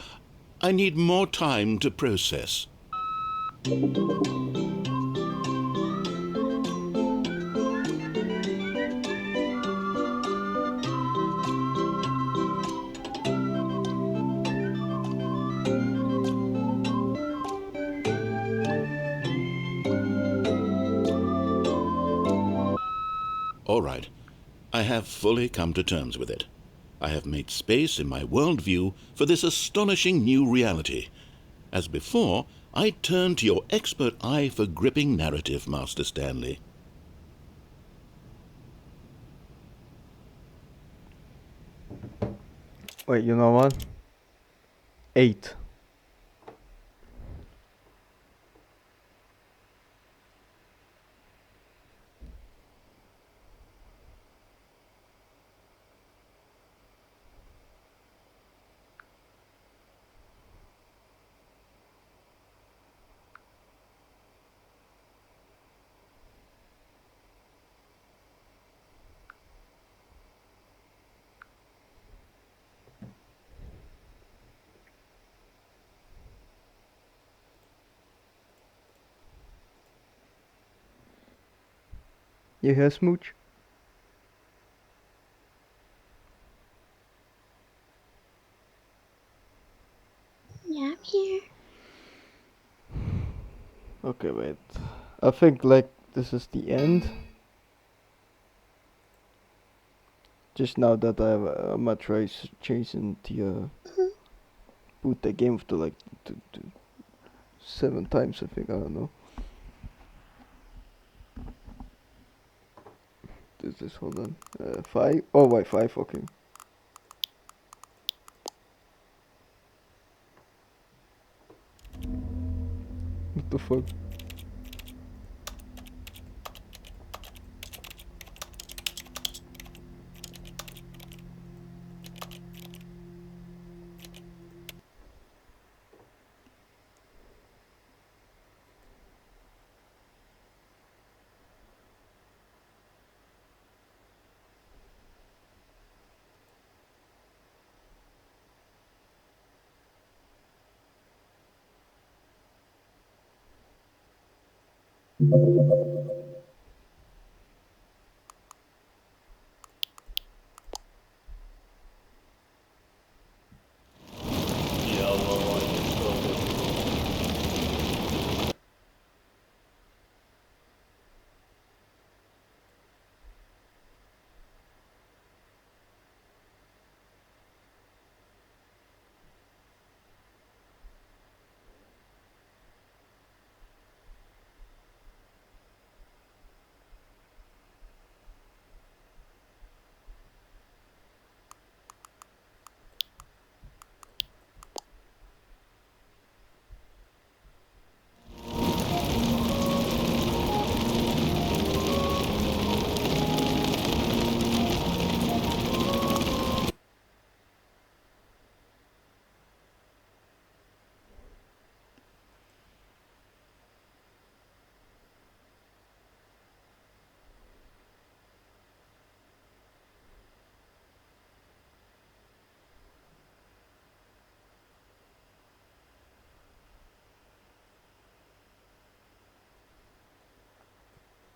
I need more time to process. All right. I have fully come to terms with it. I have made space in my worldview for this astonishing new reality. As before, I turn to your expert eye for gripping narrative, Master Stanley. Wait, you know what? 8. You hear, Smooch? Yeah, I'm here. Okay, wait. I think like this is the end. Just now that I'm gonna try changing the boot the game to like to 7 times. I think, I don't know. This hold on. 5. Oh wait, 5. Okay. What the fuck? Yeah, well, I just got it.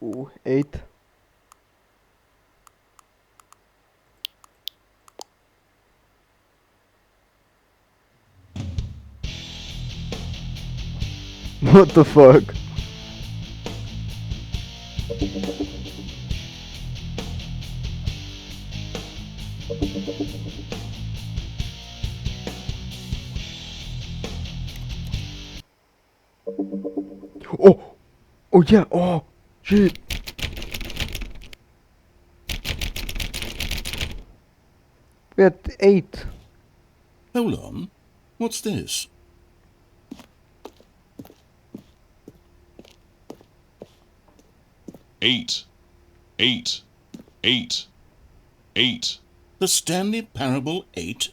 Ooh, 8. What the fuck? Oh! Oh yeah! Oh! Shit! We had 8. Hold on. What's this? Eight. 8. 8. 8. The Stanley Parable 8?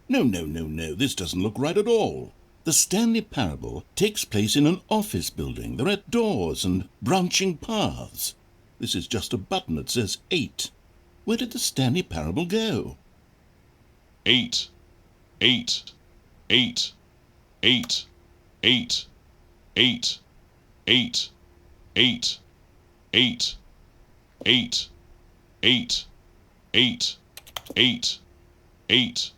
No, no, no, no. This doesn't look right at all. The Stanley Parable takes place in an office building. There are doors and branching paths. This is just a button that says 8. Where did the Stanley Parable go? 8. 8. 8. 8. 8. 8. 8. 8. 8. 8. 8. 8. 8. 8.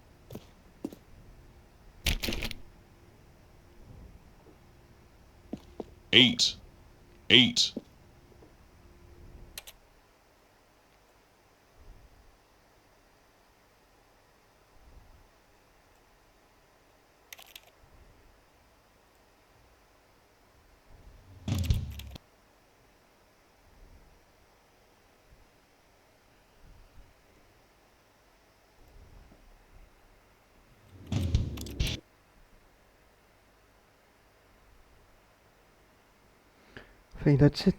8. 8. I think that's it.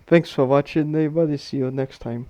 Thanks for watching, everybody. See you next time.